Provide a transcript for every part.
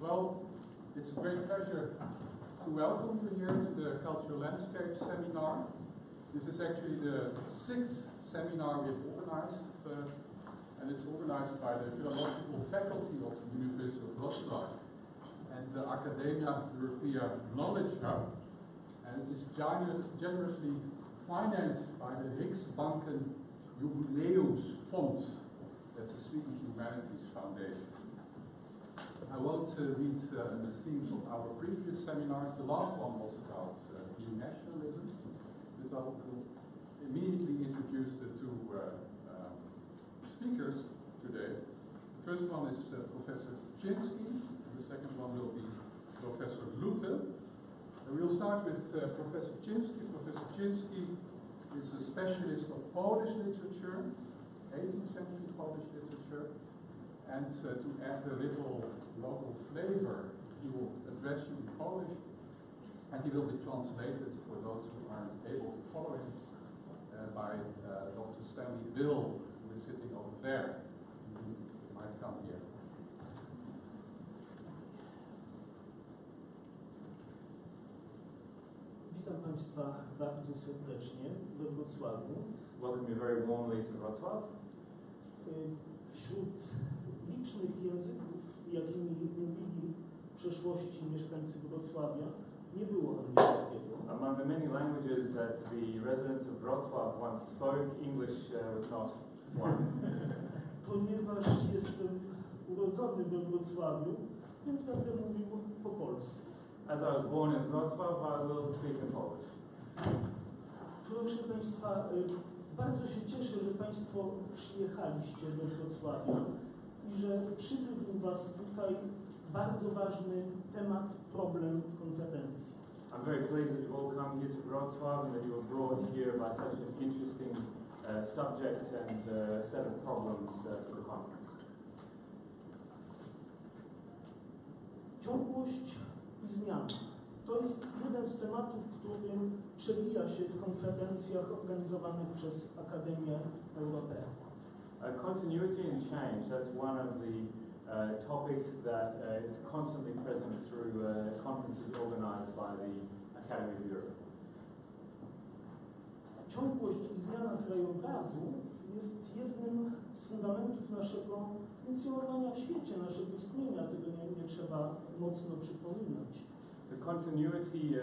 Well, it's a great pleasure to welcome you here to the Cultural Landscape Seminar. This is actually the 6th seminar we've organized, and it's organized by the Philological Faculty of the University of Wrocław and the Academia European Knowledge Hub, and it is generously financed by the Riksbanken Jubileumsfond. That's the Swedish Humanities Foundation. I won't read the themes of our previous seminars. The last one was about new nationalism, but I will immediately introduce the two speakers today. The first one is Professor Chinsky, and the second one will be Professor Lute. We'll start with Professor Chinsky. Professor Chinsky is a specialist of Polish literature, 18th century Polish literature, and to add a little local flavor, he will address you in Polish, and he will be translated for those who aren't able to follow him by Dr. Stanley Bill, who is sitting over there. You might come here. Witam Państwa bardzo serdecznie we Wrocławiu. Welcome you very warmly to Wrocław. Wśród licznych języków, jakimi mówili w przeszłości mieszkańcy Wrocławia, nie było angielskiego. Among the many languages that the residents of Wrocław once spoke, English was not one. Ponieważ jestem urodzony we Wrocławiu, więc będę mówił po polsku. As I was born in Wrocław, I will speak in Polish. Proszę Państwa, bardzo się cieszę, że Państwo przyjechaliście do Wrocławia i że przybył Was tutaj bardzo ważny temat, problem konferencji. I'm very pleased that you've all come here to Wrocław and that you were brought here by such an interesting subject and set of problems for the conference. Ciągłość i zmiana. To jest jeden z tematów, który przewija się w konferencjach organizowanych przez Akademię Europejską. Continuity and change, that's one of the topics that is constantly present through conferences organized by the Academy of Europe. Ciągłość i zmiana krajobrazu jest jednym z fundamentów naszego funkcjonowania w świecie, naszego istnienia. Tego nie trzeba mocno przypominać. The continuity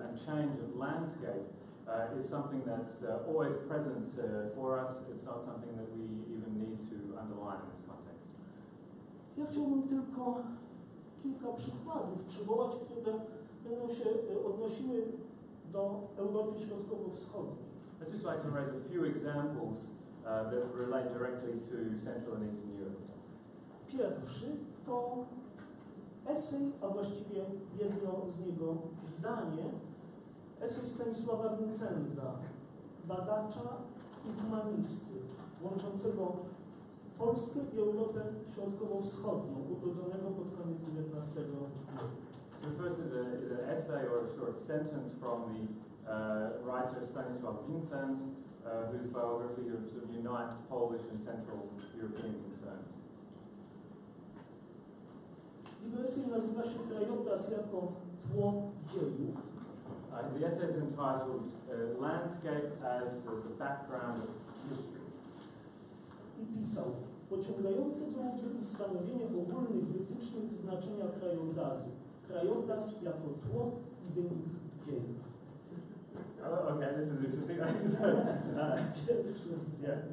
and change of landscape is something that's always present for us. It's not something that we even need to underline in this context. Ja chciałbym tylko kilka przykładów przywołać, które będą się odnosiły do Europy Środkowo-Wschodniej. I'd just like to raise a few examples that relate directly to Central and Eastern Europe. Pierwszy to esej, a właściwie jedno z niego zdanie, esej Stanisława Vincenza, badacza i humanisty, łączącego Polskę i Europę Środkowo-Wschodnią, urodzonego pod koniec XIX wieku. The first is an essay or a short sentence from the writer Stanisław Vincenz, whose biography sort of unites Polish and Central European concerns. Jego esej nazywa się Krajobraz jako tło dziejów. The essay is entitled Landscape as the background of history. I pisał: pociągające byłoby ustanowienie ogólnych wytycznych znaczenia krajobrazu. Krajobraz jako tło i wynik dziejów. Okay, this is interesting.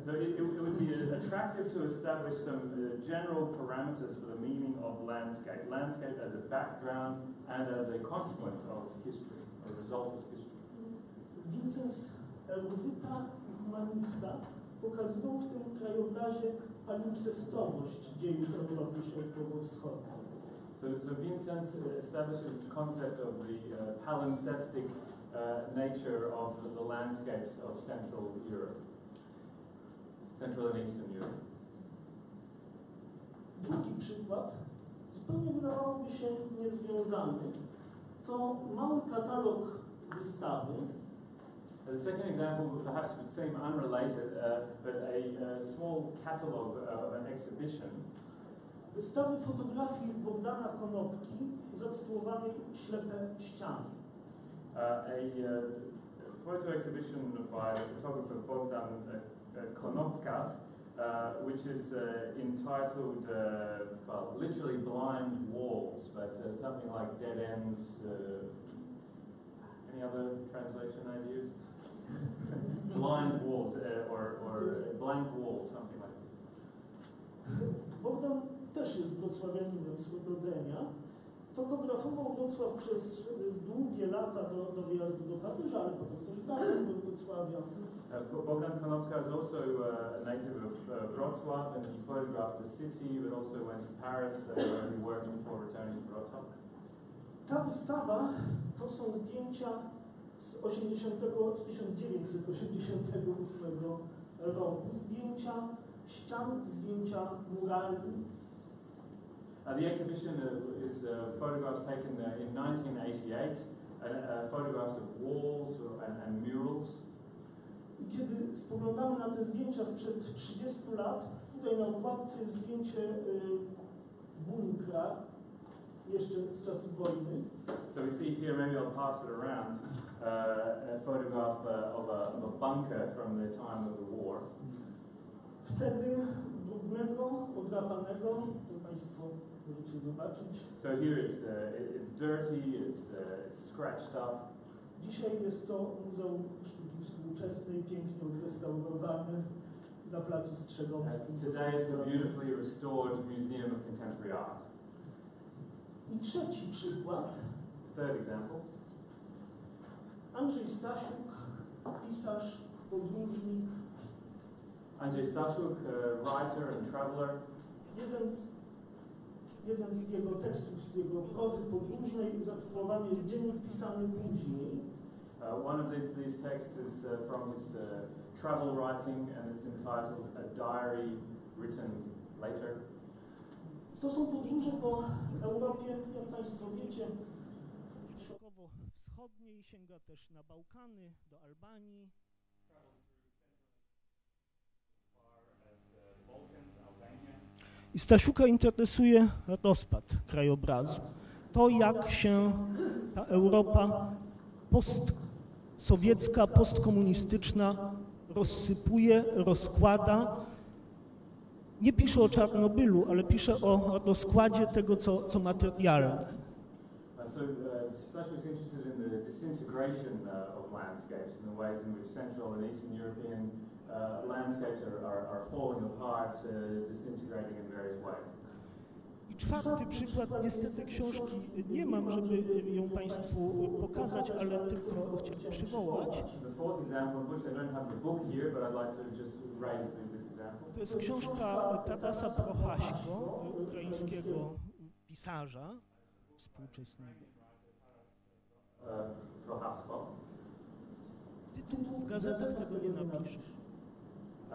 So it would be attractive to establish some general parameters for the meaning of landscape. Landscape as a background and as a consequence of history, a result of history. Vincenz, erudyta i humanista, pokazywał w tym krajobrazie palimpsestowość dziejów Europy Środkowo-Wschodniej. So Vincenz establishes this concept of the palimpsestic nature of the landscapes of Central Europe, Central and Eastern Europe. Drugi przykład, zupełnie wydawałoby się niezwiązany, to mały katalog wystawy. The second example perhaps would seem unrelated, but a small catalogue of an exhibition. wystawy fotografii Bogdana Konopki zatytułowanej Ślepe ściany. A photo exhibition by the photographer Bogdan Konopka, which is entitled, well, literally blind walls, but something like dead ends. Any other translation I'd use? Blind walls, or blank walls, something like this. Bogdan też jest wrocławianinem z urodzenia. Fotografował Wrocław przez długie lata do wyjazdu do Paryża, ale potem też wracał do Wrocławia. Bogdan Konopka is also a native of Wrocław, and he photographed the city, but also went to Paris, where he worked before returning to Wrocław. Ta wystawa to są zdjęcia z 1988 roku. Zdjęcia ścian, zdjęcia murali. The exhibition is photographs taken in 1988, photographs of walls and murals. I kiedy spoglądamy na te zdjęcia sprzed 30 lat, tutaj na okładce jest zdjęcie bunkra, jeszcze z czasów wojny. So we see here, maybe I'll pass it around, a photograph of a bunker from the time of the war. Wtedy brudnego, odrapanego, to Państwo możecie zobaczyć. So here it's dirty, it's scratched up. Dzisiaj jest to Muzeum Sztuki Współczesnej, pięknie odrestaurowany na Placu Strzegomskim. Today it's a beautifully restored Museum of Contemporary Art. I trzeci przykład. Third example. Andrzej Stasiuk, pisarz, podróżnik. Andrzej Stasiuk, writer and traveler. Jeden z jego tekstów, z jego prozy podróżnej zatytułowany jest Dziennik pisany później. One of these texts is from his travel writing, and it's entitled A Diary Written Later. To są podróże po Europie, jak Państwo wiecie, środkowo-wschodniej, sięga też na Bałkany, do Albanii. I Stasiuka interesuje rozpad krajobrazu. To, jak się ta Europa postsowiecka, postkomunistyczna rozsypuje, rozkłada. Nie pisze o Czarnobylu, ale pisze o rozkładzie tego, co materialne. Stasiuk is interested in the disintegration of landscapes and the ways in which Central and Eastern European landscapes are falling apart, disintegrating in various ways. I czwarty przykład, niestety książki nie mam, żeby ją Państwu pokazać, ale tylko chciałem przywołać. To jest książka Tadasa Prochaśko, ukraińskiego pisarza współczesnego. Tytuł w gazetach tego nie napiszesz.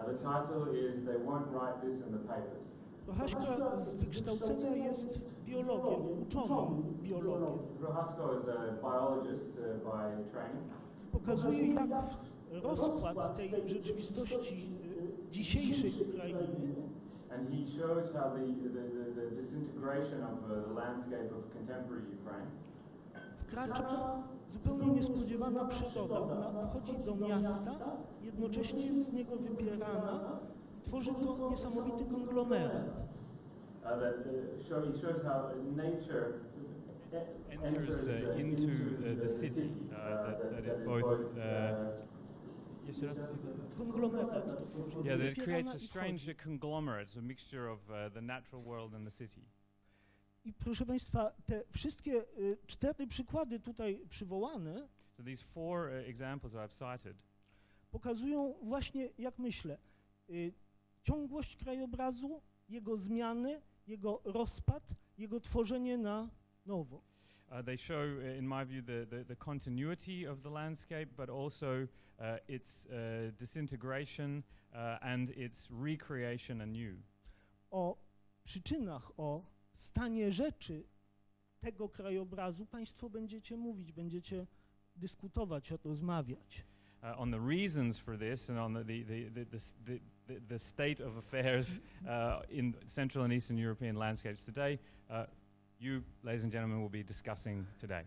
The title is They Won't Write This in the Papers. Prochaśka z wykształcenia jest biologiem, uczonym biologiem. Prochaśko is a biologist by training. Pokazuje, jak rozkład tej rzeczywistości dzisiejszej Ukrainy and he shows how the disintegration of the landscape of contemporary Ukraine wkracza zupełnie niespodziewana przyroda. Ona wchodzi do miasta, jednocześnie jest z niego wybierana i tworzy to niesamowity konglomerat. He shows how nature enters into the city, that it both yeah, that it creates a strange conglomerate, a mixture of the natural world and the city. I proszę Państwa, te wszystkie cztery przykłady tutaj przywołane, so these four examples I've cited, pokazują właśnie, jak myślę, ciągłość krajobrazu, jego zmiany, jego rozpad, jego tworzenie na nowo. They show, in my view, the continuity of the landscape, but also its disintegration and its recreation anew. O przyczynach, o stanie rzeczy tego krajobrazu Państwo będziecie mówić, będziecie dyskutować, rozmawiać. On the reasons for this and on the state of affairs in Central and Eastern European landscapes today. You, ladies and gentlemen, will be discussing today.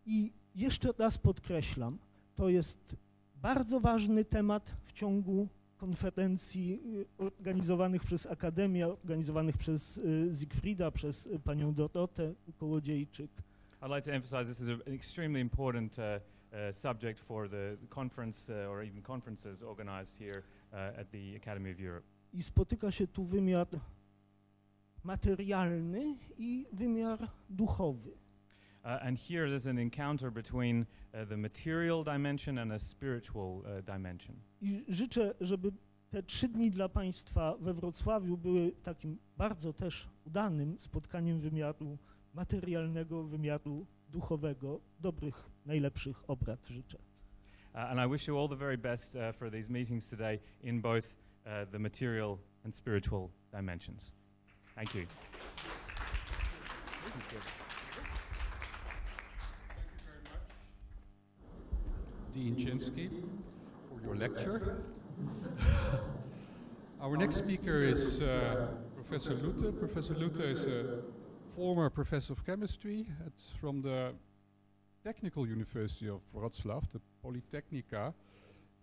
I jeszcze raz podkreślam, to jest bardzo ważny temat w ciągu konferencji organizowanych przez Akademię, organizowanych przez Siegfrieda, przez panią Dorotę Kołodziejczyk. I'd like to emphasize this is an extremely important subject for the conference or even conferences organized here at the Academy of Europe. I spotyka się tu wymiar materialny i wymiar duchowy. And here there's an encounter between the material dimension and a spiritual dimension. I życzę, żeby te 3 dni dla Państwa we Wrocławiu były takim bardzo też udanym spotkaniem wymiaru materialnego, wymiaru duchowego. Dobrych, najlepszych obrad życzę. And I wish you all the very best for these meetings today in both the material and spiritual dimensions. Thank you. Thank you very much, Dean Chinsky, for your lecture. Our next speaker is Professor Lute. Professor Lute is a former professor of chemistry from the Technical University of Wrocław, the Polytechnica,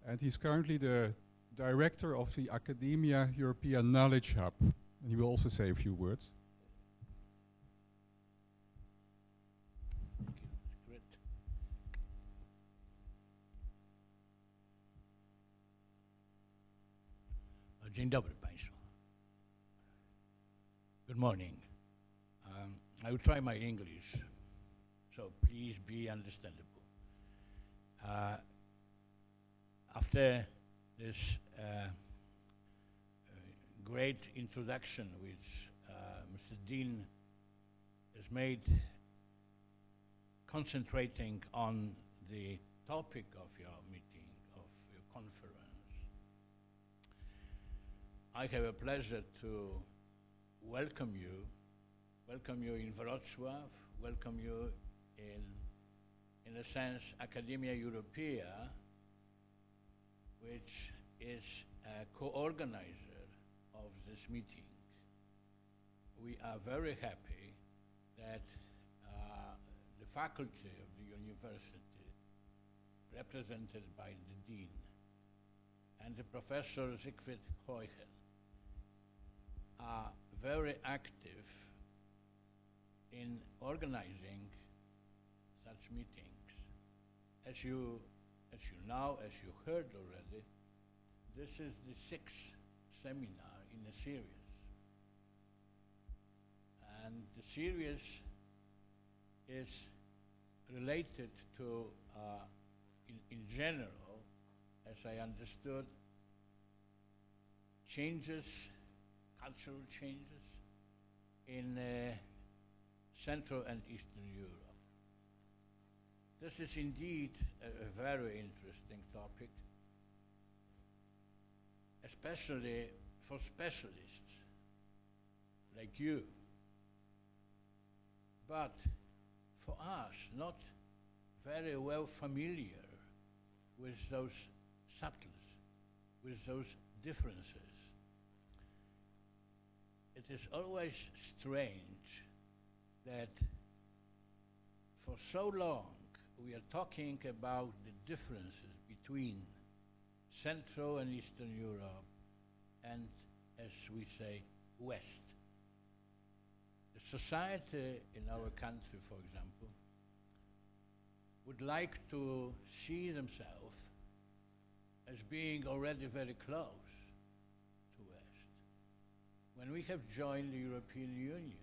and he's currently the director of the Academia European Knowledge Hub. And he will also say a few words. Great. Dzień dobry Państwu. Good morning. I will try my English, so please be understandable. After this great introduction which Mr. Dean has made, concentrating on the topic of your meeting, of your conference, I have a pleasure to welcome you in Wrocław, welcome you in a sense, Academia Europea, which is a co-organizer of this meeting. We are very happy that the faculty of the university, represented by the dean, and the Professor Siegfried Heuchel, are very active in organizing such meetings. As you know, as you heard already, this is the 6th seminar in a series. And the series is related to, in general, as I understood, changes, cultural changes in Central and Eastern Europe. This is indeed a very interesting topic, especially for specialists like you. But for us, not very well familiar with those subtleties, with those differences. It is always strange that for so long we are talking about the differences between Central and Eastern Europe and, as we say, West. The society in our country, for example, would like to see themselves as being already very close to West. When we have joined the European Union,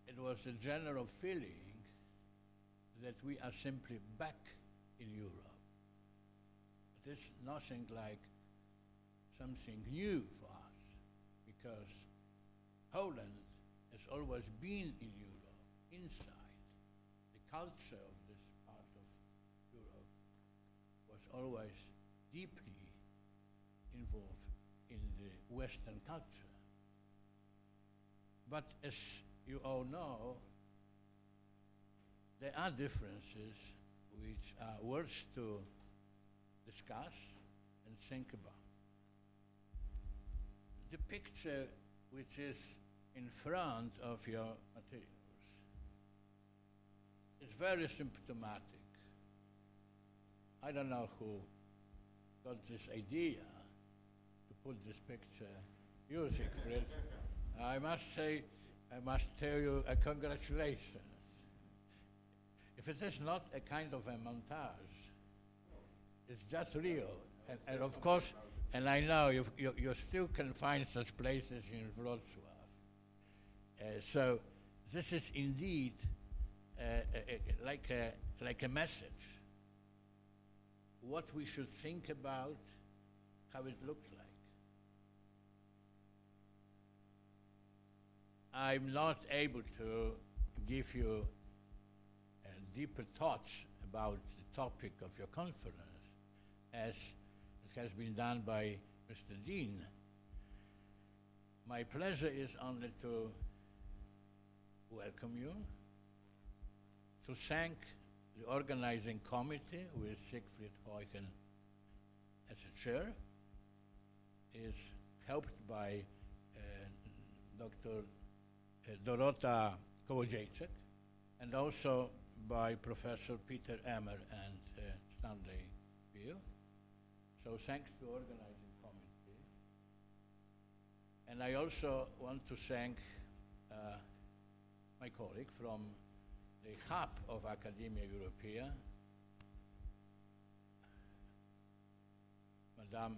it was a general feeling that we are simply back in Europe. It is nothing like something new for us, because Poland has always been in Europe, inside. The culture of this part of Europe was always deeply involved in the Western culture. But as you all know, there are differences which are worth to discuss, and think about. The picture which is in front of your materials is very symptomatic. I don't know who got this idea to put this picture. You, Siegfried. I must say, I must tell you, congratulations. If it is not a kind of a montage, it's just real. And of course, and I know you still can find such places in Wrocław. So this is indeed like a message. What we should think about, how it looks like. I'm not able to give you deeper thoughts about the topic of your conference, as it has been done by Mr. Dean. My pleasure is only to welcome you, to thank the organizing committee with Siegfried Heuchen as a chair, is helped by Dr. Dorota Kołodziejczyk, and also by Professor Peter Emmer and Stanley Beale. So thanks to organizing committee. And I also want to thank my colleague from the hub of Academia Europaea, Madame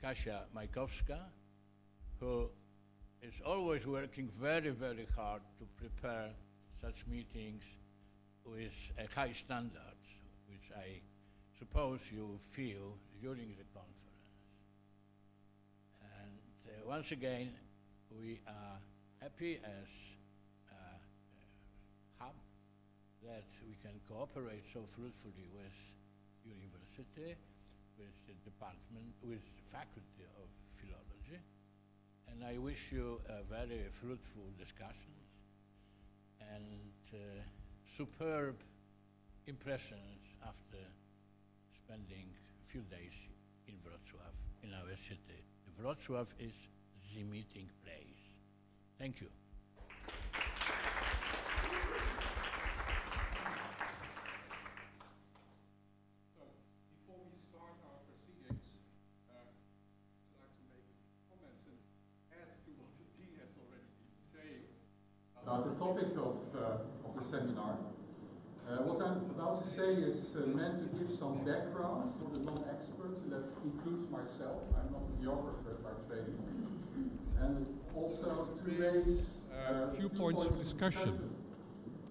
Kasia Majkowska, who is always working very, very hard to prepare such meetings with high standards, which I suppose you feel during the conference. And once again, we are happy as a hub that we can cooperate so fruitfully with university, with the department, with the faculty of philology. And I wish you very fruitful discussions and superb impressions after spending a few days in Wrocław, in our city. Wrocław is the meeting place. Thank you. So, before we start our proceedings, I'd like to make comments and add to what the Dean has already been saying about the topic of the seminar. What I'm about to say is meant to give some background for the non-experts, and that includes myself. I'm not a geographer by training. And also to raise a few points for discussion.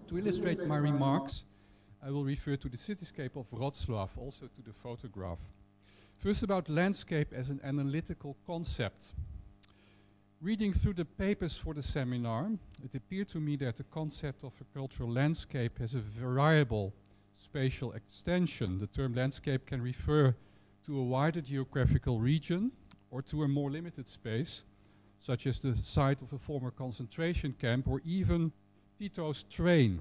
To illustrate my remarks, I will refer to the cityscape of Wrocław, also to the photograph. First, about landscape as an analytical concept. Reading through the papers for the seminar, it appeared to me that the concept of a cultural landscape has a variable spatial extension. The term landscape can refer to a wider geographical region or to a more limited space, such as the site of a former concentration camp or even Tito's train.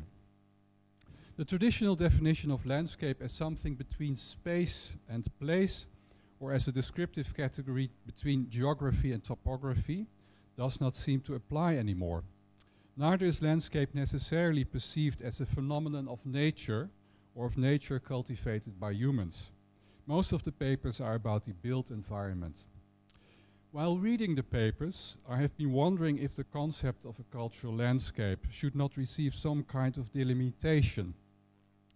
The traditional definition of landscape as something between space and place, or as a descriptive category between geography and topography, does not seem to apply anymore. Neither is landscape necessarily perceived as a phenomenon of nature or of nature cultivated by humans. Most of the papers are about the built environment. While reading the papers, I have been wondering if the concept of a cultural landscape should not receive some kind of delimitation.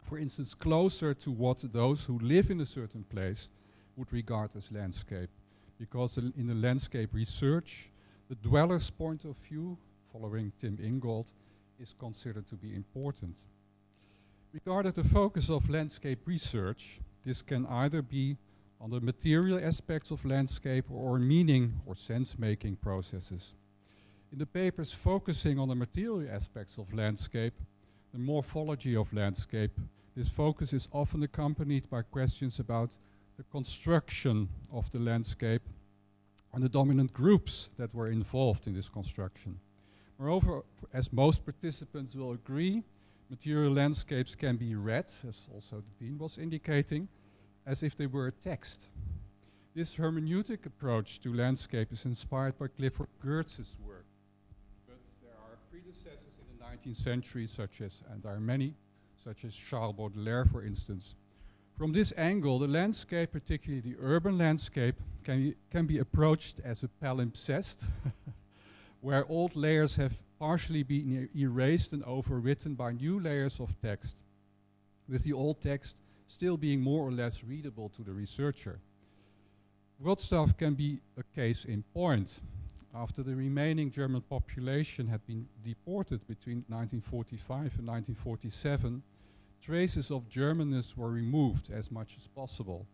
For instance, closer to what those who live in a certain place would regard as landscape. Because in the landscape research, the dweller's point of view, following Tim Ingold, is considered to be important. Regarding the focus of landscape research, this can either be on the material aspects of landscape or meaning or sense-making processes. In the papers focusing on the material aspects of landscape, the morphology of landscape, this focus is often accompanied by questions about the construction of the landscape and the dominant groups that were involved in this construction. Moreover, as most participants will agree, material landscapes can be read, as also the Dean was indicating, as if they were a text. This hermeneutic approach to landscape is inspired by Clifford Geertz's work, but there are predecessors in the 19th century, and there are many, such as Charles Baudelaire, for instance. From this angle, the landscape, particularly the urban landscape, can be approached as a palimpsest, where old layers have partially been erased and overwritten by new layers of text, with the old text still being more or less readable to the researcher. Wrocław can be a case in point. After the remaining German population had been deported between 1945 and 1947, traces of Germanness were removed as much as possible.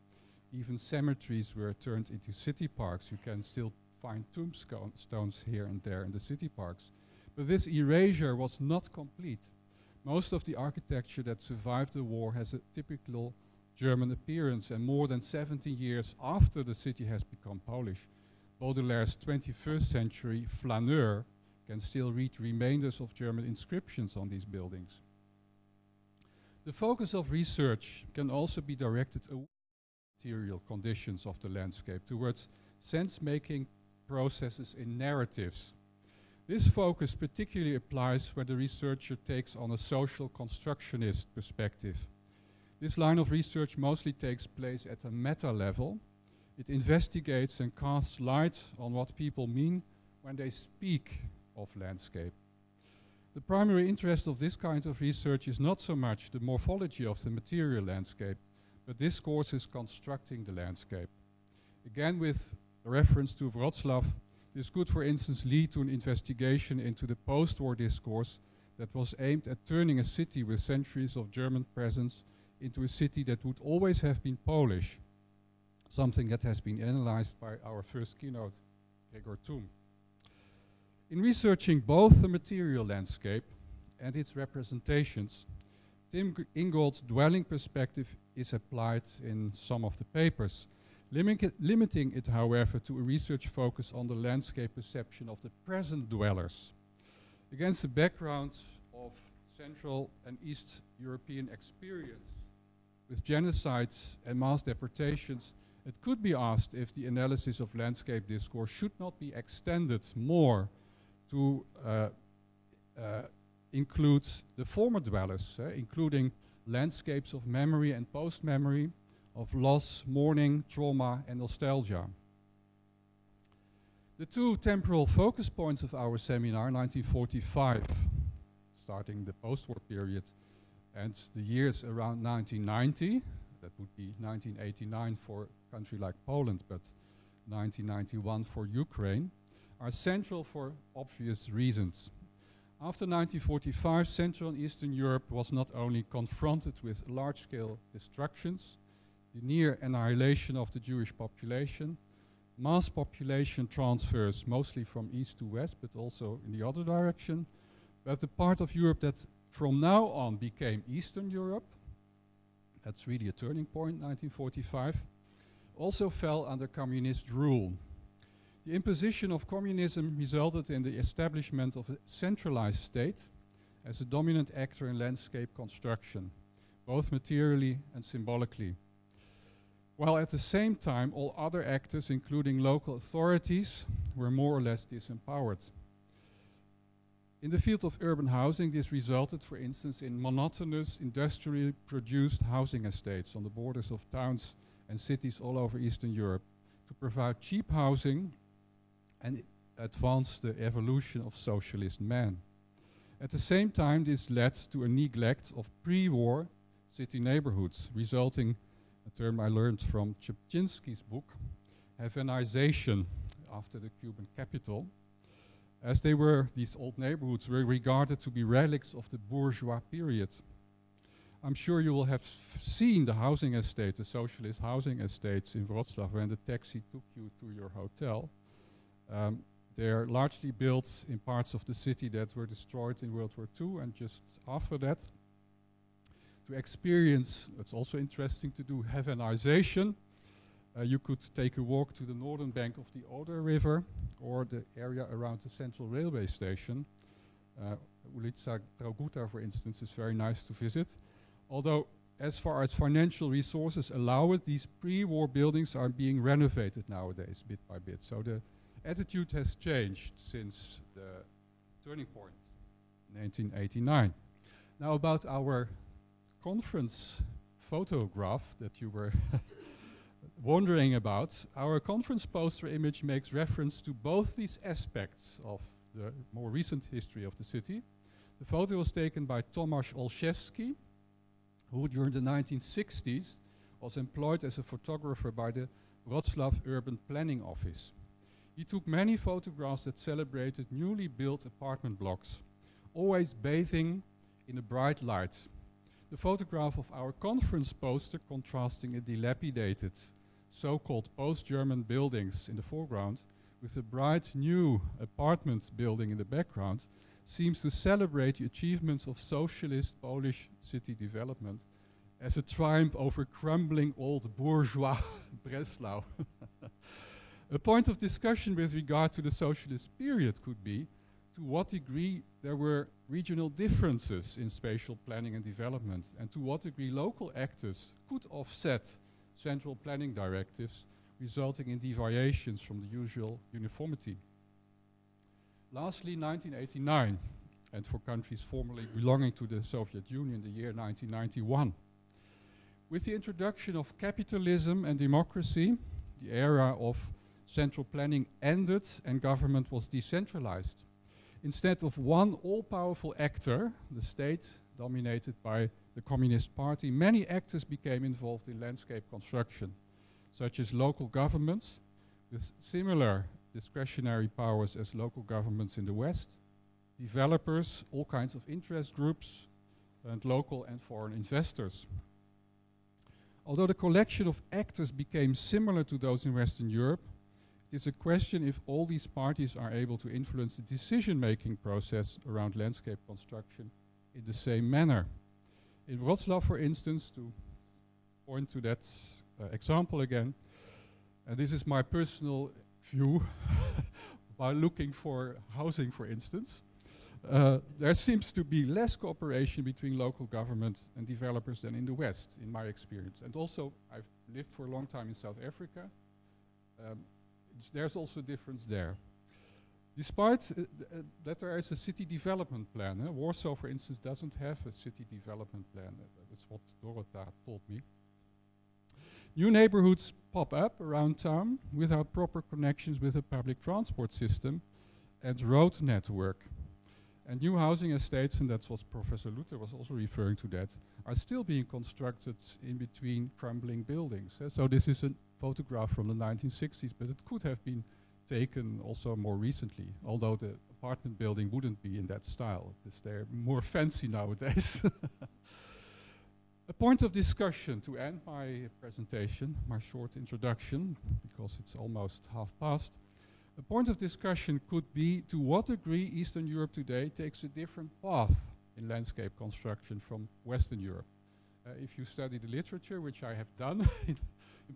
Even cemeteries were turned into city parks. You can still find tombstones here and there in the city parks. But this erasure was not complete. Most of the architecture that survived the war has a typical German appearance, and more than 70 years after the city has become Polish, Baudelaire's 21st century flaneur can still read remainders of German inscriptions on these buildings. The focus of research can also be directed away from material conditions of the landscape towards sense-making processes in narratives. This focus particularly applies when the researcher takes on a social constructionist perspective. This line of research mostly takes place at a meta level. It investigates and casts light on what people mean when they speak of landscape. The primary interest of this kind of research is not so much the morphology of the material landscape, but discourses constructing the landscape. Again, with reference to Wrocław, this could, for instance, lead to an investigation into the post-war discourse that was aimed at turning a city with centuries of German presence into a city that would always have been Polish, something that has been analyzed by our first keynote, Gregor Thum. In researching both the material landscape and its representations, Tim Ingold's dwelling perspective is applied in some of the papers, limiting it, however, to a research focus on the landscape perception of the present dwellers. Against the background of Central and East European experience with genocides and mass deportations, it could be asked if the analysis of landscape discourse should not be extended more to include the former dwellers, including landscapes of memory and post-memory, of loss, mourning, trauma, and nostalgia. The two temporal focus points of our seminar, 1945, starting the post-war period, and the years around 1990, that would be 1989 for a country like Poland, but 1991 for Ukraine, are central for obvious reasons. After 1945, Central and Eastern Europe was not only confronted with large-scale destructions, the near annihilation of the Jewish population, mass population transfers mostly from east to west, but also in the other direction, but the part of Europe that from now on became Eastern Europe, that's really a turning point, 1945, also fell under communist rule. The imposition of communism resulted in the establishment of a centralized state as a dominant actor in landscape construction, both materially and symbolically. While at the same time all other actors, including local authorities, were more or less disempowered. In the field of urban housing, this resulted, for instance, in monotonous, industrially produced housing estates on the borders of towns and cities all over Eastern Europe to provide cheap housing and advance the evolution of socialist man. At the same time, this led to a neglect of pre-war city neighborhoods, resulting, a term I learned from Chepchinsky's book, Havanization after the Cuban capital, as these old neighborhoods were regarded to be relics of the bourgeois period. I'm sure you will have seen the housing estate, the socialist housing estates in Wrocław when the taxi took you to your hotel. They're largely built in parts of the city that were destroyed in World War II, and just after that, to experience, that's also interesting to do, Havanization, you could take a walk to the northern bank of the Oder River or the area around the central railway station. Ulica Draguta, for instance, is very nice to visit. Although as far as financial resources allow it, these pre-war buildings are being renovated nowadays, bit by bit. So the attitude has changed since the turning point, 1989. Now about our conference photograph that you were wondering about, our conference poster image makes reference to both these aspects of the more recent history of the city. The photo was taken by Tomasz Olszewski, who during the 1960s was employed as a photographer by the Wrocław Urban Planning Office. He took many photographs that celebrated newly built apartment blocks, always bathing in a bright light. The photograph of our conference poster contrasting a dilapidated, so-called post-German buildings in the foreground with a bright new apartment building in the background seems to celebrate the achievements of socialist Polish city development as a triumph over crumbling old bourgeois Breslau. A point of discussion with regard to the socialist period could be to what degree there were regional differences in spatial planning and development, and to what degree local actors could offset central planning directives, resulting in deviations from the usual uniformity. Lastly, 1989, and for countries formerly belonging to the Soviet Union, the year 1991. With the introduction of capitalism and democracy, the era of central planning ended and government was decentralized. Instead of one all-powerful actor, the state dominated by the Communist Party, many actors became involved in landscape construction, such as local governments with similar discretionary powers as local governments in the West, developers, all kinds of interest groups, and local and foreign investors. Although the collection of actors became similar to those in Western Europe, it is a question if all these parties are able to influence the decision-making process around landscape construction in the same manner. In Wrocław, for instance, to point to that example again, this is my personal view by looking for housing, for instance. There seems to be less cooperation between local government and developers than in the West, in my experience. And also, I've lived for a long time in South Africa. There's also a difference there. Despite that there is a city development plan. Warsaw, for instance, doesn't have a city development plan. That's what Dorota told me. New neighborhoods pop up around town without proper connections with a public transport system and road network. And new housing estates, and that's what Professor Luther was also referring to that, are still being constructed in between crumbling buildings. So this is a photograph from the 1960s, but it could have been taken also more recently, although the apartment building wouldn't be in that style. They're more fancy nowadays. A point of discussion to end my presentation, my short introduction, because it's almost half past. A point of discussion could be to what degree Eastern Europe today takes a different path in landscape construction from Western Europe. If you study the literature, which I have done in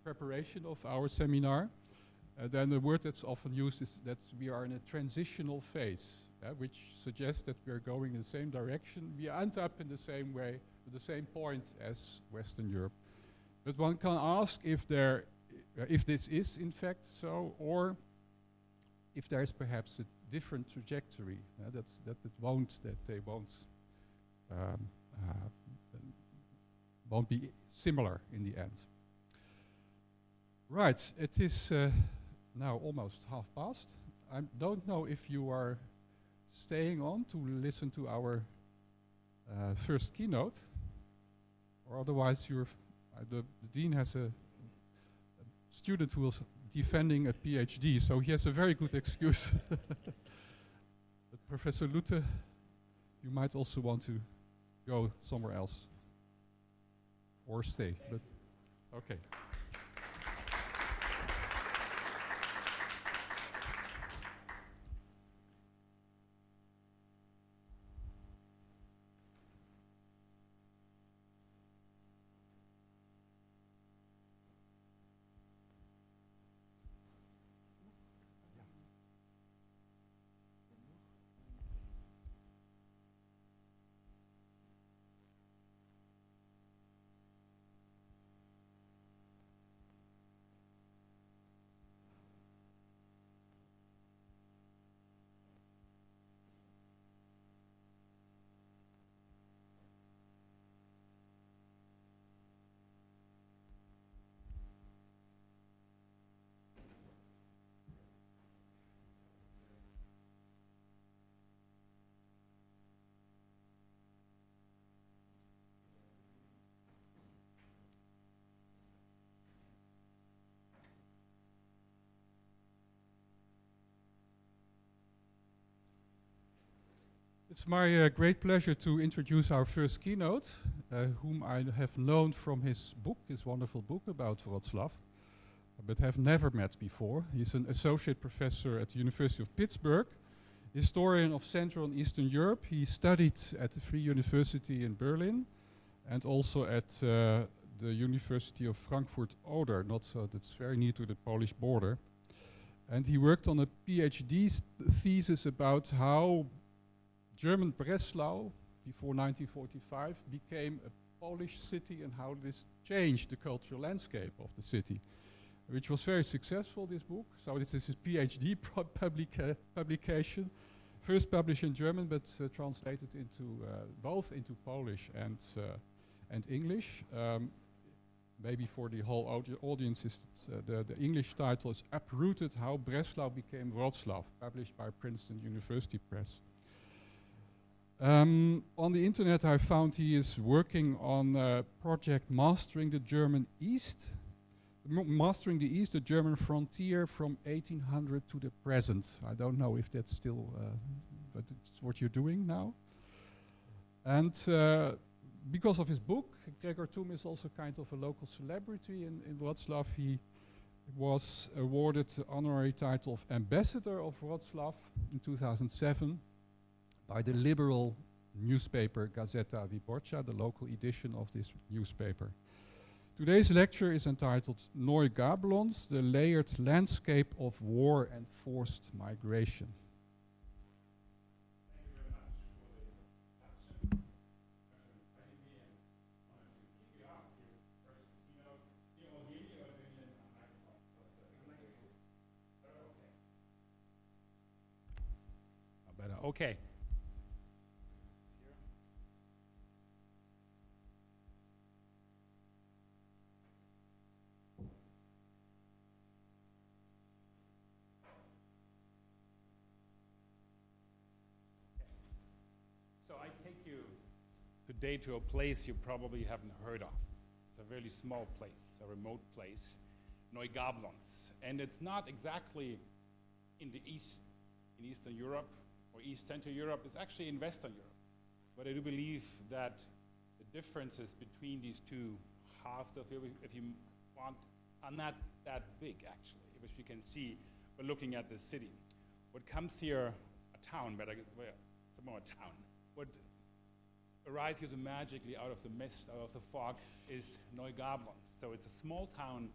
preparation of our seminar, then the word that's often used is that we are in a transitional phase, which suggests that we are going in the same direction. We end up in the same way, at the same point as Western Europe. But one can ask if this is in fact so, or if there is perhaps a different trajectory, that they won't be similar in the end. Right, it is now almost half past. I don't know if you are staying on to listen to our first keynote, or otherwise the dean has a student who is defending a PhD, so he has a very good excuse. But Professor Luther, you might also want to go somewhere else or stay, but okay. It's my great pleasure to introduce our first keynote, whom I have known from his book, his wonderful book about Wrocław, but have never met before. He's an associate professor at the University of Pittsburgh, historian of Central and Eastern Europe. He studied at the Free University in Berlin and also at the University of Frankfurt-Oder, that's very near to the Polish border. And he worked on a PhD thesis about how German Breslau, before 1945, became a Polish city and how this changed the cultural landscape of the city, which was very successful, this book. So this is his PhD publication, first published in German, but translated into both into Polish and English. Maybe for the whole audience, the English title is Uprooted: How Breslau Became Wrocław, published by Princeton University Press. On the internet I found he is working on a project Mastering the German East, Mastering the East, the German frontier from 1800 to the present. I don't know if that's still, but it's what you're doing now. And because of his book, Gregor Thum is also kind of a local celebrity in Wrocław. He was awarded the honorary title of Ambassador of Wrocław in 2007 by the liberal newspaper Gazeta Wyborcza, the local edition of this newspaper. Today's lecture is entitled Neugablons, the Layered Landscape of War and Forced Migration. Okay. So I take you today to a place you probably haven't heard of. It's a really small place, a remote place, Neugablons. And it's not exactly in the east, in Eastern Europe, or East Central Europe. Is actually in Western Europe. But I do believe that the differences between these two halves of Europe, if you want, are not that big actually, which you can see by looking at the city. What comes here, a town, but it's more a town. What arises magically out of the mist, out of the fog, is Neugablons. So it's a small town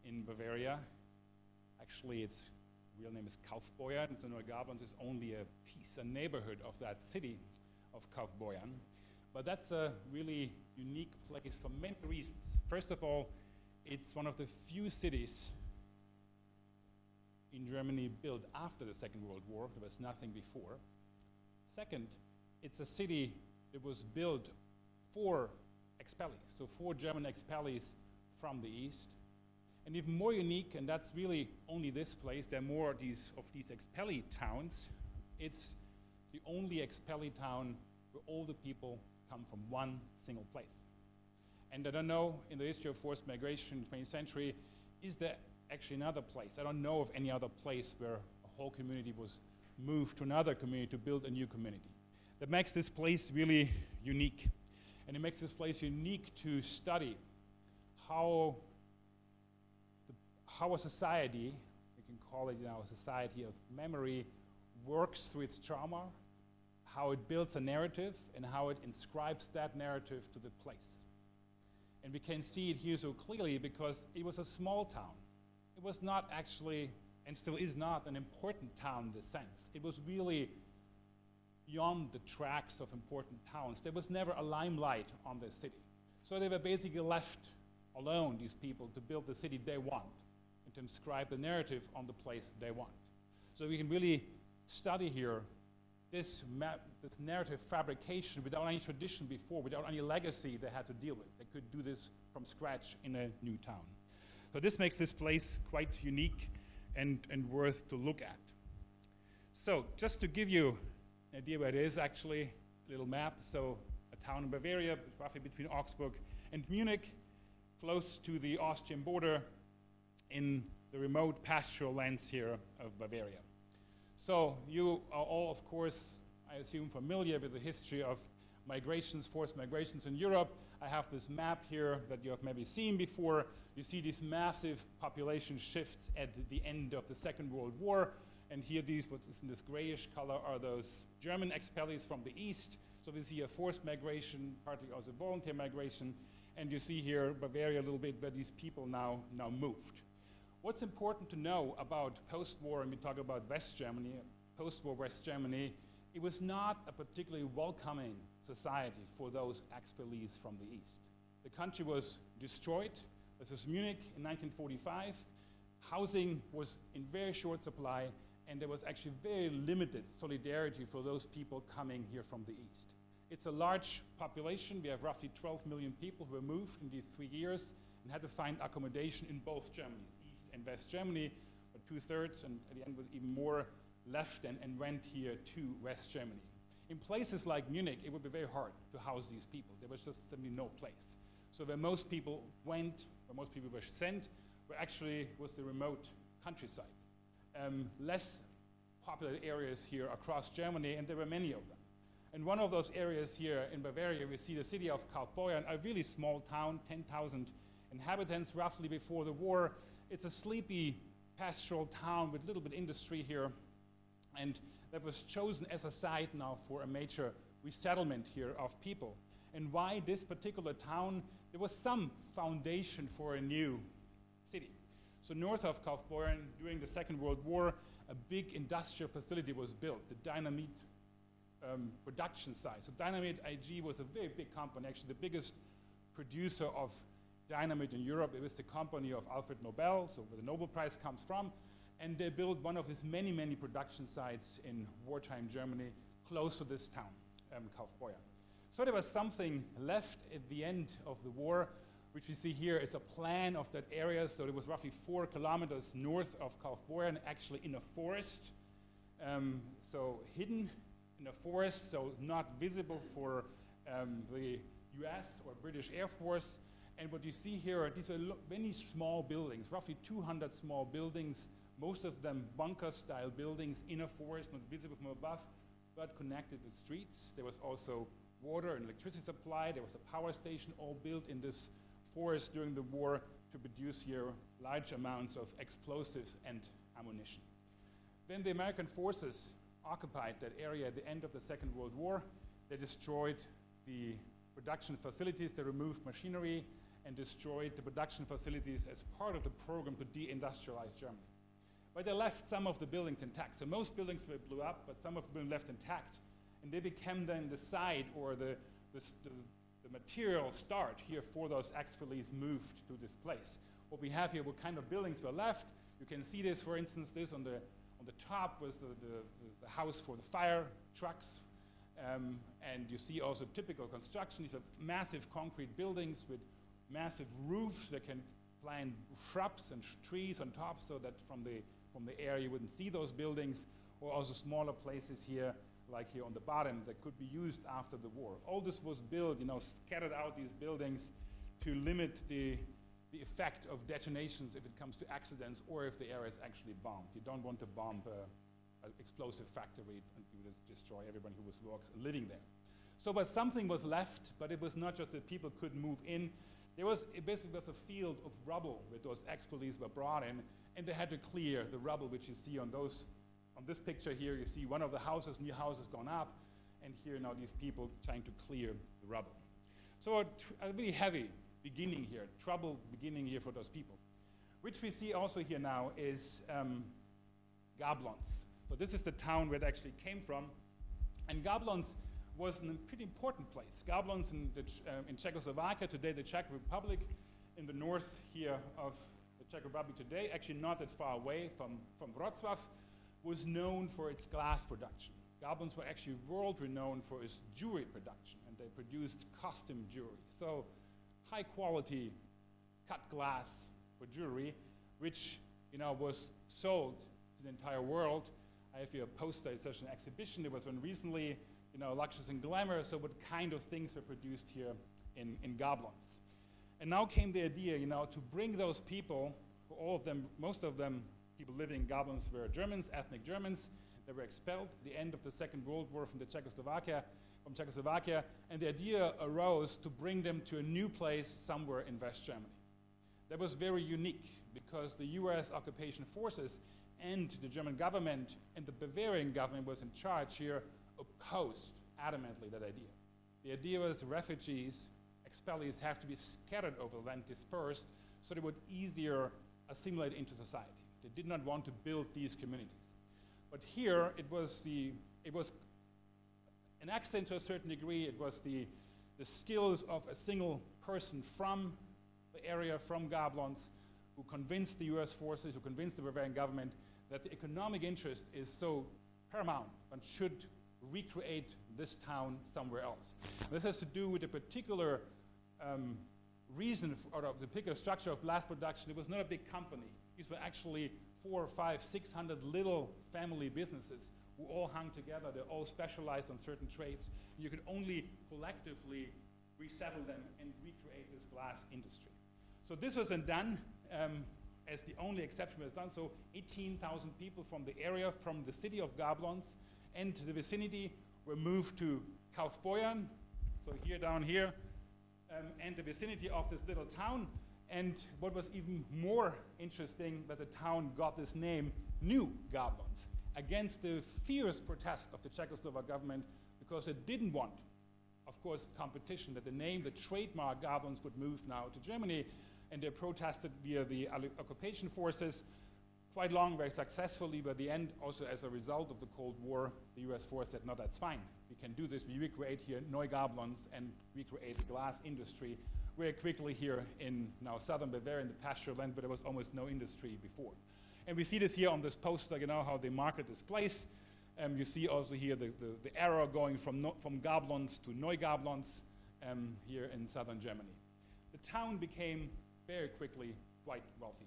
in Bavaria. Actually, its real name is Kaufbeuern, so Neugablons is only a neighborhood of that city of Kaufbeuern. But that's a really unique place for many reasons. First of all, it's one of the few cities in Germany built after the Second World War. There was nothing before. Second, it's a city that was built for expellees, so for German expellees from the East. And even more unique, and that's really only this place, there are more of these expellee towns. It's the only expellee town where all the people come from one single place. And I don't know, in the history of forced migration in the 20th century, is there actually another place? I don't know of any other place where a whole community was moved to another community to build a new community. That makes this place really unique. And it makes this place unique to study how a society, we can call it a society of memory, works through its trauma, how it builds a narrative, and how it inscribes that narrative to the place. And we can see it here so clearly because it was a small town. It was not actually, and still is not, an important town in this sense. It was really beyond the tracks of important towns. There was never a limelight on the city. So they were basically left alone, these people, to build the city they want and to inscribe the narrative on the place they want. So we can really study here this narrative fabrication without any tradition before, without any legacy they had to deal with. They could do this from scratch in a new town. So this makes this place quite unique and worth to look at. So just to give you an idea where it is, actually, a little map. So a town in Bavaria, roughly between Augsburg and Munich, close to the Austrian border in the remote pastoral lands here of Bavaria. So you are all, of course, I assume, familiar with the history of migrations, forced migrations in Europe. I have this map here that you have maybe seen before. You see these massive population shifts at the end of the Second World War. And here what is in this grayish color are those German expellees from the east. So we see a forced migration, partly also volunteer migration. And you see here Bavaria a little bit where these people now moved. What's important to know about post-war, and we talk about West Germany, post-war West Germany, it was not a particularly welcoming society for those expellees from the east. The country was destroyed. This is Munich in 1945. Housing was in very short supply, and there was actually very limited solidarity for those people coming here from the east. It's a large population. We have roughly 12 million people who were moved in these 3 years and had to find accommodation in both Germanies, East and West Germany, but 2/3, and at the end was even more, left and went here to West Germany. In places like Munich, it would be very hard to house these people. There was just simply no place. So where most people went, where most people were sent, was the remote countryside. Less popular areas here across Germany, and there were many of them. And one of those areas here in Bavaria, we see the city of Kaufbeuren, a really small town, 10,000 inhabitants roughly before the war. It's a sleepy pastoral town with a little bit industry here, and that was chosen as a site now for a major resettlement here of people. And why this particular town? There was some foundation for a new city. So north of Kaufbeuren, during the Second World War, a big industrial facility was built, the dynamite production site. So Dynamite AG was a very big company, actually the biggest producer of dynamite in Europe. It was the company of Alfred Nobel, so where the Nobel Prize comes from. And they built one of his many, many production sites in wartime Germany, close to this town, Kaufbeuren. So there was something left at the end of the war, which you see here is a plan of that area. So it was roughly 4 kilometers north of Kaufbeuren, actually in a forest. So hidden in a forest, so not visible for the US or British Air Force. And what you see here are these are many small buildings, roughly 200 small buildings, most of them bunker-style buildings in a forest, not visible from above, but connected with streets. There was also water and electricity supply. There was a power station, all built in this forest during the war to produce here large amounts of explosives and ammunition. When the American forces occupied that area at the end of the Second World War, they destroyed the production facilities, they removed machinery, and destroyed the production facilities as part of the program to deindustrialize Germany. But they left some of the buildings intact. So most buildings were blew up, but some of them left intact. And they became then the site or the material start here for those expellees moved to this place. What we have here, what kind of buildings were left. You can see this, for instance, this on the top was the house for the fire trucks. And you see also typical construction. These are massive concrete buildings with massive roofs that can plant shrubs and trees on top so that from the air you wouldn't see those buildings, or also smaller places here, like here on the bottom, that could be used after the war. All this was built, scattered out these buildings to limit the effect of detonations if it comes to accidents or if the area is actually bombed. You don't want to bomb an explosive factory and you would destroy everyone who was living there. So, but something was left, but it was not just that people could move in. It basically was a field of rubble where those expellees were brought in, and they had to clear the rubble, which you see on this picture here. You see one of the houses, new houses gone up, and here now these people trying to clear the rubble. So a really heavy beginning here, trouble beginning here for those people. Which we see also here now is Gablonz. So this is the town where it actually came from, and Gablonz was a pretty important place. Gablonz in Czechoslovakia, today the Czech Republic, in the north here of the Czech Republic today, actually not that far away from Wrocław, was known for its glass production. Gablonz were actually world-renowned for its jewelry production, and they produced costume jewelry. So high quality cut glass for jewelry, which was sold to the entire world. I have here a poster, it's such an exhibition. There was one recently, luxury and glamour, so what kind of things were produced here in Gablonz. And now came the idea, to bring those people, most of them, people living in Gablonz were Germans, ethnic Germans. They were expelled at the end of the Second World War from Czechoslovakia, and the idea arose to bring them to a new place somewhere in West Germany. That was very unique because the US occupation forces and the German government and the Bavarian government was in charge here opposed adamantly that idea. The idea was refugees, expellees have to be scattered over the land, dispersed, so they would easier assimilate into society. They did not want to build these communities. But here it was an accident to a certain degree. It was the skills of a single person from the area, from Gablons, who convinced the US forces, who convinced the Bavarian government that the economic interest is so paramount and should recreate this town somewhere else. This has to do with a particular reason, or the particular structure of blast production. It was not a big company. These were actually 400, 500, 600 little family businesses who all hung together. They all specialized on certain trades. You could only collectively resettle them and recreate this glass industry. So this was then done as the only exception was done. So 18,000 people from the area, from the city of Gablons and the vicinity were moved to Kaufbeuern, so here down here, and the vicinity of this little town. And what was even more interesting, that the town got this name, New Gablons, against the fierce protest of the Czechoslovak government, because it didn't want, of course, competition, that the name, the trademark Gablons would move now to Germany, and they protested via the occupation forces quite long, very successfully. By the end, also as a result of the Cold War, the US force said, no, that's fine. We can do this. We recreate here Neugablons and recreate the glass industry very quickly here in now southern Bavaria, in the pasture land, but there was almost no industry before. And we see this here on this poster, you know, how they market this place. You see also here the arrow going from Gablons to Neugablons here in southern Germany. The town became very quickly quite wealthy.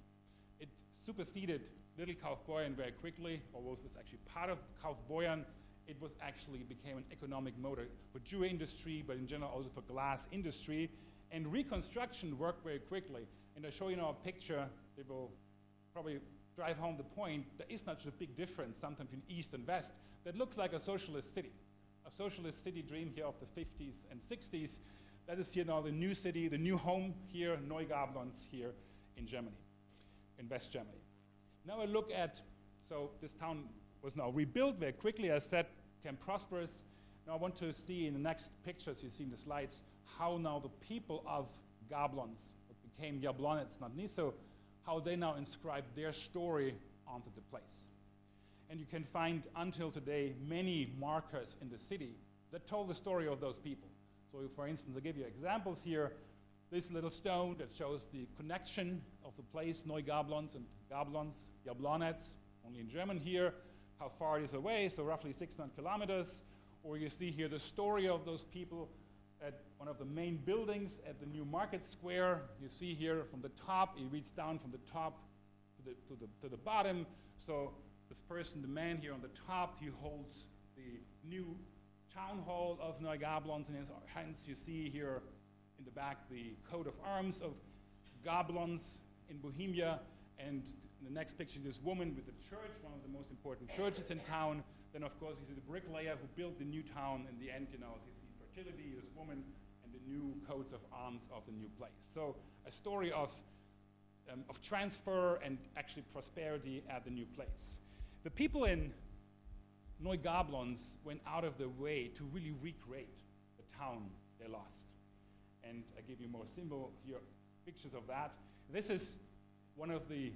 It superseded Little Kaufbeuern very quickly, although it was actually part of Kaufbeuern. It was actually became an economic motor for jewelry industry, but in general also for glass industry. And reconstruction worked very quickly. And I show you now a picture that will probably drive home the point. There is not such a big difference sometimes between East and West. That looks like a socialist city dream here of the 50s and 60s. That is here now the new city, the new home here, Neugablons here in Germany, in West Germany. Now I look at, so this town was now rebuilt very quickly, as said, became prosperous. Now I want to see in the next pictures you see in the slides, how now the people of Gablons, what became Jablonec, not Niso, how they now inscribe their story onto the place. And you can find, until today, many markers in the city that told the story of those people. So for instance, I'll give you examples here. This little stone that shows the connection of the place, Neugablons and Gablons, Jablonec, only in German here, how far it is away, so roughly 600 kilometers. Or you see here the story of those people at one of the main buildings at the new market square. You see here from the top, it reads down from the top to the bottom. So this person, the man here on the top, he holds the new town hall of Neugablons in his hands. You see here in the back the coat of arms of Gablons in Bohemia. And in the next picture, this woman with the church, one of the most important churches in town. Then, of course, you see the bricklayer who built the new town. In the end, you know, as you see fertility, this woman, and the new coats of arms of the new place. So a story of transfer and actually prosperity at the new place. The people in Neugablons went out of their way to really recreate the town they lost. And I give you more symbol here, pictures of that. This is one of the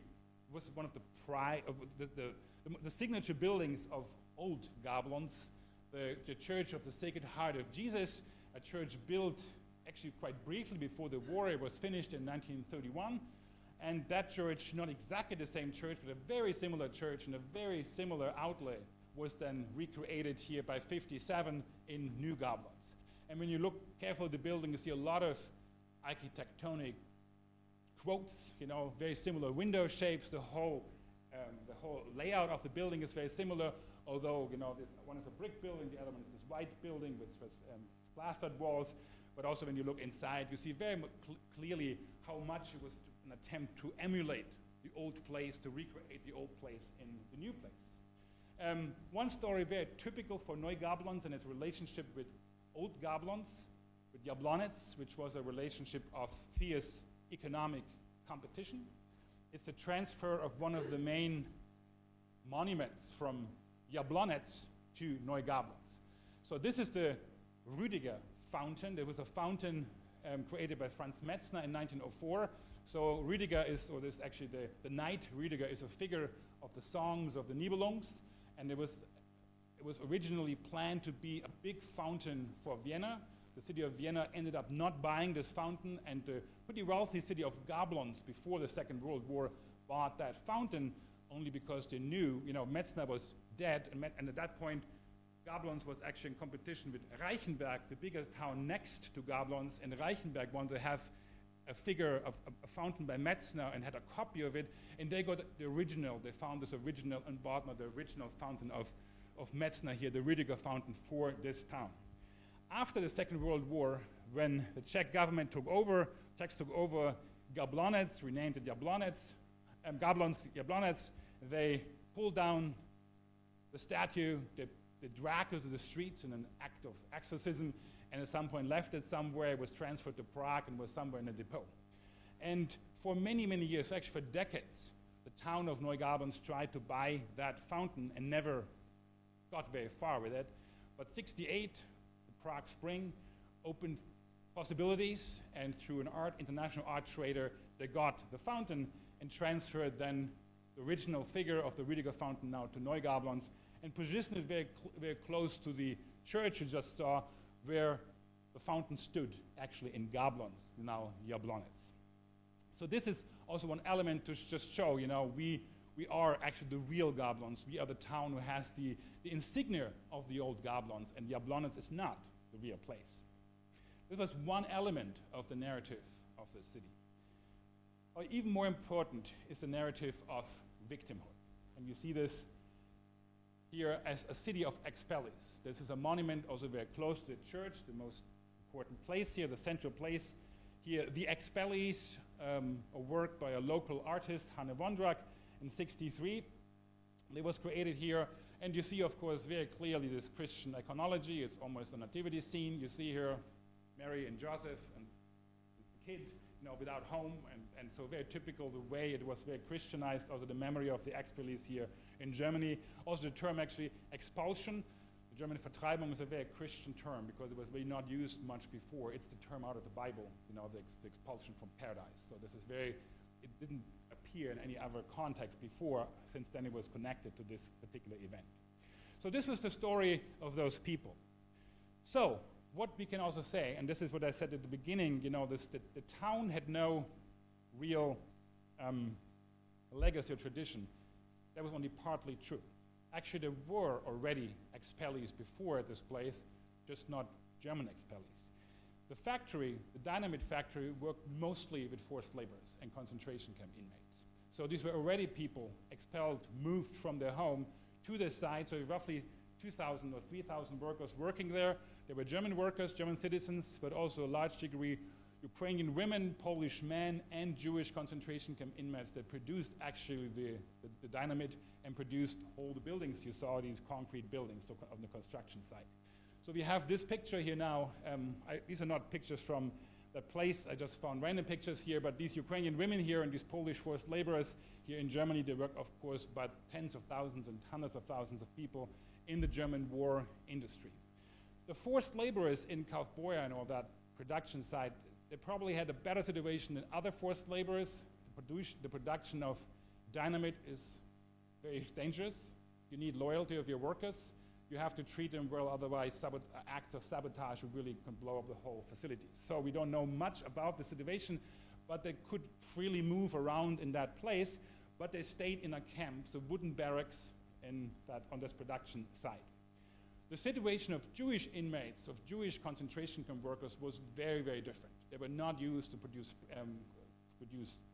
signature buildings of old Gablons, the Church of the Sacred Heart of Jesus, a church built actually quite briefly before the war. It was finished in 1931. And that church, not exactly the same church, but a very similar church and a very similar outlay, was then recreated here by 57 in New Gablons. And when you look carefully at the building, you see a lot of architectonic quotes, you know, very similar window shapes. The whole layout of the building is very similar, although, you know, this one is a brick building, the other one is this white building with plastered walls. But also when you look inside, you see very clearly how much it was an attempt to emulate the old place, to recreate the old place in the new place. One story very typical for Neugablons and its relationship with old Gablons, with Jablonets, which was a relationship of fierce economic competition. It's the transfer of one of the main monuments from Jablonets to Neugablons. So this is the Rüdiger fountain. There was a fountain created by Franz Metzner in 1904. So Rüdiger is, or this actually the knight Rüdiger is a figure of the songs of the Nibelungs, and it was originally planned to be a big fountain for Vienna. The city of Vienna ended up not buying this fountain, and the pretty wealthy city of Gablons before the Second World War bought that fountain only because they knew, Metzner was dead, and at that point, Gablons was actually in competition with Reichenberg, the biggest town next to Gablons, and Reichenberg wanted to have a figure of a fountain by Metzner and had a copy of it, and they got the original. They found this original and bought the original fountain of Metzner here, the Rüdiger fountain for this town. After the Second World War, when the Czech government took over, Czechs took over Jablonec, renamed it Jablonec, Jablonec, they pulled down the statue, they dragged it to the streets in an act of exorcism, and at some point left it somewhere. It was transferred to Prague and was somewhere in a depot. And for many, many years, actually for decades, the town of Neugablons tried to buy that fountain and never got very far with it. But 1968, the Prague Spring opened possibilities, and through an international art trader, they got the fountain and transferred then the original figure of the Rüdiger fountain now to Neugablons and positioned it very, very close to the church you just saw, where the fountain stood actually in Gablons, now Jablonec. So this is also one element to just show, we are actually the real Gablons. We are the town who has the insignia of the old Gablons, and Jablonec is not the real place. This was one element of the narrative of the city. But even more important is the narrative of victimhood. And you see this here as a city of expellees. This is a monument also very close to the church, the most important place here, the central place. Here, the expellees, a work by a local artist, Hanna Arendt, in 1963. It was created here, and you see, of course, very clearly this Christian iconology. It's almost a nativity scene. You see here Mary and Joseph and the kid, without home, and so very typical the way it was very Christianized, also the memory of the expellees here in Germany. Also the term actually expulsion, the German Vertreibung is a very Christian term because it was really not used much before. It's the term out of the Bible, the expulsion from paradise. So this is it didn't appear in any other context before. Since then it was connected to this particular event. So this was the story of those people. So what we can also say, and this is what I said at the beginning, the town had no real legacy or tradition. That was only partly true. Actually, there were already expellees before at this place, just not German expellees. The factory, the dynamite factory, worked mostly with forced laborers and concentration camp inmates. So these were already people expelled, moved from their home to the site, so roughly 2,000 or 3,000 workers working there. There were German workers, German citizens, but also a large degree Ukrainian women, Polish men, and Jewish concentration camp inmates that produced actually the dynamite and produced all the buildings. You saw these concrete buildings on the construction site. So we have this picture here now. These are not pictures from that place. I just found random pictures here, but these Ukrainian women here and these Polish forced laborers here in Germany, they work, of course, by tens of thousands and hundreds of thousands of people in the German war industry. The forced laborers in Kaufbeuer and all that production site, they probably had a better situation than other forced laborers. The production of dynamite is very dangerous. You need loyalty of your workers. You have to treat them well, otherwise acts of sabotage would really can blow up the whole facility. So we don't know much about the situation, but they could freely move around in that place, but they stayed in a camp, so wooden barracks on this production site. The situation of Jewish inmates, of Jewish concentration camp workers was very, very different. They were not used to produce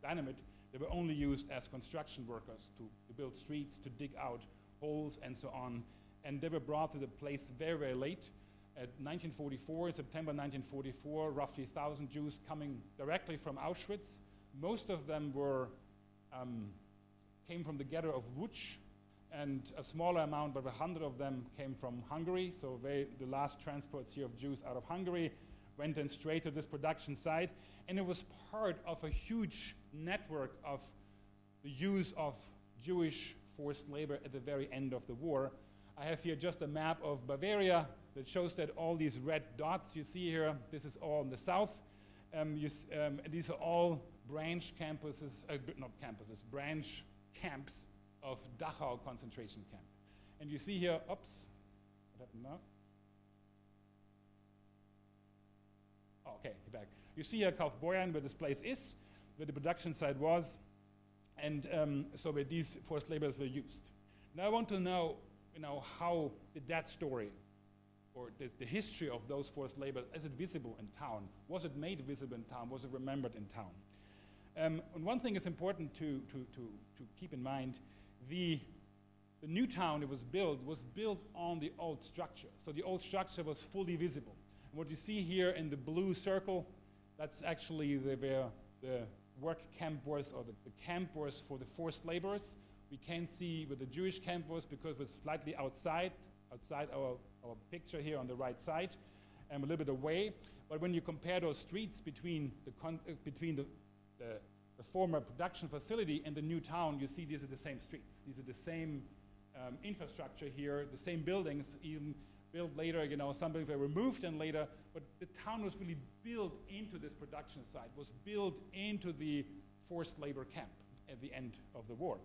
dynamite. They were only used as construction workers to build streets, to dig out holes, and so on. And they were brought to the place very, very late. At 1944, September 1944, roughly 1,000 Jews coming directly from Auschwitz. Most of them came from the ghetto of Łódź, and a smaller amount, but 100 of them came from Hungary. So the last transports here of Jews out of Hungary went then straight to this production site, and it was part of a huge network of the use of Jewish forced labor at the very end of the war. I have here just a map of Bavaria that shows that all these red dots you see here, this is all in the south. These are all branch campuses, not campuses, branch camps of Dachau concentration camp. And you see here, oops, what happened now? Oh, okay, back. You see here Kaufbeuren, where this place is, where the production site was, and so where these forced laborers were used. Now I want to know, how did that story, or the history of those forced labor, is it visible in town? Was it made visible in town? Was it remembered in town? And one thing is important to keep in mind. The new town that was built on the old structure. So the old structure was fully visible. And what you see here in the blue circle, that's actually where the work camp was, or the camp was for the forced laborers. We can't see where the Jewish camp was because it was slightly outside our picture here on the right side, a little bit away. But when you compare those streets between the former production facility and the new town, you see these are the same streets. These are the same infrastructure here, the same buildings, even built later. Some buildings were removed and later, but the town was really built into this production site, was built into the forced labor camp at the end of the war,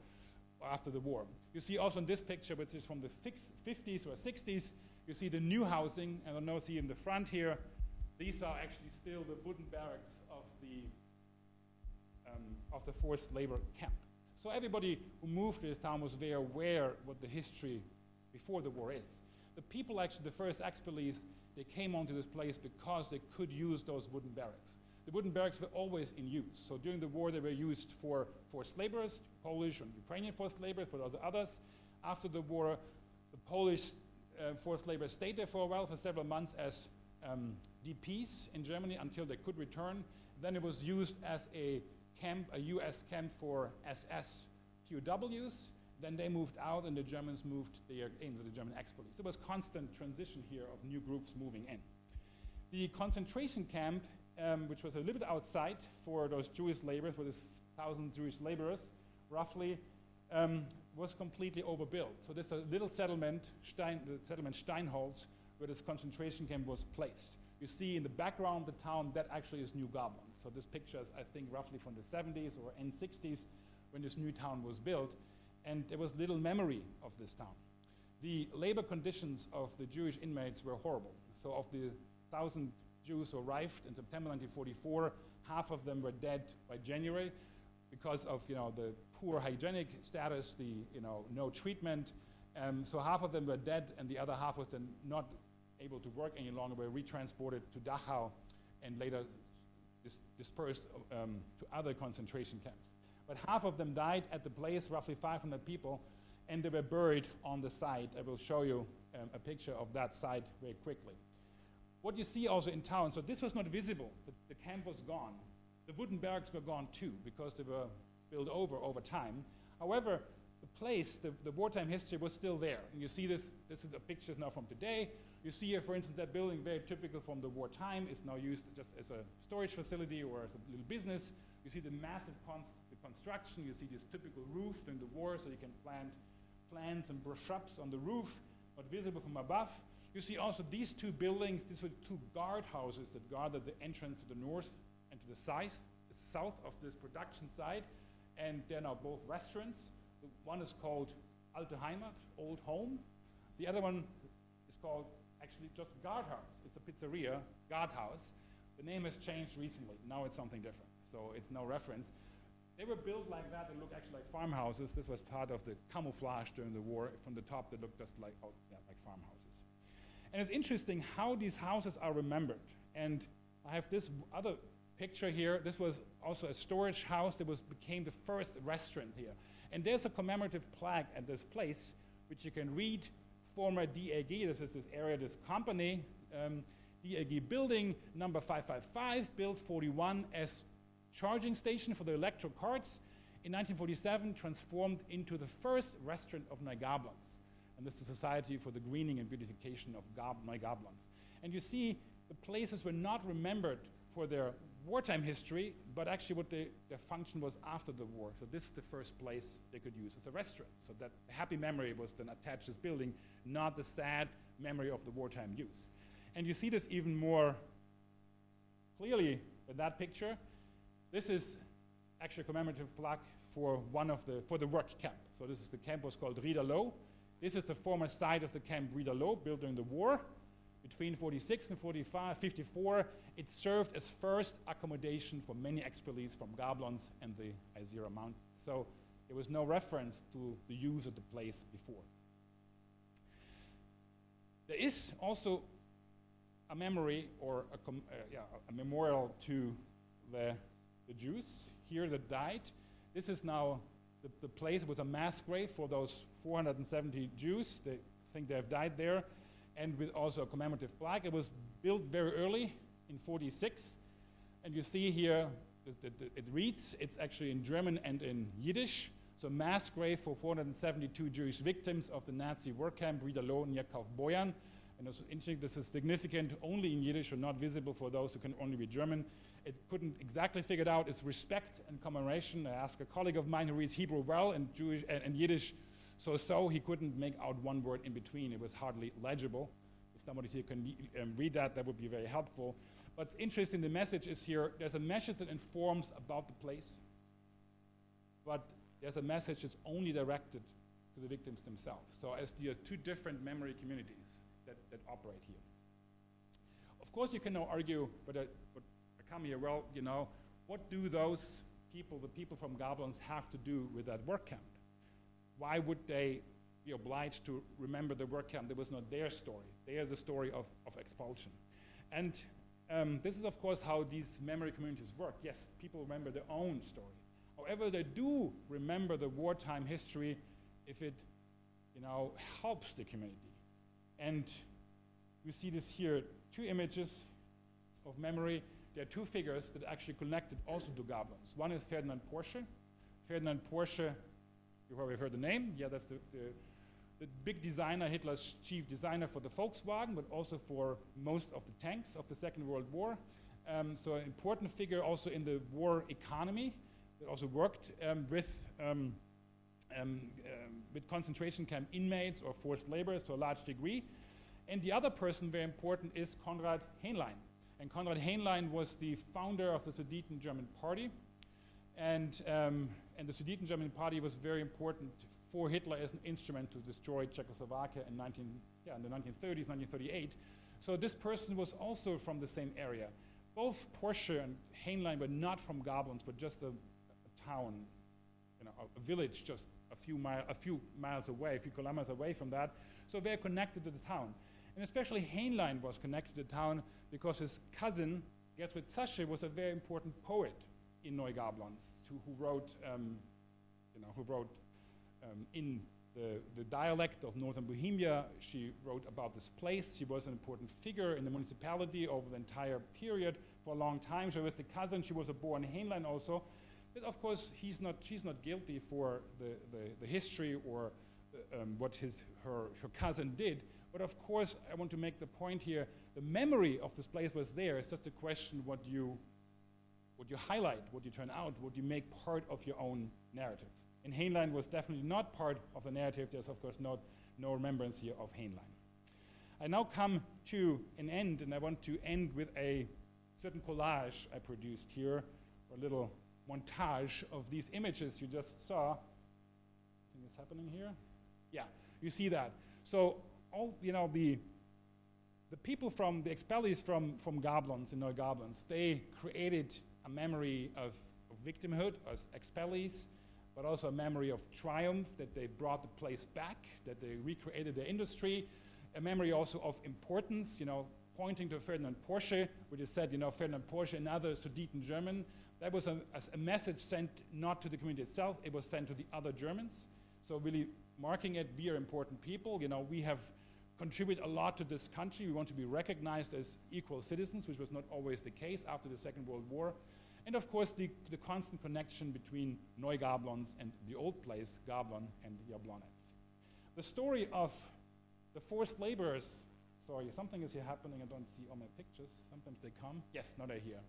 or after the war. You see also in this picture, which is from the 50s or 60s, you see the new housing, and I know see in the front here, these are actually still the wooden barracks of the forced labor camp. So everybody who moved to this town was very aware what the history before the war is. The people, actually, the first expellees, they came onto this place because they could use those wooden barracks. The wooden barracks were always in use. So during the war, they were used for forced laborers, Polish and Ukrainian forced laborers, but also others. After the war, the Polish forced laborers stayed there for a while, for several months, as DPs in Germany until they could return. Then it was used as a camp, a US camp for SS POWs. Then they moved out, and the Germans moved there into the German expellees. There was constant transition here of new groups moving in. The concentration camp, which was a little bit outside for those Jewish laborers, for this 1,000 Jewish laborers, roughly, was completely overbuilt. So there's a little settlement, the settlement Steinholz, where this concentration camp was placed. You see in the background the town, that actually is New Gobelin. So this picture is, I think, roughly from the 70s or end 60s when this new town was built. And there was little memory of this town. The labor conditions of the Jewish inmates were horrible. So of the 1,000 Jews who arrived in September 1944, half of them were dead by January because of the poor hygienic status, no treatment. So half of them were dead, and the other half was then not able to work any longer, were retransported to Dachau and later dispersed to other concentration camps. But half of them died at the place, roughly 500 people, and they were buried on the site. I will show you a picture of that site very quickly. What you see also in town, so this was not visible. The camp was gone. The wooden barracks were gone too, because they were built over time. However, the place, the wartime history was still there. And you see this is the pictures now from today. You see here, for instance, that building, very typical from the wartime, is now used just as a storage facility or as a little business. You see the massive construction. You see this typical roof during the war, so you can plant plants and shrubs on the roof, but visible from above. You see also these two buildings. These were two guardhouses that guarded the entrance to the north and to the south of this production site, and they're now both restaurants. One is called Alte Heimat, Old Home. The other one is called actually just Guardhaus. It's a pizzeria, Guardhaus. The name has changed recently. Now it's something different, so it's no reference. They were built like that. They look actually like farmhouses. This was part of the camouflage during the war. From the top, they looked just like farmhouses. And it's interesting how these houses are remembered. And I have this other picture here. This was also a storage house that became the first restaurant here. And there's a commemorative plaque at this place, which you can read. Former DAG, this is this area, this company, DAG building number 555, built 41 as charging station for the electric carts. in 1947 transformed into the first restaurant of Neugablonz. And this is the Society for the Greening and Beautification of Neugablonz. And you see the places were not remembered for their wartime history, but actually what their function was after the war. So this is the first place they could use as a restaurant. So that happy memory was then attached to this building, not the sad memory of the wartime use. And you see this even more clearly in that picture. This is actually a commemorative plaque for for the work camp. So this is the camp was called Riederlo. This is the former site of the camp Riederlo, built during the war. Between 46 and 54, it served as first accommodation for many expellees from Gablonz and the Isera Mountains. So there was no reference to the use of the place before. There is also a memory or a memorial to the Jews here that died. This is now the place. It was a mass grave for those 470 Jews. They think they have died there, and with also a commemorative plaque. It was built very early in 46, and you see here it reads, it's actually in German and in Yiddish. So mass grave for 472 Jewish victims of the Nazi work camp Riederlo near Kaufbeuern. And also interesting, this is significant only in Yiddish or not visible for those who can only read German. It couldn't exactly figure it out. It's respect and commemoration. I asked a colleague of mine who reads Hebrew well and Jewish and Yiddish so he couldn't make out one word in between. It was hardly legible. If somebody here can read that, that would be very helpful. What's interesting, the message is here, there's a message that informs about the place, but there's a message that's only directed to the victims themselves. So as there are two different memory communities that operate here. Of course, you can now argue, but I come here, well, you know, what do those people, the people from Gablonz, have to do with that work camp? Why would they be obliged to remember the work camp? That was not their story. They are the story of expulsion. And this is, of course, how these memory communities work. Yes, people remember their own story. However, they do remember the wartime history if it, you know, helps the community. And you see this here, two images of memory. There are two figures that actually connected also to Gablonz. One is Ferdinand Porsche. Ferdinand Porsche, you probably heard the name. Yeah, that's the big designer, Hitler's chief designer for the Volkswagen, but also for most of the tanks of the Second World War. So an important figure also in the war economy. That also worked with concentration camp inmates or forced laborers to a large degree. And the other person very important is Konrad Henlein. And Konrad Henlein was the founder of the Sudeten-German Party. And the Sudeten-German Party was very important for Hitler as an instrument to destroy Czechoslovakia in the 1930s, 1938. So this person was also from the same area. Both Porsche and Henlein were not from Gablonz, but just a town, you know, a village just a few miles away, a few kilometers away from that. So they're connected to the town. And especially Henlein was connected to the town because his cousin, Gertrude Zasche, was a very important poet in Neugablonz, who wrote in the dialect of Northern Bohemia. She wrote about this place. She was an important figure in the municipality over the entire period for a long time. She was the cousin. She was a born Henlein also. But of course, she's not guilty for the history or what her cousin did. But of course, I want to make the point here, the memory of this place was there. It's just a question what you highlight, what you turn out, what you make part of your own narrative. And Henlein was definitely not part of the narrative. There's of course no remembrance here of Henlein. I now come to an end, and I want to end with a certain collage I produced here, a little montage of these images you just saw. Something is happening here. Yeah, you see that. So all, you know, the people from the expellees from Gablonz in Neugablonz, they created a memory of victimhood as expellees, but also a memory of triumph, that they brought the place back, that they recreated their industry, a memory also of importance, you know, pointing to Ferdinand Porsche, which is said, you know, Ferdinand Porsche, another Sudeten German. That was a message sent not to the community itself, it was sent to the other Germans. So really marking it, we are important people, you know, we have contributed a lot to this country, we want to be recognized as equal citizens, which was not always the case after the Second World War. And of course, the constant connection between Neugablons and the old place, Gablon and Jablonec. The story of the forced laborers, sorry, something is here happening, I don't see all my pictures. Sometimes they come. Yes, now they're here.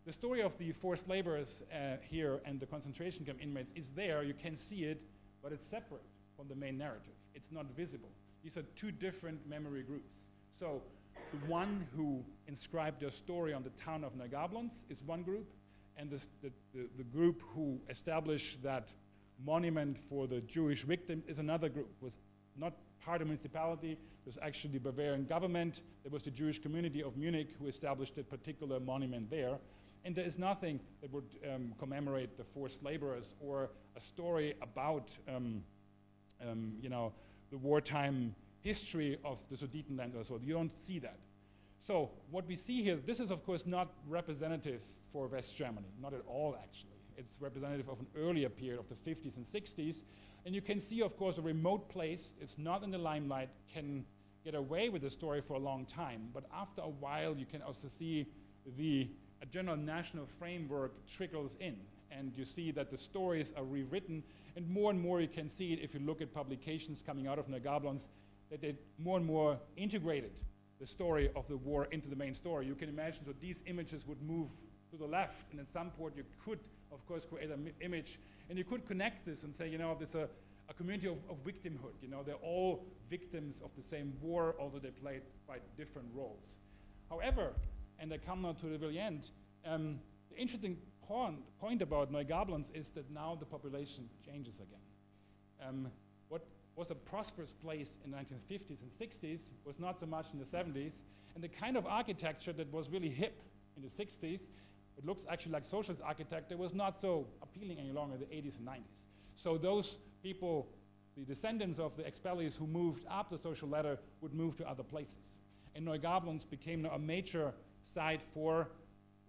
The story of the forced laborers here and the concentration camp inmates is there, you can see it, but it's separate from the main narrative. It's not visible. These are two different memory groups. So the one who inscribed their story on the town of Neugablons is one group, and the group who established that monument for the Jewish victims is another group. It was not part of the municipality, it was actually the Bavarian government. There was the Jewish community of Munich who established a particular monument there. And there is nothing that would commemorate the forced laborers or a story about you know, the wartime history of the Sudetenland or so. You don't see that. So what we see here, this is of course not representative for West Germany, not at all actually. It's representative of an earlier period of the 50s and 60s. And you can see of course a remote place, it's not in the limelight, can get away with the story for a long time. But after a while you can also see a general national framework trickles in. And you see that the stories are rewritten. And more you can see it if you look at publications coming out of Neugablons, that they more and more integrated the story of the war into the main story. You can imagine that these images would move to the left, and at some point you could, of course, create an image, and you could connect this and say, you know, there's a community of victimhood. You know, they're all victims of the same war, although they played quite different roles. However, and I come now to the very end, the interesting point about Neugablons is that now the population changes again. What was a prosperous place in the 1950s and 60s was not so much in the 70s, and the kind of architecture that was really hip in the 60s, it looks actually like socialist architecture, was not so appealing any longer in the 80s and 90s. So those people, the descendants of the expellees who moved up the social ladder would move to other places. And Neugablons became now a major site for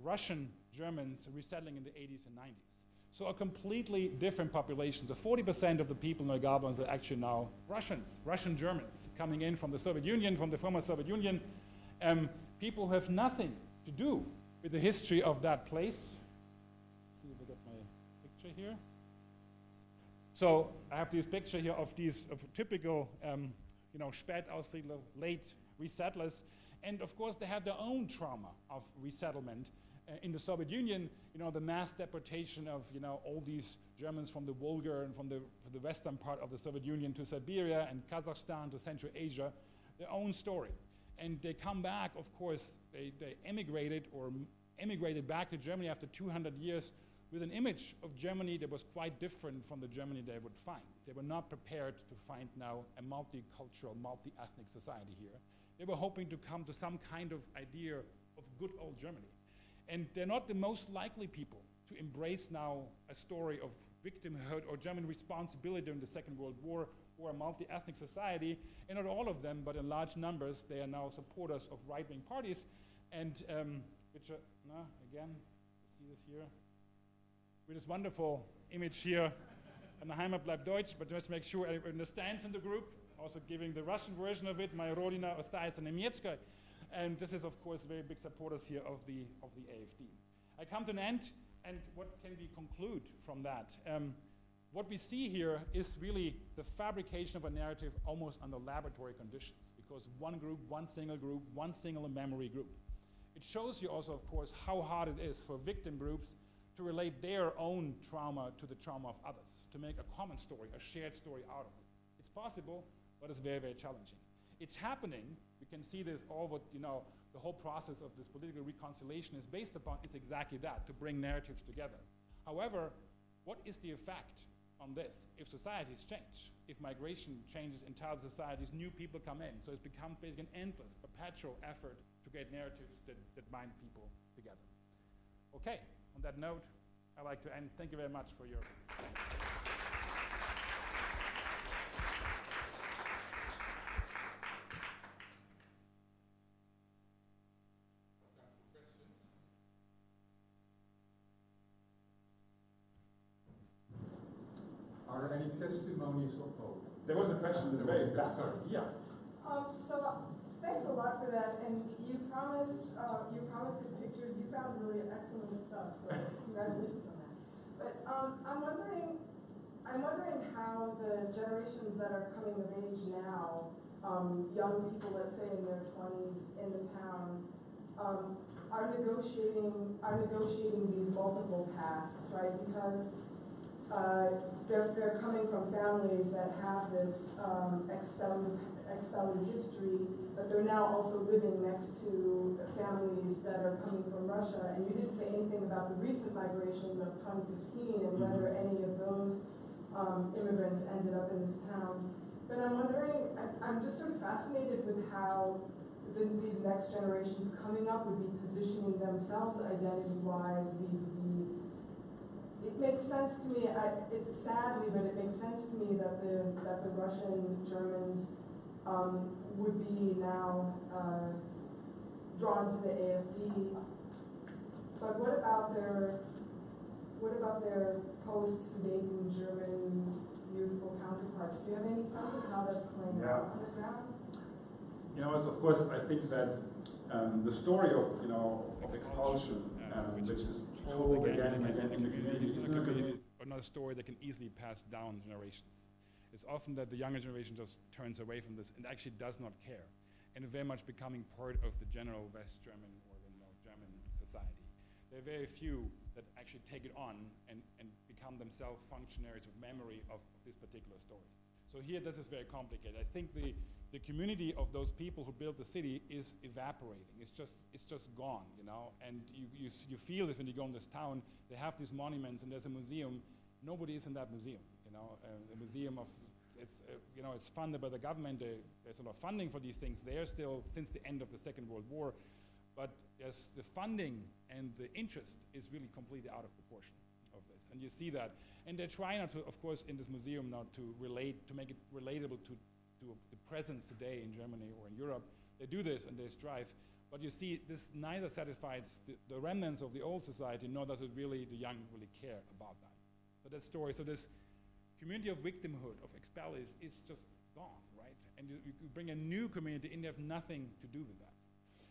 Russian Germans resettling in the 80s and 90s. So a completely different population. So 40% of the people in Neugablons are actually now Russians, Russian Germans, coming in from the Soviet Union, from the former Soviet Union. People who have nothing to do with the history of that place. Let's see if I get my picture here. So I have this picture here of these typical, you know, Spätaussiedler, late resettlers. And of course, they have their own trauma of resettlement. In the Soviet Union, you know, the mass deportation of, you know, all these Germans from the Volga and from the western part of the Soviet Union to Siberia and Kazakhstan to Central Asia, their own story. And they come back, of course, they emigrated back to Germany after 200 years with an image of Germany that was quite different from the Germany they would find. They were not prepared to find now a multicultural, multi-ethnic society here. They were hoping to come to some kind of idea of good old Germany. And they're not the most likely people to embrace now a story of victimhood or German responsibility during the Second World War or a multi-ethnic society. And not all of them, but in large numbers, they are now supporters of right-wing parties. And which are, no, again, see this here? With this wonderful image here, and Heimat bleibt Deutsch, but just make sure everyone understands in the group, also giving the Russian version of it, Moja Rodina ostaje Niemiecka. And this is, of course, very big supporters here of the AfD. I come to an end, and what can we conclude from that? What we see here is really the fabrication of a narrative almost under laboratory conditions, because one group, one single memory group. It shows you also, of course, how hard it is for victim groups to relate their own trauma to the trauma of others, to make a common story, a shared story out of it. It's possible, but it's very, very challenging. It's happening. We can see this all what, you know, the whole process of this political reconciliation is based upon is exactly that, to bring narratives together. However, what is the effect on this if societies change? If migration changes entire societies, new people come in. So it's become basically an endless, perpetual effort to get narratives that bind people together. Okay, on that note, I'd like to end. Thank you very much for your attention. Are there any testimonies of hope? There was a question in the very back. Sorry. Yeah. So Thanks a lot for that, and you promised good pictures. You found really excellent stuff, so congratulations on that. But I'm wondering how the generations that are coming of age now, young people, let's say in their 20s in the town, are negotiating these multiple tasks, right? Because they're coming from families that have this expelled history, but they're now also living next to families that are coming from Russia. And you didn't say anything about the recent migration of 2015 and whether any of those immigrants ended up in this town. But I'm wondering, I'm just sort of fascinated with how these next generations coming up would be positioning themselves identity-wise vis-a-vis. It makes sense to me, it's sadly, but it makes sense to me that the Russian Germans would be now drawn to the AfD. But what about their post-Sudeten German youthful counterparts? Do you have any sense of how that's playing out on the ground? You know, of course, I think that the story of expulsion, which is told again and again in the community, or not a story that can easily pass down generations. It's often that the younger generation just turns away from this and actually does not care, and very much becoming part of the general West German or the German society. There are very few that actually take it on and become themselves functionaries of memory of this particular story. So here, this is very complicated. I think the community of those people who built the city is evaporating. It's just gone, you know. And you feel this when you go in this town. They have these monuments, and there's a museum. Nobody is in that museum, you know. A museum of it's funded by the government. There's a lot of funding for these things there still since the end of the Second World War, but yes, the funding and the interest is really completely out of proportion of this, and you see that. And they try not to, of course, in this museum now to make it relatable to the presence today in Germany or in Europe. They do this and they strive, but you see this neither satisfies the remnants of the old society, nor does it really, the young really care about that. So that story, so this community of victimhood, of expellees, is just gone, right? And you bring a new community in, they have nothing to do with that.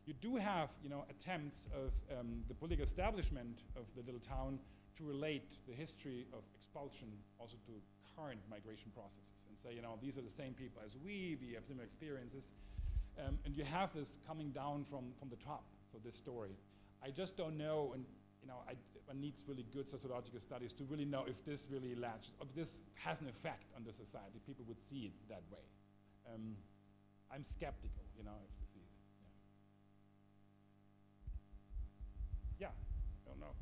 You do have, attempts of the political establishment of the little town to relate the history of expulsion also to current migration processes and say, these are the same people as we have similar experiences. And you have this coming down from the top, so this story. I just don't know, and one needs really good sociological studies to really know if this really latches, if this has an effect on the society, people would see it that way. I'm skeptical, if this is, yeah, I don't know.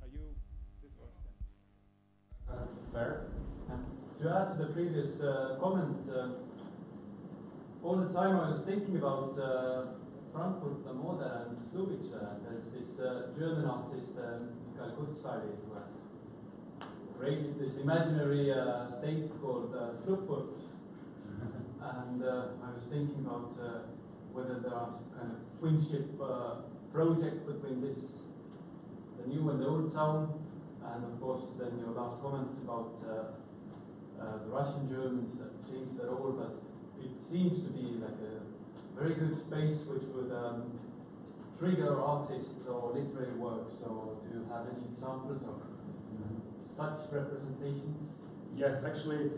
Are you, this or fair. To add to the previous comment, all the time I was thinking about Frankfurt am Oder and Slubice. There's this German artist, Michael Kurzweil, who has created this imaginary state called Slupfurt. And I was thinking about whether there are kind of twinship projects between the new and the old town. And of course, then your last comment about the Russian Germans changed their role, but it seems to be like a very good space which would trigger artists or literary works. So do you have any examples of such representations? Yes, actually.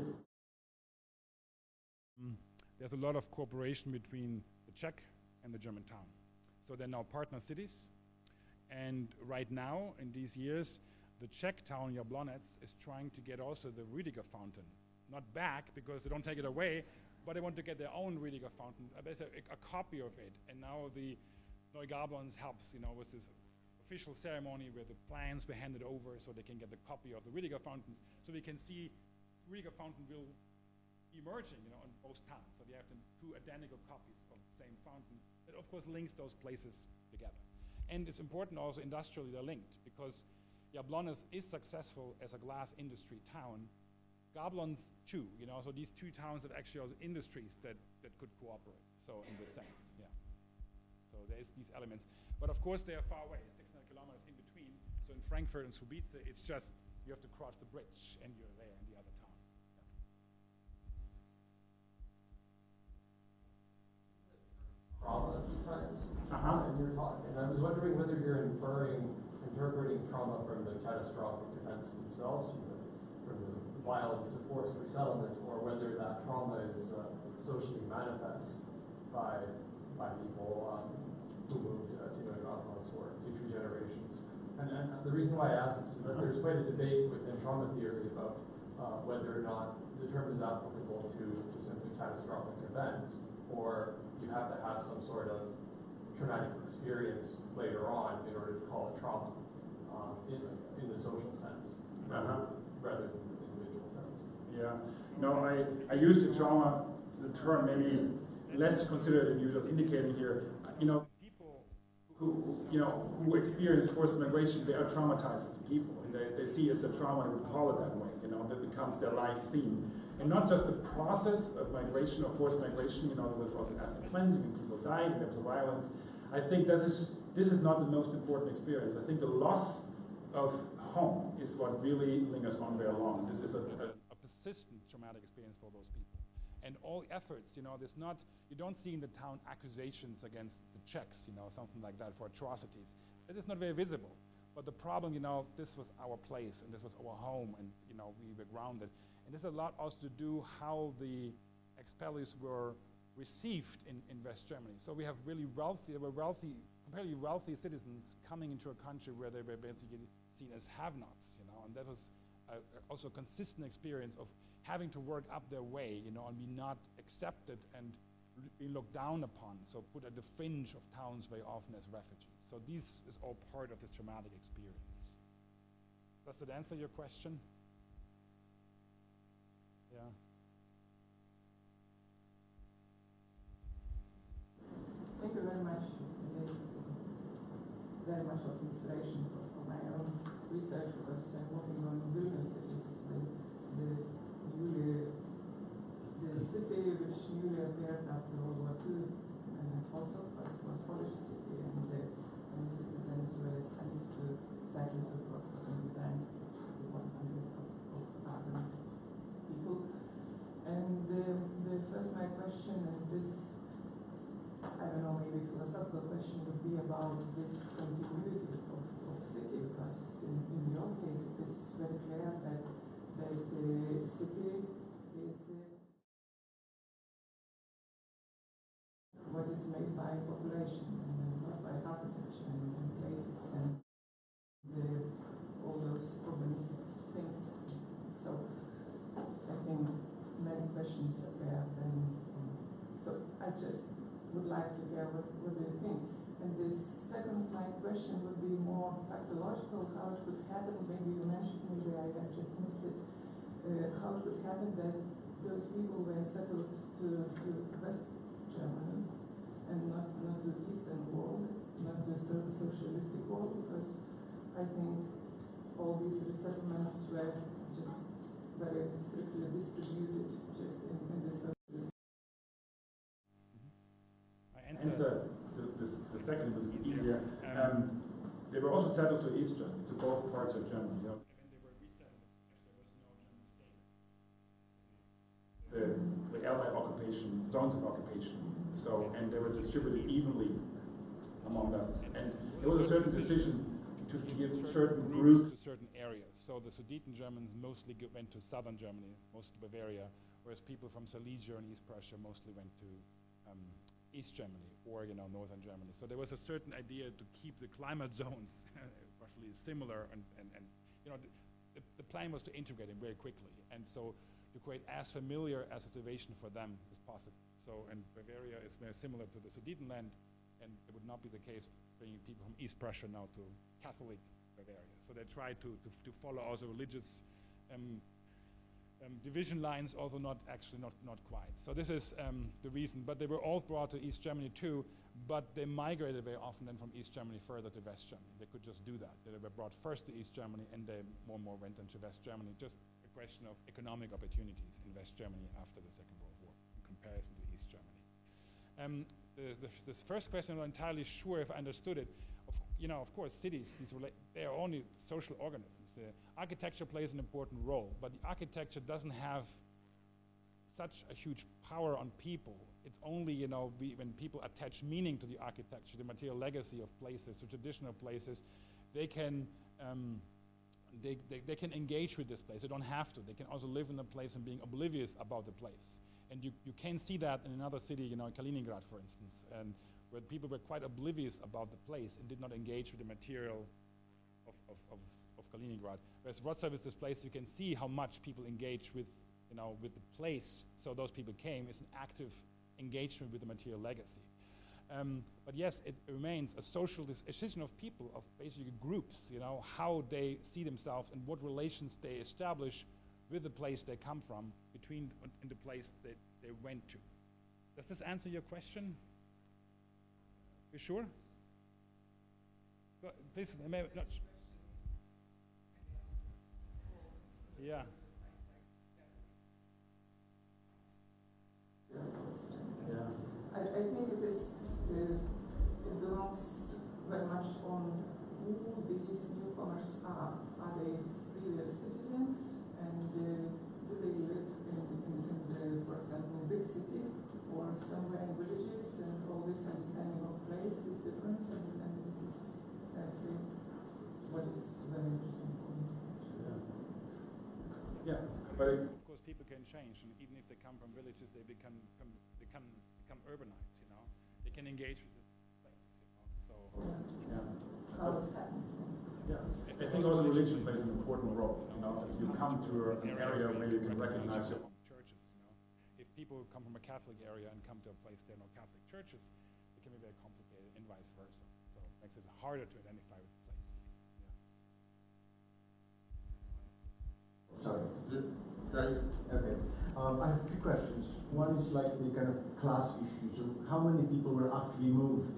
There's a lot of cooperation between the Czech and the German town. So they're now partner cities. And right now, in these years, the Czech town, Jablonec, is trying to get also the Rüdiger fountain. Not back, because they don't take it away, but they want to get their own Rüdiger fountain, basically a copy of it. And now the Neugablons helps, with this official ceremony where the plans were handed over so they can get the copy of the Rüdiger fountains. So we can see Rüdiger fountain will be emerging, on both towns. So they have two identical copies of the same fountain. That, of course, links those places together. And it's important also industrially they're linked, because Jablonec is successful as a glass industry town. Gablon's too, so these two towns have actually also industries that could cooperate, so in this sense, yeah. So there's these elements. But of course they are far away, 600 kilometers in between. So in Frankfurt and Słubice, it's just, you have to cross the bridge and you're there in the other town. Yeah. talk, and I was wondering whether you're interpreting trauma from the catastrophic events themselves, from the violence of forced resettlement, or whether that trauma is socially manifest by people who moved to Wrocław or future generations. And the reason why I ask this is that there's quite a debate within trauma theory about whether or not the term is applicable to simply catastrophic events, or you have to have some sort of traumatic experience later on in order to call it trauma in the social sense, rather than the individual sense. Yeah. No, I used the term maybe less considered than you're just indicating here. People who experience forced migration, they are traumatized people, and they see it as a trauma and would call it that way. That becomes their life theme, and not just the process of migration or forced migration. There was also ethnic cleansing and people died, and there was violence. I think this is not the most important experience. I think the loss of home is what really lingers on very long. This is a persistent traumatic experience for those people. And all efforts, there's not, you don't see in the town accusations against the Czechs, something like that for atrocities. That is not very visible. But the problem, this was our place and this was our home, and we were grounded. And this has a lot also to do how the expellees were received in West Germany. So we have really comparatively wealthy citizens coming into a country where they were basically seen as have-nots, and that was also a consistent experience of having to work up their way, and be not accepted and be looked down upon, so put at the fringe of towns very often as refugees. So this is all part of this traumatic experience. Does that answer your question? Yeah. Thank you very much. Very much of inspiration for my own research, because I'm working on Vilnius. It is the city which newly appeared after World War II, and also was Polish city, and many citizens were sent exactly to Wrocław and Gdańsk, 100,000 people. And my question, and this, I don't know, maybe philosophical question would be about this continuity of city, because in your case it is very clear that the city is what is made by population and not by architecture and places and all those urbanistic things. So I think many questions appear then. So I just would like to hear what do you think. And the second my question would be more factological, how it could happen. Maybe you mentioned, maybe I just missed it. How it could happen that those people were settled to West Germany and not to the Eastern world, not the socialistic world, because I think all these resettlements were just very strictly distributed just in the socialist. The second was easier. They were also settled to East Germany, to both parts of Germany. And they were resettled. Actually, there was no German state. The Allied occupation, zones of occupation. So, and they were distributed evenly among us. And there was a certain decision to give certain groups to certain areas. So the Sudeten Germans mostly went to southern Germany, mostly Bavaria, whereas people from Silesia and East Prussia mostly went to East Germany or northern Germany. So there was a certain idea to keep the climate zones roughly similar, and the plan was to integrate them very quickly, and so to create as familiar as a situation for them as possible. So, and Bavaria is very similar to the Sudetenland, and it would not be the case bringing people from East Prussia now to Catholic Bavaria. So they tried to follow also religious division lines, although not quite. So this is the reason. But they were all brought to East Germany too, but they migrated very often then from East Germany further to West Germany. They could just do that. They were brought first to East Germany, and they more and more went into West Germany. Just a question of economic opportunities in West Germany after the Second World War in comparison to East Germany. This first question, I'm not entirely sure if I understood it. Of course, cities, they are only social organisms. The architecture plays an important role, but the architecture doesn't have such a huge power on people it's only, you know, when people attach meaning to the architecture, the material legacy of places, to traditional places, they can they can engage with this place. They don't have to. They can also live in the place and being oblivious about the place. And you can see that in another city, you know, in Kaliningrad, for instance, and where people were quite oblivious about the place and did not engage with the material of Kaliningrad. Whereas Wrocław is this place you can see how much people engage with, you know, with the place. So those people came is an active engagement with the material legacy. But yes, it remains a social decision of people, of basically groups, you know, how they see themselves and what relations they establish with the place they come from, between and the place that they went to. Does this answer your question? You sure? Please, not. Yeah. I think it is it belongs very much on who these newcomers are. Are they really citizens, and do they live in for example, in big city or somewhere in villages, and all this understanding of place is different, and this is exactly what is very interesting for me. Yeah, but of course people can change, and even if they come from villages, they become urbanized, you know. They can engage with the place, you know. So How it happens. Yeah, I think also religion plays an important role. You know, if you come to an area where you can recognize your churches, you know. If people come from a Catholic area and come to a place there are no Catholic churches, it can be very complicated, and vice versa. So it makes it harder to identify with the place. Sorry. Okay. I have two questions. One is like the kind of class issue. So how many people were actually moved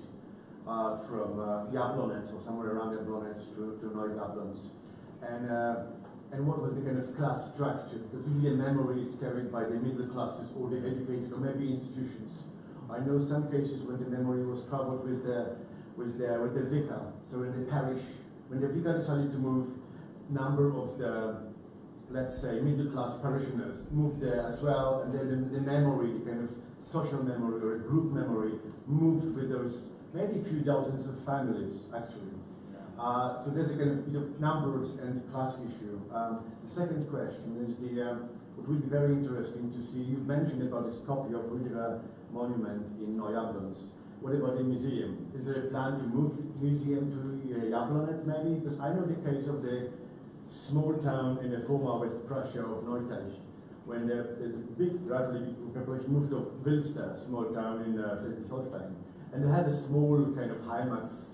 from Jablonec or somewhere around Jablonec to Neujablonec? And what was the kind of class structure? Because usually a memory is carried by the middle classes or the educated or maybe institutions. I know some cases when the memory was traveled with the vicar. So in the parish, when the vicar decided to move, number of the, let's say, middle-class parishioners moved there as well, and then the memory, the kind of social memory or a group memory, moved with those maybe a few dozens of families, actually. So there's a kind of bit of numbers and class issue. The second question is what will be very interesting to see, you've mentioned about this copy of Rudra monument in Neujablonec. What about the museum? Is there a plan to move the museum to Jablonec maybe? Because I know the case of the small town in the former West Prussia of Neustadt, when there's a big, rapidly population moved to Wilster, small town in Schleswig-Holstein, and they had a small kind of Heimats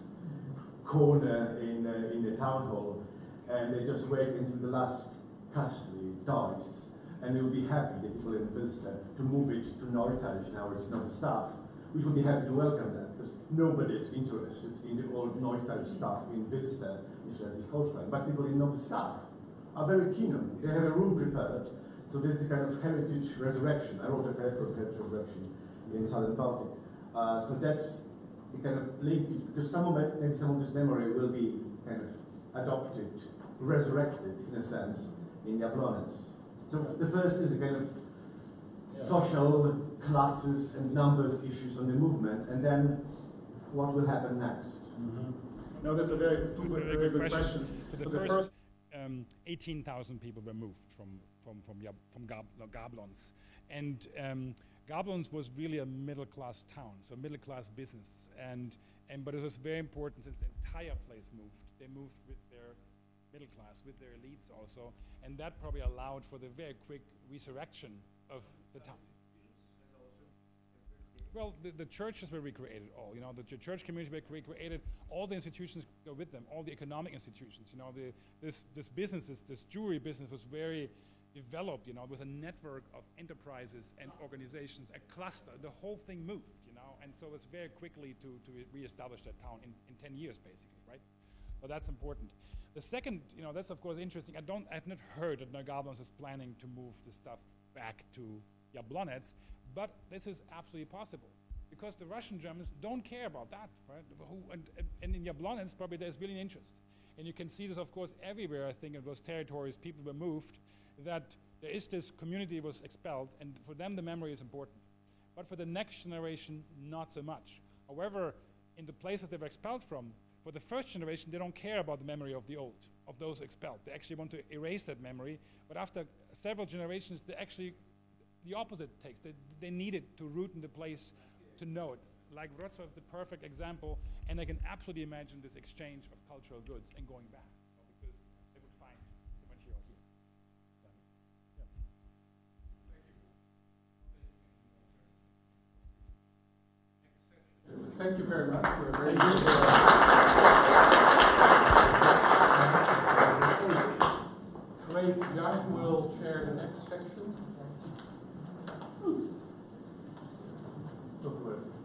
corner in the town hall, and they just wait until the last castly dies, and they will be happy, the people in Wilster, to move it to Neustadt. Now it's not staff, which will be happy to welcome that, because nobody is interested in the old Neustadt stuff in Wilster, in Schleswig-Holstein. But people in North staff are very keen on it. They have a room prepared, so there's the kind of heritage resurrection. I wrote a paper on heritage resurrection in Southern Baltic. So that's the kind of linkage, because maybe some of this memory will be kind of adopted, resurrected in a sense, in Jablonec. So the first is a kind of social classes and numbers issues on the movement, and then what will happen next? No, that's a very good question. So the first 18,000 people were moved from Jablonec, and Jablonec was really a middle-class town, so middle-class business, but it was very important since the entire place moved. They moved with their middle class, with their elites also, and that probably allowed for the very quick resurrection of the town. Well, the churches were recreated all, you know, the church community were recreated, all the institutions go with them, all the economic institutions, you know, this jewelry business was very developed, you know, with a network of enterprises and organizations, a cluster, the whole thing moved, you know, and so it's very quickly to reestablish that town in 10 years, basically, right? So that's important. The second, you know, that's of course interesting. I've not heard that Neujablonec is planning to move the stuff back to Jablonec, but this is absolutely possible because the Russian Germans don't care about that, right? And in Jablonec, probably there's really an interest. And you can see this, of course, everywhere, I think, in those territories, people were moved, that there is this community was expelled, and for them the memory is important. but for the next generation, not so much. However, in the places they were expelled from, for the first generation, they don't care about the memory of the old, of those expelled. They actually want to erase that memory, but after several generations, they actually, the opposite takes. They need it to root in the place, to know it. Like Wrocław is the perfect example, and I can absolutely imagine this exchange of cultural goods and going back, because they would find the material here. Thank you very much for a very Craig Young will chair the next section.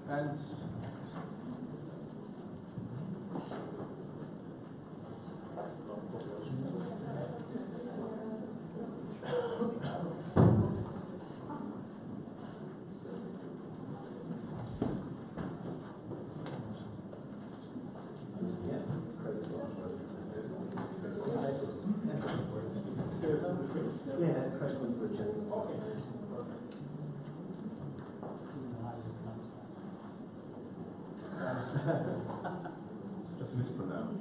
And just mispronounced.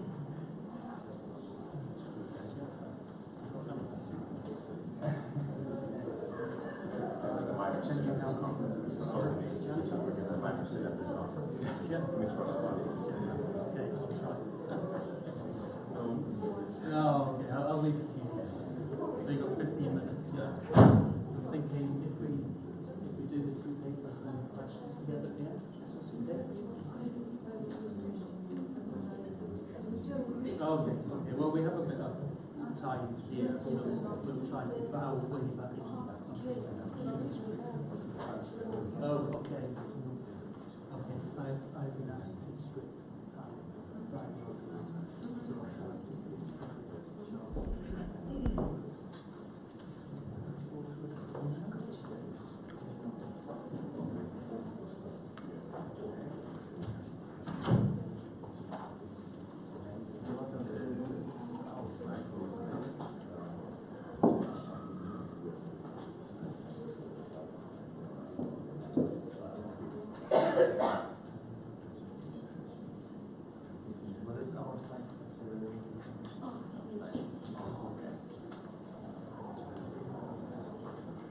No, okay, I'll leave it to you. So you've got 15 minutes, yeah. I'm thinking if we do the two papers and then questions together at the end. Okay, well we have a bit of time here, so we'll try to, but I'll bring you back in. Oh, okay. Okay, I've been asked to restrict time. Right.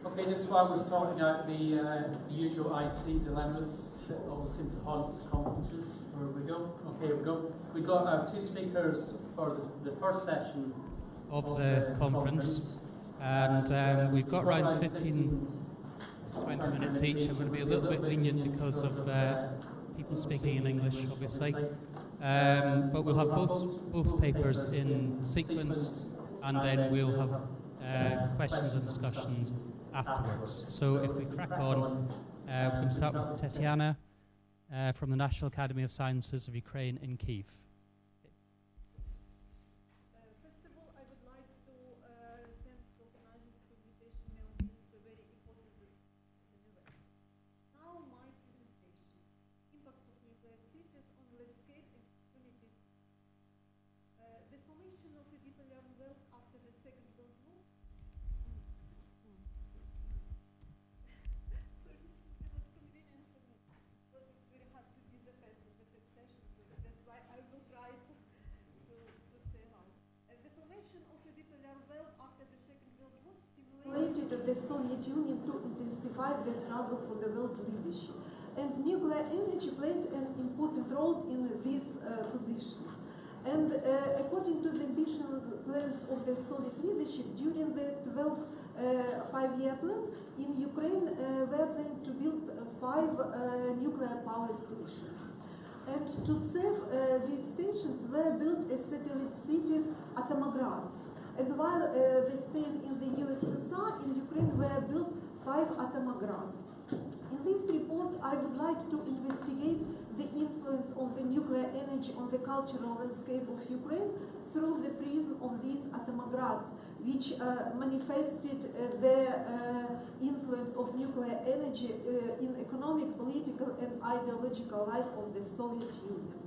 Okay, just while we're sorting out the usual IT dilemmas that always seem to haunt conferences, where we go. Okay, here we go. We've got two speakers for the first session of the conference, and we've got around 15 to 20 minutes each. I'm going to be a little bit lenient because of people speaking in English, obviously. But we'll have both papers in sequence, and then we'll have questions and discussions afterwards. So if we crack on, we can start with Tatiana from the National Academy of Sciences of Ukraine in Kyiv. First of all, I would like to thank the organizers for the invitation on this very important event. Now my presentation, impact of nuclear cities on landscape and communities. The formation of a deeply urban world after the Second World War. So it's not convenient for me, because it's very hard to be the first session, so that's why I will try to say how. The formation of a deeply urban world after the Second World War stimulated the Soviet Union to intensify the struggle for the world leadership. And nuclear energy played an important role in this position. And according to the ambitious plans of the Soviet leadership, during the 12th five-year plan, in Ukraine, we are planning to build 5 nuclear power stations. And to save these stations, were built as satellite cities, Atomograds. And while they stayed in the USSR, in Ukraine were built 5 Atomograds. In this report, I would like to investigate the influence of the nuclear energy on the cultural landscape of Ukraine through the prism of these Atomograds, which manifested the influence of nuclear energy in economic, political, and ideological life of the Soviet Union.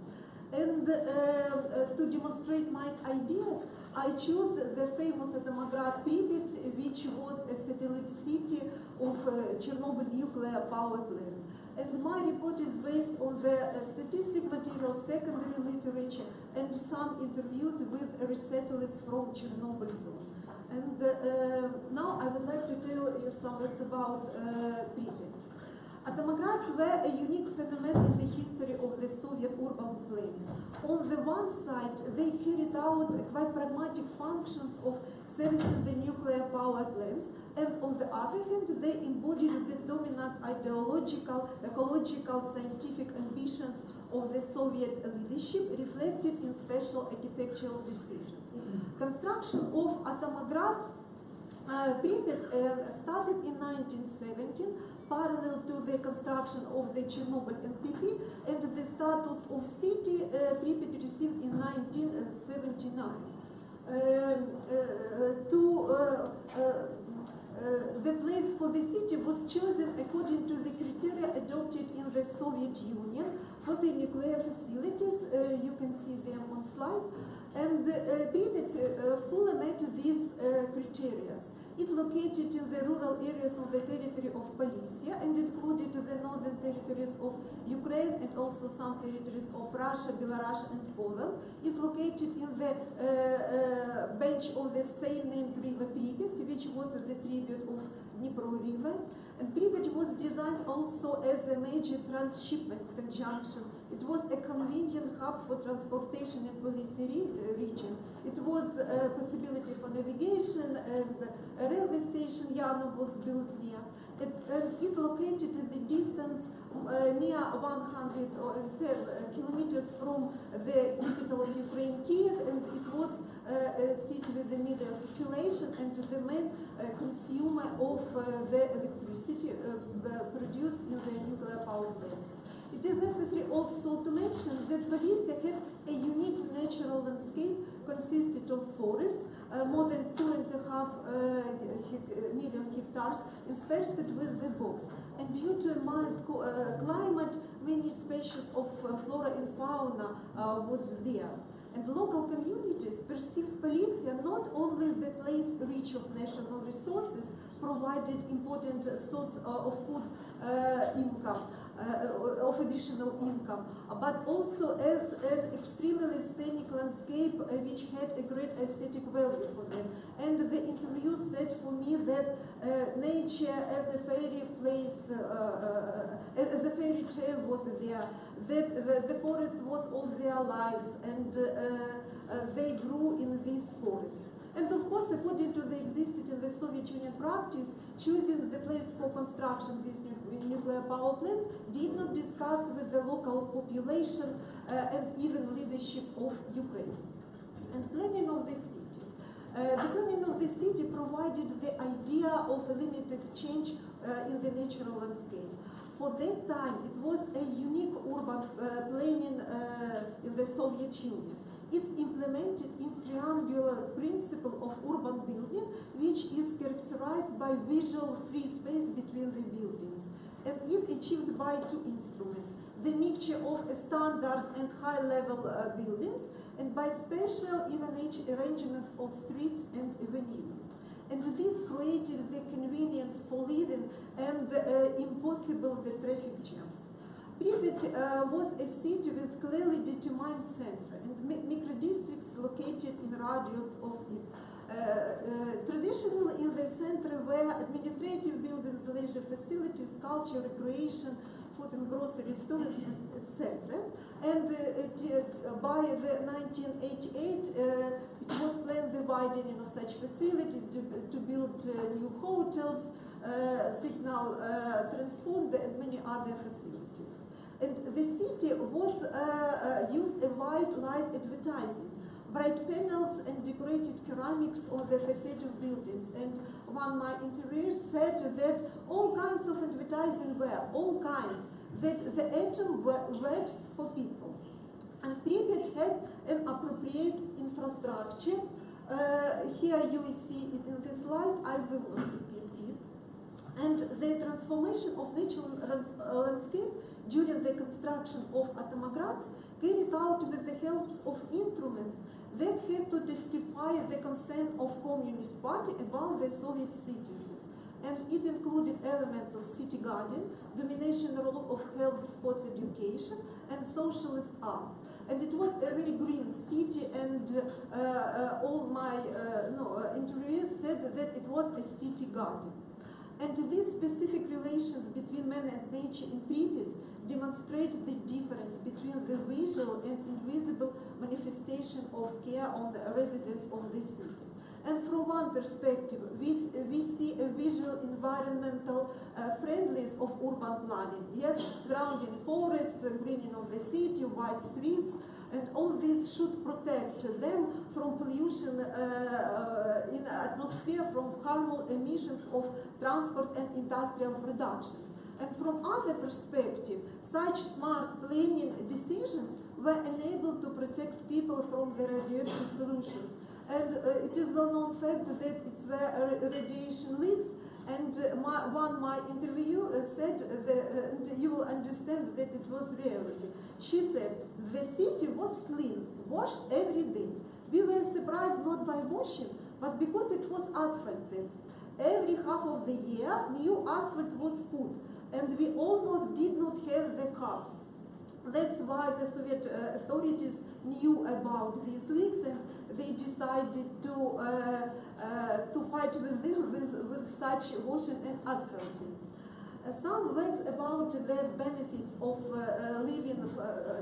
And to demonstrate my ideas, I chose the famous Atomograd Pripyat, which was a satellite city of Chernobyl nuclear power plant. And my report is based on the statistic material, secondary literature, and some interviews with resettlers from Chernobyl zone. And now I would like to tell you some words about Pripyat. Atomograds were a unique phenomenon in the history of the Soviet urban planning. On the one side, they carried out quite pragmatic functions of servicing the nuclear power plants, and on the other hand, they embodied the dominant ideological, ecological, scientific ambitions of the Soviet leadership, reflected in special architectural descriptions. Construction of Atomograd Pripyat started in 1917, parallel to the construction of the Chernobyl NPP, and the status of city Pripyat received in 1979. The place for the city was chosen according to the criteria adopted in the Soviet Union for the nuclear facilities. You can see them on slide. And Pripyat fully met these criteria. It located in the rural areas of the territory of Polisia and included the northern territories of Ukraine and also some territories of Russia, Belarus and Poland. It located in the bench of the same named river Pripyat, which was the tribute of Dnipro River. And Pripyat was designed also as a major transshipment conjunction. It was a convenient hub for transportation in Polisia region. It was a possibility for navigation, and a railway station, Yana, was built here. It located in the distance near 110 kilometers from the capital of Ukraine, Kiev, and it was a city with the middle population and the main consumer of the electricity produced in the nuclear power plant. It is necessary also to mention that Polisia had a unique natural landscape consisted of forests, more than 2.5 million hectares, interspersed with the bogs. And due to a mild climate, many species of flora and fauna was there. And local communities perceived Polisia not only the place rich of national resources, provided important source of food income, of additional income, but also as an extremely scenic landscape which had a great aesthetic value for them. And the interview said for me that nature as a fairy place, as a fairy tale was there, that the forest was all their lives, and they grew in this forest. And of course, according to the existed in the Soviet Union practice, choosing the place for construction this nuclear power plant did not discuss with the local population and even leadership of Ukraine. And planning of the city. The planning of the city provided the idea of a limited change in the natural landscape. For that time, it was a unique urban planning in the Soviet Union. It implemented a triangular principle of urban building, which is characterized by visual free space between the buildings. And it achieved by two instruments: the mixture of standard and high-level buildings, and by special even-age arrangements of streets and avenues. And this created the convenience for living and impossible the traffic jams. Pripyat was a city with clearly determined center and micro-districts located in radius of it. Traditionally in the center were administrative buildings, leisure facilities, culture, recreation, food and grocery stores, etc. And by the 1988, it was planned the widening of such facilities to build new hotels, signal transponder, and many other facilities. And the city was used a wide light advertising, bright panels and decorated ceramics on the facade of buildings. And one of my interviewers said that all kinds of advertising were, all kinds, that the atom works for people. And Pripyat had an appropriate infrastructure. Here you will see it in the slide, I will not repeat it. And the transformation of natural landscape during the construction of Atomograds carried out with the help of instruments that had to testify the concern of Communist Party about the Soviet citizens. And it included elements of city garden, domination role of health, sports education, and socialist art. And it was a very green city, and all my interviewees said that it was a city garden. And these specific relations between man and nature in Pripyat demonstrate the difference between the visual and invisible manifestation of care on the residents of the city. And from one perspective, we see a visual environmental friendliness of urban planning. Yes, surrounding forests, greening of the city, wide streets, and all this should protect them from pollution in the atmosphere, from harmful emissions of transport and industrial production. And from other perspective, such smart planning decisions were enabled to protect people from the radioactive pollutions. And it is well-known fact that it's where radiation leaks. And my interview said, and you will understand that it was reality. She said, the city was clean, washed every day. We were surprised not by washing, but because it was asphalted. Every half of the year, new asphalt was put, and we almost did not have the cars. That's why the Soviet authorities knew about these leaks, and they decided to fight with them with such washing and asphalting. Some words about the benefits of living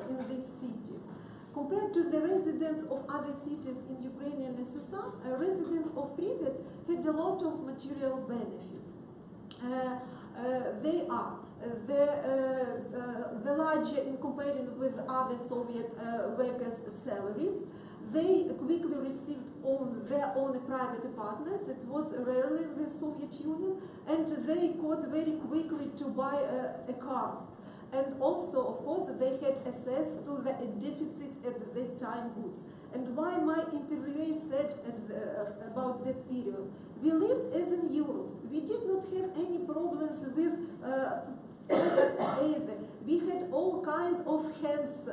in this city. Compared to the residents of other cities in Ukrainian SSR, residents of Pripyat had a lot of material benefits. They are the larger in comparing with other Soviet workers' salaries. They quickly received their own private apartments. It was rarely in the Soviet Union, and they could very quickly to buy a cars. And also, of course, they had access to the deficit at that time goods. And why my interviewer said about that period, we lived as in Europe. We did not have any problems with either. We had all kinds of hands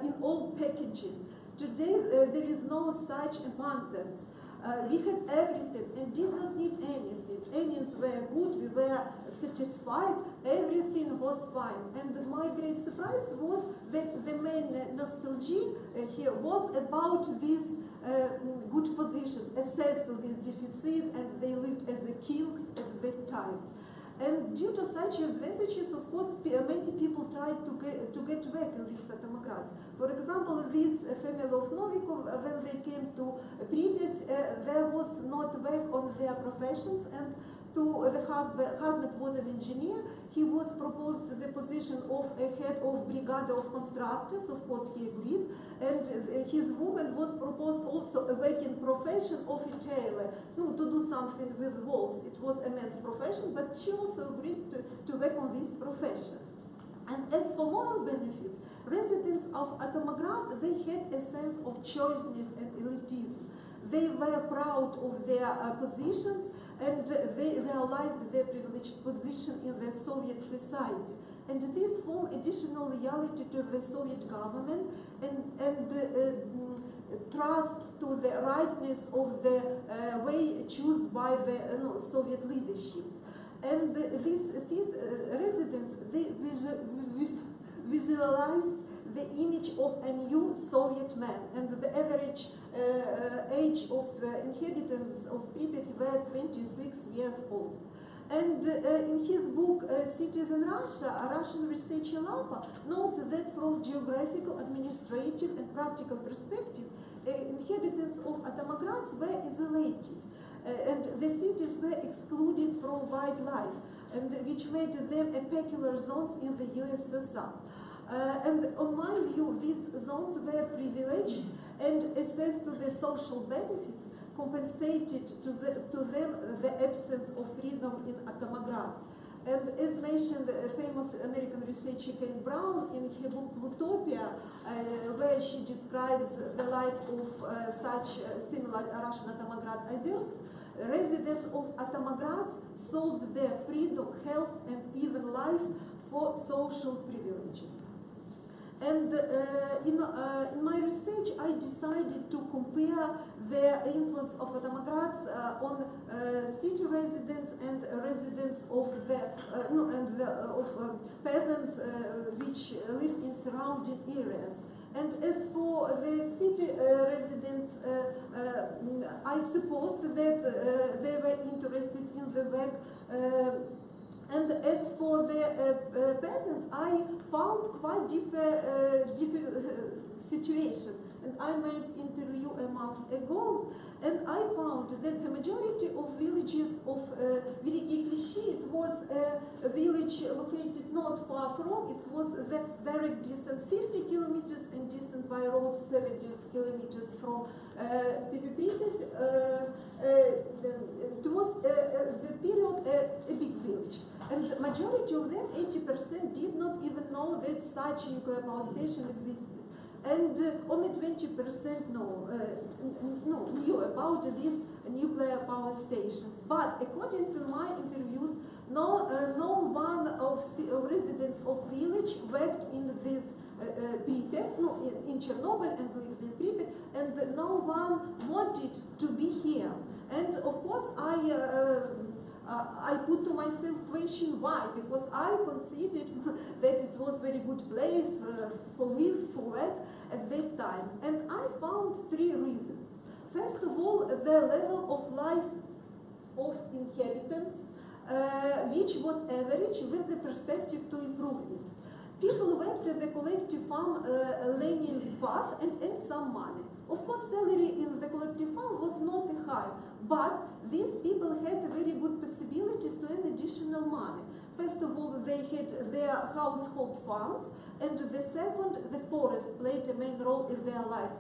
in all packages. Today, there is no such abundance. We had everything and did not need anything. Aliens were good, we were satisfied, everything was fine. And my great surprise was that the main nostalgia here was about these good positions, access to this deficit, and they lived as the kings at that time. And due to such advantages, of course, many people tried to get back in these Atomograds. For example, this family of Novikov, when they came to Pripyat, there was not work on their professions, and to the husband was an engineer. He was proposed the position of a head of brigade of constructors. Of course, he agreed. And his woman was proposed also a working profession of a tailor, to do something with walls. It was a man's profession, but she also agreed to work on this profession. And as for moral benefits, residents of Atomograd, they had a sense of choiceness and elitism. They were proud of their positions, and they realized their privileged position in the Soviet society. And this formed additional loyalty to the Soviet government and trust to the rightness of the way chosen by the Soviet leadership. And these residents, they visualized the image of a new Soviet man, and the average age of inhabitants of Pripyat were 26 years old. And in his book, Cities in Russia, a Russian researcher Lapa notes that from geographical, administrative, and practical perspective, inhabitants of Atomograds were isolated. And the cities were excluded from wildlife, and which made them a peculiar zones in the USSR. And on my view, these zones were privileged, and access to the social benefits compensated to them the absence of freedom in Atomograds. And as mentioned, a famous American researcher Kate Brown in her book Plutopia, where she describes the life of such similar Russian Atomograd Azers, residents of Atomograds sold their freedom, health, and even life for social privileges. And in my research, I decided to compare the influence of Atomograds on city residents and residents of peasants which lived in surrounding areas. And as for the city residents, I supposed that they were interested in the work. And as for the peasants, I found quite different situation. And I made interview a month ago, and I found that the majority of villages of Veliki Klishchi, it was a village located not far from, it was the direct distance 50 kilometers and distant by road 70 kilometers from Pripyat. It was the period a big village. And the majority of them, 80%, did not even know that such a nuclear power station existed. And only 20% knew about these nuclear power stations. But according to my interviews, no one of residents of village worked in this Pripyat, in Chernobyl and lived in Pripyat, and no one wanted to be here. And of course, I put to myself question why, because I considered that it was a very good place for live, for work at that time. And I found three reasons. First of all, the level of life of inhabitants, which was average with the perspective to improve it. People worked at the collective farm Lenin's path and earned some money. Of course, salary in the collective farm was not high, but these people had very good possibilities to earn additional money. First of all, they had their household farms, and the second, the forest played a main role in their life.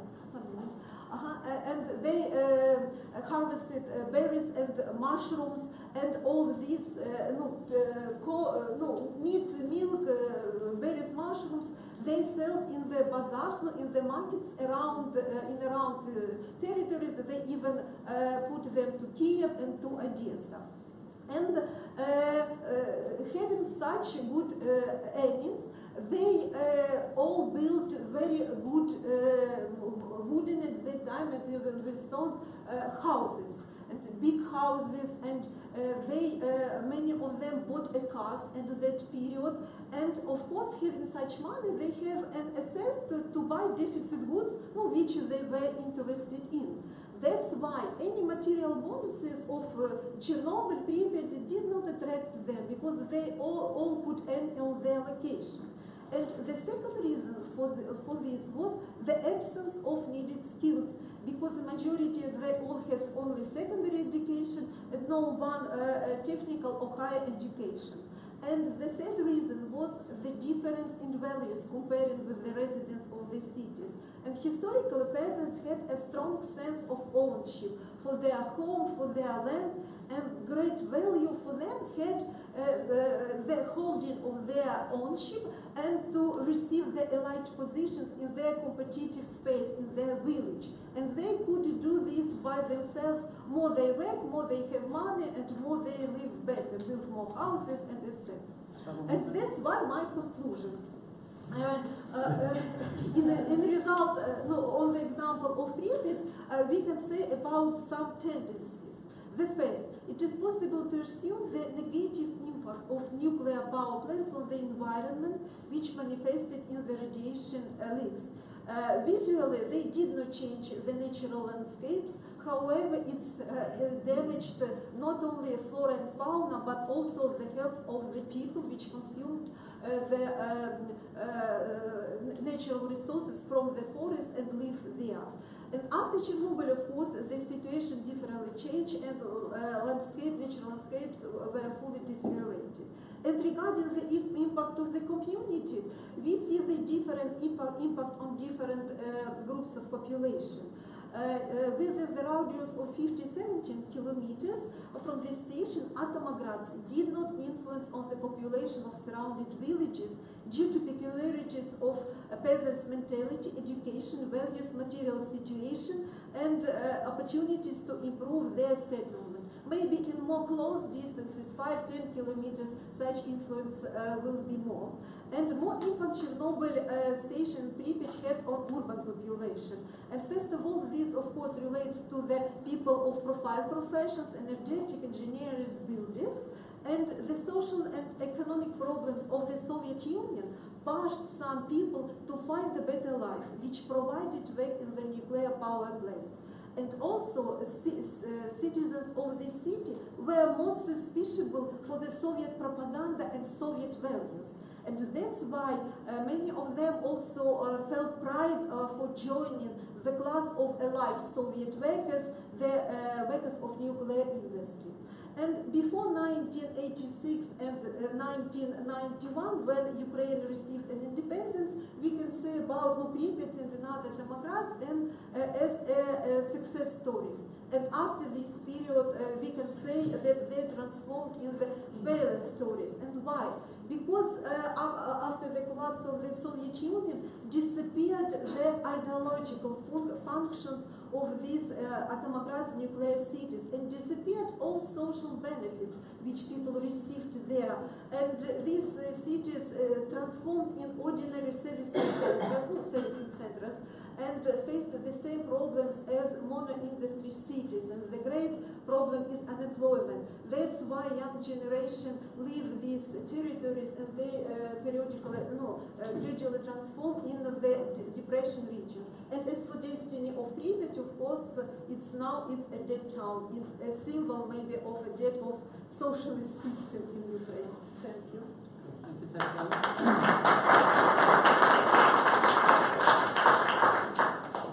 And they harvested berries and mushrooms and all these meat, milk, berries, mushrooms. They sell in the bazaars, in the markets around territories. They even put them to Kiev and to Odessa. And having such good earnings, they all built very good wooden at that time and even with stones houses, and big houses, and many of them bought a cars in that period. And of course, having such money, they have an access to buy deficit goods, which they were interested in. That's why any material bonuses of Chernobyl, Pripyat did not attract them, because they all could earn on their location. And the second reason for this was the absence of needed skills, because the majority, they all have only secondary education and no one technical or higher education. And the third reason was the difference in values comparing with the residents of the cities. And historical peasants had a strong sense of ownership for their home, for their land, and great value for them had the holding of their ownership and to receive the elite positions in their competitive space, in their village. And they could do this by themselves. More they work, more they have money, and more they live better, build more houses, and etc. And that's why my conclusions. In the result, on the example of Pripyat, we can say about some tendencies. The first, it is possible to assume the negative impact of nuclear power plants on the environment, which manifested in the radiation leaks. Visually, they did not change the natural landscapes. However, it's damaged not only flora and fauna, but also the health of the people which consumed the natural resources from the forest and live there. And after Chernobyl, of course, the situation differently changed, and natural landscapes were fully deteriorated. And regarding the impact of the community, we see the different impact on different groups of population. within the radius of 50-17 kilometers from the station, Atomograds did not influence on the population of surrounding villages due to peculiarities of peasants' mentality, education, values, material situation, and opportunities to improve their settlement. Maybe in more close distances, 5-10 kilometers, such influence will be more. And more impact Chernobyl station Pripyat had on urban population. And first of all, this of course relates to the people of profile professions, energetic engineers, builders, and the social and economic problems of the Soviet Union pushed some people to find a better life, which provided work in the nuclear power plants. And also, citizens of the city were most suspicious for the Soviet propaganda and Soviet values. And that's why many of them also felt pride for joining the class of elite Soviet workers, the workers of nuclear industry. And before 1986 and 1991, when Ukraine received an independence, we can say about Pripyat and another Democrats and as success stories. And after this period, we can say that they transformed in the failure stories. And why? Because after the collapse of the Soviet Union, disappeared the ideological functions of these Atomocrats' nuclear cities, and disappeared all social benefits which people received there. And these cities transformed in ordinary servicing centers, and faced the same problems as mono-industry cities. And the great problem is unemployment. That's why young generation leave these territories, and they gradually transform in the depression regions. And as for destiny of Pripyat, of course, it's a dead town. It's a symbol maybe of a death of socialist system in Ukraine. Thank you. Thank you, Tatiana.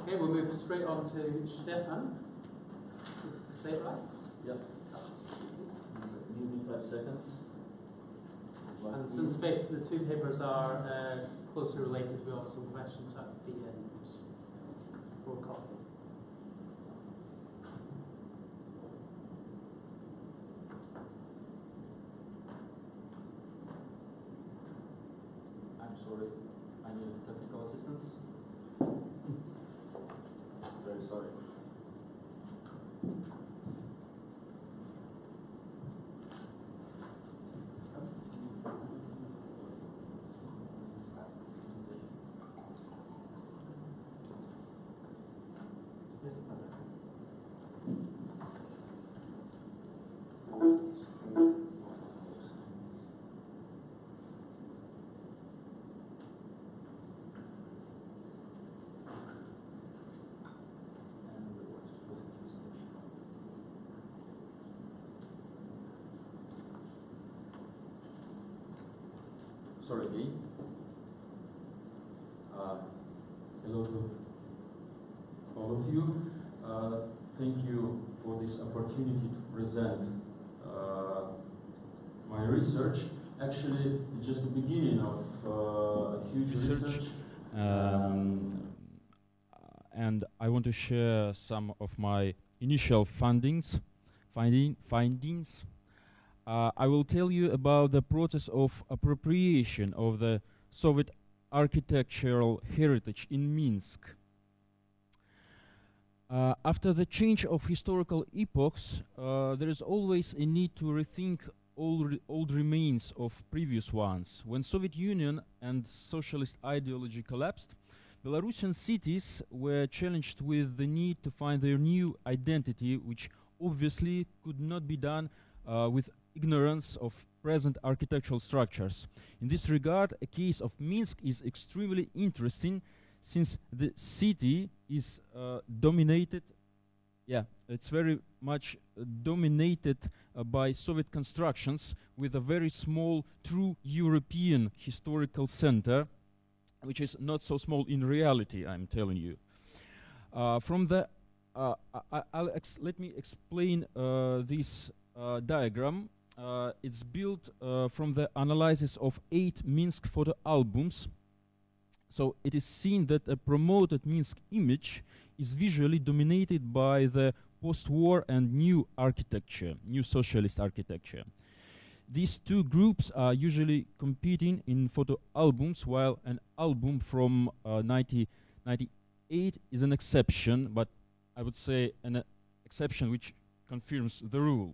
Okay, we'll move straight on to Stefan. Say it right? Yep. Give me 5 seconds. And since the two papers are closely related, we'll have some questions at the end for coffee. I'm sorry, I need technical assistance. Very sorry. Sorry, Dee. Hello to all of you. Thank you for this opportunity to present my research. Actually, it's just the beginning of a huge research. And I want to share some of my initial findings. I will tell you about the process of appropriation of the Soviet architectural heritage in Minsk. After the change of historical epochs, there is always a need to rethink old remains of previous ones. When Soviet Union and socialist ideology collapsed, Belarusian cities were challenged with the need to find their new identity, which obviously could not be done with ignorance of present architectural structures. In this regard, a case of Minsk is extremely interesting, since the city is dominated, it's very much dominated by Soviet constructions, with a very small true European historical center, which is not so small in reality, I'm telling you. Let me explain this diagram. It's built from the analysis of 8 Minsk photo albums. So it is seen that a promoted Minsk image is visually dominated by the post-war and new architecture, new socialist architecture. These two groups are usually competing in photo albums, while an album from 1998 is an exception, but I would say an exception which confirms the rule.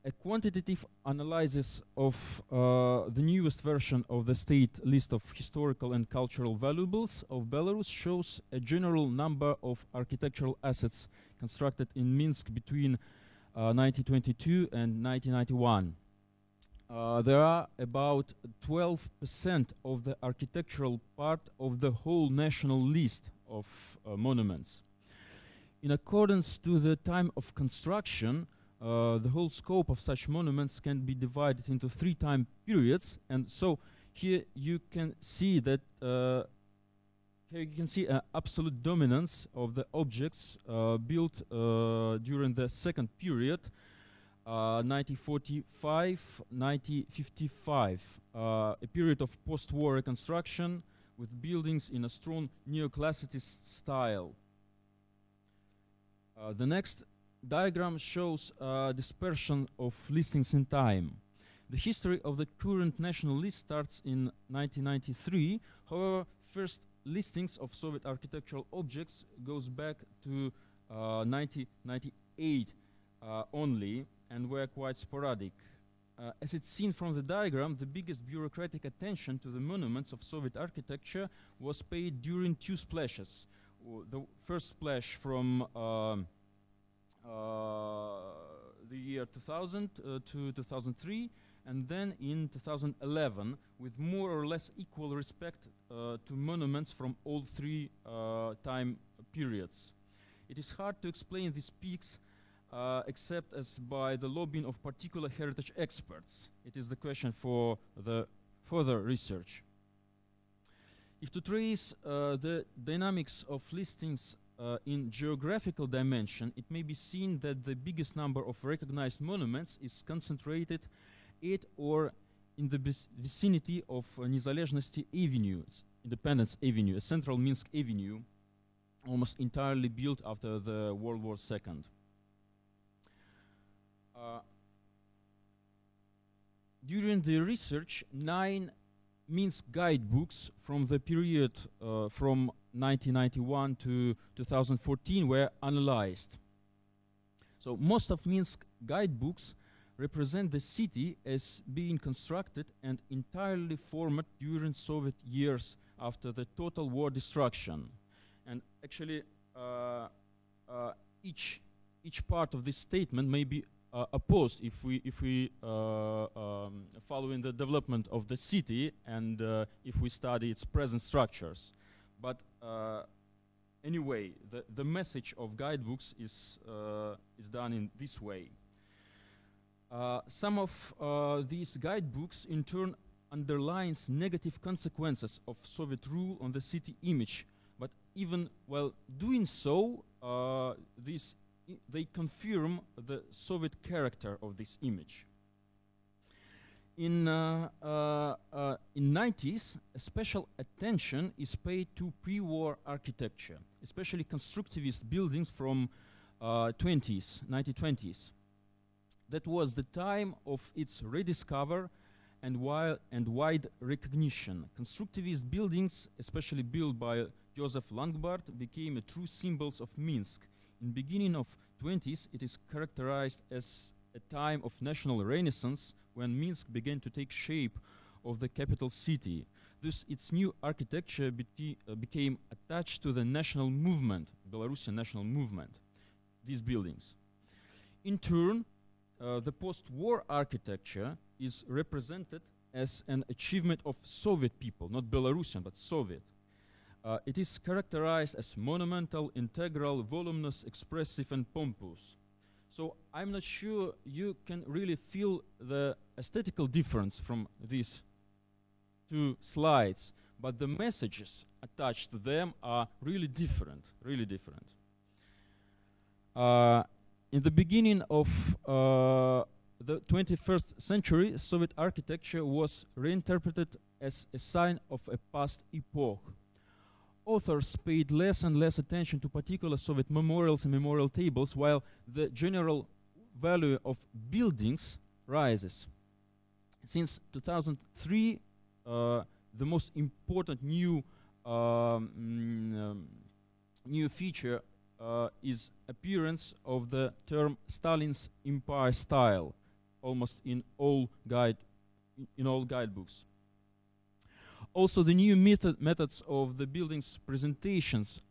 A quantitative analysis of the newest version of the state list of historical and cultural valuables of Belarus shows a general number of architectural assets constructed in Minsk between 1922 and 1991. There are about 12% of the architectural part of the whole national list of monuments. In accordance to the time of construction, the whole scope of such monuments can be divided into 3 time periods, and so here you can see that here you can see an absolute dominance of the objects built during the second period, 1945-1955, a period of post-war reconstruction with buildings in a strong neoclassicist style. The next diagram shows dispersion of listings in time. The history of the current national list starts in 1993. However, first listings of Soviet architectural objects goes back to 1998 only, and were quite sporadic. As it's seen from the diagram, the biggest bureaucratic attention to the monuments of Soviet architecture was paid during 2 splashes. The first splash from the year 2000 to 2003, and then in 2011, with more or less equal respect to monuments from all 3 time periods. It is hard to explain these peaks except as by the lobbying of particular heritage experts. It is the question for the further research. If to trace the dynamics of listings in geographical dimension, it may be seen that the biggest number of recognized monuments is concentrated at or in the vicinity of Nezalezhnosti Avenue, Independence Avenue, a central Minsk avenue, almost entirely built after the World War II. During the research, 9 Minsk guidebooks from the period from 1991 to 2014 were analyzed. So most of Minsk guidebooks represent the city as being constructed and entirely formed during Soviet years after the total war destruction. And actually, each part of this statement may be opposed if we following the development of the city and if we study its present structures. But anyway, the message of guidebooks is done in this way. Some of these guidebooks in turn underlines negative consequences of Soviet rule on the city image, but even while doing so, they confirm the Soviet character of this image. In 90s, a special attention is paid to pre-war architecture, especially constructivist buildings from 1920s. That was the time of its rediscover and wide recognition. Constructivist buildings, especially built by Joseph Langbart, became a true symbols of Minsk. In beginning of 20s, it is characterized as a time of national renaissance when Minsk began to take shape of the capital city. Thus, its new architecture became attached to the national movement, Belarusian national movement, these buildings. In turn, the post-war architecture is represented as an achievement of Soviet people, not Belarusian, but Soviet. It is characterized as monumental, integral, voluminous, expressive, and pompous. So I'm not sure you can really feel the aesthetical difference from these 2 slides, but the messages attached to them are really different, really different. In the beginning of the 21st century, Soviet architecture was reinterpreted as a sign of a past epoch. Authors paid less and less attention to particular Soviet memorials and memorial tables, while the general value of buildings rises. Since 2003, the most important new feature is appearance of the term Stalin's Empire style, almost in all guidebooks. Also, the new methods of the building's presentations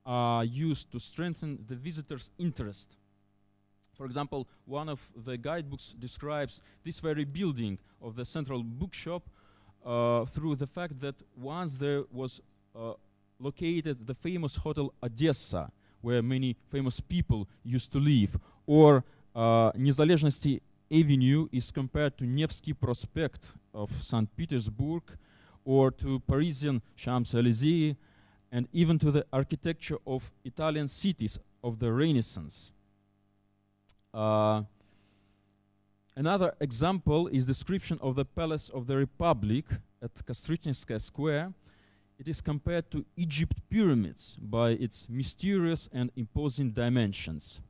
are used to strengthen the visitor's interest. For example, one of the guidebooks describes this very building of the central bookshop through the fact that once there was located the famous hotel Odessa, where many famous people used to live, or Незалежности Avenue is compared to Nevsky Prospect of St. Petersburg, or to Parisian Champs-Élysées, and even to the architecture of Italian cities of the Renaissance. Another example is description of the Palace of the Republic at Kastrytnskaya Square. It is compared to Egypt pyramids by its mysterious and imposing dimensions.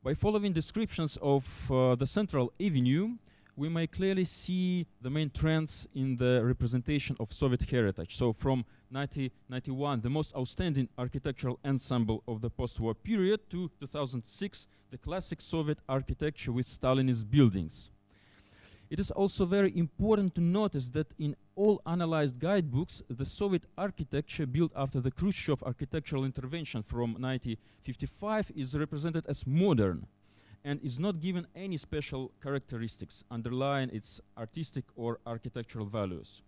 By following descriptions of the Central Avenue, we may clearly see the main trends in the representation of Soviet heritage. So from 1991, the most outstanding architectural ensemble of the post-war period, to 2006, the classic Soviet architecture with Stalinist buildings. It is also very important to notice that in all analyzed guidebooks, the Soviet architecture built after the Khrushchev architectural intervention from 1955 is represented as modern and is not given any special characteristics underlying its artistic or architectural values.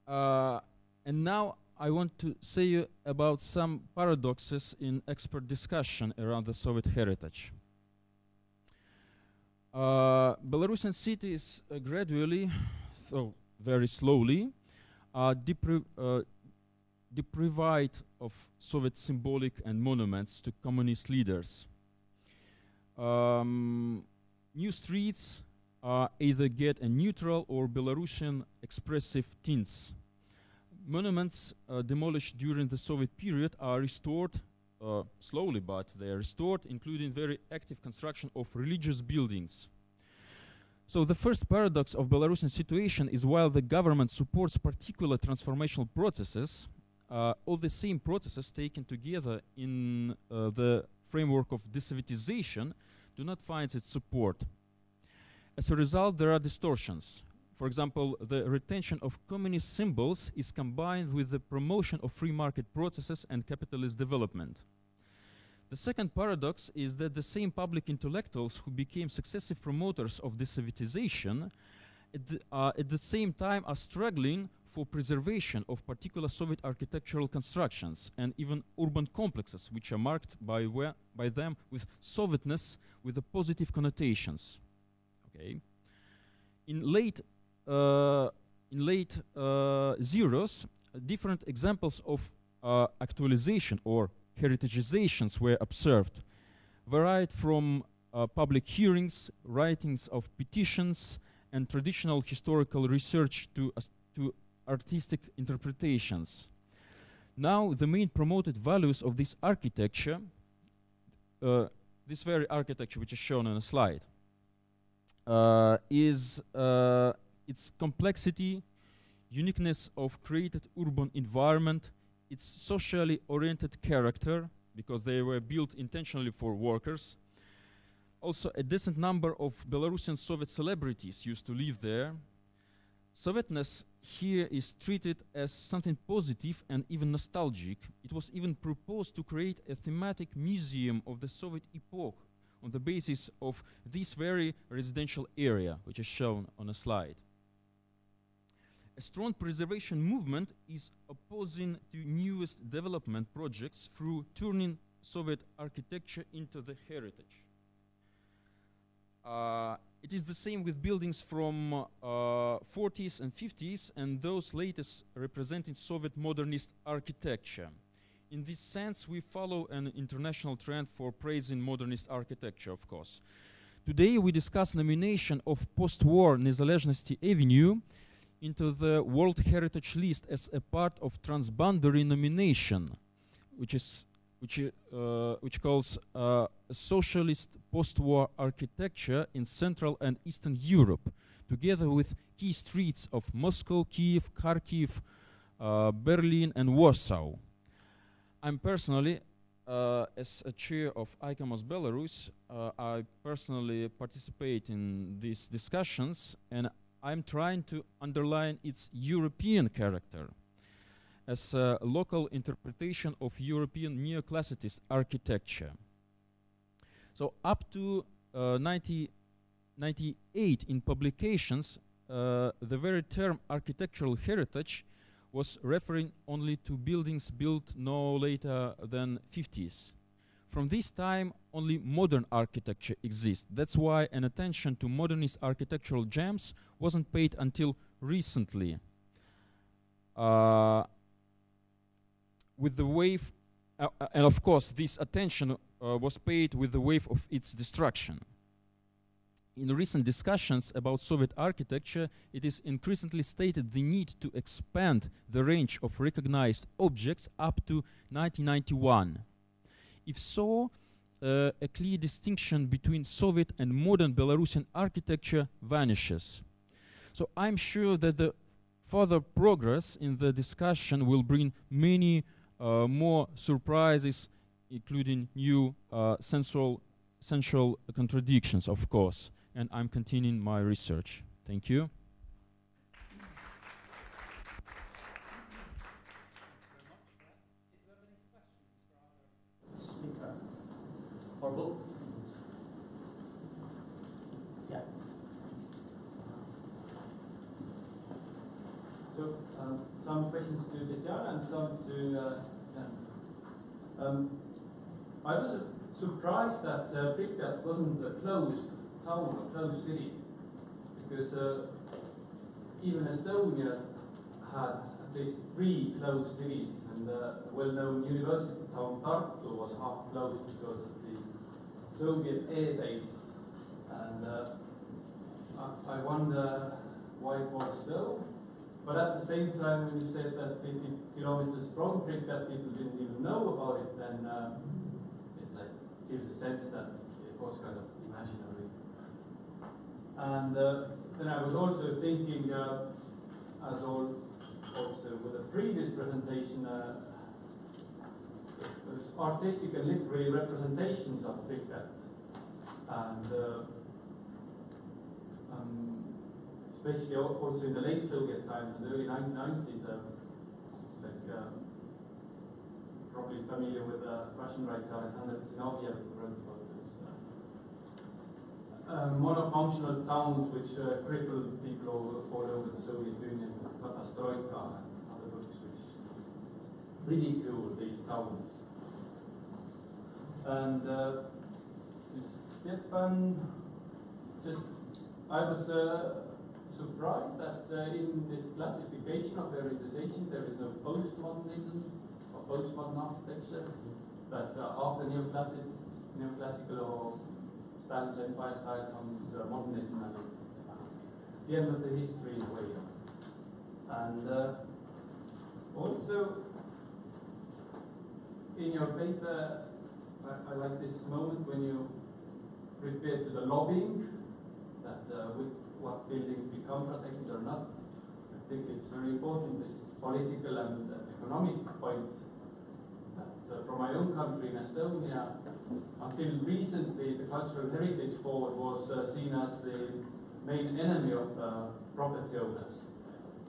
And now I want to say about some paradoxes in expert discussion around the Soviet heritage. Belarusian cities gradually, though very slowly, are deprived of Soviet symbolic and monuments to communist leaders. New streets either get a neutral or Belarusian expressive tints. Monuments demolished during the Soviet period are restored slowly, but they are restored, including very active construction of religious buildings. So the first paradox of Belarusian situation is, while the government supports particular transformational processes, all the same processes taken together in the framework of desovietization do not find its support. As a result, there are distortions. For example, the retention of communist symbols is combined with the promotion of free market processes and capitalist development. The second paradox is that the same public intellectuals who became successive promoters of desovietization at the same time are struggling for preservation of particular Soviet architectural constructions and even urban complexes, which are marked by them with Sovietness with the positive connotations. Okay. In late zeros, different examples of actualization or heritagizations were observed, varied from public hearings, writings of petitions, and traditional historical research to artistic interpretations. Now, the main promoted values of this architecture, this very architecture which is shown on a slide, is its complexity, uniqueness of created urban environment, its socially oriented character, because they were built intentionally for workers. Also, a decent number of Belarusian Soviet celebrities used to live there. Sovietness here is treated as something positive and even nostalgic. It was even proposed to create a thematic museum of the Soviet epoch on the basis of this very residential area, which is shown on a slide. A strong preservation movement is opposing to newest development projects through turning Soviet architecture into the heritage. It is the same with buildings from 40s and 50s and those latest representing Soviet modernist architecture. In this sense, we follow an international trend for praising modernist architecture, of course. Today, we discuss nomination of post-war Nezalezhnosti Avenue into the World Heritage List as a part of transboundary nomination, which calls socialist post-war architecture in Central and Eastern Europe, together with key streets of Moscow, Kiev, Kharkiv, Berlin, and Warsaw. I'm personally, as a chair of ICOMOS Belarus, I personally participate in these discussions, and I'm trying to underline its European character as a local interpretation of European neoclassicist architecture. So up to 1998 in publications, the very term architectural heritage was referring only to buildings built no later than 50s. From this time, only modern architecture exists. That's why an attention to modernist architectural gems wasn't paid until recently. With the wave, and of course, this attention was paid with the wave of its destruction. In recent discussions about Soviet architecture, it is increasingly stated the need to expand the range of recognized objects up to 1991. If so, a clear distinction between Soviet and modern Belarusian architecture vanishes. So I'm sure that the further progress in the discussion will bring many more surprises, including new central contradictions, of course. And I'm continuing my research. Thank you. Speaker, or both? Yeah. So, some questions to Tatjana and some to Jan. I was surprised that Pripyat wasn't a closed town or closed city, because even Estonia had at least 3 closed cities, and the well-known university town Tartu was half closed because of the Soviet air base. And I wonder why it was so. But at the same time, when you said that 50 kilometers from Pripyat people didn't even know about it, then it gives a sense that it was kind of imaginary. And then I was also thinking, as also with the previous presentation, there's artistic and literary representations of Pripyat. And especially also in the late Soviet times, in the early 1990s, probably familiar with Russian writer Alexander Zinoviev, who wrote about those monofunctional towns which crippled people all over the Soviet Union, Katastroika and other books which ridicule these towns. And Stefan, I was surprised that in this classification of periodization there is no postmodernism or postmodern architecture, that after neoclassical or Stalin's empire style comes modernism, and it's the end of the history in a way. And also in your paper, I like this moment when you refer to the lobbying, that with what buildings become protected or not. I think it's very important, this political and economic point, that from my own country in Estonia, until recently the Cultural Heritage Board was seen as the main enemy of property owners.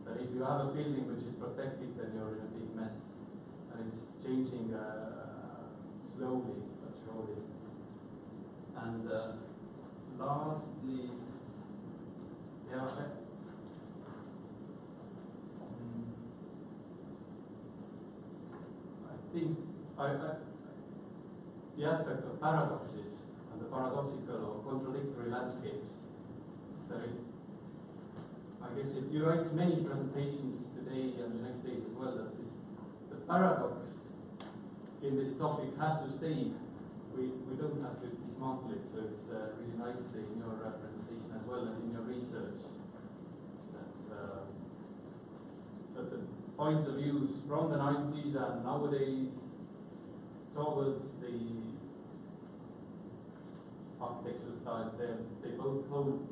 That if you have a building which is protected, then you're in a big mess. And it's changing slowly, but surely. And lastly, yeah, I think the aspect of paradoxes and the paradoxical or contradictory landscapes, that I guess you write many presentations today and the next days as well, that the paradox in this topic has to stay. We don't have to dismantle it, so it's really nice in your representation as well and in your research. That the points of views from the 90s and nowadays towards the architectural styles, they both hold,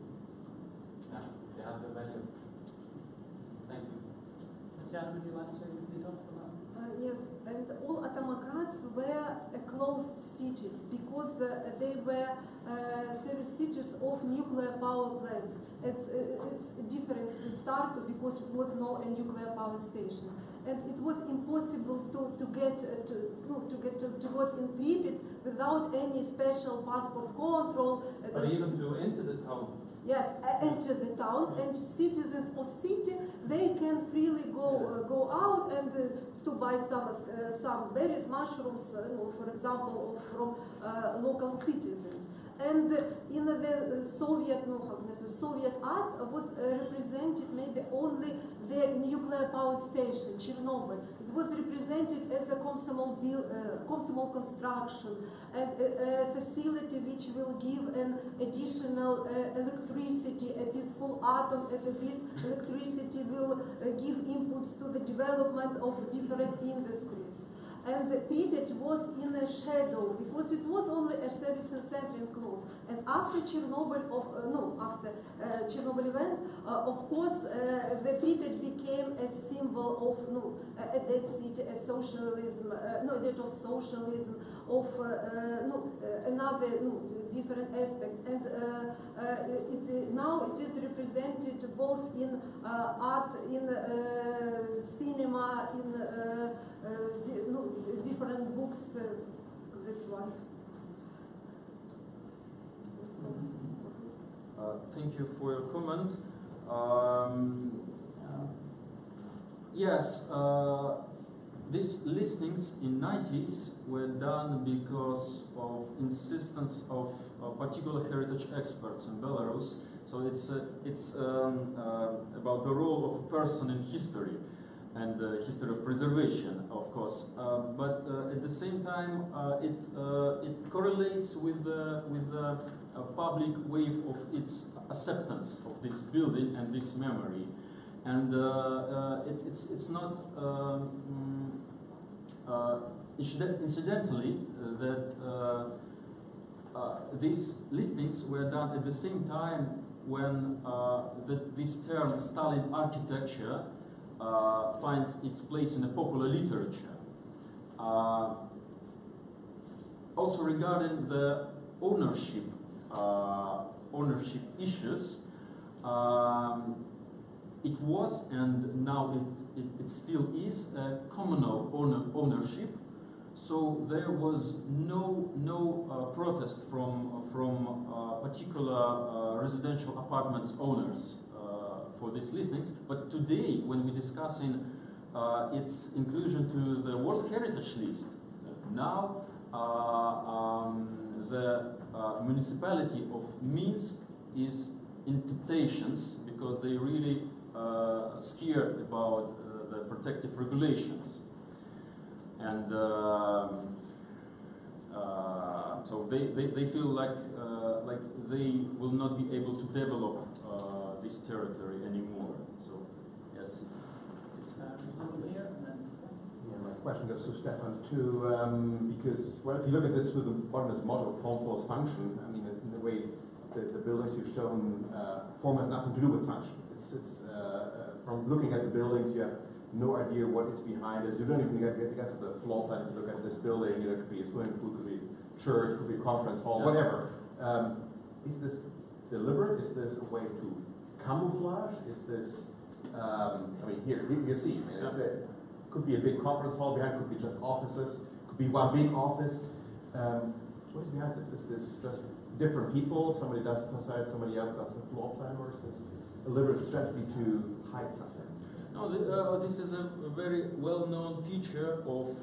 they have the value. Thank you. Tatiana, would you like to lead off for that? Yes, and all Atomocrats were closed cities because they were service cities of nuclear power plants. It's a difference with Tartu because it was not a nuclear power station, and it was impossible to get to work in Pripyat without any special passport control. But even to enter the town. Yes, enter the town, and citizens of city, they can freely go out and to buy some berries, mushrooms, for example, from local citizens. And in the Soviet art was represented maybe only the nuclear power station, Chernobyl. It was represented as a Komsomol construction and a facility which will give an additional electricity, a peaceful atom, and this electricity will give inputs to the development of different industries. And Pripyat was in a shadow because it was only a service center and closed. And after Chernobyl, after Chernobyl event, of course, the Pripyat became a symbol of a dead city, a socialism, dead of socialism, of another different aspects. And now it is represented both in art, in cinema, in different books. That's one. Thank you for your comment. Yes, these listings in 90s were done because of insistence of particular heritage experts in Belarus. So it's about the role of a person in history and the history of preservation, of course. But at the same time, it correlates with the public wave of its acceptance of this building and this memory. And it's not incidentally that these listings were done at the same time when this term Stalin architecture finds its place in the popular literature. Also regarding the ownership issues, it was and now it still is a communal ownership. So there was no protest from particular residential apartments owners for these listings. But today, when we're discussing its inclusion to the World Heritage List, now the municipality of Minsk is in temptations because they really scared about the protective regulations. And so they feel like they will not be able to develop this territory anymore. So yes, it's here. Yeah, my question goes to Stefan too, because well, if you look at this with the modernist motto, form follows function. I mean, in the way the buildings you've shown, form has nothing to do with function. It's from looking at the buildings, you have no idea what is behind it. You don't even get the floor plan to look at this building. It could be a swimming pool, could be a church, could be a conference hall, whatever. Is this deliberate? Is this a way to camouflage? Is this, I mean, here you see, it could be a big conference hall behind, could be just offices, could be one big office. What is behind this? Is this just different people? Somebody does the facade, somebody else does the floor plan, or is this a deliberate strategy to hide something? No, this is a very well-known feature of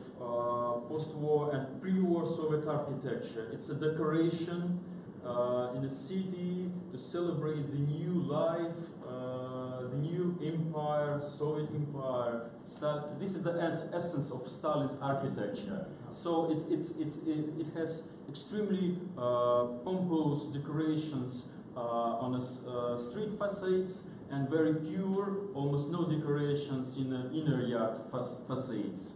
post-war and pre-war Soviet architecture. It's a decoration in a city to celebrate the new life, the new empire, Soviet empire. This is the essence of Stalin's architecture. So it has extremely pompous decorations on the street facades and very pure, almost no decorations in the inner yard facades.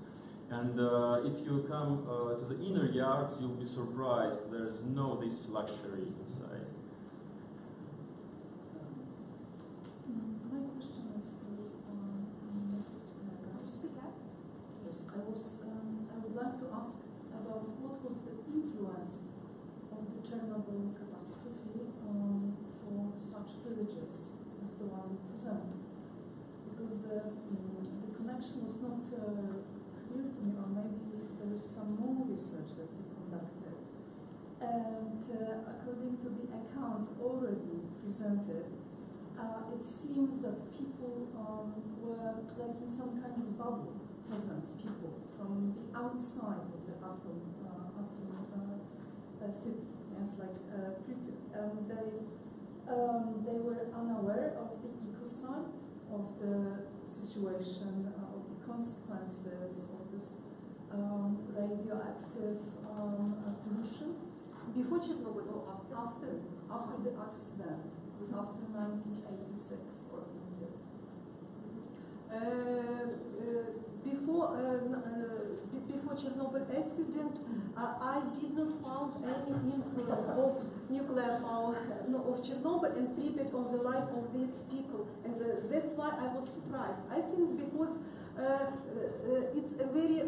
And if you come to the inner yards, you'll be surprised. There's no this luxury inside. My question is to Mrs. Yes, I would like to ask about what was the influence of the Chernobyl catastrophe for such villages as the one presented, because the connection was not clear to me, or maybe there is some more research that you conducted. And according to the accounts already presented, it seems that people were like in some kind of bubble, peasants, people from the outside of the atom city, yes, like Pripyat, and they were unaware of the ecocide, of the situation, of the consequences of this radioactive pollution. Before Chernobyl or after the accident, after 1986 or before Chernobyl accident, I did not find any influence of nuclear power of Chernobyl and Pripyat on the life of these people, and that's why I was surprised. I think because it's a very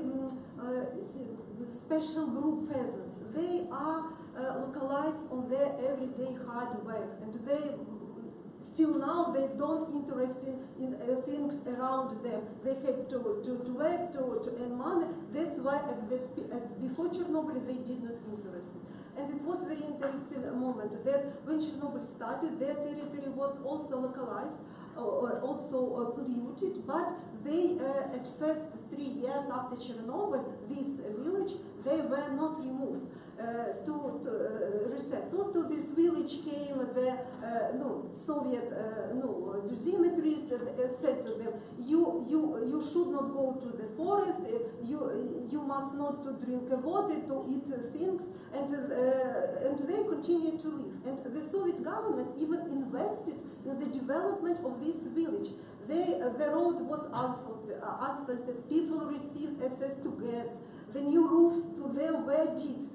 special group peasants. They are localized on their everyday hard work, and they still now they don't interested in things around them. They have to work, to earn money. That's why before Chernobyl they did not interested. And it was very interesting moment that when Chernobyl started, their territory was also localized, also polluted, but they at first 3 years after Chernobyl, this village, they were not removed. To resettle to this village came the Soviet dosimetries that said to them, you should not go to the forest, you must not drink water, to eat things, and they continued to live. And the Soviet government even invested in the development of this village. The road was asphalted, people received access to gas, the new roofs to them were did.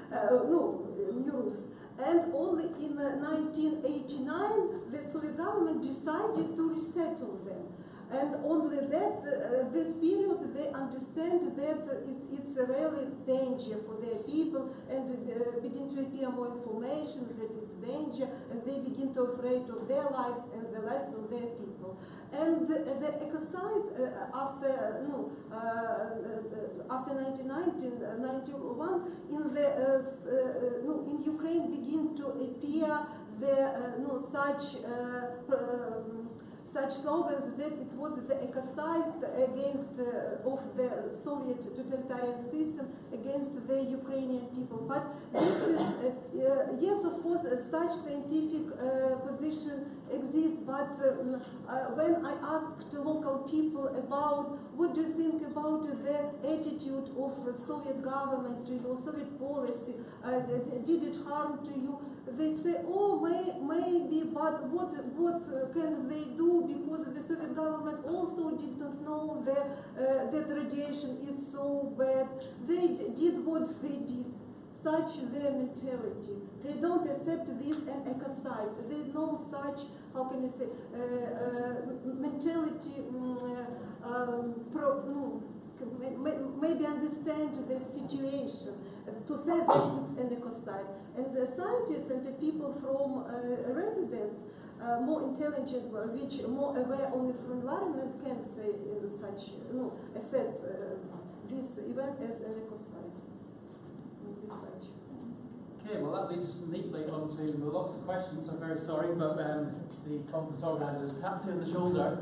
New roofs. And only in 1989, the Soviet government decided to resettle them. And only that period they understand that it's a really danger for their people, and begin to appear more information that it's danger, and they begin to afraid of their lives and the lives of their people. And the ecocide after 1991 in Ukraine begin to appear such slogans that it was the ecocide against of the Soviet totalitarian system against the Ukrainian people. But this is, yes, of course, such scientific position exists, but when I asked local people about what do you think about the attitude of Soviet government to you, Soviet policy, did it harm to you? They say, oh, maybe, but what can they do, because the Soviet government also did not know that radiation is so bad. They did what they did. Such their mentality. They don't accept this and ecocide. They know such, how can you say, mentality, maybe understand the situation to say that it's an ecocide. And the scientists and the people from residents, more intelligent, which more aware of the environment, can say such, assess this event as an ecocide. Okay, well that leads us neatly onto lots of questions. I'm very sorry, but the conference organisers tapped me on the shoulder.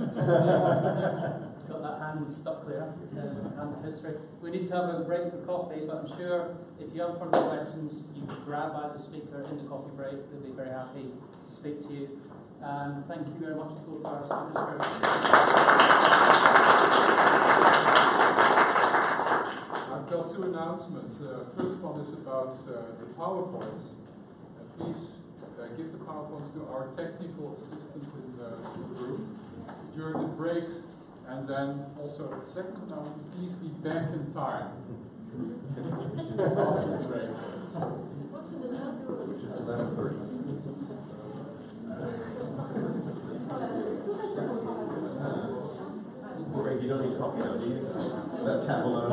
Got that hand stuck there, hand of history. We need to have a break for coffee, but I'm sure if you have further questions, you can grab either speaker in the coffee break. They'll be very happy to speak to you. And thank you very much to both our speakers. I've got two announcements. First one is about the PowerPoints. Please give the PowerPoints to our technical assistant in the room during the break. And then also the second announcement, please be back in time. After the break. Which is 11:30. Greg, you don't need coffee now, do you? That tab alone.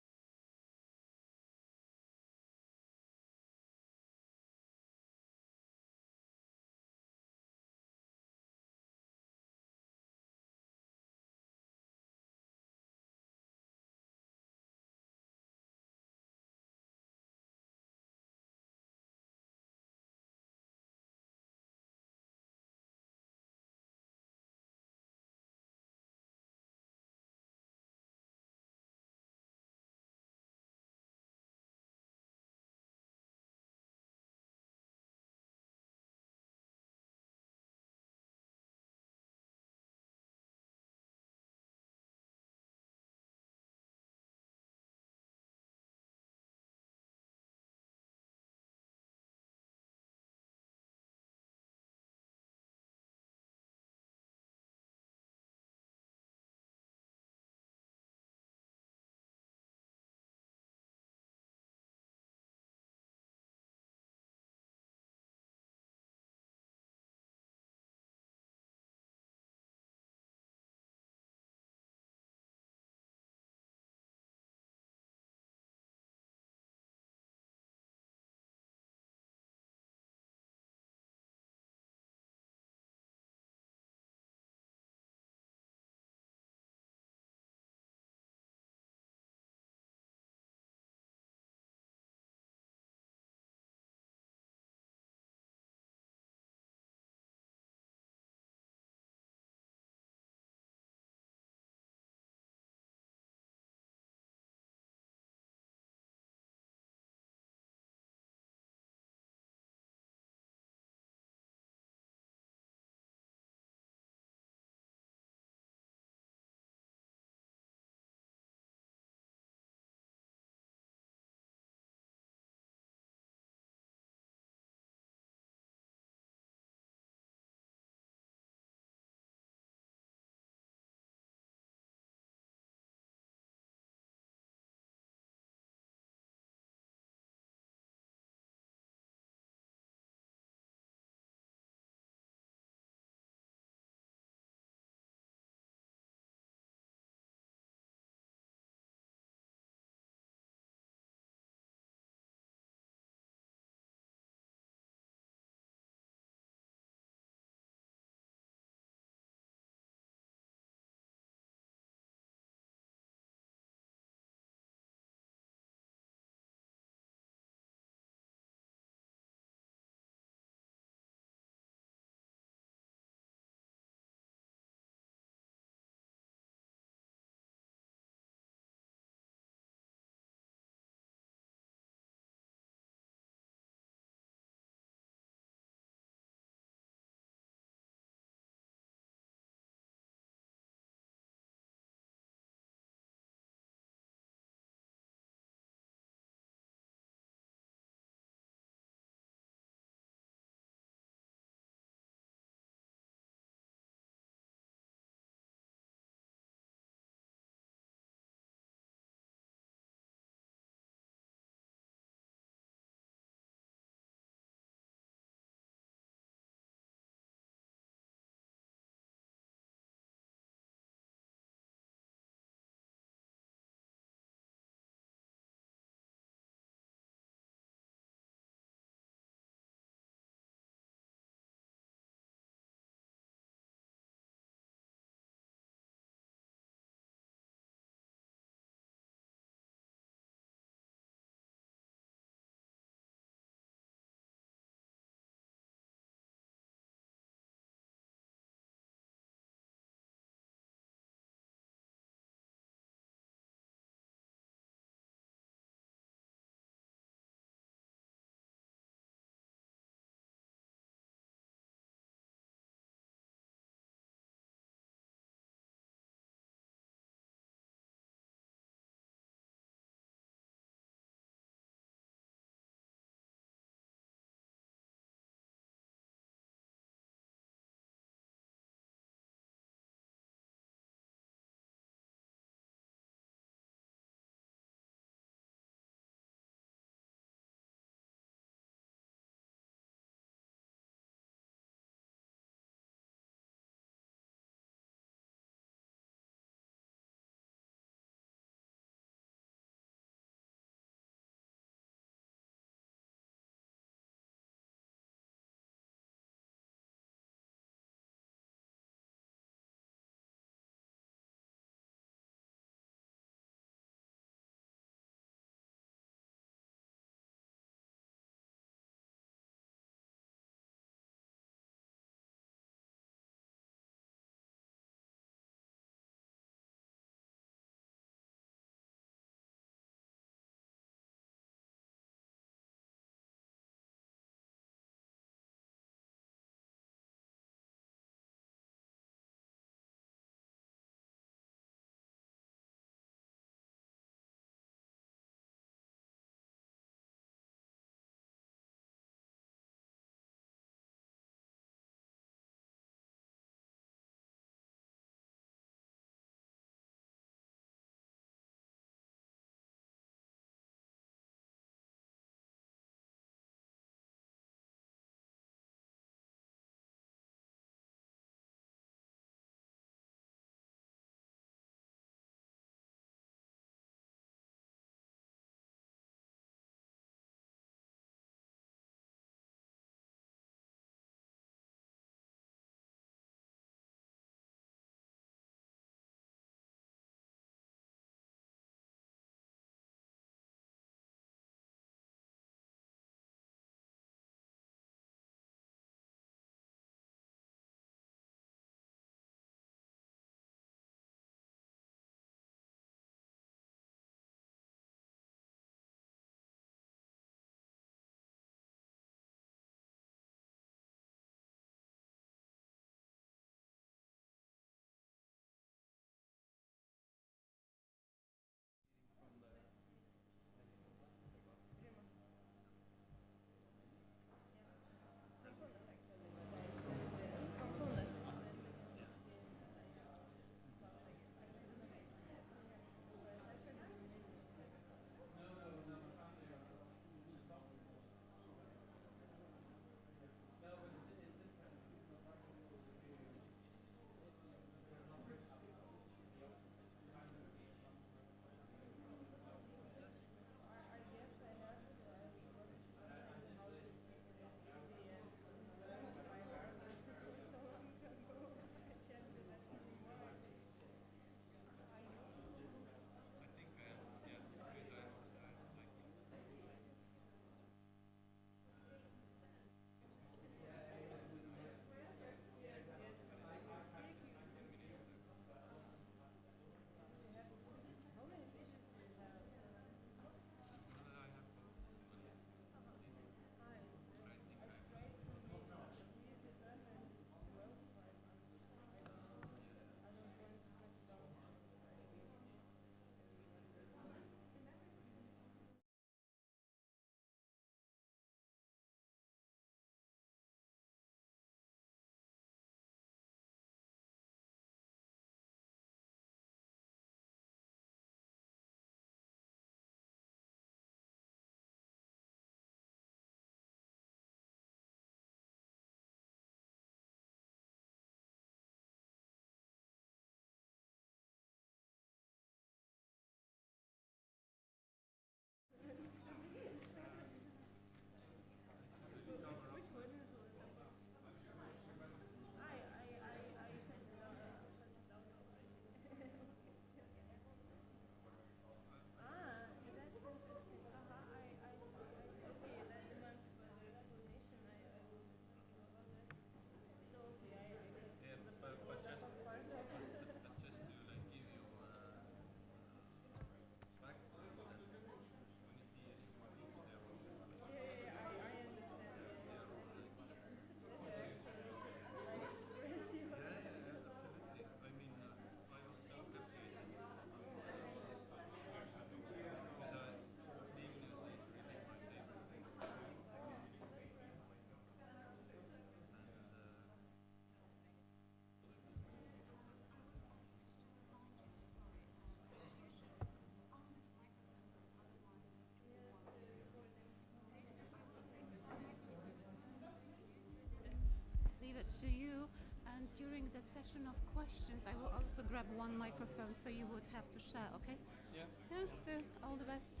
to you. And during the session of questions, I will also grab one microphone, so you would have to share, okay? Yeah. Yeah, so all the best.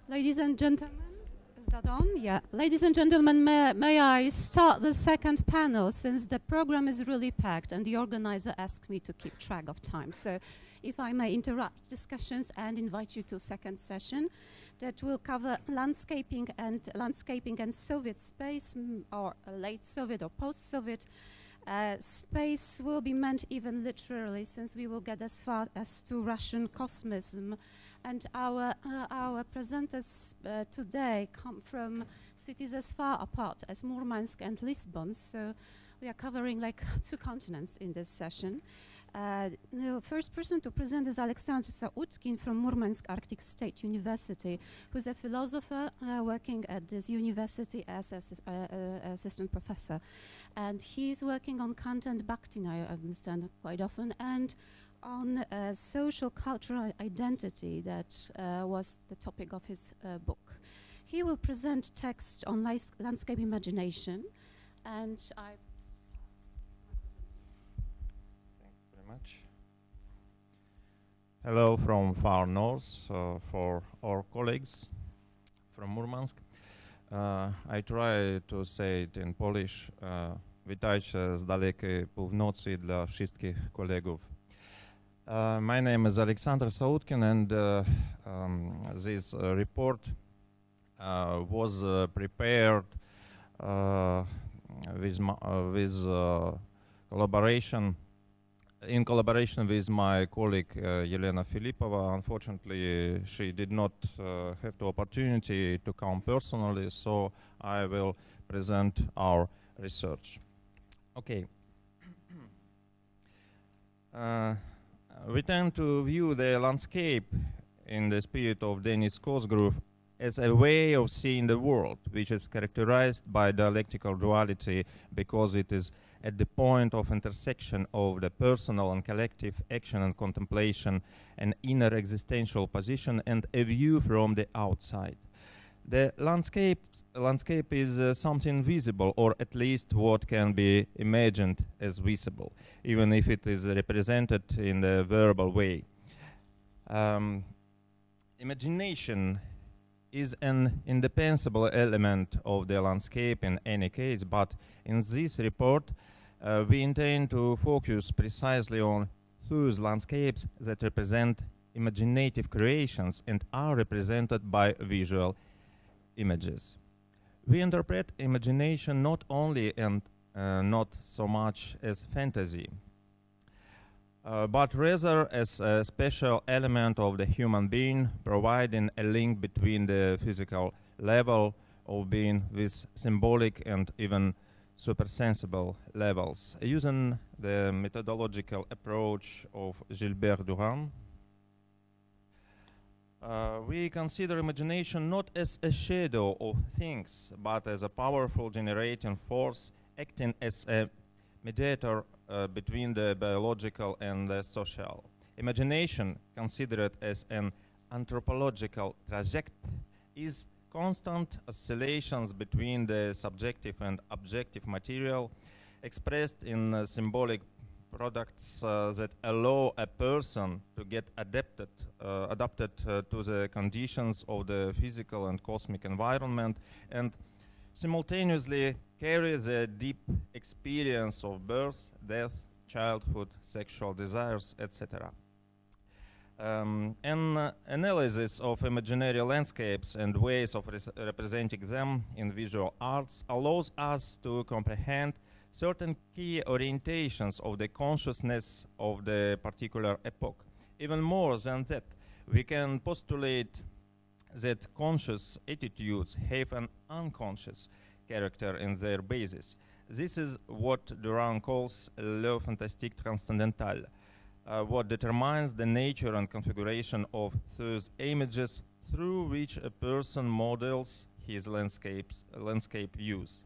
Ladies and gentlemen, is that on? Yeah. Ladies and gentlemen, may I start the second panel, since the program is really packed and the organizer asked me to keep track of time. So if I may interrupt discussions and invite you to a second session that will cover landscaping and Soviet space, or late Soviet or post-Soviet. Space will be meant even literally, since we will get as far as to Russian cosmism. And our presenters today come from cities as far apart as Murmansk and Lisbon, so we are covering like 2 continents in this session. The first person to present is Alexander Sautkin from Murmansk Arctic State University, who's a philosopher working at this university as assistant professor. And he's working on Kant and Bakhtin, I understand, quite often, and on social cultural identity that was the topic of his book. He will present text on landscape imagination, and I... Much. Hello from far north for our colleagues from Murmansk. I try to say it in Polish. Witajcie z dalekiej północy dla wszystkich kolegów. My name is Alexander Sautkin, and this report was prepared with collaboration. In collaboration with my colleague Elena Filipova. Unfortunately, she did not have the opportunity to come personally, so I will present our research. Okay. We tend to view the landscape in the spirit of Denis Cosgrove as a way of seeing the world, which is characterized by dialectical duality because it is at the point of intersection of the personal and collective action and contemplation, an inner existential position, and a view from the outside. The landscape is something visible, or at least what can be imagined as visible, even if it is represented in the verbal way. Imagination is an indispensable element of the landscape in any case, but in this report we intend to focus precisely on those landscapes that represent imaginative creations and are represented by visual images. We interpret imagination not only and not so much as fantasy, but rather as a special element of the human being, providing a link between the physical level of being with symbolic and even supersensible levels, using the methodological approach of Gilbert Durand. We consider imagination not as a shadow of things, but as a powerful generating force acting as a mediator between the biological and the social. Imagination, considered as an anthropological trajectory, is constant oscillations between the subjective and objective material expressed in symbolic products that allow a person to get adapted to the conditions of the physical and cosmic environment and simultaneously carry the deep experience of birth, death, childhood, sexual desires, etc. An analysis of imaginary landscapes and ways of representing them in visual arts allows us to comprehend certain key orientations of the consciousness of the particular epoch. Even more than that, we can postulate that conscious attitudes have an unconscious character in their basis. This is what Durand calls le fantastique transcendental, what determines the nature and configuration of those images through which a person models his landscape views.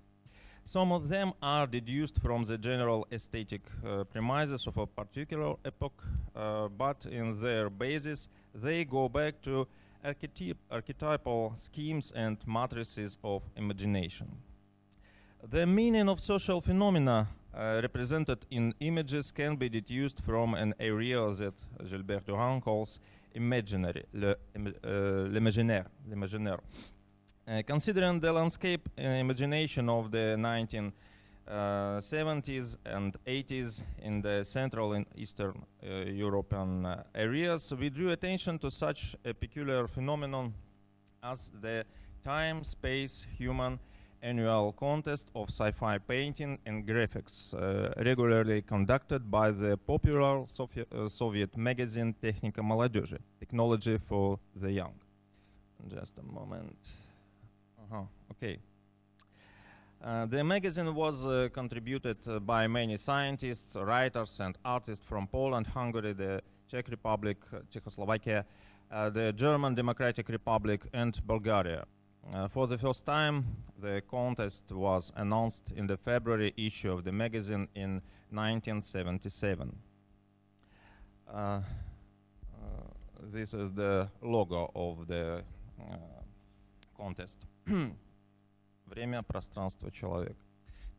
Some of them are deduced from the general aesthetic premises of a particular epoch, but in their basis they go back to archetypal schemes and matrices of imagination. The meaning of social phenomena represented in images can be deduced from an area that Gilbert Durand calls imaginary, l'imaginaire. Considering the landscape imagination of the 1970s and 80s in the Central and Eastern European areas, we drew attention to such a peculiar phenomenon as the time-space-human annual contest of sci-fi painting and graphics, regularly conducted by the popular Soviet magazine Technika Молодежи, Technology for the Young. Just a moment. Okay. The magazine was contributed by many scientists, writers, and artists from Poland, Hungary, the Czech Republic, Czechoslovakia, the German Democratic Republic, and Bulgaria. For the first time, the contest was announced in the February issue of the magazine in 1977. This is the logo of the contest. Время, пространство, человек.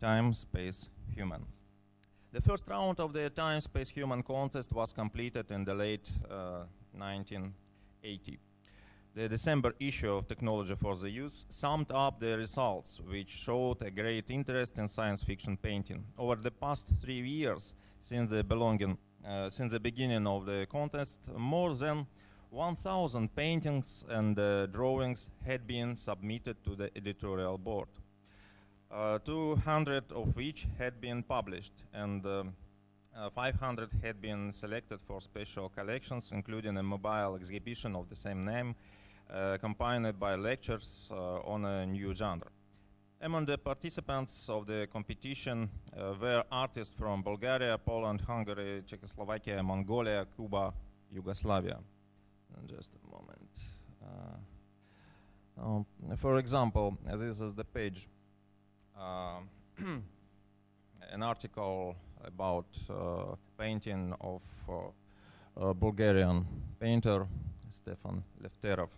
Time, space, human. The first round of the time, space, human contest was completed in the late 1980. The December issue of Technology for the Youth summed up the results, which showed a great interest in science fiction painting. Over the past 3 years, since the beginning of the contest, more than 1,000 paintings and drawings had been submitted to the editorial board, 200 of which had been published, and 500 had been selected for special collections, including a mobile exhibition of the same name, accompanied by lectures on a new genre. Among the participants of the competition were artists from Bulgaria, Poland, Hungary, Czechoslovakia, Mongolia, Cuba, Yugoslavia. Just a moment. For example, this is the page, an article about painting of Bulgarian painter Stefan Lefterov.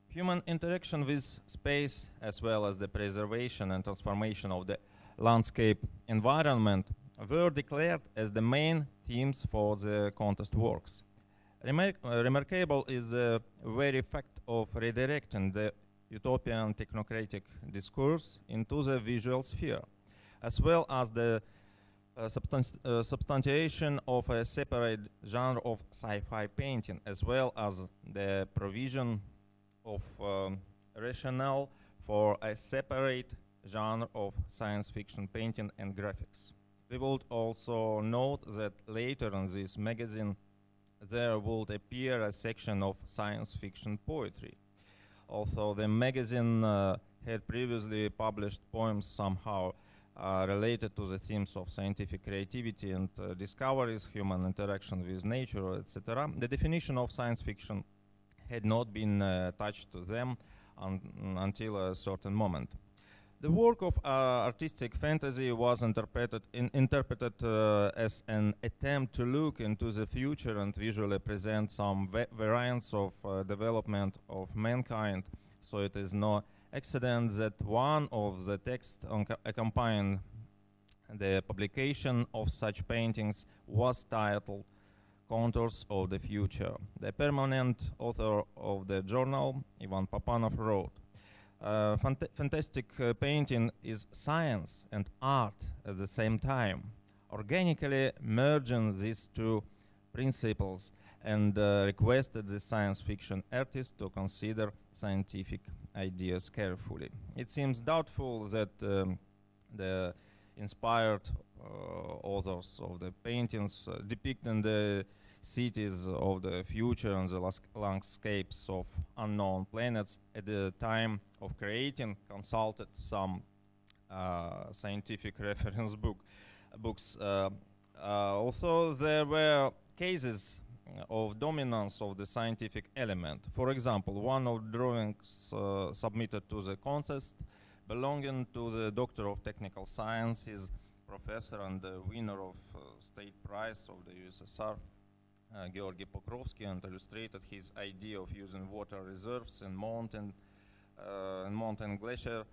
Human interaction with space, as well as the preservation and transformation of the landscape environment, were declared as the main themes for the contest works. Remarkable is the very fact of redirecting the utopian technocratic discourse into the visual sphere, as well as the substantiation of a separate genre of sci-fi painting, as well as the provision of rationale for a separate genre of science fiction painting and graphics. We would also note that later in this magazine there would appear a section of science fiction poetry. Although the magazine had previously published poems somehow related to the themes of scientific creativity and discoveries, human interaction with nature, etc., the definition of science fiction had not been touched to them until a certain moment. The work of artistic fantasy was interpreted as an attempt to look into the future and visually present some variants of development of mankind, so it is no accident that one of the texts accompanying the publication of such paintings was titled Contours of the Future. The permanent author of the journal, Ivan Papanov, wrote, fantastic painting is science and art at the same time. Organically merging these two principles and requested the science fiction artist to consider scientific ideas carefully. It seems doubtful that the inspired authors of the paintings depicting the cities of the future and the landscapes of unknown planets at the time of creating consulted some scientific reference books. Although there were cases of dominance of the scientific element. For example, one of drawings submitted to the contest belonging to the Doctor of Technical Science, his professor and the winner of State Prize of the USSR, Georgy Pokrovsky, and illustrated his idea of using water reserves in mountain glacier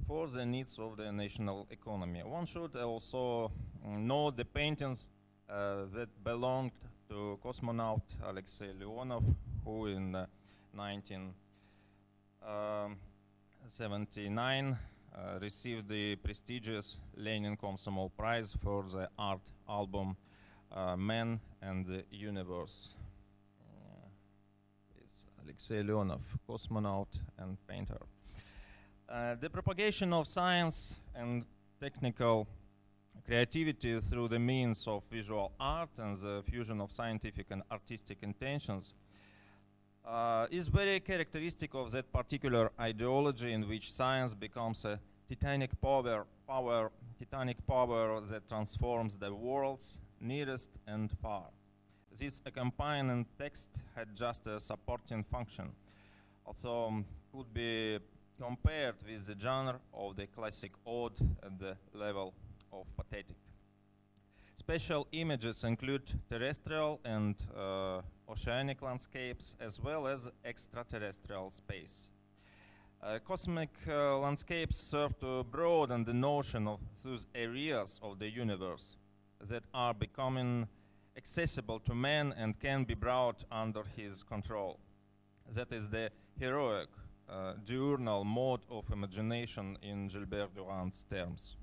for the needs of the national economy. One should also know the paintings that belonged to cosmonaut Alexei Leonov, who in 1979 received the prestigious Lenin Komsomol Prize for the art album Man and the Universe. It's Alexei Leonov, cosmonaut and painter. The propagation of science and technical creativity through the means of visual art and the fusion of scientific and artistic intentions is very characteristic of that particular ideology in which science becomes a titanic power that transforms the worlds nearest and far. This accompanying text had just a supporting function, although could be compared with the genre of the classic ode at the level of pathetic. Special images include terrestrial and oceanic landscapes as well as extraterrestrial space. Cosmic landscapes serve to broaden the notion of those areas of the universe that are becoming accessible to man and can be brought under his control. That is the heroic diurnal mode of imagination in Gilbert Durand's terms.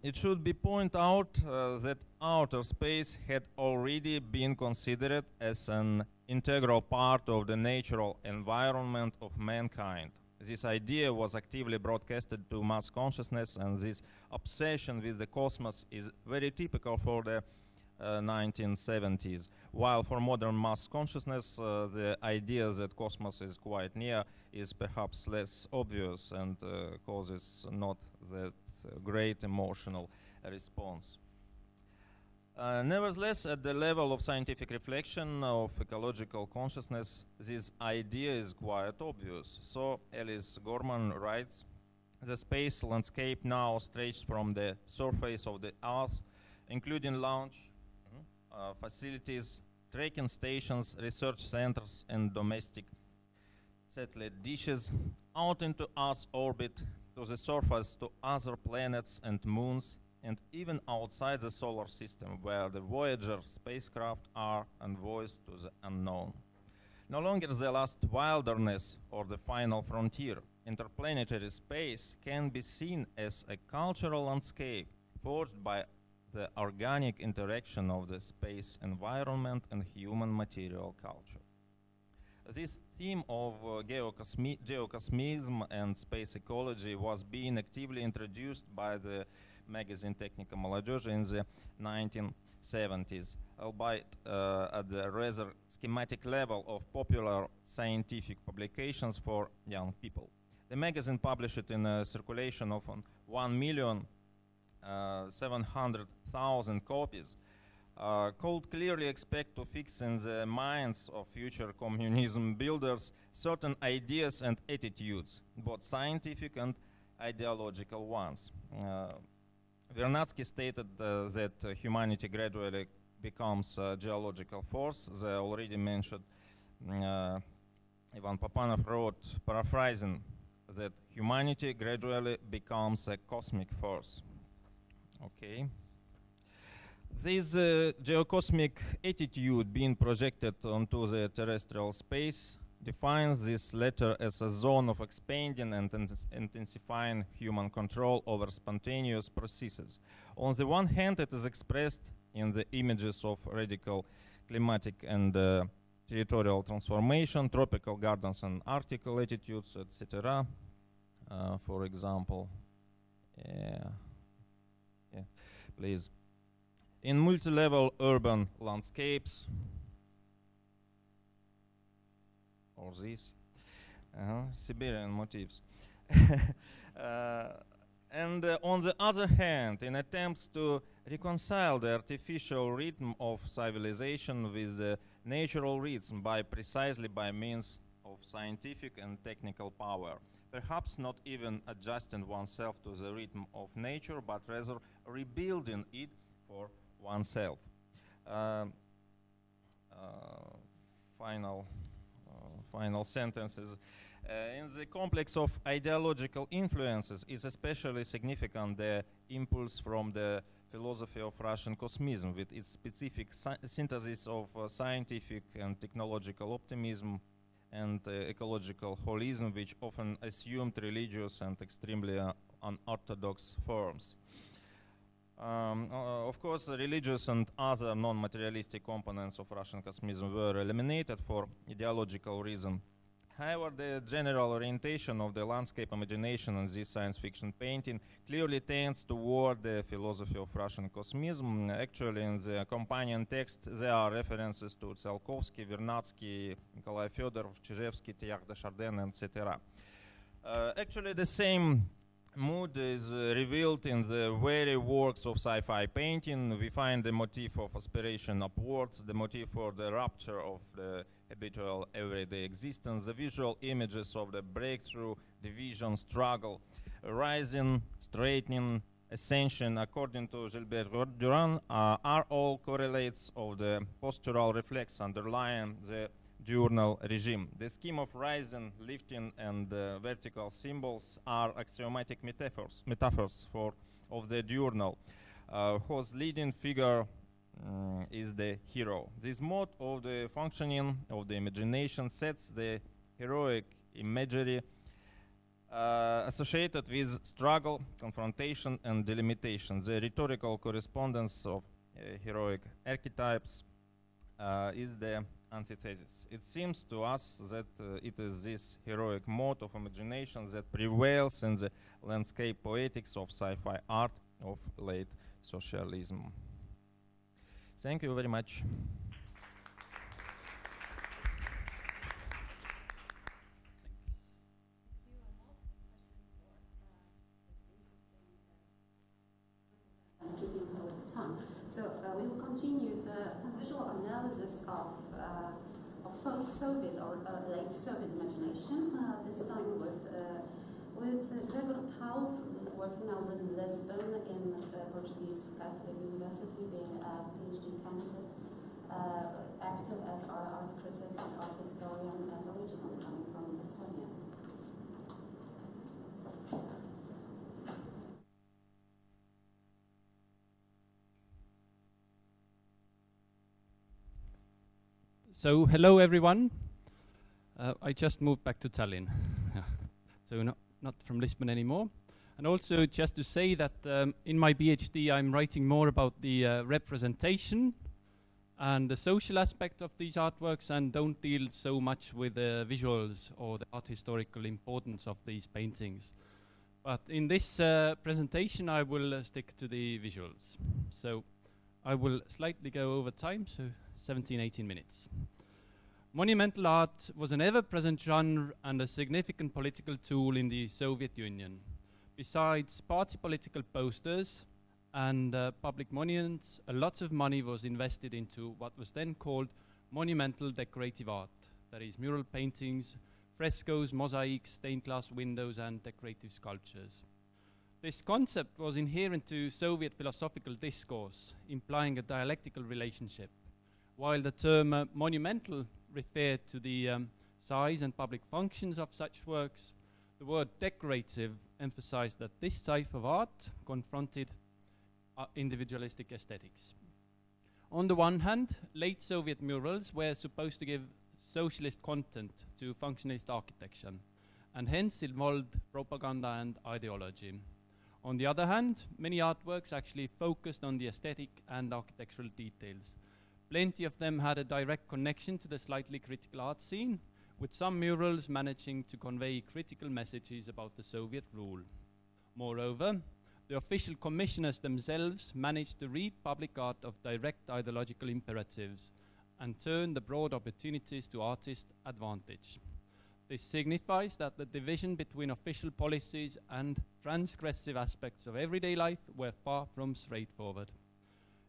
It should be pointed out that outer space had already been considered as an integral part of the natural environment of mankind. This idea was actively broadcasted to mass consciousness, and this obsession with the cosmos is very typical for the 1970s. While for modern mass consciousness, the idea that cosmos is quite near is perhaps less obvious and causes not that great emotional response. Nevertheless, at the level of scientific reflection of ecological consciousness, this idea is quite obvious. So Alice Gorman writes, the space landscape now stretched from the surface of the Earth, including launch facilities, tracking stations, research centers, and domestic satellite dishes, out into Earth's orbit, to the surface, to other planets and moons, and even outside the solar system, where the Voyager spacecraft are envoys to the unknown. No longer the last wilderness or the final frontier, interplanetary space can be seen as a cultural landscape forged by the organic interaction of the space environment and human material culture. This theme of geocosmism and space ecology was being actively introduced by the magazine Technika Молодежи in the 1970s, albeit at the rather schematic level of popular scientific publications for young people. The magazine published in a circulation of 1,700,000 copies could clearly expect to fix in the minds of future communism builders certain ideas and attitudes, both scientific and ideological ones. Vernadsky stated that humanity gradually becomes a geological force. The already mentioned Ivan Papanov wrote, paraphrasing, that humanity gradually becomes a cosmic force. Okay. This geocosmic attitude being projected onto the terrestrial space defines this latter as a zone of expanding and intensifying human control over spontaneous processes. On the one hand, it is expressed in the images of radical climatic and territorial transformation, tropical gardens and Arctic latitudes, etc. For example, please. In multi-level urban landscapes, or these, Siberian motifs. And on the other hand, in attempts to reconcile the artificial rhythm of civilization with the natural rhythm precisely by means of scientific and technical power, perhaps not even adjusting oneself to the rhythm of nature, but rather rebuilding it for oneself. Final sentences. In the complex of ideological influences is especially significant the impulse from the philosophy of Russian Communism with its specific synthesis of scientific and technological optimism and ecological holism, which often assumed religious and extremely unorthodox forms. Of course, religious and other non-materialistic components of Russian Communism were eliminated for ideological reasons. However, the general orientation of the landscape imagination in this science fiction painting clearly tends toward the philosophy of Russian Communism. Actually, in the companion text, there are references to Tsiolkovsky, Vernadsky, Nikolai Fyodorov, Chizhevsky, Teilhard de Chardin, etc. Actually, the same mood is revealed in the very works of sci-fi painting. We find the motif of aspiration upwards, the motif for the rupture of the habitual everyday existence, the visual images of the breakthrough, division, struggle, rising, straightening, ascension, according to Gilbert Durand, are all correlates of the postural reflex underlying the diurnal regime. The scheme of rising, lifting, and vertical symbols are axiomatic metaphors of the diurnal, whose leading figure is the hero. This mode of the functioning of the imagination sets the heroic imagery associated with struggle, confrontation, and delimitation. The rhetorical correspondence of heroic archetypes is the antithesis. It seems to us that it is this heroic mode of imagination that prevails in the landscape poetics of sci-fi art of late socialism. Thank you very much. So we will continue the visual analysis of post-Soviet or late Soviet imagination. This time with Gregor Taub, working now with Lisbon in Portuguese Catholic University, being a PhD candidate, active as art critic and art historian, and originally coming from Estonia. So hello everyone. I just moved back to Tallinn, so not from Lisbon anymore. And also just to say that in my PhD I'm writing more about the representation and the social aspect of these artworks, and don't deal so much with the visuals or the art historical importance of these paintings. But in this presentation I will stick to the visuals. So I will slightly go over time, so 17-18 minutes. Monumental art was an ever-present genre and a significant political tool in the Soviet Union. Besides party political posters and public monuments, a lot of money was invested into what was then called monumental decorative art. That is mural paintings, frescoes, mosaics, stained glass windows, and decorative sculptures. This concept was inherent to Soviet philosophical discourse, implying a dialectical relationship. While the term monumental referred to the size and public functions of such works, the word decorative emphasized that this type of art confronted individualistic aesthetics. On the one hand, late Soviet murals were supposed to give socialist content to functionalist architecture, and hence involved propaganda and ideology. On the other hand, many artworks actually focused on the aesthetic and architectural details. Plenty of them had a direct connection to the slightly critical art scene, with some murals managing to convey critical messages about the Soviet rule. Moreover, the official commissioners themselves managed to read public art of direct ideological imperatives and turn the broad opportunities to artist advantage. This signifies that the division between official policies and transgressive aspects of everyday life were far from straightforward.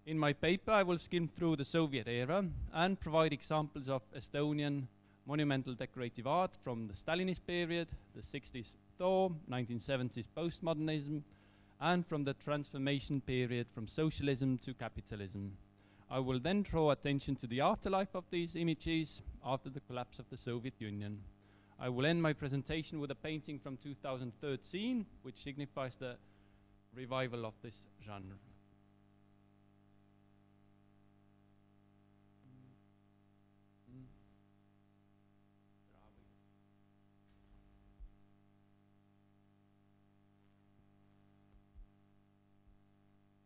In my paper, I will skim through the Soviet era and provide examples of Estonian monumental decorative art from the Stalinist period, the 60s thaw, 1970s postmodernism, and from the transformation period from socialism to capitalism. I will then draw attention to the afterlife of these images after the collapse of the Soviet Union. I will end my presentation with a painting from 2013, which signifies the revival of this genre.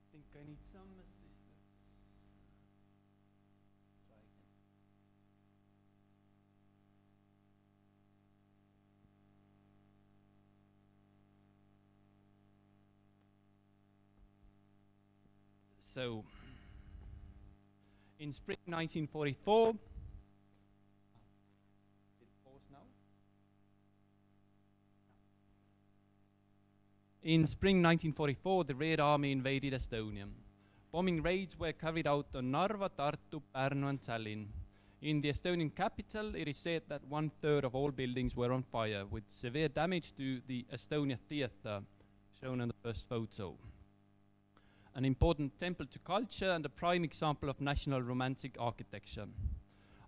I think I need some assistance. Let's try again. So, in spring 1944, in spring 1944, the Red Army invaded Estonia. Bombing raids were carried out on Narva, Tartu, Pärnu and Tallinn. In the Estonian capital, it is said that 1/3 of all buildings were on fire, with severe damage to the Estonia Theatre, shown on the first photo. An important temple to culture and a prime example of national romantic architecture.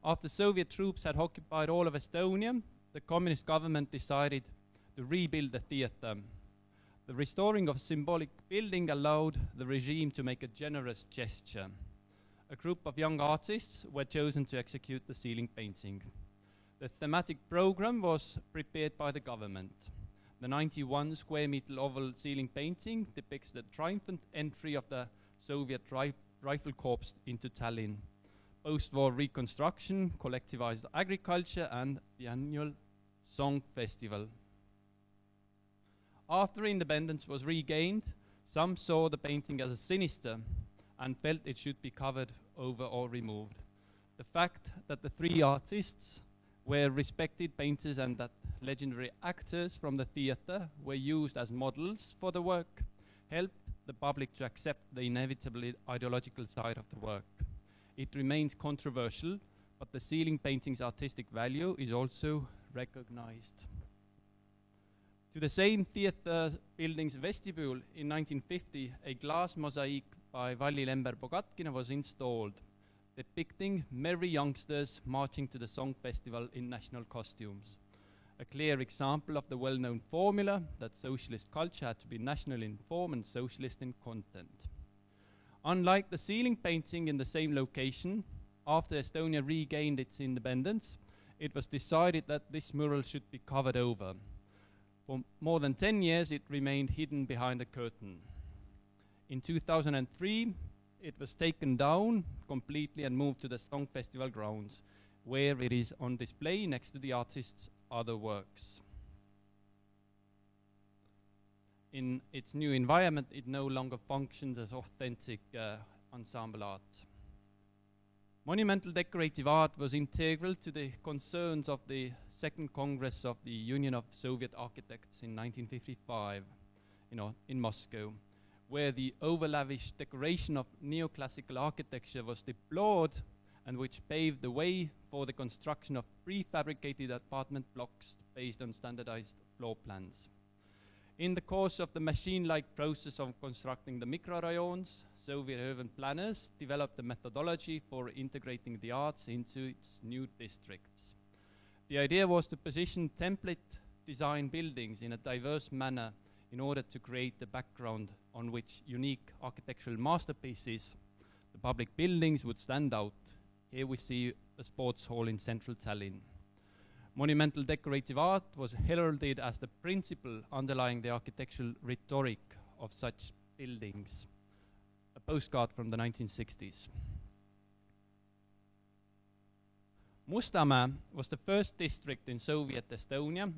After Soviet troops had occupied all of Estonia, the communist government decided to rebuild the theatre. The restoring of symbolic building allowed the regime to make a generous gesture. A group of young artists were chosen to execute the ceiling painting. The thematic program was prepared by the government. The 91 square meter oval ceiling painting depicts the triumphant entry of the Soviet Rifle Corps into Tallinn, post-war reconstruction, collectivized agriculture, and the annual Song Festival. After independence was regained, some saw the painting as sinister and felt it should be covered over or removed. The fact that the three artists were respected painters and that legendary actors from the theatre were used as models for the work helped the public to accept the inevitably ideological side of the work. It remains controversial, but the ceiling painting's artistic value is also recognized. To the same theatre building's vestibule in 1950, a glass mosaic by Valli Lember-Bogatkina was installed, depicting merry youngsters marching to the song festival in national costumes. A clear example of the well-known formula that socialist culture had to be national in form and socialist in content. Unlike the ceiling painting in the same location, after Estonia regained its independence, it was decided that this mural should be covered over. For more than 10 years, it remained hidden behind a curtain. In 2003, it was taken down completely and moved to the Song Festival grounds, where it is on display next to the artist's other works. In its new environment, it no longer functions as authentic ensemble art. Monumental decorative art was integral to the concerns of the Second Congress of the Union of Soviet Architects in 1955, in Moscow, where the over-lavish decoration of neoclassical architecture was deplored and which paved the way for the construction of prefabricated apartment blocks based on standardized floor plans. In the course of the machine-like process of constructing the microrayons, Soviet urban planners developed a methodology for integrating the arts into its new districts. The idea was to position template design buildings in a diverse manner in order to create the background on which unique architectural masterpieces, the public buildings, would stand out, Here we see a sports hall in central Tallinn. Monumental decorative art was heralded as the principle underlying the architectural rhetoric of such buildings. A postcard from the 1960s. Mustamäe was the first district in Soviet Estonia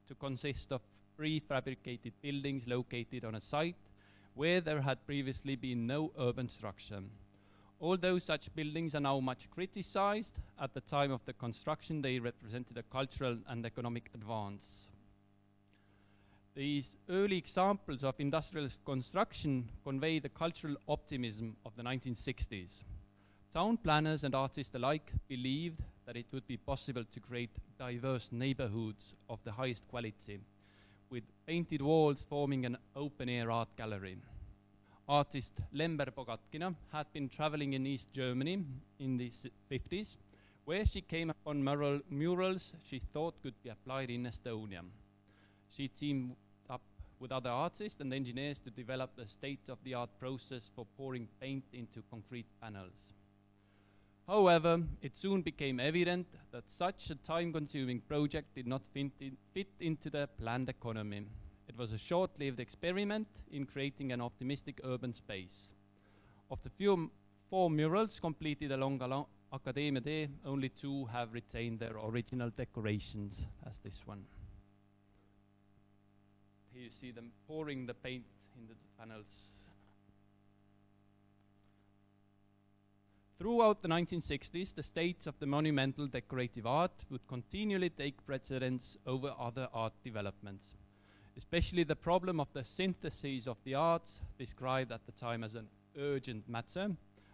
to consist of prefabricated buildings located on a site where there had previously been no urban structure. Although such buildings are now much criticized, at the time of the construction they represented a cultural and economic advance. These early examples of industrialist construction convey the cultural optimism of the 1960s. Town planners and artists alike believed that it would be possible to create diverse neighborhoods of the highest quality, with painted walls forming an open-air art gallery. Artist Lember Bogatkina had been traveling in East Germany in the 50s, where she came upon murals she thought could be applied in Estonia. She teamed up with other artists and engineers to develop the state-of-the-art process for pouring paint into concrete panels. However, it soon became evident that such a time-consuming project did not fit into the planned economy. It was a short-lived experiment in creating an optimistic urban space. Of the four murals completed along Akadeemia Tee, only 2 have retained their original decorations, as this one. Here you see them pouring the paint in the panels. Throughout the 1960s, the state of the monumental decorative art would continually take precedence over other art developments. Especially the problem of the synthesis of the arts, described at the time as an urgent matter,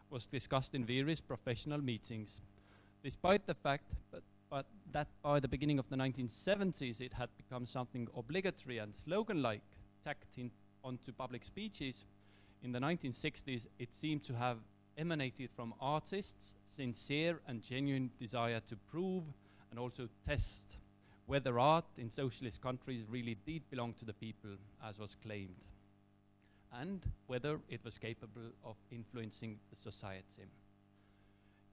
was discussed in various professional meetings. Despite the fact that by the beginning of the 1970s it had become something obligatory and slogan-like, tacked onto public speeches, in the 1960s it seemed to have emanated from artists' sincere and genuine desire to prove and also test whether art in socialist countries really did belong to the people, as was claimed, and whether it was capable of influencing the society.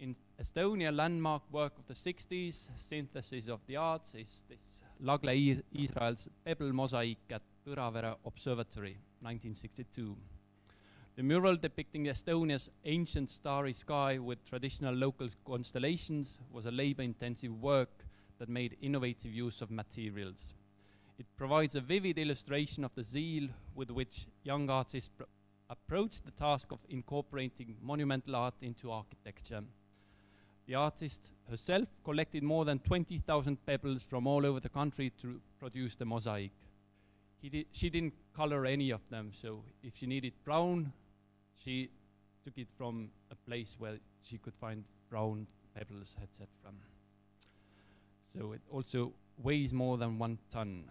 In Estonia, landmark work of the 60s, synthesis of the arts, is this Lagle Israel's Pebble mosaic at Tõravere Observatory, 1962. The mural depicting Estonia's ancient starry sky with traditional local constellations was a labor-intensive work that made innovative use of materials. It provides a vivid illustration of the zeal with which young artists approached the task of incorporating monumental art into architecture. The artist herself collected more than 20,000 pebbles from all over the country to produce the mosaic. She didn't color any of them, so if she needed brown, she took it from a place where she could find brown pebbles, etc. So it also weighs more than 1 ton.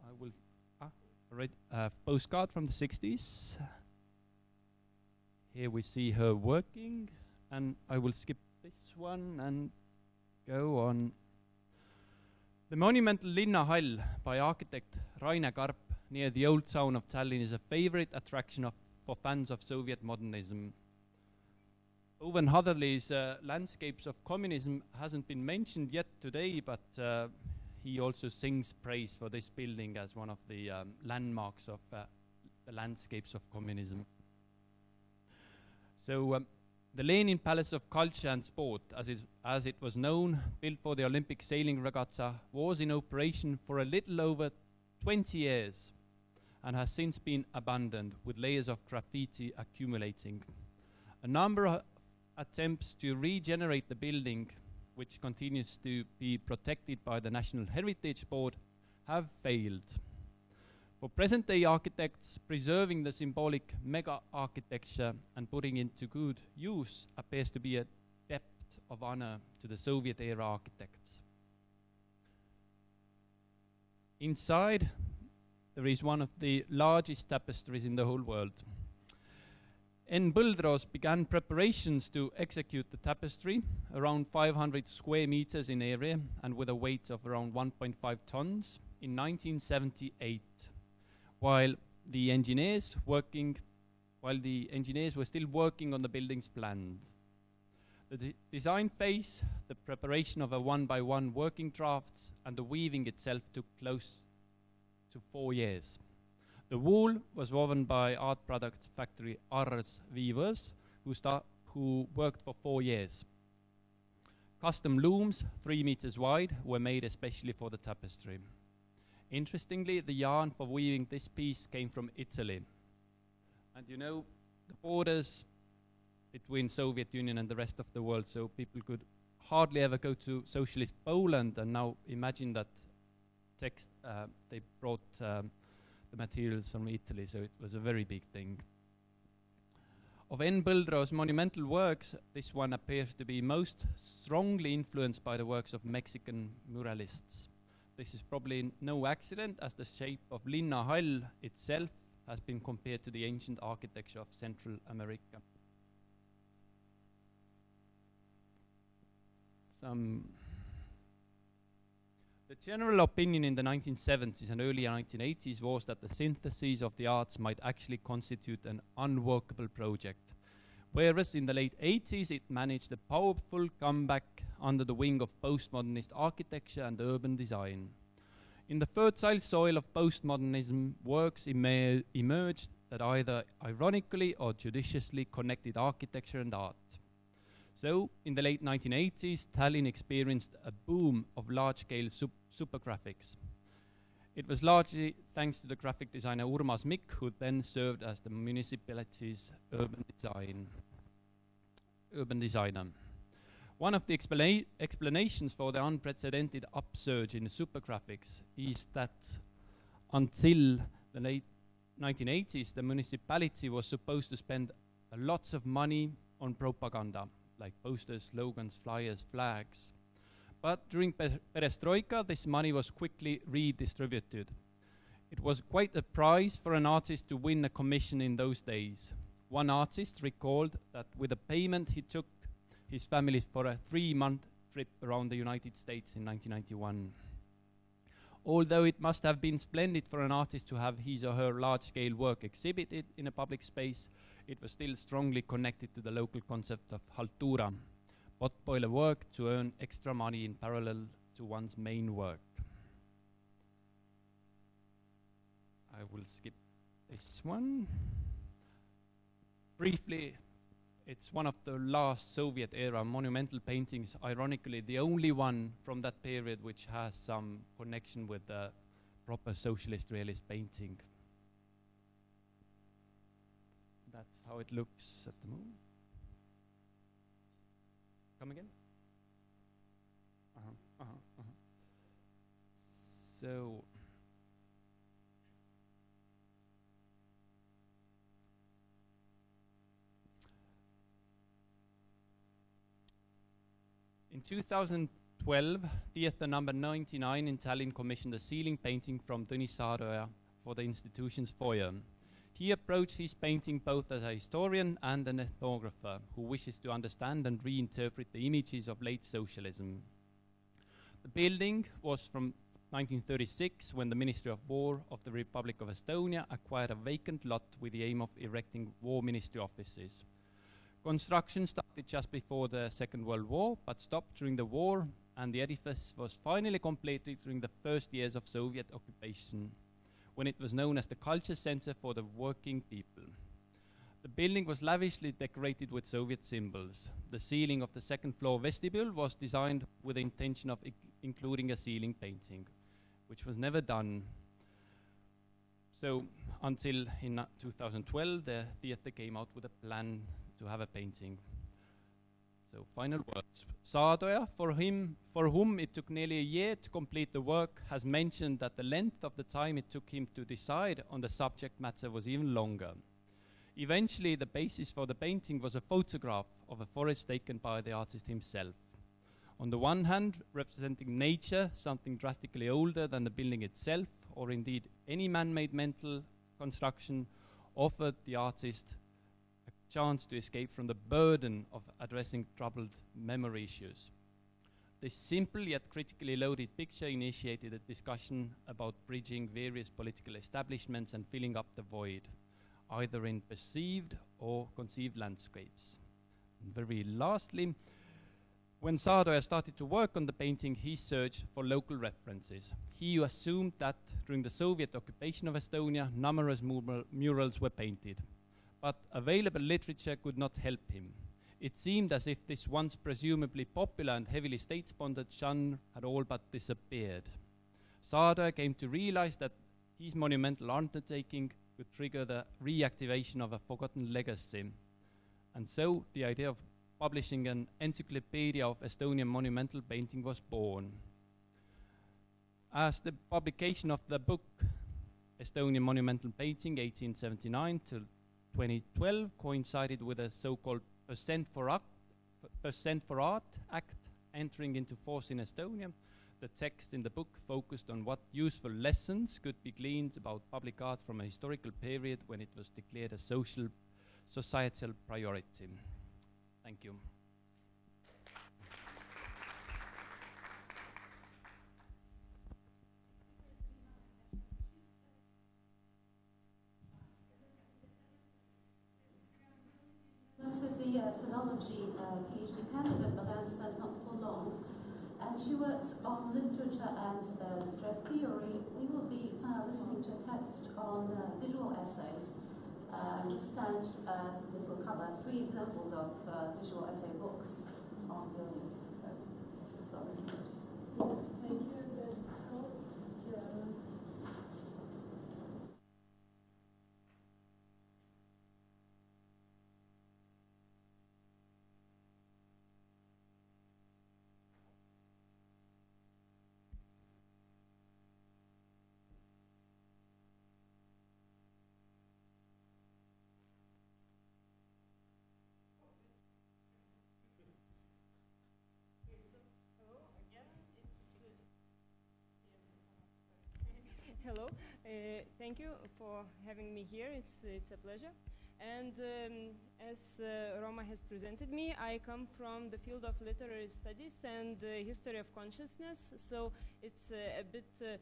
I will read a postcard from the 60s. Here we see her working, and I will skip this one and go on. The monumental Linnahall by architect Raine Karp near the old town of Tallinn is a favorite attraction for fans of Soviet modernism. Owen Hatherley's Landscapes of Communism hasn't been mentioned yet today, but he also sings praise for this building as one of the landmarks of the landscapes of communism. So the Lenin Palace of Culture and Sport, as it was known, built for the Olympic sailing regatta, was in operation for a little over 20 years and has since been abandoned, with layers of graffiti accumulating. A number of attempts to regenerate the building, which continues to be protected by the National Heritage Board, have failed. For present-day architects, preserving the symbolic mega-architecture and putting it into good use appears to be a debt of honor to the Soviet-era architects. Inside, there is one of the largest tapestries in the whole world. N. Põldros began preparations to execute the tapestry, around 500 square meters in area and with a weight of around 1.5 tons, in 1978, while the engineers working while the engineers were still working on the building's plans. The design phase, the preparation of a one-by-one working drafts, and the weaving itself took close to 4 years. The wool was woven by art products factory Ars weavers, who worked for 4 years. Custom looms, 3 meters wide, were made especially for the tapestry. Interestingly, the yarn for weaving this piece came from Italy. And you know, the borders between Soviet Union and the rest of the world, so people could hardly ever go to socialist Poland, and now imagine that they brought the materials from Italy, so it was a very big thing. Of N. Bildro's monumental works, this one appears to be most strongly influenced by the works of Mexican muralists. This is probably no accident, as the shape of Linna Hall itself has been compared to the ancient architecture of Central America. The general opinion in the 1970s and early 1980s was that the synthesis of the arts might actually constitute an unworkable project, whereas in the late 80s it managed a powerful comeback under the wing of postmodernist architecture and urban design. In the fertile soil of postmodernism, works emerged that either ironically or judiciously connected architecture and art. So, in the late 1980s, Tallinn experienced a boom of large-scale supergraphics. It was largely thanks to the graphic designer Urmas Mikk, who then served as the municipality's urban designer. One of the explanations for the unprecedented upsurge in supergraphics is that until the late 1980s, the municipality was supposed to spend lots of money on propaganda, like posters, slogans, flyers, flags. But during perestroika, this money was quickly redistributed. It was quite a prize for an artist to win a commission in those days. One artist recalled that with the payment he took his family for a 3-month trip around the United States in 1991. Although it must have been splendid for an artist to have his or her large-scale work exhibited in a public space, it was still strongly connected to the local concept of haltura, potboiler work to earn extra money in parallel to one's main work. I will skip this one. Briefly, it's one of the last Soviet-era monumental paintings, ironically the only one from that period which has some connection with the proper socialist realist painting. That's how it looks at the moment. Come again? So, in 2012, theatre number 99 in Tallinn commissioned a ceiling painting from Tõnis Saardoja for the institution's foyer. He approached his painting both as a historian and an ethnographer who wishes to understand and reinterpret the images of late socialism. The building was from 1936, when the Ministry of War of the Republic of Estonia acquired a vacant lot with the aim of erecting war ministry offices. Construction started just before the Second World War, but stopped during the war, and the edifice was finally completed during the first years of Soviet occupation, when it was known as the Culture Center for the Working People. The building was lavishly decorated with Soviet symbols. The ceiling of the second floor vestibule was designed with the intention of including a ceiling painting, which was never done. So until in 2012, the theatre came out with a plan to have a painting. So final words. Saardoja, for whom it took nearly a year to complete the work, has mentioned that the length of the time it took him to decide on the subject matter was even longer. Eventually, the basis for the painting was a photograph of a forest taken by the artist himself. On the one hand, representing nature, something drastically older than the building itself, or indeed any man-made mental construction, offered the artist a chance to escape from the burden of addressing troubled memory issues. This simple yet critically loaded picture initiated a discussion about bridging various political establishments and filling up the void. either in perceived or conceived landscapes. And very lastly, when Saardoja started to work on the painting, he searched for local references. He assumed that during the Soviet occupation of Estonia, numerous murals were painted. But available literature could not help him. It seemed as if this once presumably popular and heavily state-sponsored genre had all but disappeared. Saardoja came to realize that his monumental undertaking could trigger the reactivation of a forgotten legacy. And so the idea of publishing an encyclopedia of Estonian monumental painting was born. As the publication of the book Estonian Monumental Painting 1879 to 2012 coincided with a so-called Percent for Art Act entering into force in Estonia, the text in the book focused on what useful lessons could be gleaned about public art from a historical period when it was declared a societal priority. Thank you. University philology PhD candidate, but I understand not for long. And she works on literature and literary theory. We will be listening to a text on visual essays. I understand this will cover 3 examples of visual essay books on buildings. So, the floor is yours. Yes, thank you. So, hello, thank you for having me here. It's a pleasure. And as Roma has presented me, I come from the field of literary studies and history of consciousness. So it's a bit,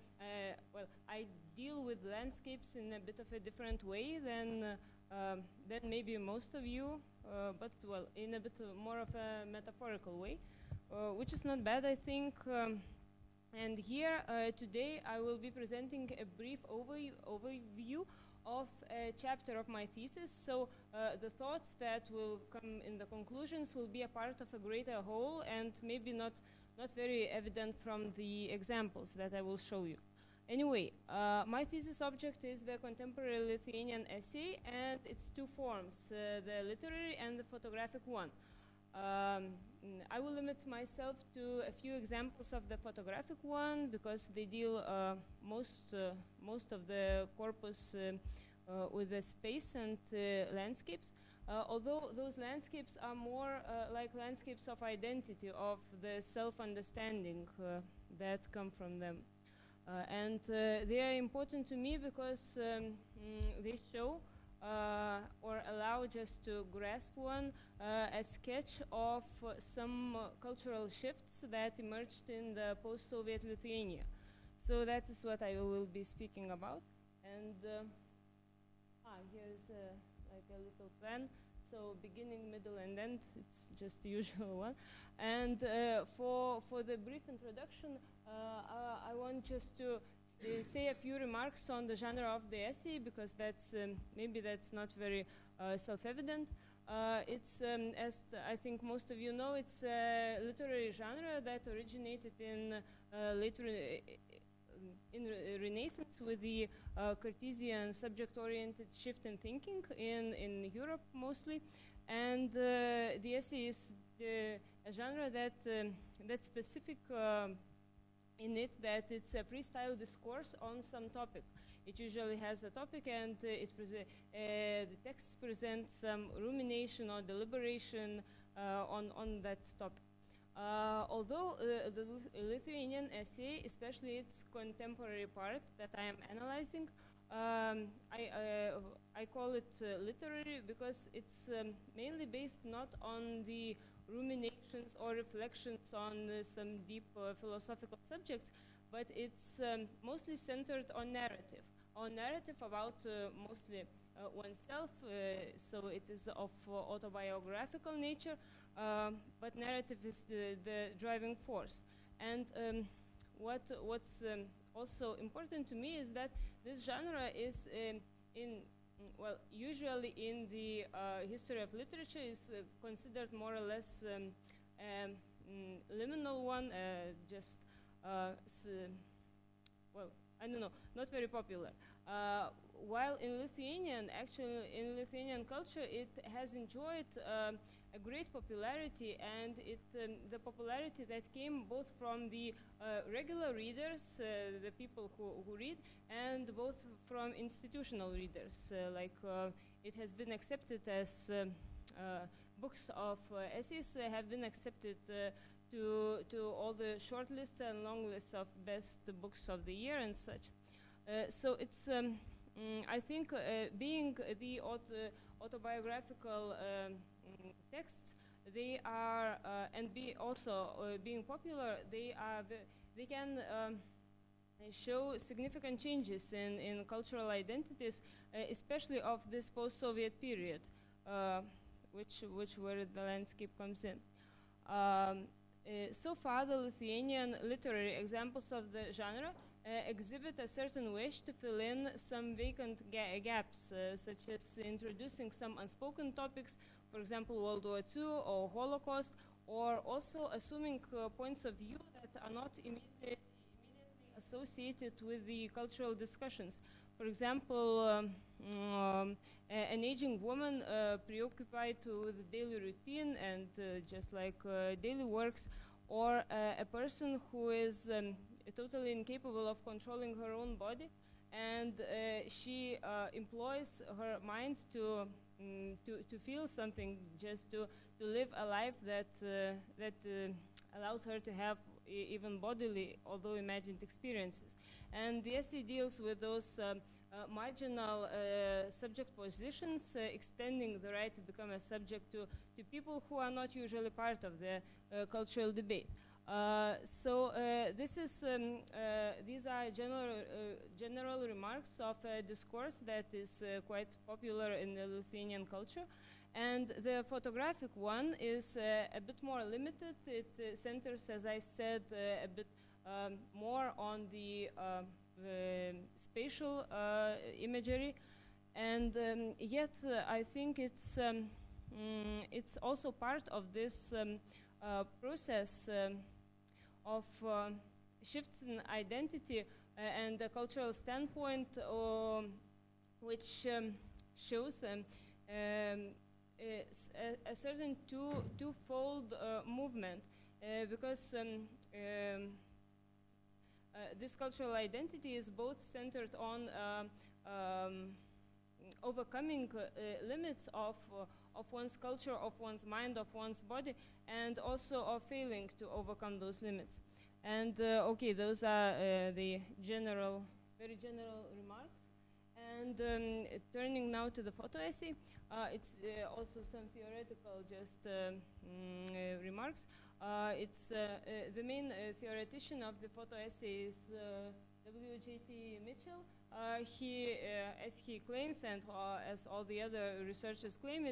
well, I deal with landscapes in a bit of a different way than maybe most of you, but well, in a bit more of a metaphorical way, which is not bad, I think. And here today I will be presenting a brief overview of a chapter of my thesis. So the thoughts that will come in the conclusions will be a part of a greater whole and maybe not very evident from the examples that I will show you. Anyway, my thesis object is the contemporary Lithuanian essay, and its 2 forms, the literary and the photographic one. I will limit myself to a few examples of the photographic one because they deal most of the corpus with the space and landscapes. Although those landscapes are more like landscapes of identity, of the self-understanding that come from them. And they are important to me because they show or allow just to grasp one a sketch of some cultural shifts that emerged in the post-Soviet Lithuania. So that is what I will be speaking about. And here's like a little plan. So beginning, middle, and end, it's just the usual one. And for the brief introduction, I want just to say a few remarks on the genre of the essay, because that's maybe that's not very self-evident. It's, as I think most of you know, it's a literary genre that originated in later in Renaissance with the Cartesian subject-oriented shift in thinking in Europe mostly, and the essay is a genre that's specific in it, that it's a freestyle discourse on some topic. It usually has a topic, and the text presents some rumination or deliberation on that topic. Although the Lithuanian essay, especially its contemporary part that I am analyzing, I call it literary because it's mainly based not on the ruminations or reflections on some deep philosophical subjects, but it's mostly centered on narrative. on narrative about mostly oneself, so it is of autobiographical nature, but narrative is the driving force. And what's also important to me is that this genre is usually in the history of literature is considered more or less liminal one, just I don't know, not very popular. While in Lithuanian, actually in Lithuanian culture, it has enjoyed a great popularity, and the popularity that came both from the regular readers, the people who read, and both from institutional readers. It has been accepted as books of essays have been accepted to all the short lists and long lists of best books of the year and such. So it's, I think, being the autobiographical texts, they are, and being popular, they can show significant changes in cultural identities, especially of this post-Soviet period, where the landscape comes in. So far, the Lithuanian literary examples of the genre exhibit a certain wish to fill in some vacant gaps, such as introducing some unspoken topics, for example, World War II or Holocaust, or also assuming points of view that are not immediately associated with the cultural discussions. For example, an aging woman preoccupied with the daily routine and just like daily works, or a person who is totally incapable of controlling her own body, and she employs her mind to feel something, just to live a life that allows her to have even bodily, although imagined, experiences. And the essay deals with those marginal subject positions, extending the right to become a subject to people who are not usually part of the cultural debate. These are general remarks of a discourse that is quite popular in the Lithuanian culture. And the photographic one is a bit more limited. It centers, as I said, a bit more on the spatial imagery, and yet I think it's also part of this process of shifts in identity and a cultural standpoint, which shows a certain twofold movement, because this cultural identity is both centered on overcoming limits of one's culture, of one's mind, of one's body, and also of failing to overcome those limits. And okay, those are the very general remarks. And turning now to the photo essay, it's also some theoretical remarks. It's the main theoretician of the photo essay is W.J.T. Mitchell. He, as he claims, and as all the other researchers claim,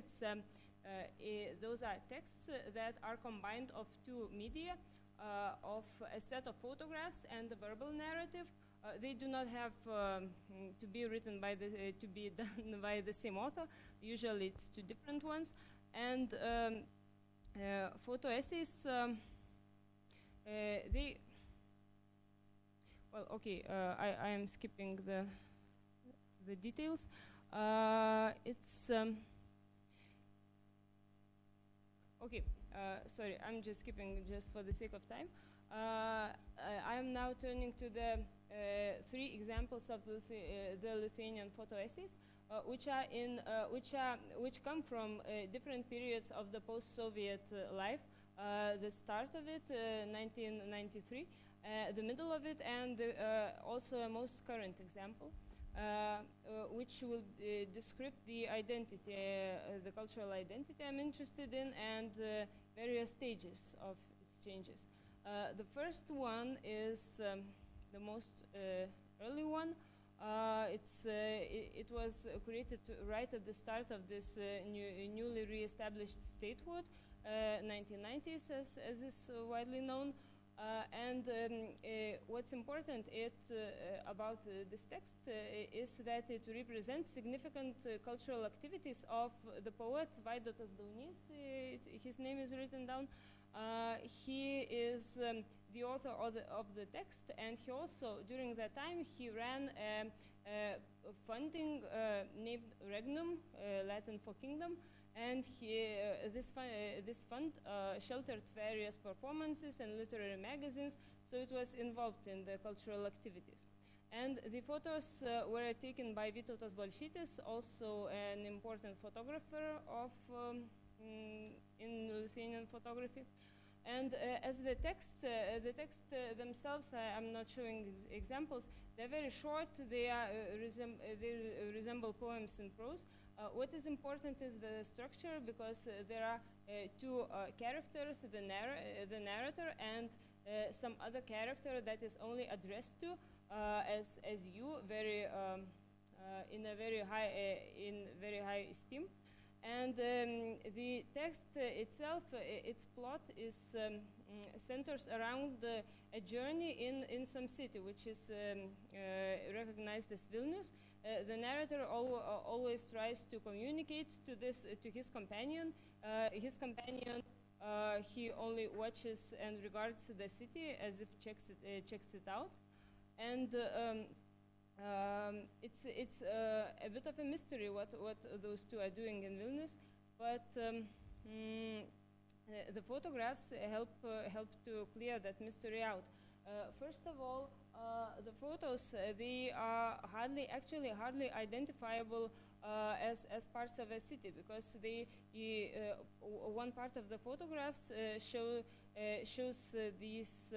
those are texts that are combined of two media, of a set of photographs and a verbal narrative. They do not have to be written to be done by the same author. Usually, it's two different ones. And photo essays, I am skipping the details. Sorry, I'm just skipping just for the sake of time. I am now turning to the three examples of the Lithuanian photo essays, which come from different periods of the post-Soviet life. The start of it, 1993, the middle of it, and also a most current example, which will describe the identity, the cultural identity I'm interested in, and various stages of its changes. The first one is the most early one, It was created right at the start of this newly re-established statehood, 1990s, as is widely known. What's important about this text is that it represents significant cultural activities of the poet Vaidotas Daunys. His name is written down. He is the author of the text, and he also, during that time, he ran a funding named Regnum, Latin for kingdom, and this fund sheltered various performances and literary magazines, so it was involved in the cultural activities. And the photos were taken by Vytautas Balčytis, also an important photographer in Lithuanian photography. And as the text themselves, I'm not showing examples. They're very short. They resemble poems in prose. What is important is the structure, because there are two characters: the narrator and some other character that is only addressed to as you, in very high esteem. And the text itself, its plot is centers around a journey in some city, which is recognized as Vilnius. The narrator always tries to communicate to his companion. His companion, he only watches and regards the city as if checks it out, and it's a bit of a mystery what those two are doing in Vilnius, but the photographs help to clear that mystery out. First of all, the photos, they are hardly identifiable as parts of a city, because one part of the photographs shows these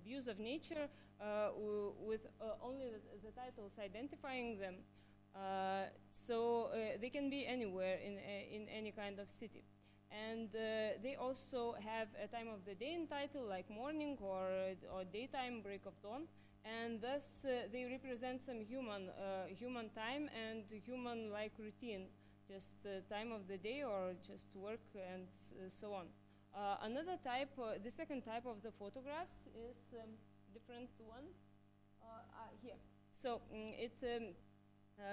views of nature with only the titles identifying them, so they can be anywhere in any kind of city. And they also have a time of the day in title, like morning or daytime, break of dawn, and thus they represent some human time and human-like routine, just time of the day or just work and so on. Another type, the second type of the photographs is different one here. So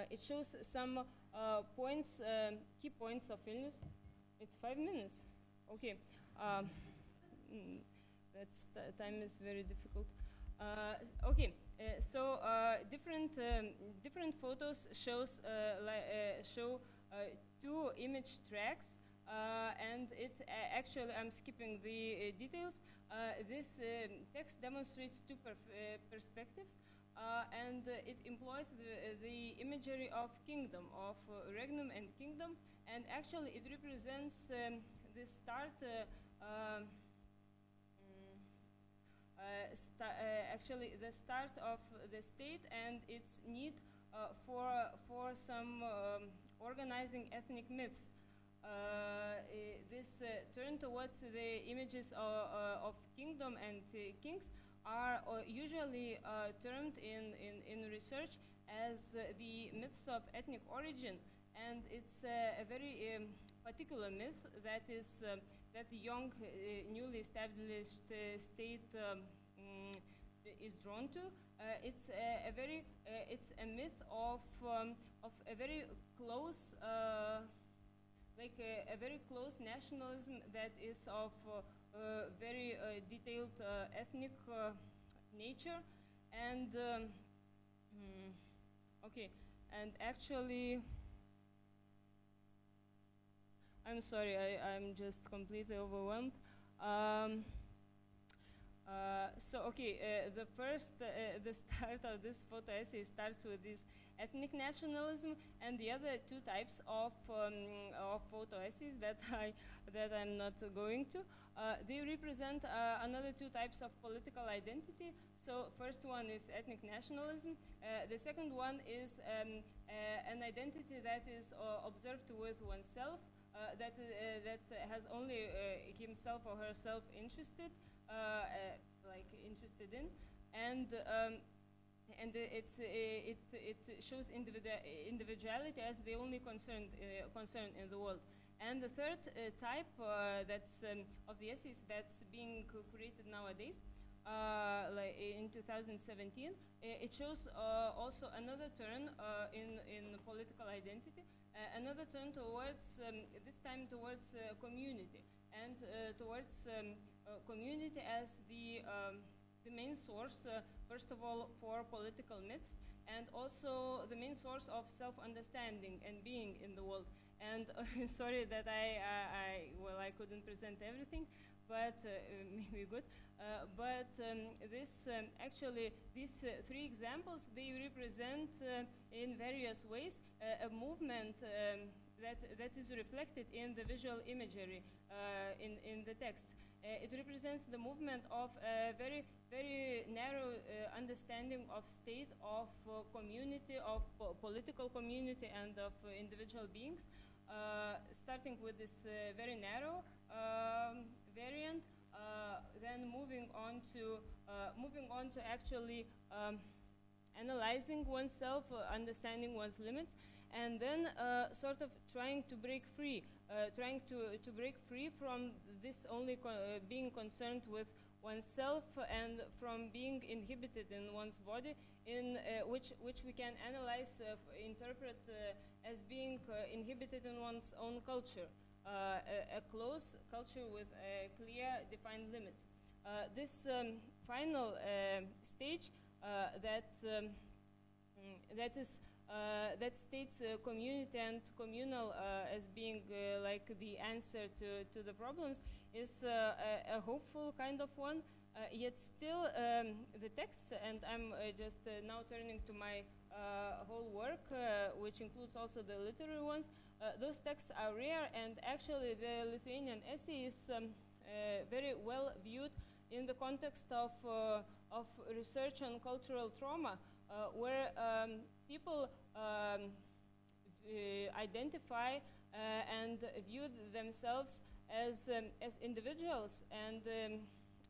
it shows some points, key points of Vilnius. It's 5 minutes. Okay, that's time is very difficult. Okay, so different photos show two image tracks. And actually, I'm skipping the details. This text demonstrates two perspectives, and it employs the imagery of kingdom, of regnum and kingdom, and actually it represents the start, actually the start of the state and its need for some organizing ethnic myths. This turn towards the images of kingdom and kings are usually termed in research as the myths of ethnic origin, and it's a very particular myth that is that the young, newly established state is drawn to. It's a myth of a very close. Like a very close nationalism that is of very detailed ethnic nature, and okay, and actually, I'm sorry, I'm just completely overwhelmed. So okay, the start of this photo essay starts with this ethnic nationalism, and the other two types of photo essays that I'm not going to. They represent another two types of political identity. So first one is ethnic nationalism. The second one is an identity that is observed with oneself, that has only himself or herself interested in, and and it shows individuality as the only concern in the world. And the third type that's of the essays that's being created nowadays, like in 2017, it shows also another turn in political identity, another turn towards this time towards community, and towards community as the main source, first of all, for political myths, and also the main source of self-understanding and being in the world. And sorry that I couldn't present everything, but maybe good. But actually, these three examples, they represent in various ways a movement that is reflected in the visual imagery in the text. It represents the movement of a very, very narrow understanding of state, of community, of political community, and of individual beings, starting with this very narrow variant, then moving on to actually analyzing oneself, understanding one's limits, and then sort of trying to break free, from this only being concerned with oneself and from being inhibited in one's body, in which we can analyze, interpret as being inhibited in one's own culture, a close culture with clear defined limits. This final stage that states community and communal as being like the answer to the problems is a hopeful kind of one, yet still the texts, and I'm just now turning to my whole work, which includes also the literary ones, those texts are rare, and actually the Lithuanian essay is very well viewed in the context of research on cultural trauma, where people identify and view themselves as individuals, and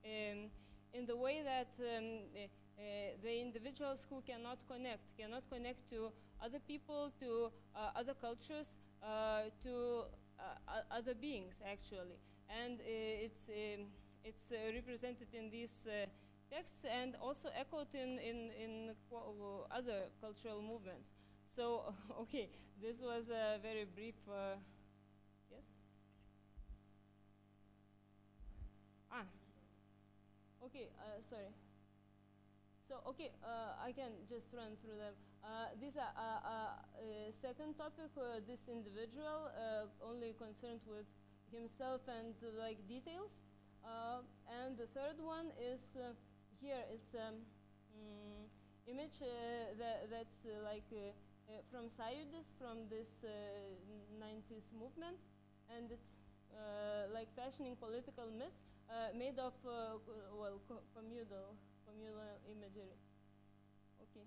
in the way that the individuals who cannot connect to other people, to other cultures, to other beings, actually, and it's represented in these texts and also echoed in other cultural movements. So, okay, this was a very brief, yes? Okay, sorry. So, okay, I can just run through them. This second topic, this individual, only concerned with himself and like details. And the third one is here is image that's like from Sayudis, from this 90s movement, and it's like fashioning political myths made of communal imagery. Okay,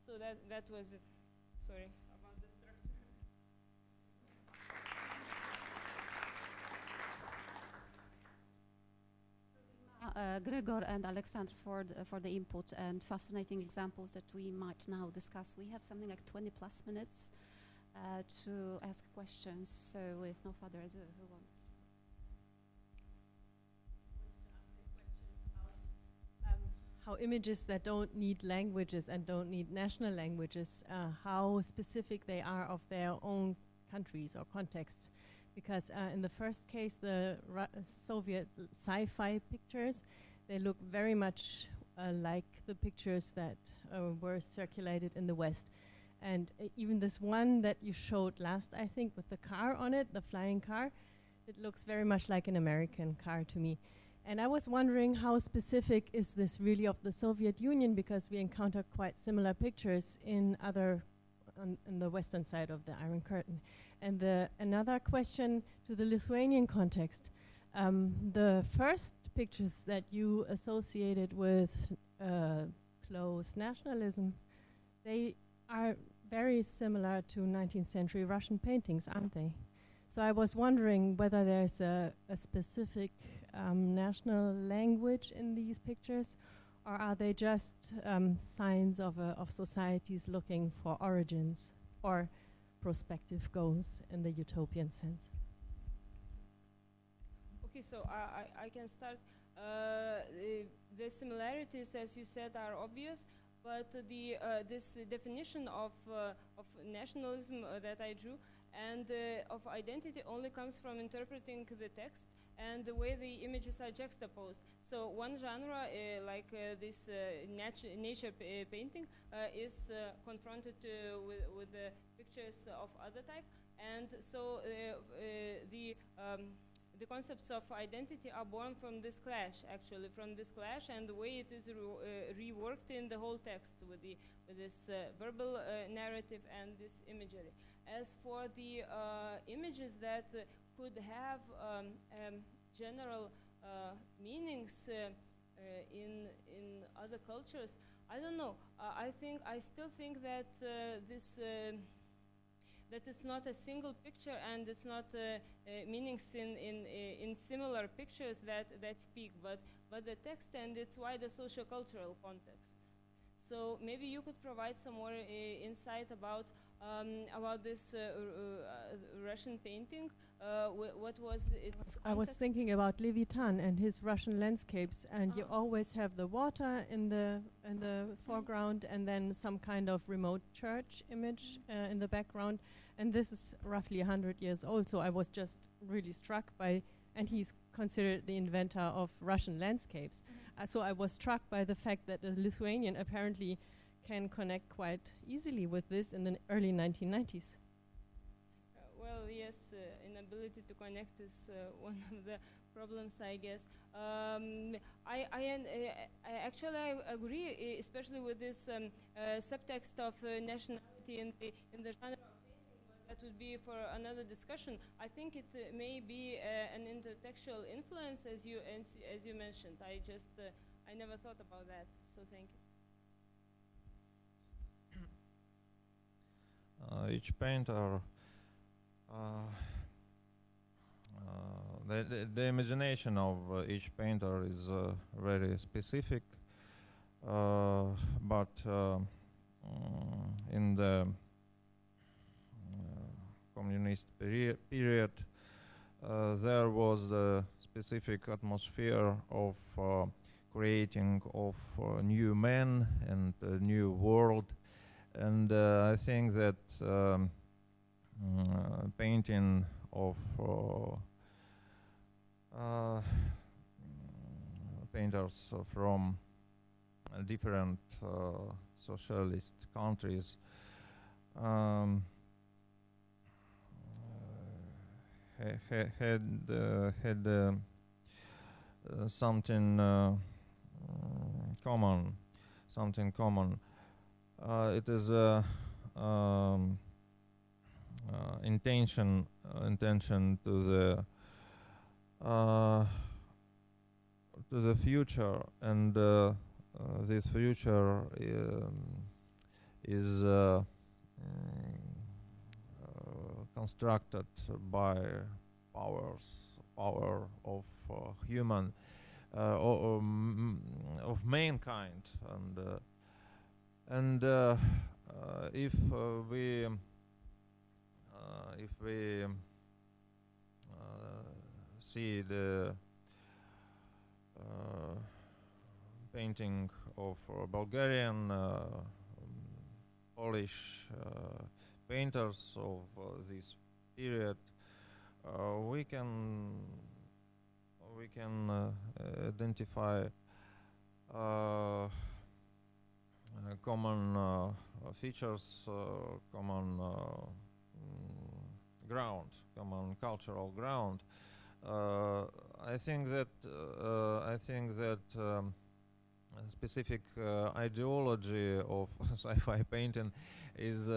so that was it. Sorry about the structure. Gregor and Alexander for the input and fascinating examples that we might now discuss. We have something like 20 plus minutes to ask questions, so with no further ado, who wants? How images that don't need languages and don't need national languages, how specific they are of their own countries or contexts. Because in the first case, the Soviet sci-fi pictures, they look very much like the pictures that were circulated in the West. And even this one that you showed last, I think, with the car on it, the flying car, it looks very much like an American car to me. And I was wondering how specific is this really of the Soviet Union, because we encounter quite similar pictures in other, on the western side of the Iron Curtain. And another question to the Lithuanian context. The first pictures that you associated with close nationalism, they are very similar to 19th century Russian paintings, aren't they? So I was wondering whether there's a specific national language in these pictures, Or are they just signs of societies looking for origins or prospective goals in the utopian sense? Okay, so I can start. The similarities, as you said, are obvious, but this definition of nationalism that I drew and of identity only comes from interpreting the text and the way the images are juxtaposed. So one genre, like this nature painting, is confronted with the pictures of other type, and so the concepts of identity are born from this clash, actually, from this clash and the way it is reworked in the whole text with this verbal narrative and this imagery. As for the images that could have general meanings in other cultures, I don't know. I still think that that it's not a single picture and it's not meanings in similar pictures that speak, but the text and its wider socio-cultural context. So maybe you could provide some more insight about this Russian painting. What was its context? I was thinking about Levitan and his Russian landscapes, and you always have the water in the foreground, and then some kind of remote church image in the background. And this is roughly 100 years old, so I was just really struck by, and he's considered the inventor of Russian landscapes. So I was struck by the fact that a Lithuanian apparently can connect quite easily with this in the early 1990s. Well, yes, inability to connect is one of the problems, I guess. I actually agree, especially with this subtext of nationality in the genre. That would be for another discussion. I think it may be an intertextual influence, as you mentioned. I never thought about that. So thank you. Each painter, the imagination of each painter is very specific, but in the communist period, there was a specific atmosphere of creating of new men and a new world, and I think that painting of painters from different socialist countries had something common. It is intention to the future, and this future is constructed by power of human of mankind, and if we see the painting of Bulgarian, Polish painters of this period, we can identify common features, common ground, common cultural ground. I think that specific ideology of sci-fi painting is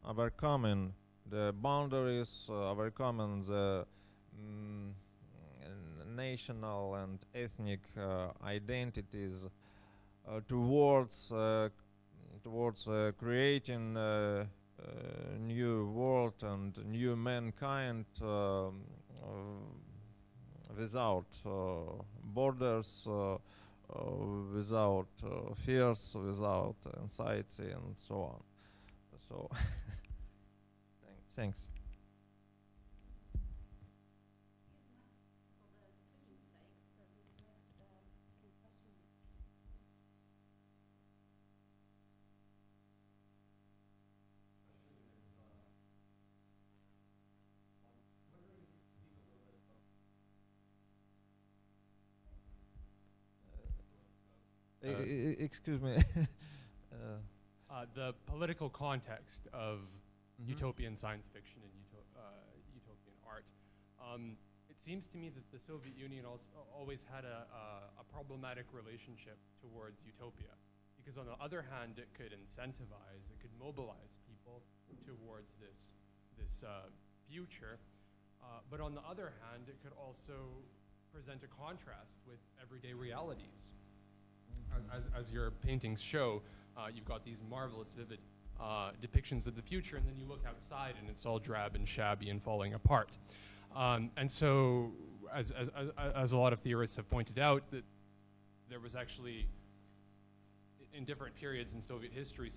overcoming the boundaries, overcoming the national and ethnic identities towards creating a new world and new mankind without borders, without fears, without anxiety, and so on. So, thanks. Excuse me. The political context of utopian science fiction and utopian art. It seems to me that the Soviet Union always had a problematic relationship towards utopia, because on the other hand, it could incentivize, it could mobilize people towards this future, but on the other hand, it could also present a contrast with everyday realities. As your paintings show, you've got these marvelous, vivid depictions of the future, and then you look outside and it's all drab and shabby and falling apart. And so, as a lot of theorists have pointed out, that there was actually, in different periods in Soviet history,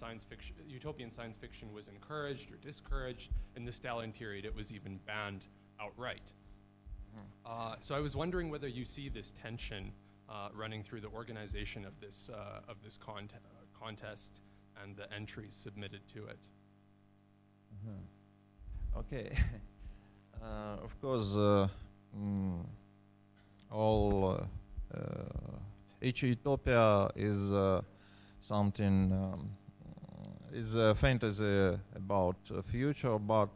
utopian science fiction was encouraged or discouraged. In the Stalin period, it was even banned outright. So I was wondering whether you see this tension running through the organization of this contest and the entries submitted to it. Okay. Of course, each utopia is something, is a fantasy about a future, but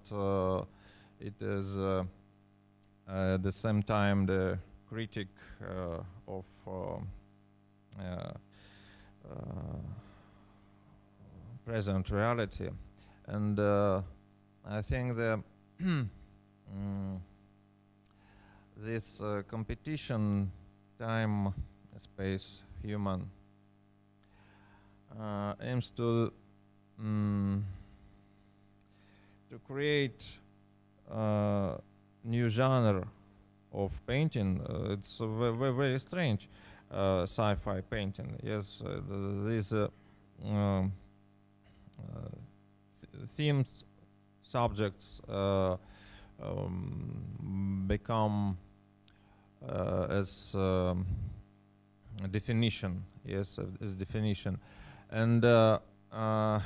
it is at the same time the critic of present reality. And I think that this competition, time, space, human, aims to create new genre of painting. It's very strange, sci-fi painting. Yes, these themes, subjects become as definition. Yes, as definition, and I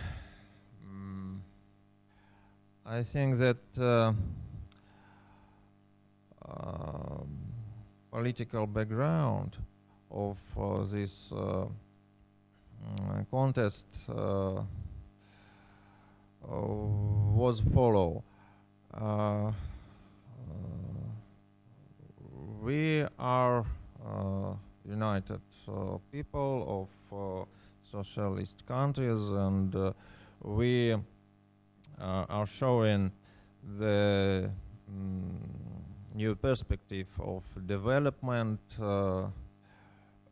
think that political background of this contest was follow. We are united people of socialist countries, and we are showing the new perspective of development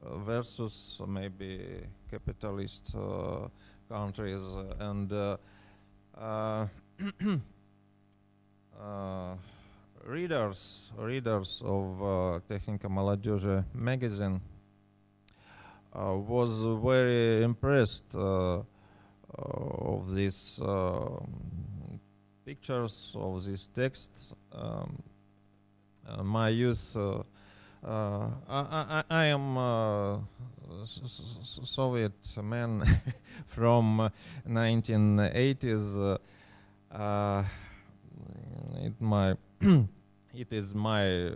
versus maybe capitalist countries, and readers of Technika Молодежи magazine was very impressed of these pictures, of these texts. My youth, I am Soviet man from 1980s. It is my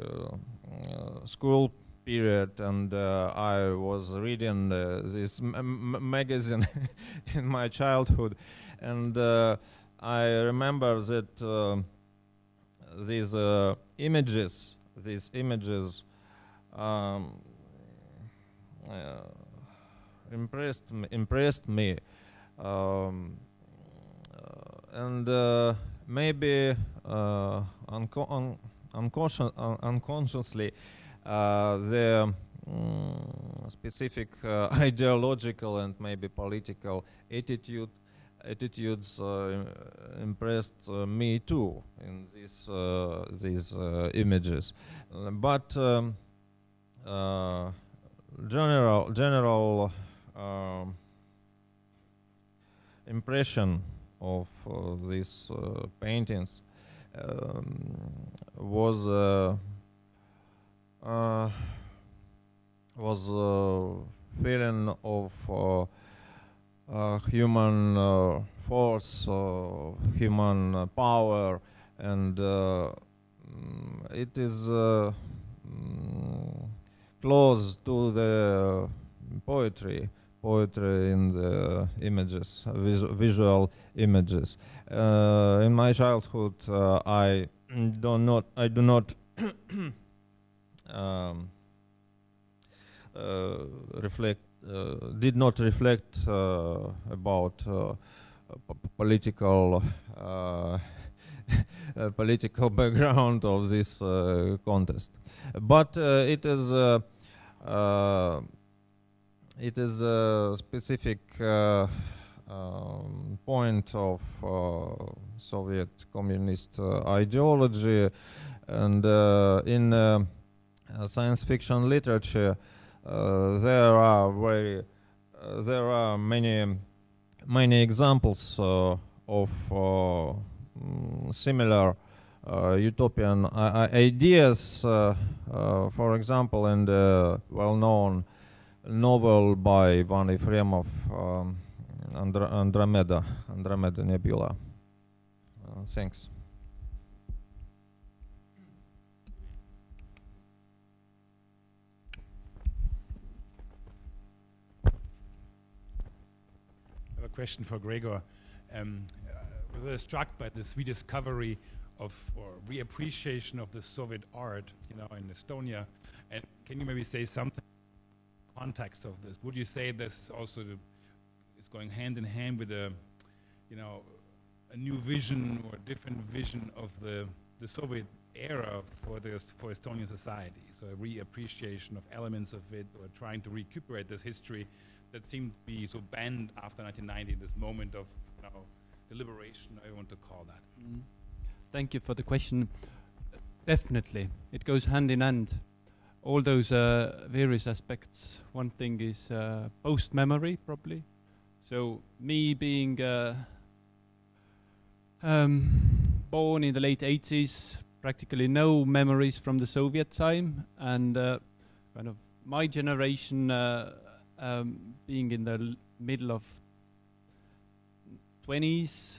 school period, and I was reading this magazine in my childhood, and I remember that these images impressed me, and maybe unconsciously the specific ideological and maybe political attitudes impressed me too in these images, but general impression of these paintings was feeling of human force, human power, and it is close to the poetry in the images, visual images. In my childhood, I do not did not reflect about political political background of this contest, but it is a specific point of Soviet communist ideology, and in science fiction literature there are many examples of similar utopian ideas. For example, in the well-known novel by Ivan Efremov, Andromeda Nebula. Thanks. I have a question for Gregor. We were struck by this rediscovery of or reappreciation of the Soviet art, in Estonia. And can you maybe say something context of this? Would you say this also is going hand in hand with a new vision or a different vision of the Soviet era for Estonian society? So a reappreciation of elements of it, or trying to recuperate this history that seemed to be so banned after 1990, this moment of deliberation, I want to call that. Thank you for the question. Definitely, it goes hand in hand. All those various aspects. One thing is post-memory, probably. So me being born in the late 80s, practically no memories from the Soviet time, and kind of my generation being in the middle of 20s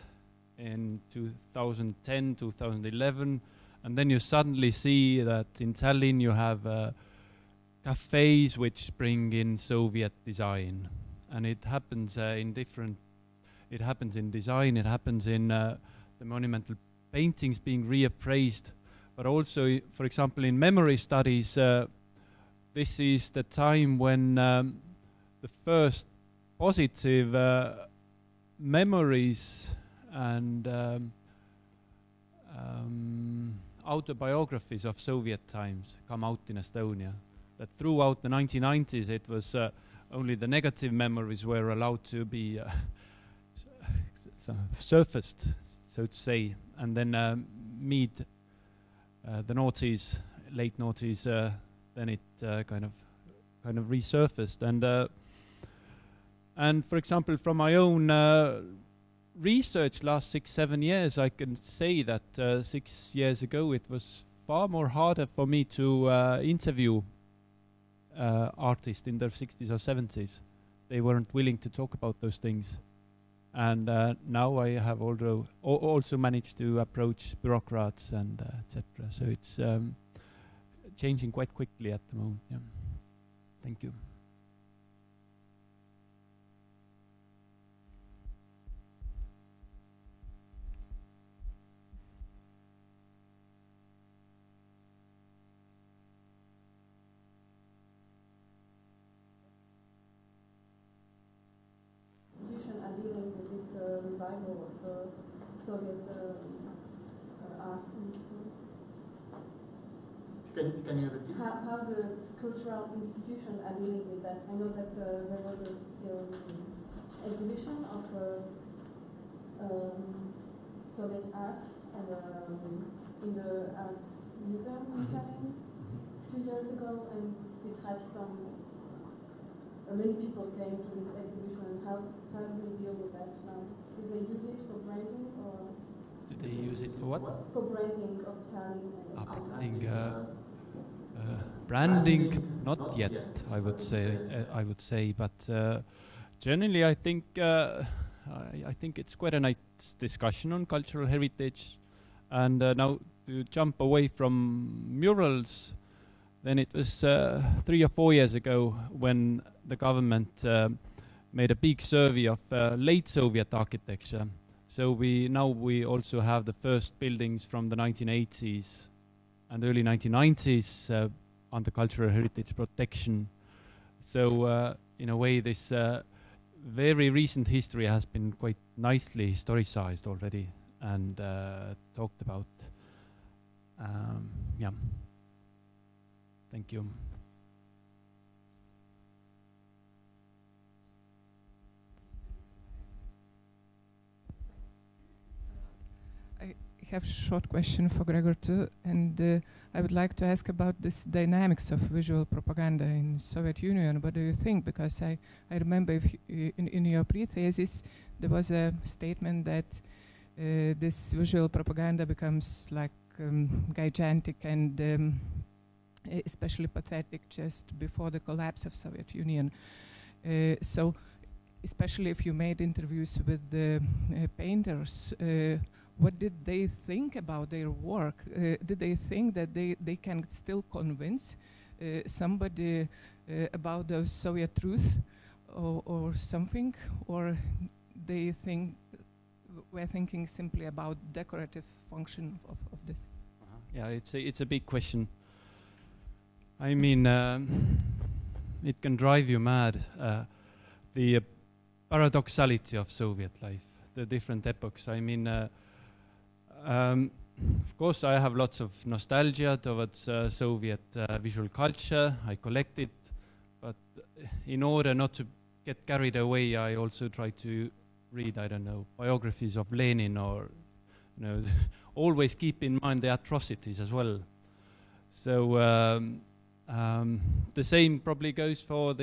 in 2010, 2011, and then you suddenly see that in Tallinn you have cafes which bring in Soviet design, and it happens in different. It happens in design. It happens in the monumental paintings being reappraised, but also, for example, in memory studies. This is the time when the first positive memories and autobiographies of Soviet times come out in Estonia. That throughout the 1990s it was only the negative memories were allowed to be surfaced, so to say, and then the noughties, late noughties, then it kind of resurfaced. And for example, from my own research last 6-7 years, I can say that 6 years ago it was far more harder for me to interview artists in their 60s or 70s. They weren't willing to talk about those things. And now I have also managed to approach bureaucrats and etc. So it's changing quite quickly at the moment. Yeah. Thank you. Revival of Soviet art. Can you repeat? How the cultural institutions are dealing with that? I know that there was an exhibition of Soviet art in the art museum in Tallinn 2 years ago, and it has some many people came to this exhibition. How do they deal with that now? Do they use it for branding or? Do they use it for what? For branding of Tallinn. Branding, not yet. I would say, but generally, I think it's quite a nice discussion on cultural heritage. And now to jump away from murals, then it was 3 or 4 years ago when the government made a big survey of late Soviet architecture. So we also have the first buildings from the 1980s and early 1990s under cultural heritage protection. So in a way, this very recent history has been quite nicely historicized already and talked about. Yeah. Thank you. I have a short question for Gregor too, and I would like to ask about this dynamics of visual propaganda in Soviet Union. What do you think? Because I remember in your pre-thesis there was a statement that this visual propaganda becomes like gigantic and especially pathetic just before the collapse of Soviet Union. So especially if you made interviews with the painters, what did they think about their work? Did they think that they can still convince somebody about the Soviet truth or something? Or they were thinking simply about decorative function of this? Yeah, it's a big question. I mean, it can drive you mad, the paradoxality of Soviet life, the different epochs. I mean, of course, I have lots of nostalgia towards Soviet visual culture. I collect it, but in order not to get carried away, I also try to read, I don't know, biographies of Lenin, or, you know, always keep in mind the atrocities as well. So the same probably goes for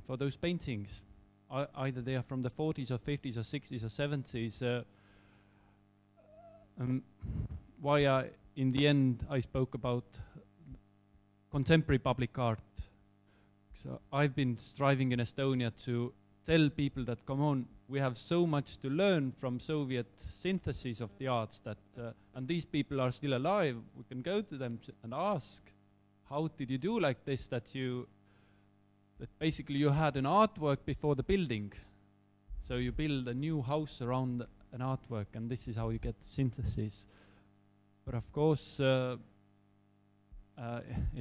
for those paintings. Either they are from the 40s or 50s or 60s or 70s. Why in the end I spoke about contemporary public art. So I've been striving in Estonia to tell people that, come on, we have so much to learn from Soviet synthesis of the arts that, and these people are still alive. We can go to them and ask, how did you do like this, that basically you had an artwork before the building. So you build a new house around an artwork, and this is how you get synthesis. But of course, it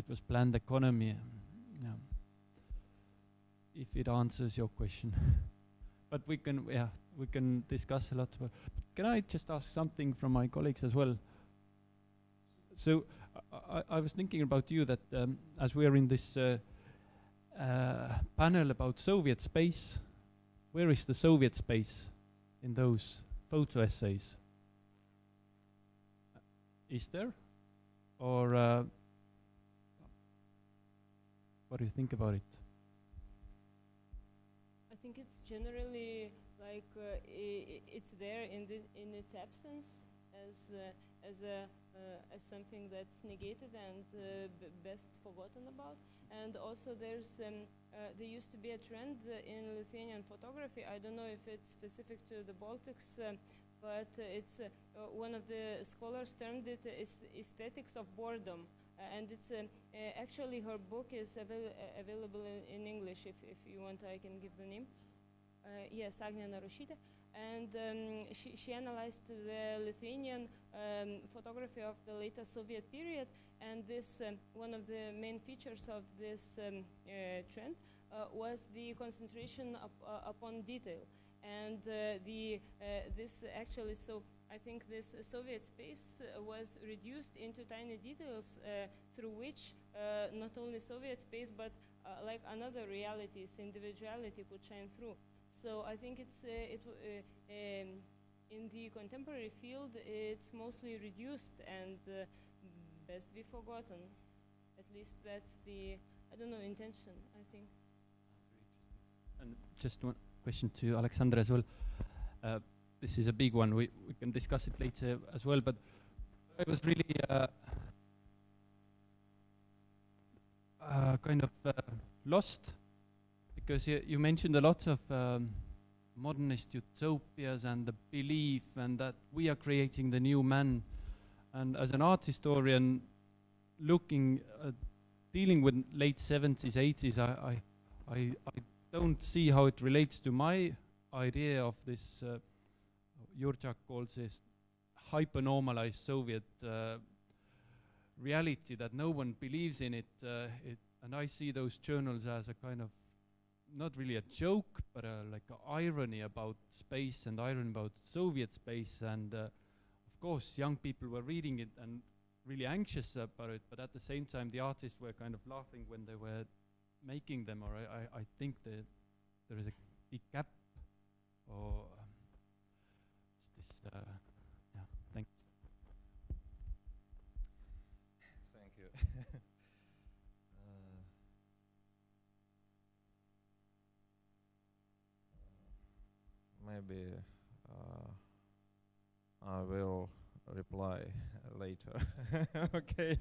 was planned economy. Yeah. If it answers your question. But we can discuss a lot. Can I just ask something from my colleagues as well? So I was thinking about you that as we are in this panel about Soviet space, where is the Soviet space in those photo essays? Is there? Or what do you think about it? I think it's generally like it's there in its absence as something that's negated and best forgotten about. And also there's there used to be a trend in Lithuanian photography. I don't know if it's specific to the Baltics, but it's one of the scholars termed it aesthetics of boredom. And it's actually her book is available in English. If you want, I can give the name. Yes, Agnia Narushita. And she analyzed the Lithuanian photography of the later Soviet period, and this one of the main features of this trend was the concentration upon detail. And this actually, so I think this Soviet space was reduced into tiny details through which not only Soviet space but like another realities, individuality could shine through. So I think it's in the contemporary field it's mostly reduced and best be forgotten. At least that's the I don't know, intention, I think. And just one question to Alexandra as well. This is a big one. We can discuss it later as well, but I was really kind of lost because you mentioned a lot of modernist utopias and the belief and that we are creating the new man. And as an art historian, looking at dealing with late 70s, 80s, I don't see how it relates to my idea of this, Jurčak calls this hyper-normalized Soviet reality that no one believes in it, and I see those journals as a kind of, not really a joke, but like an irony about space and irony about Soviet space, and of course young people were reading it and really anxious about it, but at the same time the artists were kind of laughing when they were making them, or I think that there is a big gap, or it's this, yeah, thanks. Thank you. Maybe I will reply later. Okay.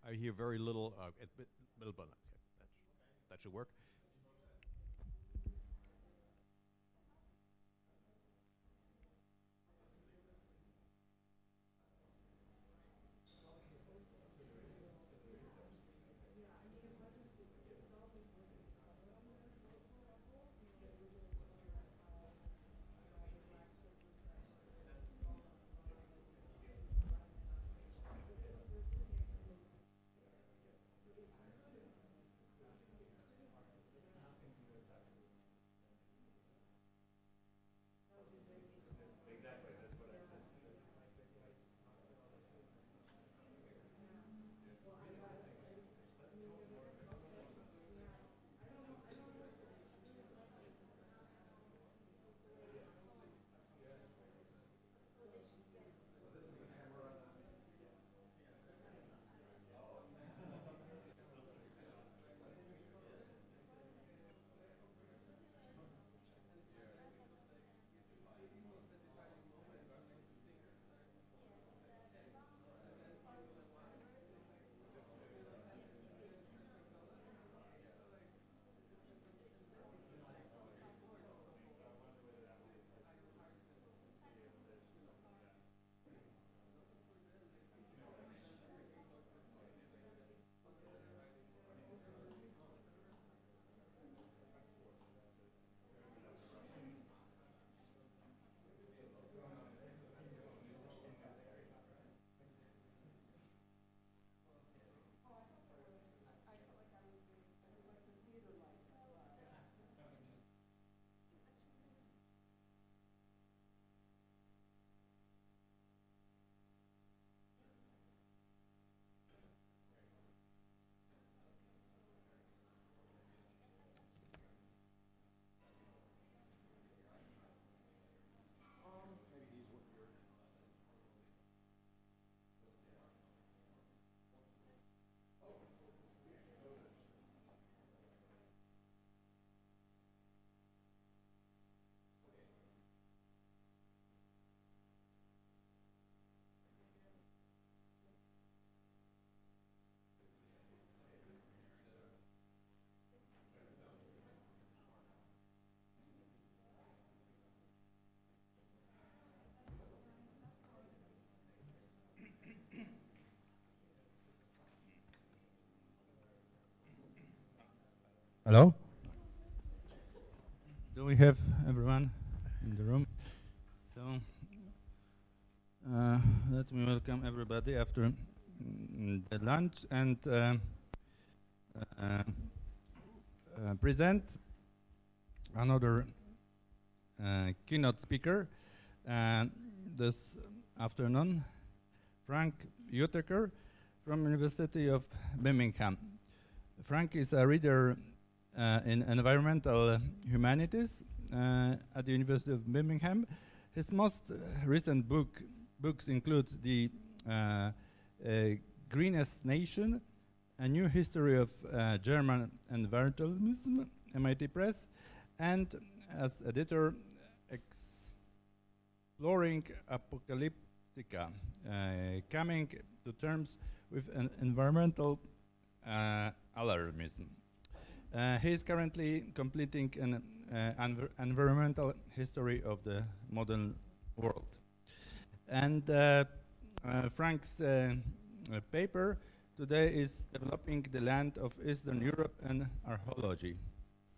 I hear very little. That should work. Hello? Do we have everyone in the room? So, let me welcome everybody after the lunch and present another keynote speaker this afternoon, Frank Uteker from University of Birmingham. Frank is a reader in environmental humanities at the University of Birmingham. His most recent books include The Greenest Nation, A New History of German Environmentalism, MIT Press, and as editor, Exploring Apocalyptica, Coming to Terms with an Environmental Alarmism. He is currently completing an environmental history of the modern world. And Frank's paper today is Developing the Land of Eastern Europe and Archaeology.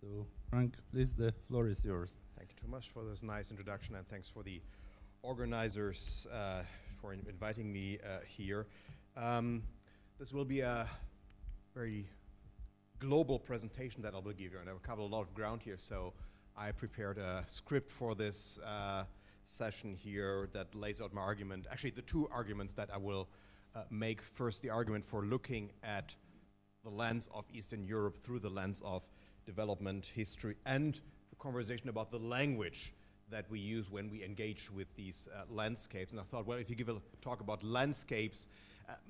So, Frank, please, the floor is yours. Thank you too much for this nice introduction, and thanks for the organizers for inviting me here. This will be a very global presentation that I will give you, and I will cover a lot of ground here, so I prepared a script for this session here that lays out my argument. Actually, the two arguments that I will make. First, the argument for looking at the lens of Eastern Europe through the lens of development history, and the conversation about the language that we use when we engage with these landscapes. And I thought, well, if you give a talk about landscapes,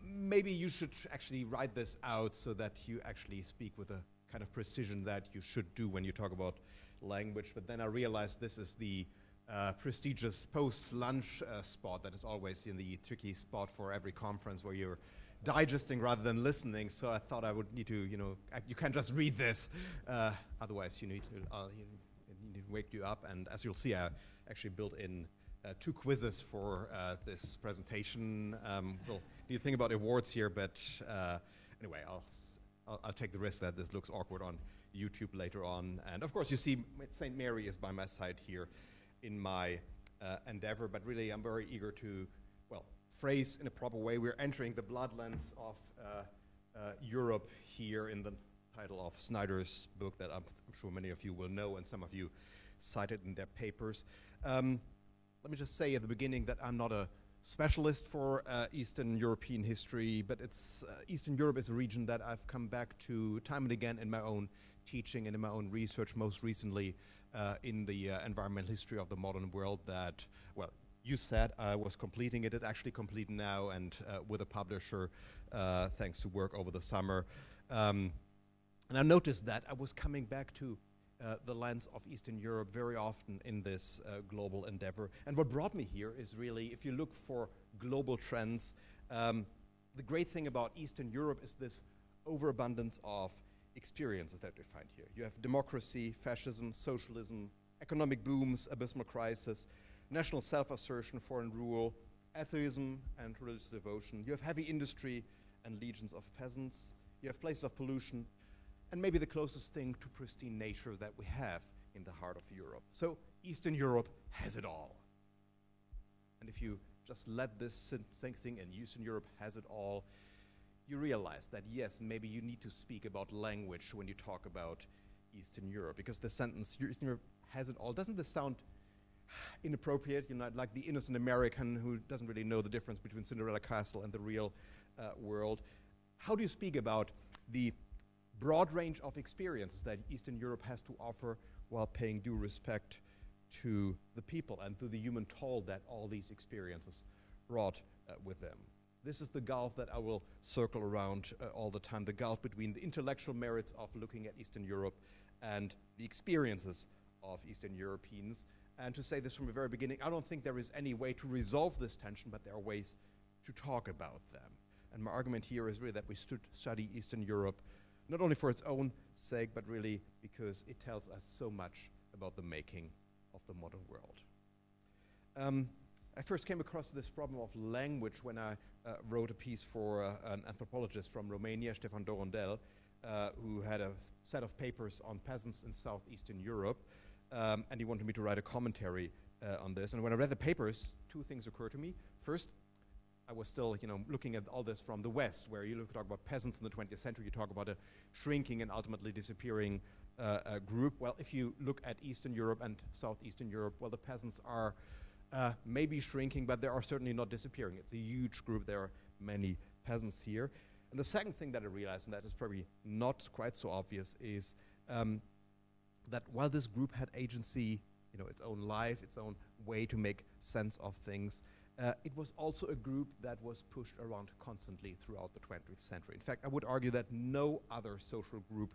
maybe you should actually write this out so that you actually speak with a kind of precision that you should do when you talk about language. But then I realized this is the prestigious post-lunch spot that is always in the tricky spot for every conference where you're digesting rather than listening, so I thought I would need to, you can't just read this, otherwise you need to wake you up. And as you'll see, I actually built in 2 quizzes for this presentation. Well, you think about awards here, but anyway, I'll take the risk that this looks awkward on YouTube later on. And of course, you see St. Mary is by my side here in my endeavor, but really I'm very eager to, well, phrase in a proper way. We're entering the bloodlands of Europe here in the title of Snyder's book that I'm sure many of you will know, and some of you cited in their papers. Let me just say at the beginning that I'm not a specialist for Eastern European history, but Eastern Europe is a region that I've come back to time and again in my own teaching and in my own research, most recently in the environmental history of the modern world that, well, you said I was completing it. It's actually complete now, and with a publisher, thanks to work over the summer. And I noticed that I was coming back to the lens of Eastern Europe very often in this global endeavor. And what brought me here is really, if you look for global trends, the great thing about Eastern Europe is this overabundance of experiences that we find here. You have democracy, fascism, socialism, economic booms, abysmal crisis, national self-assertion, foreign rule, atheism and religious devotion. You have heavy industry and legions of peasants. You have places of pollution, and maybe the closest thing to pristine nature that we have in the heart of Europe. So Eastern Europe has it all. And if you just let this sink in, and Eastern Europe has it all, you realize that yes, maybe you need to speak about language when you talk about Eastern Europe, because the sentence Eastern Europe has it all, doesn't this sound inappropriate? Like the innocent American who doesn't really know the difference between Cinderella Castle and the real world. How do you speak about the broad range of experiences that Eastern Europe has to offer while paying due respect to the people and to the human toll that all these experiences brought with them? This is the gulf that I will circle around all the time, the gulf between the intellectual merits of looking at Eastern Europe and the experiences of Eastern Europeans. And to say this from the very beginning, I don't think there is any way to resolve this tension, but there are ways to talk about them. And my argument here is really that we should study Eastern Europe not only for its own sake, but really because it tells us so much about the making of the modern world. I first came across this problem of language when I wrote a piece for an anthropologist from Romania, Stefan Dorondel, who had a set of papers on peasants in southeastern Europe, and he wanted me to write a commentary on this. And when I read the papers, 2 things occurred to me. First, I was still, looking at all this from the West, where you talk about peasants in the 20th century, you talk about a shrinking and ultimately disappearing group. Well, if you look at Eastern Europe and Southeastern Europe, well, the peasants are maybe shrinking, but they are certainly not disappearing. It's a huge group. There are many peasants here. And the second thing that I realized, and that is probably not quite so obvious, is that while this group had agency, its own life, its own way to make sense of things, it was also a group that was pushed around constantly throughout the 20th century. In fact, I would argue that no other social group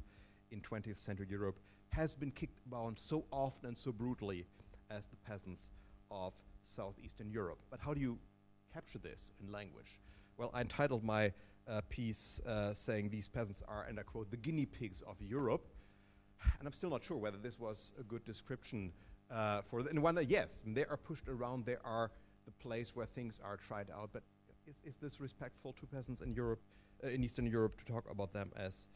in 20th century Europe has been kicked around so often and so brutally as the peasants of southeastern Europe. But how do you capture this in language? Well, I entitled my piece saying these peasants are, and I quote, the guinea pigs of Europe. And I'm still not sure whether this was a good description for them. And yes, they are pushed around, they are the place where things are tried out, but is this respectful to peasants in Europe, in Eastern Europe, to talk about them as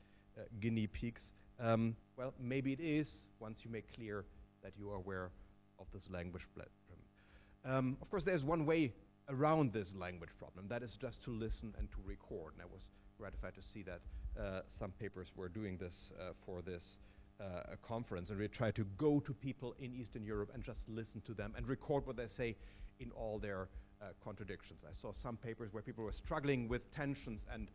guinea pigs? Well, maybe it is, once you make clear that you are aware of this language problem. Of course, there's one way around this language problem, that is just to listen and to record. And I was gratified to see that some papers were doing this for this conference, and we try to go to people in Eastern Europe and just listen to them and record what they say in all their contradictions. I saw some papers where people were struggling with tensions and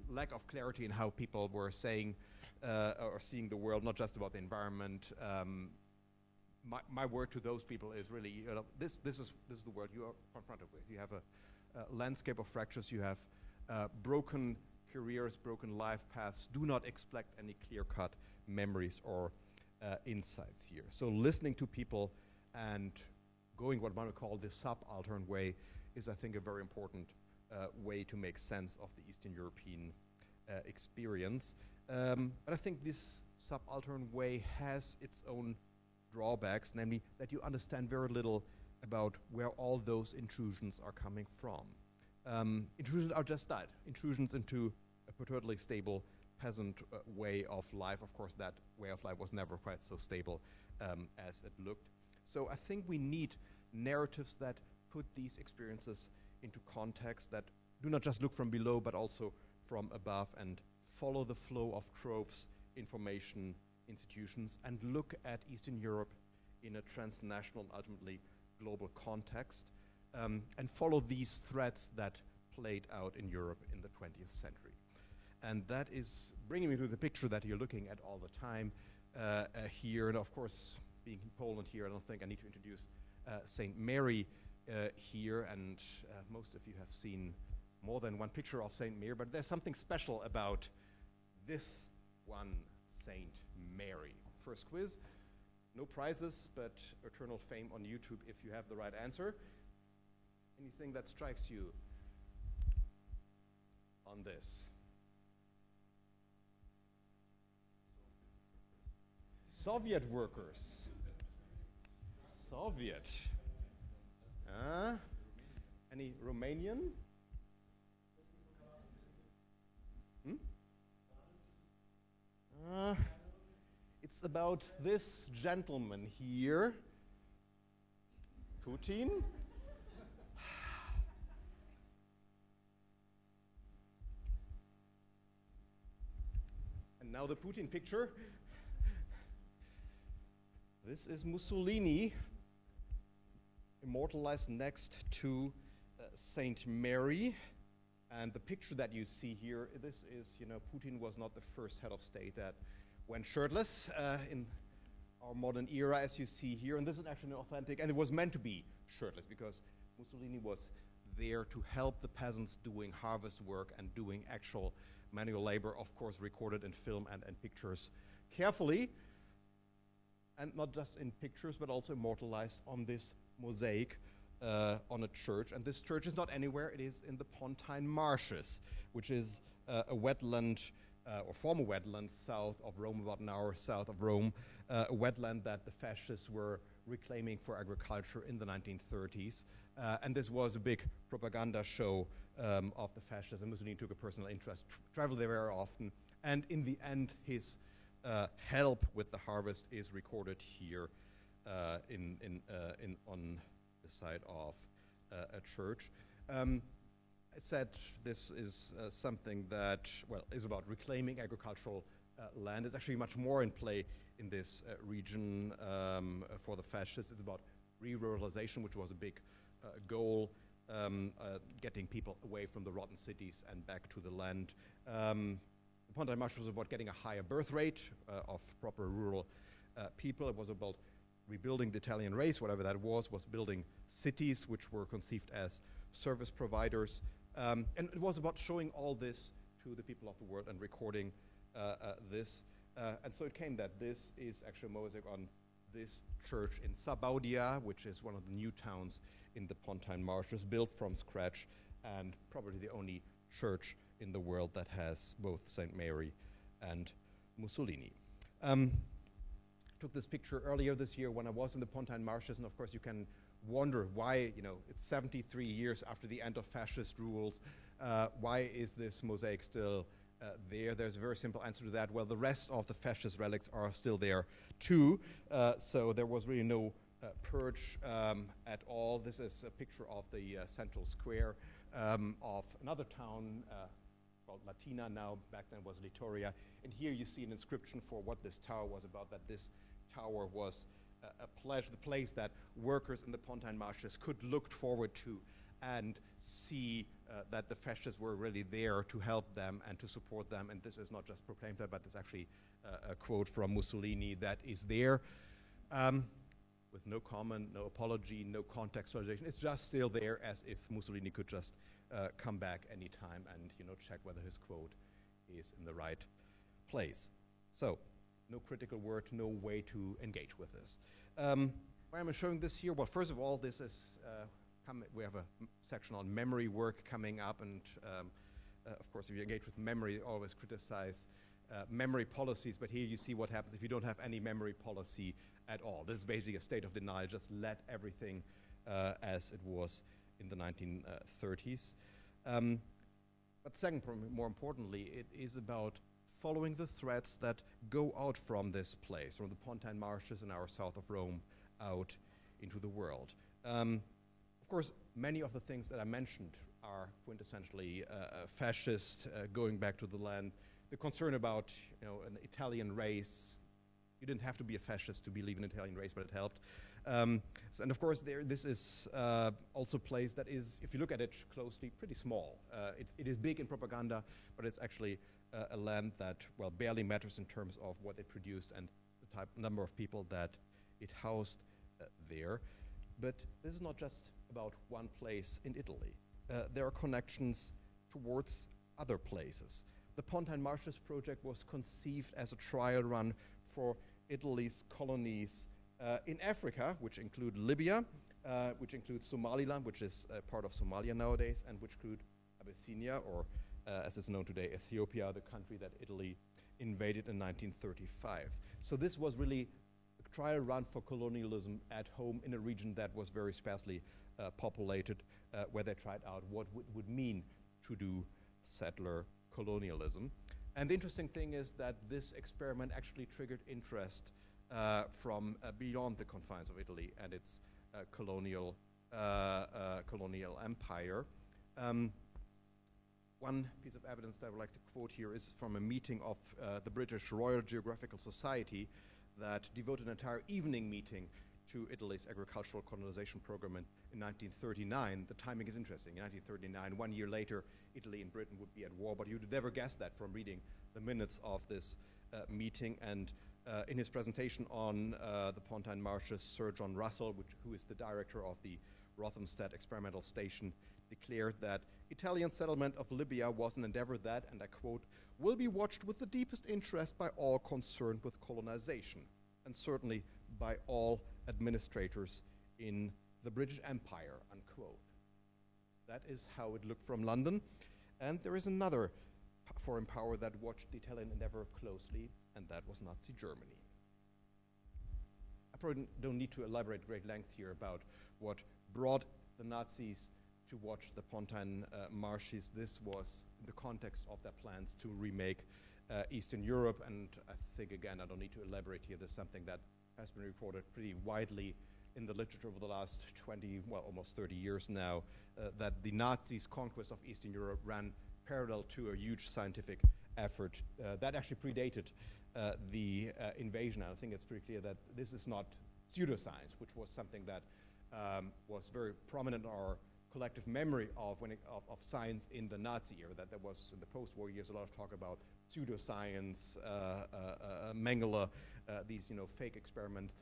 lack of clarity in how people were saying or seeing the world, not just about the environment. My word to those people is really, this is the world you are confronted with. You have a landscape of fractures. You have broken careers, broken life paths. Do not expect any clear-cut memories or insights here. So listening to people and going what one would call the subaltern way is, I think, a very important way to make sense of the Eastern European experience. But I think this subaltern way has its own drawbacks, namely that you understand very little about where all those intrusions are coming from. Intrusions are just that, intrusions into a perpetually stable peasant way of life. Of course, that way of life was never quite so stable as it looked. So I think we need narratives that put these experiences into context, that do not just look from below, but also from above, and follow the flow of tropes, information, institutions, and look at Eastern Europe in a transnational and ultimately global context, and follow these threads that played out in Europe in the 20th century. And that is bringing me to the picture that you're looking at all the time here. And of course, being in Poland here, I don't think I need to introduce St. Mary here, and most of you have seen more than one picture of St. Mary, but there's something special about this one St. Mary. First quiz, no prizes, but eternal fame on YouTube if you have the right answer. Anything that strikes you on this? Soviet workers. Soviet. Any Romanian? It's about this gentleman here, Putin. And now the Putin picture. This is Mussolini, immortalized next to Saint Mary. And the picture that you see here, this is, Putin was not the first head of state that went shirtless in our modern era, as you see here. And this is actually authentic, and it was meant to be shirtless because Mussolini was there to help the peasants doing harvest work and doing actual manual labor, of course, recorded in film and pictures carefully. And not just in pictures, but also immortalized on this mosaic on a church. And this church is not anywhere, it is in the Pontine Marshes, which is a wetland, or former wetland south of Rome, about an hour south of Rome, a wetland that the fascists were reclaiming for agriculture in the 1930s. And this was a big propaganda show of the fascists, and Mussolini took a personal interest, traveled there very often, and in the end, his help with the harvest is recorded here on the side of a church. I said this is something that, well, is about reclaiming agricultural land. There's actually much more in play in this region for the fascists. It's about re-ruralization, which was a big goal, getting people away from the rotten cities and back to the land. The Pontine Marsh was about getting a higher birth rate of proper rural people. It was about rebuilding the Italian race, whatever that was building cities which were conceived as service providers. And it was about showing all this to the people of the world and recording this. And so it came that this is actually a mosaic on this church in Sabaudia, which is one of the new towns in the Pontine Marshes, built from scratch, and probably the only church in the world that has both St. Mary and Mussolini. Took this picture earlier this year when I was in the Pontine Marshes, and of course you can wonder why, it's 73 years after the end of fascist rules, why is this mosaic still there? There's a very simple answer to that. Well, the rest of the fascist relics are still there too, so there was really no purge at all. This is a picture of the central square of another town called Latina now, back then was Litoria. And here you see an inscription for what this tower was about, that this tower was the place that workers in the Pontine Marshes could look forward to and see that the fascists were really there to help them and to support them. And this is not just proclaimed there, but there's actually a quote from Mussolini that is there with no comment, no apology, no contextualization. It's just still there, as if Mussolini could just come back anytime and check whether his quote is in the right place. So, no critical word, no way to engage with this. Why am I showing this here? Well, first of all, this is we have a section on memory work coming up, and of course, if you engage with memory, you always criticize memory policies, but here you see what happens if you don't have any memory policy at all. This is basically a state of denial, just let everything as it was in the 1930s. But second, more importantly, it is about following the threads that go out from this place, from the Pontine Marshes in our south of Rome, out into the world. Of course, many of the things that I mentioned are quintessentially fascist, going back to the land. The concern about, you know, an Italian race. You didn't have to be a fascist to believe in an Italian race, but it helped. And of course, this is also a place that is, if you look at it closely, pretty small. It is big in propaganda, but it's actually a land that, well, barely matters in terms of what it produced and the number of people that it housed there. But this is not just about one place in Italy. There are connections towards other places. The Pontine Marshes project was conceived as a trial run for Italy's colonies in Africa, which include Libya, which includes Somaliland, which is part of Somalia nowadays, and which include Abyssinia, or as it's known today, Ethiopia, the country that Italy invaded in 1935. So this was really a trial run for colonialism at home in a region that was very sparsely populated, where they tried out what would mean to do settler colonialism. And the interesting thing is that this experiment actually triggered interest from beyond the confines of Italy and its colonial empire. One piece of evidence that I would like to quote here is from a meeting of the British Royal Geographical Society that devoted an entire evening meeting to Italy's agricultural colonization program in 1939. The timing is interesting. In 1939, 1 year later, Italy and Britain would be at war, but you would never guess that from reading the minutes of this meeting. And in his presentation on the Pontine Marshes, Sir John Russell, who is the director of the Rothamsted Experimental Station, declared that Italian settlement of Libya was an endeavor that, and I quote, will be watched with the deepest interest by all concerned with colonization, and certainly by all administrators in the British Empire, unquote. That is how it looked from London. And there is another foreign power that watched the Italian endeavor closely, and that was Nazi Germany. I probably don't need to elaborate great length here about what brought the Nazis to watch the Pontine Marshes. This was in the context of their plans to remake Eastern Europe, and I think, again, I don't need to elaborate here. There's something that has been reported pretty widely in the literature over the last 20, well, almost 30 years now, that the Nazis' conquest of Eastern Europe ran parallel to a huge scientific effort that actually predated the invasion. And I think it's pretty clear that this is not pseudoscience, which was something that was very prominent in our collective memory of science in the Nazi era, that there was, in the post-war years, a lot of talk about pseudoscience, Mengele, these fake experiments.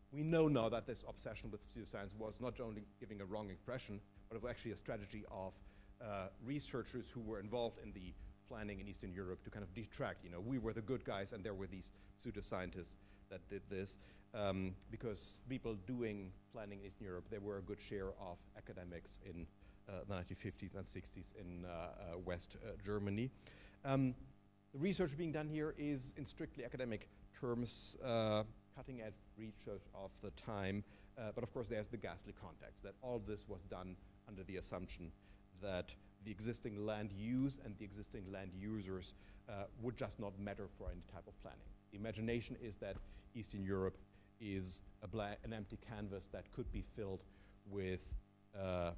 We know now that this obsession with pseudoscience was not only giving a wrong impression, but it was actually a strategy of researchers who were involved in the planning in Eastern Europe to kind of detract. We were the good guys, and there were these pseudoscientists that did this. Because people doing planning in Eastern Europe, there were a good share of academics in the 1950s and 60s in West Germany. The research being done here is, in strictly academic terms, cutting-edge research of the time, but of course there's the ghastly context, that all this was done under the assumption that the existing land use and the existing land users would just not matter for any type of planning. The imagination is that Eastern Europe is an empty canvas that could be filled with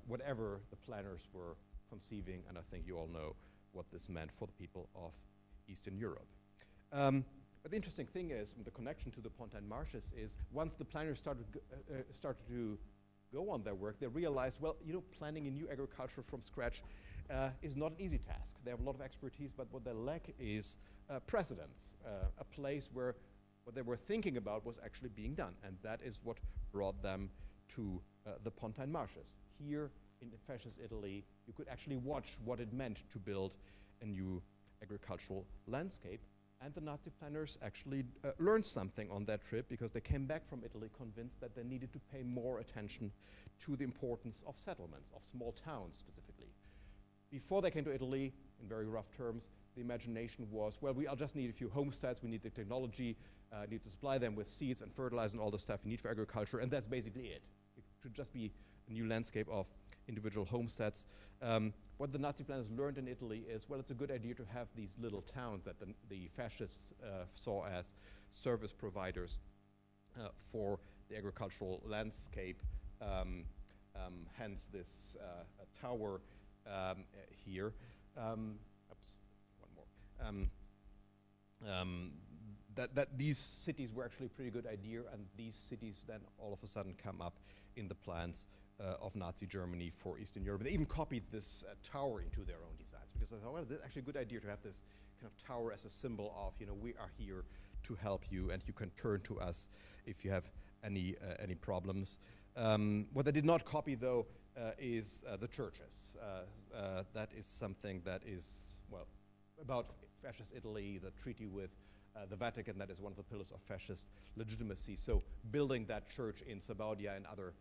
whatever the planners were conceiving, and I think you all know what this meant for the people of Eastern Europe. But the interesting thing is, the connection to the Pontine Marshes is, once the planners started to go on their work, they realized, well, planning a new agriculture from scratch is not an easy task. They have a lot of expertise, but what they lack is precedence, a place where what they were thinking about was actually being done, and that is what brought them to the Pontine Marshes. Here in fascist Italy, you could actually watch what it meant to build a new agricultural landscape, And the Nazi planners actually learned something on that trip, because they came back from Italy convinced that they needed to pay more attention to the importance of settlements, of small towns specifically. Before they came to Italy, in very rough terms, the imagination was, well, we just need a few homesteads, we need the technology, need to supply them with seeds and fertilizer and all the stuff you need for agriculture, and that's basically it. It should just be a new landscape of individual homesteads. What the Nazi planners learned in Italy is, well, it's a good idea to have these little towns that the fascists saw as service providers for the agricultural landscape. Hence this tower here. Oops, one more. That these cities were actually a pretty good idea, and these cities then all of a sudden come up in the plans of Nazi Germany for Eastern Europe. They even copied this tower into their own designs, because they thought, well, it's actually a good idea to have this kind of tower as a symbol of, you know, we are here to help you, and you can turn to us if you have any problems. What they did not copy, though, is the churches. That is something that is, well, about fascist Italy, the treaty with the Vatican, that is one of the pillars of fascist legitimacy. So building that church in Sabaudia and other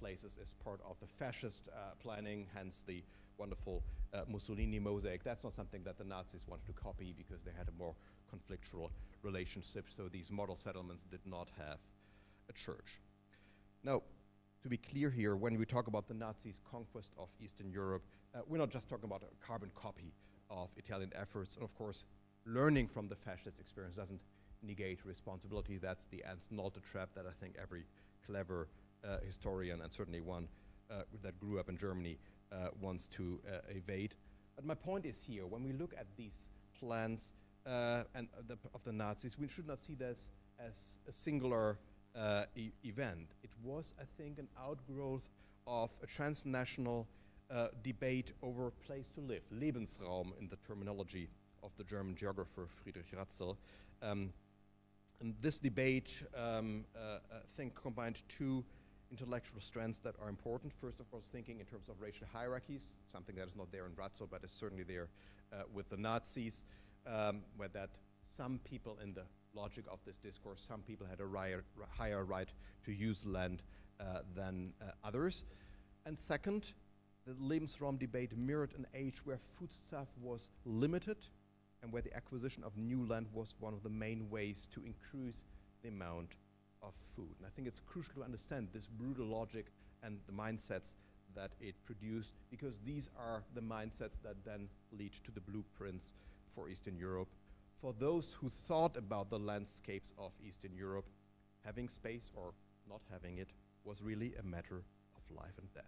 places is part of the fascist planning, hence the wonderful Mussolini mosaic. That's not something that the Nazis wanted to copy, because they had a more conflictual relationship, so these model settlements did not have a church. Now, to be clear here, when we talk about the Nazis' conquest of Eastern Europe, we're not just talking about a carbon copy of Italian efforts. And of course, learning from the fascist experience doesn't negate responsibility. That's the Ernst Nolte trap that I think every clever historian, and certainly one that grew up in Germany, wants to evade. But my point is here, when we look at these plans of the Nazis, we should not see this as a singular event. It was, I think, an outgrowth of a transnational debate over place to live, Lebensraum in the terminology of the German geographer Friedrich Ratzel. And this debate, I think, combined two intellectual strands that are important. First, of course, thinking in terms of racial hierarchies, something that is not there in Ratzel, but is certainly there with the Nazis, where that some people in the logic of this discourse, some people had a higher right to use land than others. And second, the Lebensraum debate mirrored an age where foodstuff was limited, and where the acquisition of new land was one of the main ways to increase the amount of food. And I think it's crucial to understand this brutal logic and the mindsets that it produced, because these are the mindsets that then lead to the blueprints for Eastern Europe. For those who thought about the landscapes of Eastern Europe, having space or not having it was really a matter of life and death.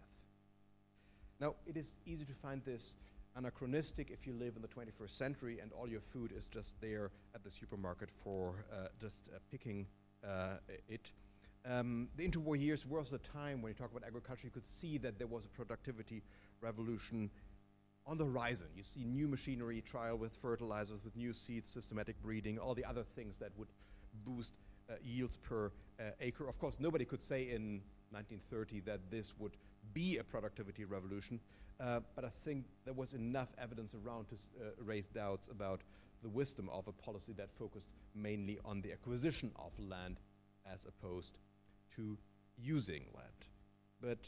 Now, it is easy to find this anachronistic if you live in the 21st century and all your food is just there at the supermarket for just picking it. The interwar years was a time when you talk about agriculture, you could see that there was a productivity revolution on the horizon. You see new machinery, trial with fertilizers, with new seeds, systematic breeding, all the other things that would boost yields per acre. Of course, nobody could say in 1930 that this would be a productivity revolution, but I think there was enough evidence around to raise doubts about the wisdom of a policy that focused mainly on the acquisition of land as opposed to using land. But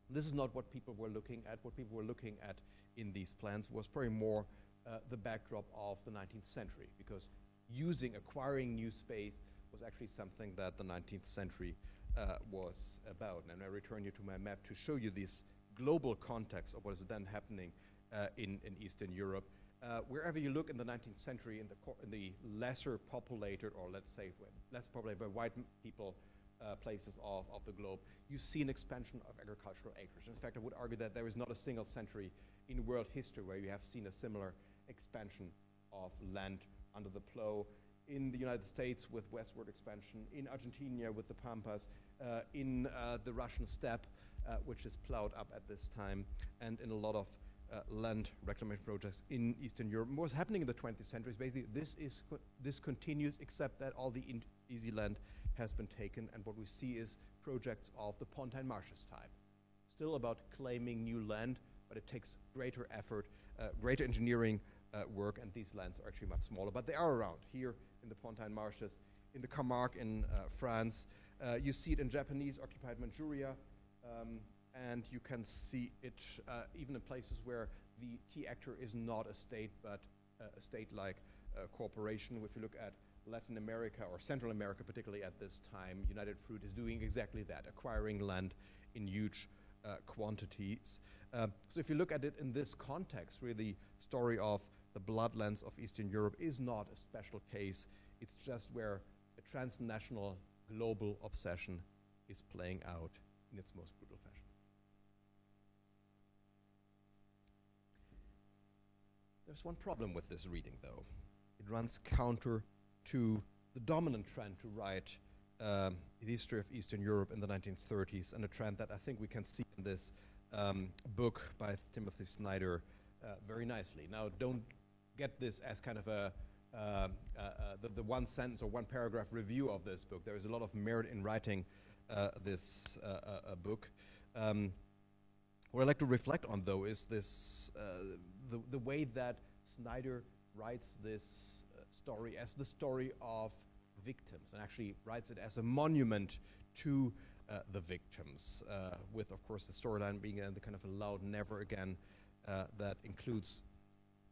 this is not what people were looking at. What people were looking at in these plans was probably more the backdrop of the 19th century, because acquiring new space was actually something that the 19th century was about. And I return you to my map to show you this global context of what is then happening in Eastern Europe. Wherever you look in the 19th century, in the lesser populated, or let's say less populated by white people, places of the globe, you see an expansion of agricultural acreage. In fact, I would argue that there is not a single century in world history where you have seen a similar expansion of land under the plow. In the United States with westward expansion, in Argentina with the Pampas, in the Russian steppe, which is plowed up at this time, and in a lot of land reclamation projects in Eastern Europe. What was happening in the 20th century is basically this continues, except that all the easy land has been taken, and what we see is projects of the Pontine Marshes type. Still about claiming new land, but it takes greater effort, greater engineering work, and these lands are actually much smaller, but they are around here in the Pontine Marshes, in the Camargue in France. You see it in Japanese occupied Manchuria, and you can see it even in places where the key actor is not a state, but a state-like corporation. If you look at Latin America or Central America, particularly at this time, United Fruit is doing exactly that, acquiring land in huge quantities. So if you look at it in this context, really, the story of the bloodlands of Eastern Europe is not a special case. It's just where a transnational global obsession is playing out in its most brutal fashion. There's one problem with this reading, though. It runs counter to the dominant trend to write the history of Eastern Europe in the 1930s, and a trend that I think we can see in this book by Timothy Snyder very nicely. Now, don't get this as kind of the one sentence or one paragraph review of this book. There is a lot of merit in writing this book. What I'd like to reflect on, though, is this the way that Snyder writes this story as the story of victims, and actually writes it as a monument to the victims, with, of course, the storyline being the kind of a loud never again that includes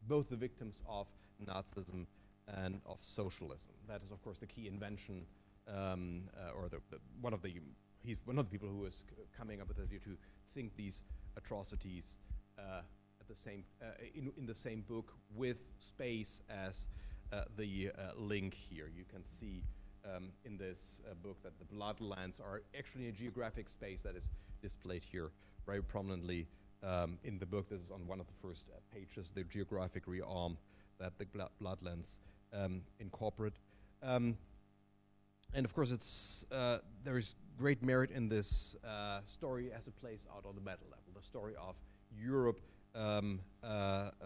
both the victims of Nazism and of socialism. That is, of course, the key invention, or he's one of the people who is coming up with the idea to think these atrocities at the same in the same book, with space as the link here. You can see in this book that the bloodlands are actually a geographic space that is displayed here very prominently in the book. This is on one of the first pages, the geographic realm that the bloodlands incorporate. And of course, it's there is great merit in this story as it plays out on the meta level, the story of Europe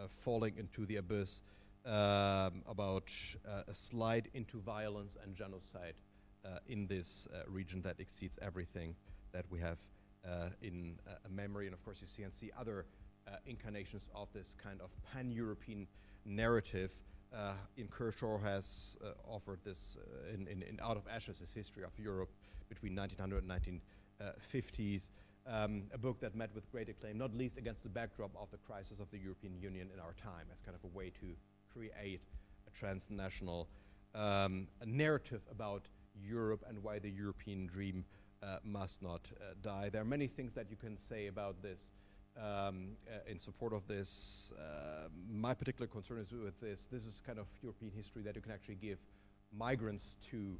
falling into the abyss, about a slide into violence and genocide in this region that exceeds everything that we have in memory. And of course, you see other incarnations of this kind of pan-European narrative. In Kershaw has offered this in Out of Ashes, his history of Europe between 1900 and 1950s, a book that met with great acclaim, not least against the backdrop of the crisis of the European Union in our time, as kind of a way to create a transnational narrative about Europe and why the European dream must not die. There are many things that you can say about this in support of this. My particular concern is with this. This is kind of European history that you can actually give migrants to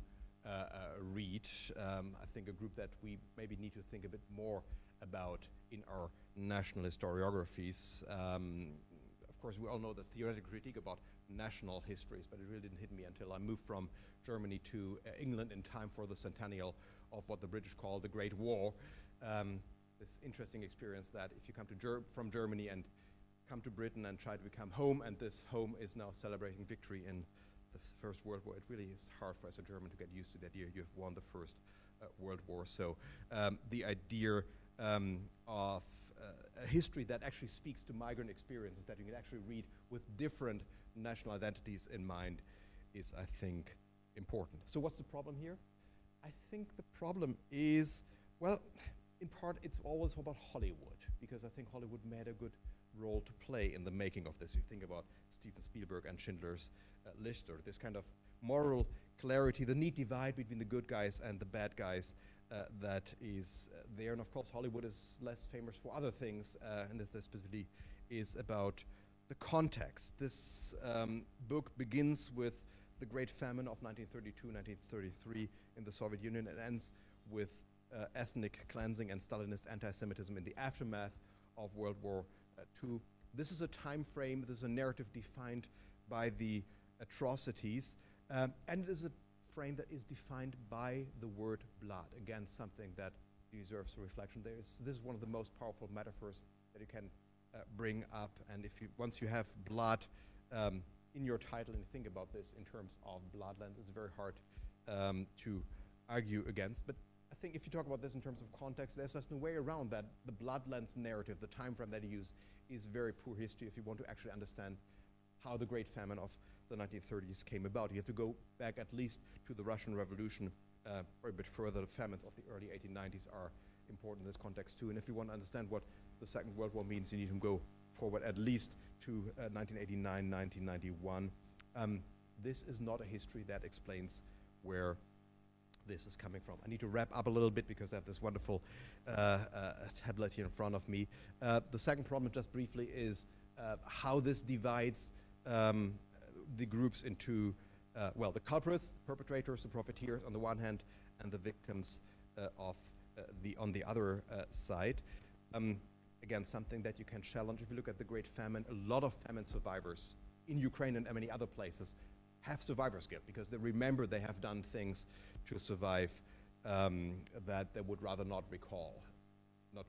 read. I think a group that we maybe need to think a bit more about in our national historiographies. Of course, we all know the theoretical critique about national histories, but it really didn't hit me until I moved from Germany to England in time for the centennial of what the British call the Great War. This interesting experience that if you come to from Germany and come to Britain and try to become home, and this home is now celebrating victory in the First World War, it really is hard for us as a German to get used to the idea you've won the First World War. So the idea of a history that actually speaks to migrant experiences, that you can actually read with different national identities in mind, is, I think, important. So what's the problem here? I think the problem is, well, in part, it's always about Hollywood, because I think Hollywood made a good role to play in the making of this. You think about Steven Spielberg and Schindler's List, or this kind of moral clarity, the neat divide between the good guys and the bad guys that is there. And of course, Hollywood is less famous for other things, and this specifically is about the context. This book begins with the Great Famine of 1932-1933 in the Soviet Union, and ends with ethnic cleansing and Stalinist anti-Semitism in the aftermath of World War II. This is a time frame, this is a narrative defined by the atrocities, and it is a frame that is defined by the word blood. Again, something that deserves a reflection. This is one of the most powerful metaphors that you can bring up, and once you have blood in your title and you think about this in terms of bloodlands, it's very hard to argue against. But I think if you talk about this in terms of context, there's just no way around that. The bloodlands narrative, the time frame that you use, is very poor history if you want to actually understand how the Great Famine of the 1930s came about. You have to go back at least to the Russian Revolution or a bit further. The famines of the early 1890s are important in this context too. And if you want to understand what the Second World War means, you need to go forward at least to 1989, 1991. This is not a history that explains where this is coming from. I need to wrap up a little bit because I have this wonderful tablet here in front of me. The second problem, just briefly, is how this divides the groups into, well, the culprits, perpetrators, the profiteers on the one hand, and the victims on the other side. Again, something that you can challenge. If you look at the Great Famine, a lot of famine survivors in Ukraine and many other places have survivor's guilt because they remember they have done things to survive that they would rather not recall. Not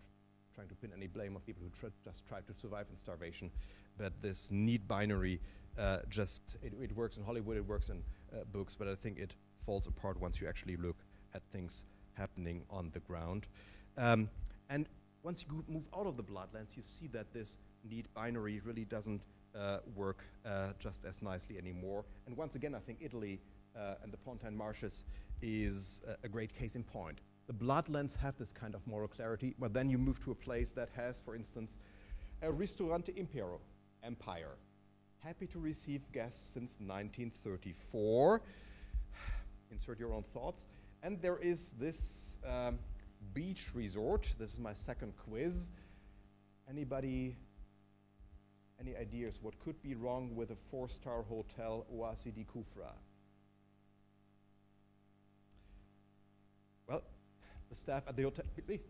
trying to pin any blame on people who just try to survive in starvation, but this neat binary it works in Hollywood, it works in books, but I think it falls apart once you actually look at things happening on the ground. And once you move out of the bloodlands, you see that this neat binary really doesn't work just as nicely anymore. And once again, I think Italy and the Pontine Marshes is a great case in point. The bloodlands have this kind of moral clarity, but then you move to a place that has, for instance, a Ristorante Impero, empire. Happy to receive guests since 1934. Insert your own thoughts. And there is this beach resort. This is my second quiz. Anybody, any ideas what could be wrong with a 4-star hotel, Oasi di Kufra? Well, the staff at the hotel, please.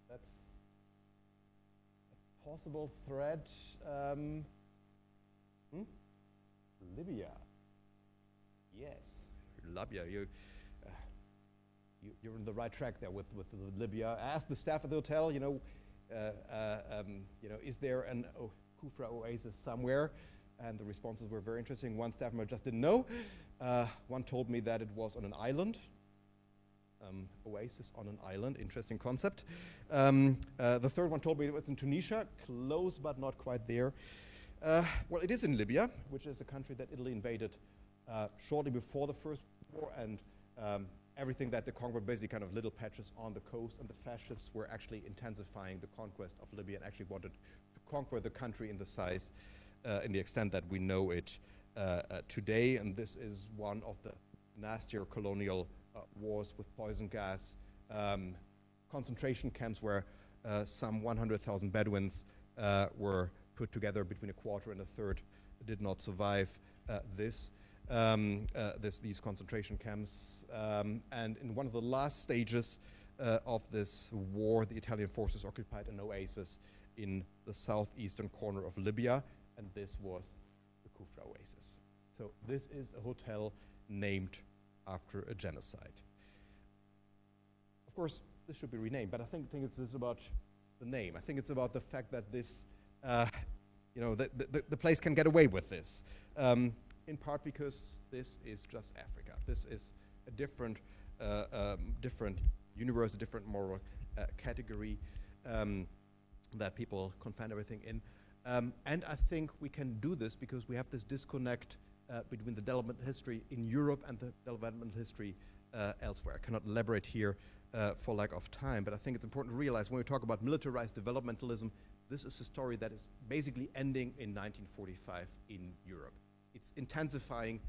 That's a possible thread. Libya. Yes, Libya. You're on the right track there with Libya. Ask the staff at the hotel. Is there an Kufra oasis somewhere? And the responses were very interesting. One staff member just didn't know. One told me that it was on an island. Oasis on an island, interesting concept. The third one told me it was in Tunisia, close but not quite there. Well, it is in Libya, which is a country that Italy invaded shortly before the First War, and everything that they conquered, basically kind of little patches on the coast, and the fascists were actually intensifying the conquest of Libya and actually wanted to conquer the country in the size, in the extent that we know it today, and this is one of the nastier colonial wars with poison gas, concentration camps where some 100,000 Bedouins were put together. Between a quarter and a third did not survive these concentration camps. And in one of the last stages of this war, the Italian forces occupied an oasis in the southeastern corner of Libya, and this was the Kufra oasis. So this is a hotel named after a genocide. Of course, this should be renamed, but I think it's about the name. I think it's about the fact that this, the place can get away with this, in part because this is just Africa. This is a different universe, a different moral category that people confine everything in. And I think we can do this because we have this disconnect between the development history in Europe and the development history elsewhere. I cannot elaborate here for lack of time, but I think it's important to realize when we talk about militarized developmentalism, this is a story that is basically ending in 1945 in Europe. It's intensifying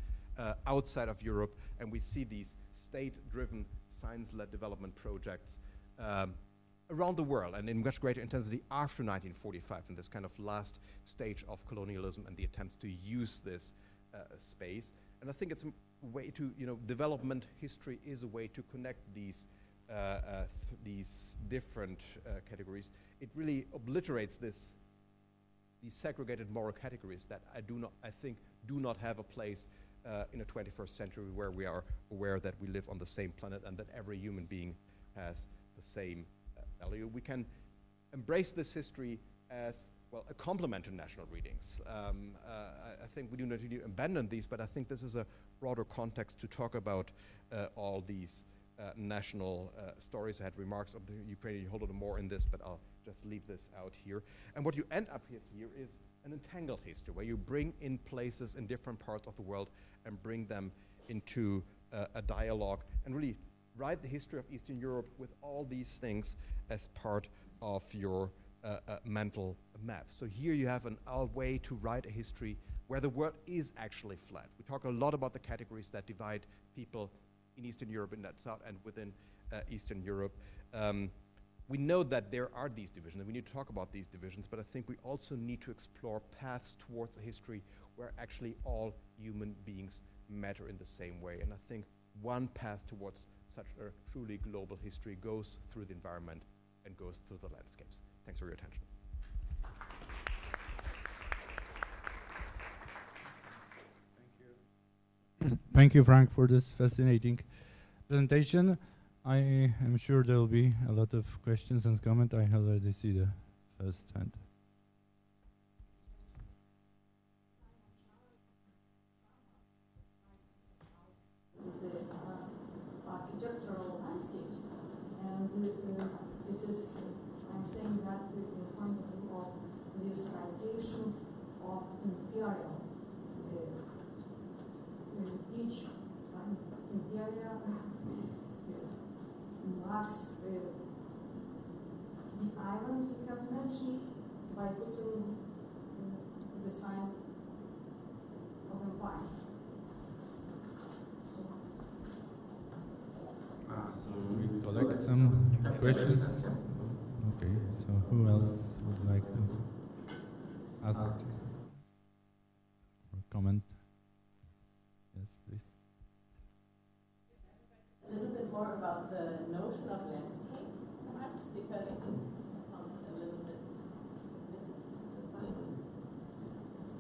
outside of Europe, and we see these state-driven, science-led development projects around the world, and in much greater intensity after 1945, in this kind of last stage of colonialism and the attempts to use this space. And I think it's a way to, development history is a way to connect these different categories. It really obliterates these segregated moral categories that I think do not have a place in a 21st century where we are aware that we live on the same planet and that every human being has the same value. We can embrace this history as, well, a complement to national readings. I think we do not really abandon these, but I think this is a broader context to talk about all these national stories. I had remarks of the Ukrainian Holodomor in this, but I'll just leave this out here. And what you end up here is an entangled history, where you bring in places in different parts of the world and bring them into a dialogue and really write the history of Eastern Europe with all these things as part of your mental map. So here you have a way to write a history where the world is actually flat. We talk a lot about the categories that divide people in Eastern Europe, in that South and within Eastern Europe. We know that there are these divisions, and we need to talk about these divisions, but I think we also need to explore paths towards a history where actually all human beings matter in the same way. And I think one path towards such a truly global history goes through the environment and goes through the landscapes. Thanks for your attention. Thank you, Frank, for this fascinating presentation. I am sure there will be a lot of questions and comments. I already see the first hand. The architectural landscapes, and it is, I'm saying that with the point of view of these citations of imperial, each imperial marks the islands you have mentioned by putting the sign of empire. We collect some questions. Okay, so who else would like to ask or comment? Yes, please. A little bit more about the notion of landscape, perhaps, because I found it a little bit disappointing.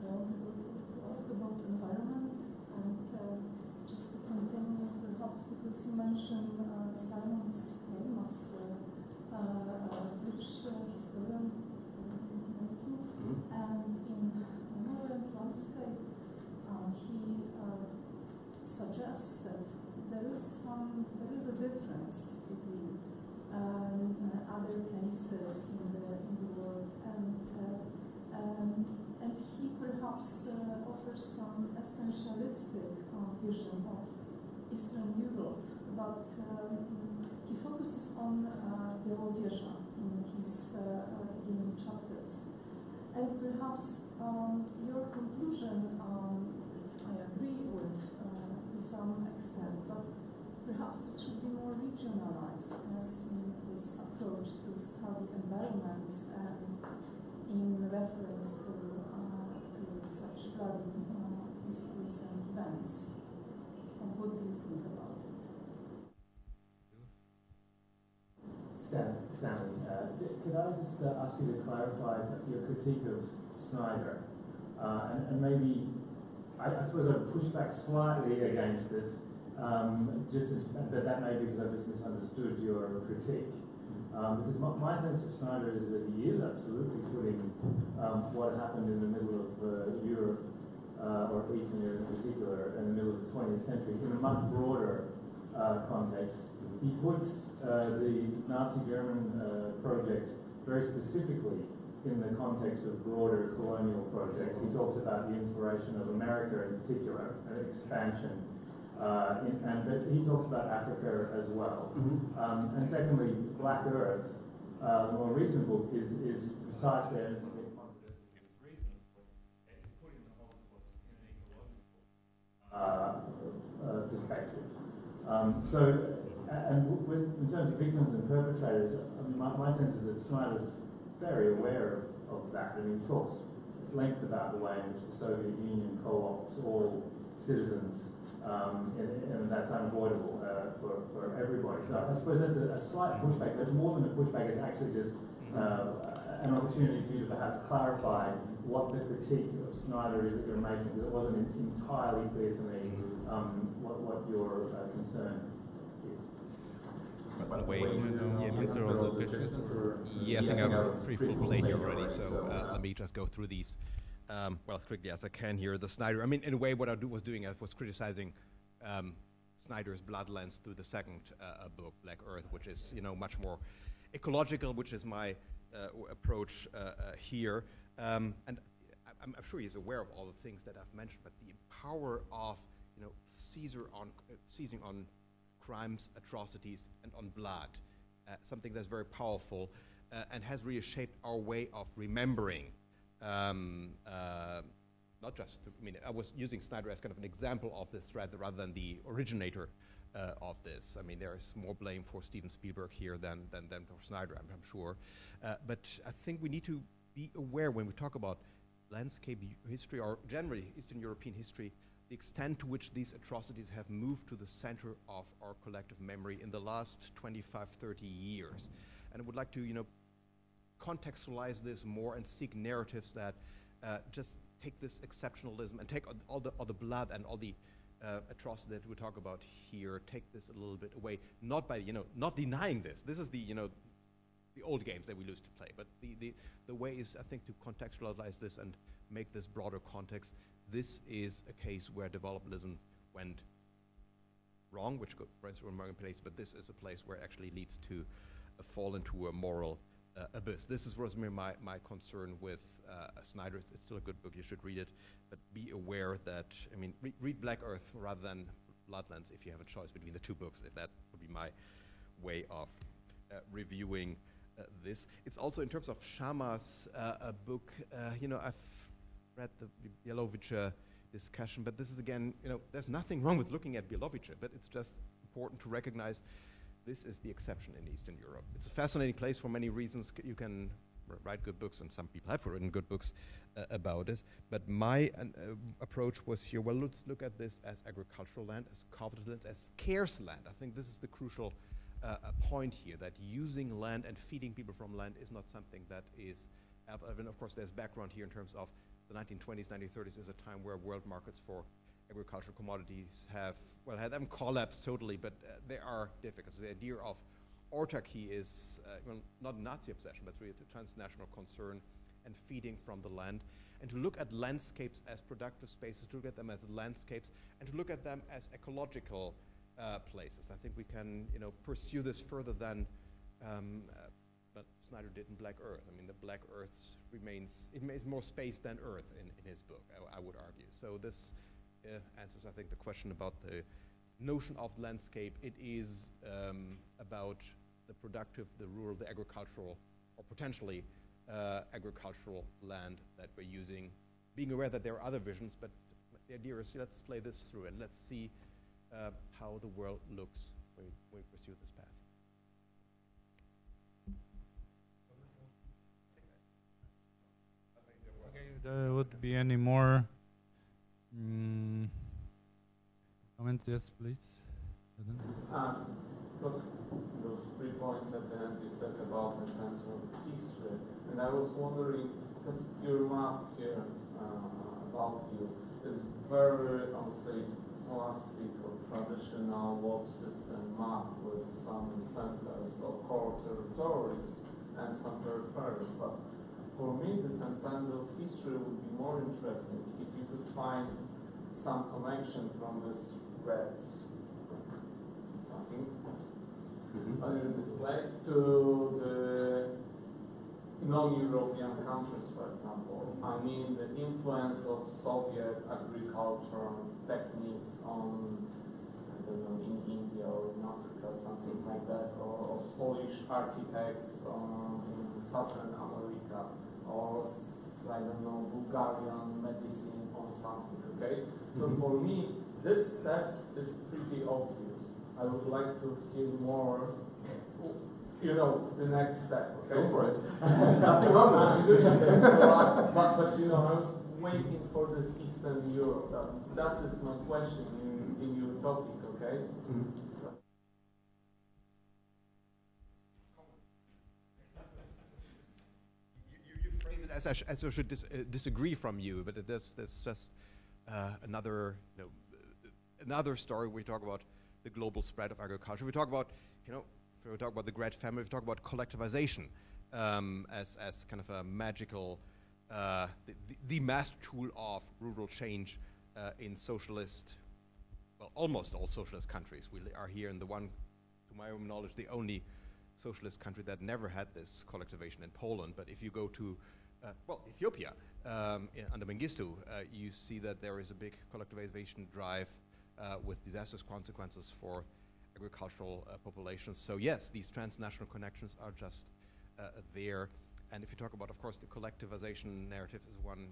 So it was to ask about environment, and just to continue perhaps, because you mentioned Simon's name as British historian, and in monoethnic landscape, he suggests that there is a difference between other places in the world, and he perhaps offers some essentialistic vision of Eastern Europe, but he focuses on Białowieża in his beginning chapters. And perhaps your conclusion, I agree with to some extent, but perhaps it should be more regionalized as in this approach to study environments and in reference to such bloody histories and events. And what do you think about it? Stanley, could I just ask you to clarify your critique of Snyder? And maybe, I suppose I would push back slightly against it, but that may be because I've just misunderstood your critique. Because my sense of Snyder is that he is absolutely putting what happened in the middle of Europe, or Eastern Europe in particular, in the middle of the 20th century, in a much broader context. He puts the Nazi German project very specifically in the context of broader colonial projects. He talks about the inspiration of America in particular, expansion, but he talks about Africa as well. And secondly, Black Earth, the more recent book, is precisely, and it's a bit controversial for this reason, it's putting the Holocaust in an ecological perspective. In terms of victims and perpetrators, I mean, my sense is that Snyder's very aware of that, and he talks at length about the way in which the Soviet Union co-opts all citizens, and that's unavoidable for everybody. So I suppose that's a slight pushback, but more than a pushback, it's actually just an opportunity for you to perhaps clarify what the critique of Snyder is that you're making, because it wasn't entirely clear to me what your concern is. By the way, I think I've got a pretty full plate here already, so let me just go through these well as quickly as I can here. The Snyder, I mean, in a way, what I was doing, I was criticizing Snyder's Bloodlands through the second book, Black Earth, which is, you know, much more ecological, which is my approach here. And I'm sure he's aware of all the things that I've mentioned, but the power of, you know, seizing on crimes, atrocities, and on blood, something that's very powerful and has really shaped our way of remembering. Not just, I mean, I was using Snyder as kind of an example of this thread rather than the originator of this. I mean, there is more blame for Steven Spielberg here than for Snyder, I'm sure. But I think we need to be aware when we talk about landscape history, or generally Eastern European history, the extent to which these atrocities have moved to the center of our collective memory in the last 25, 30 years. And I would like to, you know, contextualize this more and seek narratives that just take this exceptionalism and take all the blood and all the atrocity that we talk about here, take this a little bit away, not by, you know, not denying this. This is the, you know, the old games that we used to play, but the way is, I think, to contextualize this and make this broader context. This is a case where developmentalism went wrong, which runs from a place, but this is a place where it actually leads to a fall into a moral abyss. This was my concern with Snyder. It's still a good book, you should read it, but be aware that, I mean, read Black Earth rather than Bloodlands if you have a choice between the two books, if that would be my way of reviewing this. It's also, in terms of Shama's book, you know, I've read the Bielowice discussion, but this is, again, you know, there's nothing wrong with looking at Bielowice, but it's just important to recognize this is the exception in Eastern Europe. It's a fascinating place for many reasons. You can write good books, and some people have written good books about this, but my approach was here, well, let's look at this as agricultural land, as coveted land, as scarce land. I think this is the crucial point here, that using land and feeding people from land is not something that is, and of course there's background here in terms of the 1920s, 1930s is a time where world markets for agricultural commodities have haven't collapsed totally, but there are difficulties. The idea of autarky is well, not a Nazi obsession, but really a transnational concern, and feeding from the land. And to look at landscapes as productive spaces, to look at them as landscapes, and to look at them as ecological places. I think we can, you know, pursue this further than but Snyder did in Black Earth. I mean, the Black Earth remains more space than Earth in his book, I would argue. So this answers, I think, the question about the notion of landscape. It is about the productive, the rural, the agricultural, or potentially agricultural land that we're using, being aware that there are other visions, but the idea is, let's play this through and let's see how the world looks when we pursue this path. Okay, there would be any more comments? Yes, please. Because those 3 points at the end you said about in terms of history, and I was wondering, because your map here about you is very, I would say, classic or traditional world system map with some centers or core territories and some peripheries. But for me, the centennial history would be more interesting if you could find some connection from this red something on your display to the non-European countries, for example. I mean, the influence of Soviet agriculture techniques on, I don't know, in India or in Africa, something like that, or Polish architects in Southern America, or, I don't know, Bulgarian medicine or something, okay? So for me, this step is pretty obvious. I would like to hear more, you know, the next step, okay? Go for it. Nothing wrong with doing this. So but you know, I was waiting for this Eastern Europe. That is my question in your topic, okay? Mm-hmm. You phrase it as I should disagree from you, but there's just another, you know, another story. We talk about the global spread of agriculture. We talk about, you know, we talk about the Great Famine. We talk about collectivization as kind of a magical, the master tool of rural change in socialist, well, almost all socialist countries. We are here in the one, to my own knowledge, the only socialist country that never had this collectivization in Poland. But if you go to, well, Ethiopia, under Mengistu, you see that there is a big collectivization drive with disastrous consequences for agricultural populations. So yes, these transnational connections are just there. And if you talk about, of course, the collectivization narrative is one,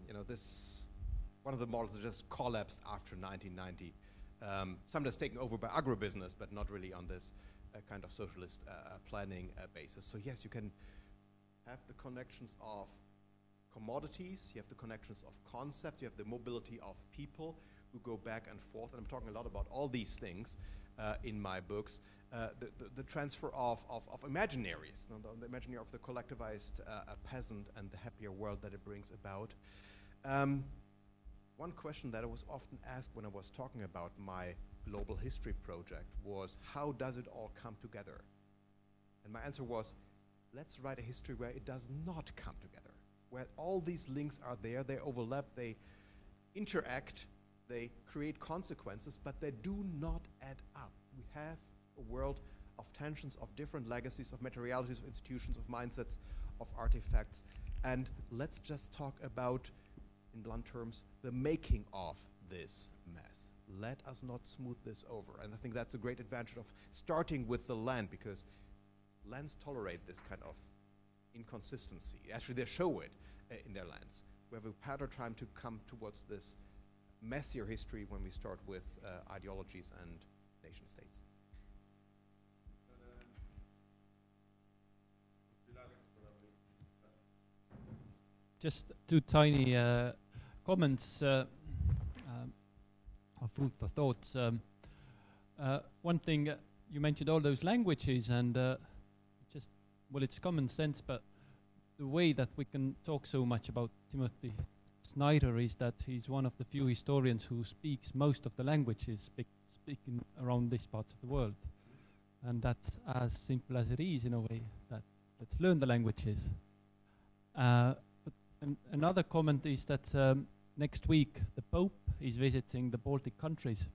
one of the models that just collapsed after 1990. Sometimes taken over by agribusiness, but not really on this kind of socialist planning basis. So yes, you can have the connections of commodities, you have the connections of concepts, you have the mobility of people who go back and forth, and I'm talking a lot about all these things in my books. The transfer of imaginaries, the imaginary of the collectivized peasant and the happier world that it brings about. One question that I was often asked when I was talking about my global history project was, how does it all come together? And my answer was, let's write a history where it does not come together, where all these links are there, they overlap, they interact, they create consequences, but they do not add up. We have a world of tensions, of different legacies, of materialities, of institutions, of mindsets, of artifacts, and let's just talk about, in blunt terms, the making of this mess. Let us not smooth this over. And I think that's a great advantage of starting with the land, because lands tolerate this kind of inconsistency. Actually, they show it in their lands. We have a harder time to come towards this messier history when we start with ideologies and nation states. Just two tiny comments of food for thought. One thing, you mentioned all those languages, and just, well, it's common sense, but the way that we can talk so much about Timothy Snyder is that he's one of the few historians who speaks most of the languages speaking around this part of the world. And that's as simple as it is, in a way, that let's learn the languages. Another comment is that next week the Pope is visiting the Baltic countries.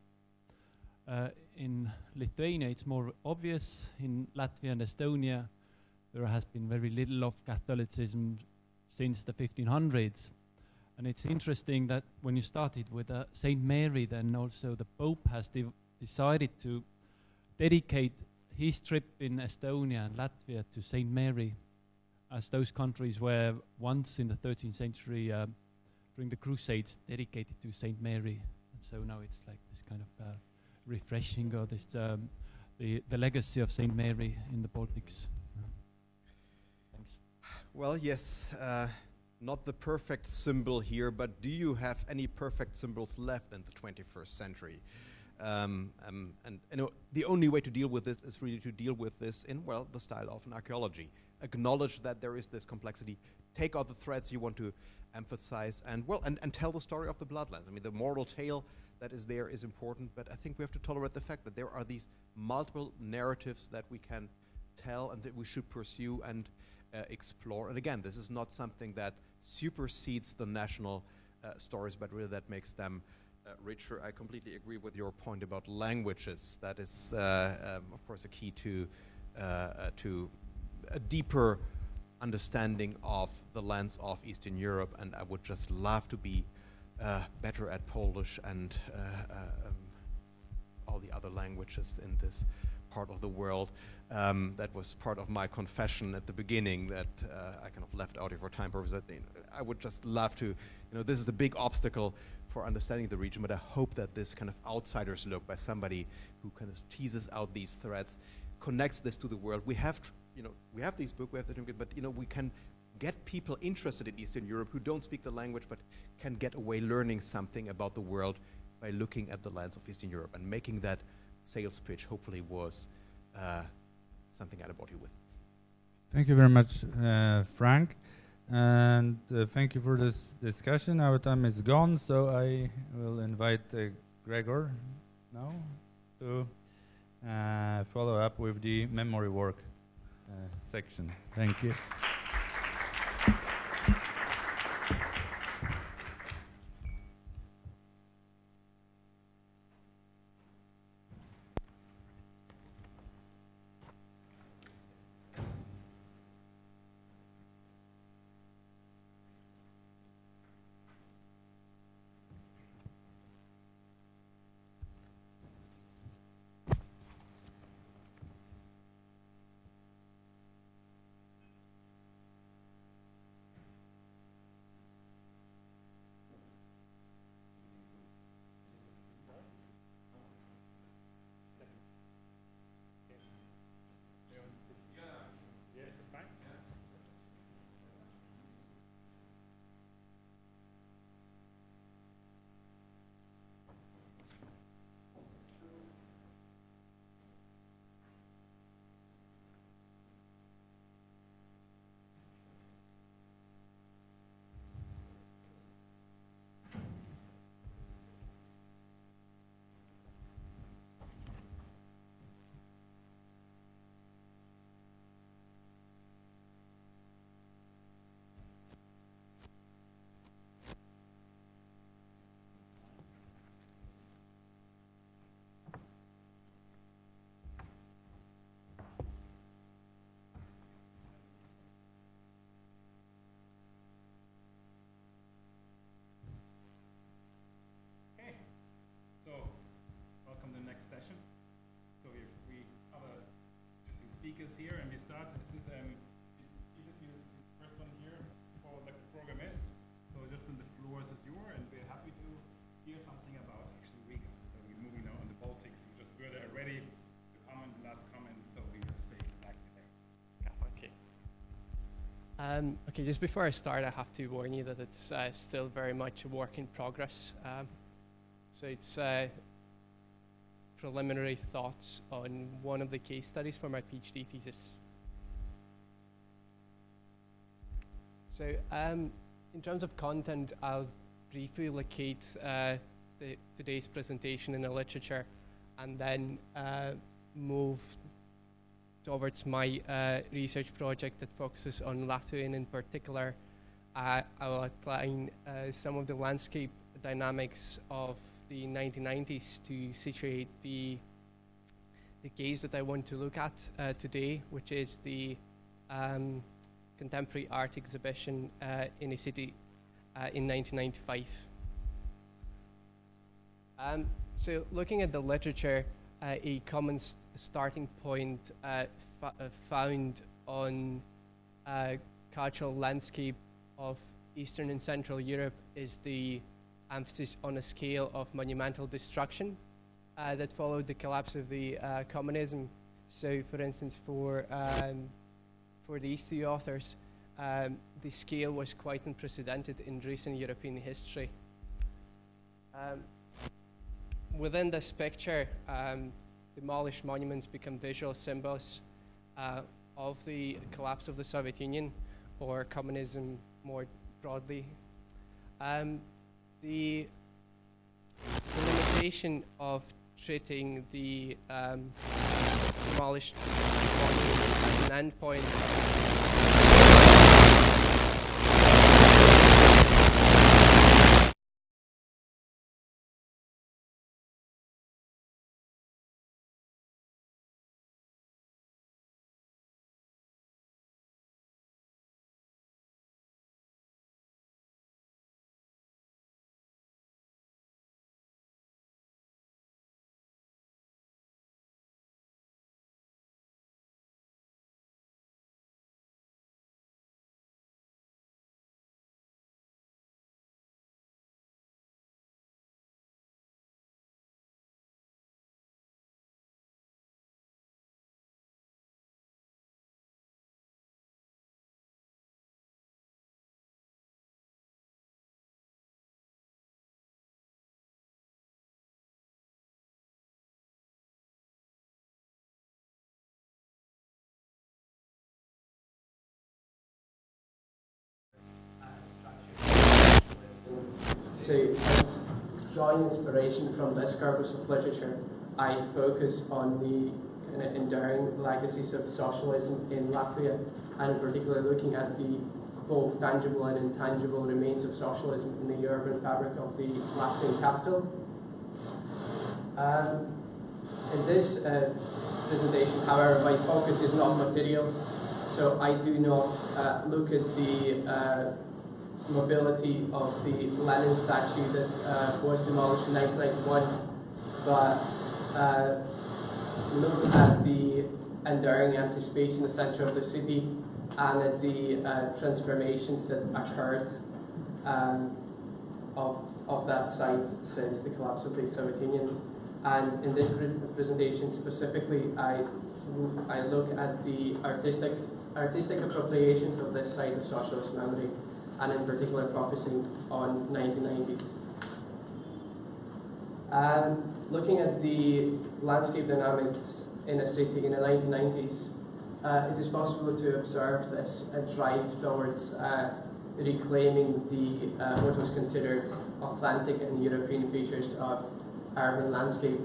In Lithuania it's more obvious. In Latvia and Estonia there has been very little of Catholicism since the 1500s. And it's interesting that when you started with Saint Mary, then also the Pope has decided to dedicate his trip in Estonia and Latvia to Saint Mary, as those countries were once in the 13th century during the Crusades dedicated to Saint Mary. And so now it's like this kind of refreshing, or this the legacy of Saint Mary in the Baltics. Thanks. Well, yes, not the perfect symbol here, but do you have any perfect symbols left in the 21st century? And you know, the only way to deal with this is really to deal with this in, well, the style of an archaeology. Acknowledge that there is this complexity, take out the threads you want to emphasize, and well, and tell the story of the bloodlands. I mean, the moral tale that is there is important, but I think we have to tolerate the fact that there are these multiple narratives that we can tell and that we should pursue and explore. And again, this is not something that supersedes the national stories, but really that makes them richer. I completely agree with your point about languages. That is, of course, a key to a deeper understanding of the lands of Eastern Europe, and I would just love to be better at Polish and all the other languages in this part of the world. That was part of my confession at the beginning that I kind of left out here for time purposes. I would just love to, this is the big obstacle for understanding the region, but I hope that this kind of outsider's look by somebody who kind of teases out these threads, connects this to the world. We have, we have these books, we have the but we can get people interested in Eastern Europe who don't speak the language but can get away learning something about the world by looking at the lands of Eastern Europe, and making that sales pitch hopefully was something I bought you with. Thank you very much, Frank, and thank you for this discussion. Our time is gone, so I will invite Gregor now to follow up with the memory work section. Thank you. is here, and we start. This is interview is the first one here for the program is. So just the floor is yours, and we're happy to hear something about actually Riga. So we're moving now on the Baltics. We just were there already. The last comment. So we just stay exactly there. Yeah, okay. Okay, just before I start, I have to warn you that it's still very much a work in progress. So it's preliminary thoughts on one of the case studies for my PhD thesis. So in terms of content, I'll briefly locate today's presentation in the literature and then move towards my research project that focuses on Latvian in particular. I will outline some of the landscape dynamics of the 1990s to situate the case that I want to look at today, which is the contemporary art exhibition in a city in 1995. So looking at the literature, a common starting point found on cultural landscape of Eastern and Central Europe is the emphasis on a scale of monumental destruction that followed the collapse of the communism. So, for instance, for these two authors, the scale was quite unprecedented in recent European history. Within this picture, demolished monuments become visual symbols of the collapse of the Soviet Union, or communism more broadly. The limitation of treating the demolished monument as an endpoint to drawing inspiration from this corpus of literature, I focus on the kind of enduring legacies of socialism in Latvia, and in particular looking at the both tangible and intangible remains of socialism in the urban fabric of the Latvian capital. In this presentation, however, my focus is not material, so I do not look at the mobility of the Lenin statue that was demolished in 1991, but look at the enduring empty space in the center of the city and at the transformations that occurred of that site since the collapse of the Soviet Union. And in this presentation specifically, I look at the artistic appropriations of this site of socialist memory, and in particular focusing on 1990s. Looking at the landscape dynamics in a city in the 1990s, it is possible to observe this drive towards reclaiming the what was considered authentic and European features of urban landscape.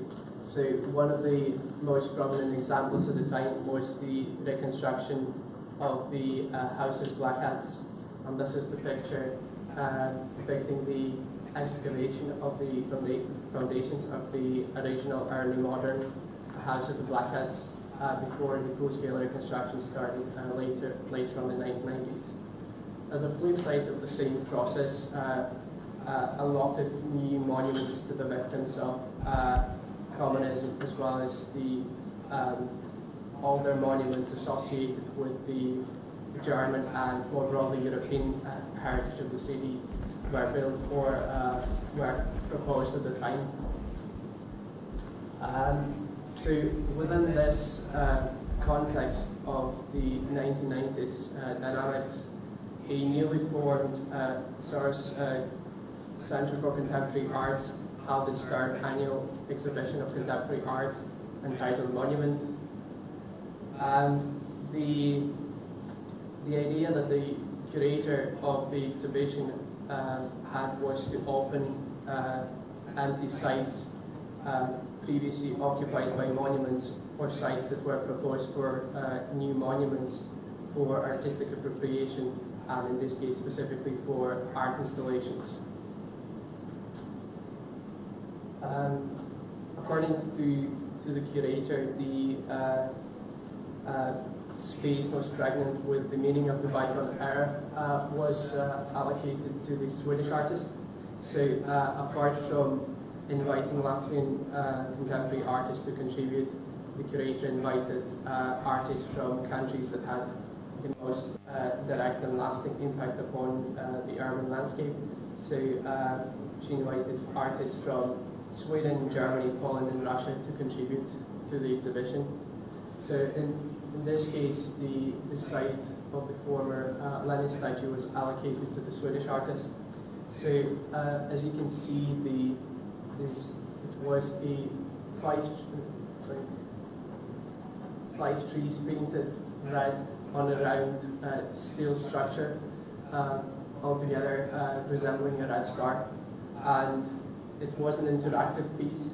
So one of the most prominent examples at the time was the reconstruction of the House of Black Hats. And this is the picture depicting the excavation of the foundations of the original early modern House of the Black Hats before the full-scale reconstruction started later on in the 1990s. As a flip side of the same process, a lot of new monuments to the victims of communism, as well as the all their monuments associated with the German and more broadly European heritage of the city were built or were proposed at the time. So within this context of the 1990s dynamics, a newly formed Centre for Contemporary Arts held its third annual exhibition of contemporary art entitled Monument. The idea that the curator of the exhibition had was to open empty sites previously occupied by monuments or sites that were proposed for new monuments for artistic appropriation, and in this case specifically for art installations. According to the curator, the space most pregnant with the meaning of the bygone era was allocated to the Swedish artist. So apart from inviting Latvian contemporary artists to contribute, the curator invited artists from countries that had the most direct and lasting impact upon the urban landscape. So she invited artists from Sweden, Germany, Poland and Russia to contribute to the exhibition. So in this case, the site of the former Lenin statue was allocated to the Swedish artist. So as you can see, it was a flight trees painted red on a round steel structure, altogether resembling a red star, and it was an interactive piece.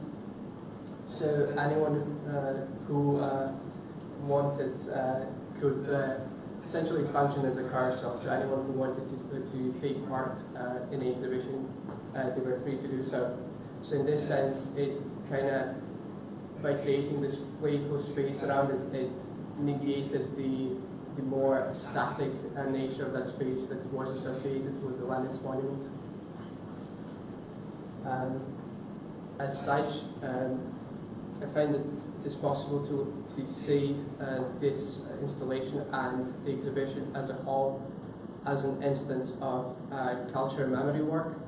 So anyone who wanted could essentially function as a carousel. So anyone who wanted to take part in the exhibition, they were free to do so. So in this sense, it kind of, by creating this playful space around it, it negated the more static nature of that space that was associated with the Lenin's monument. As such, I find that it is possible to see this installation and the exhibition as a whole as an instance of culture memory work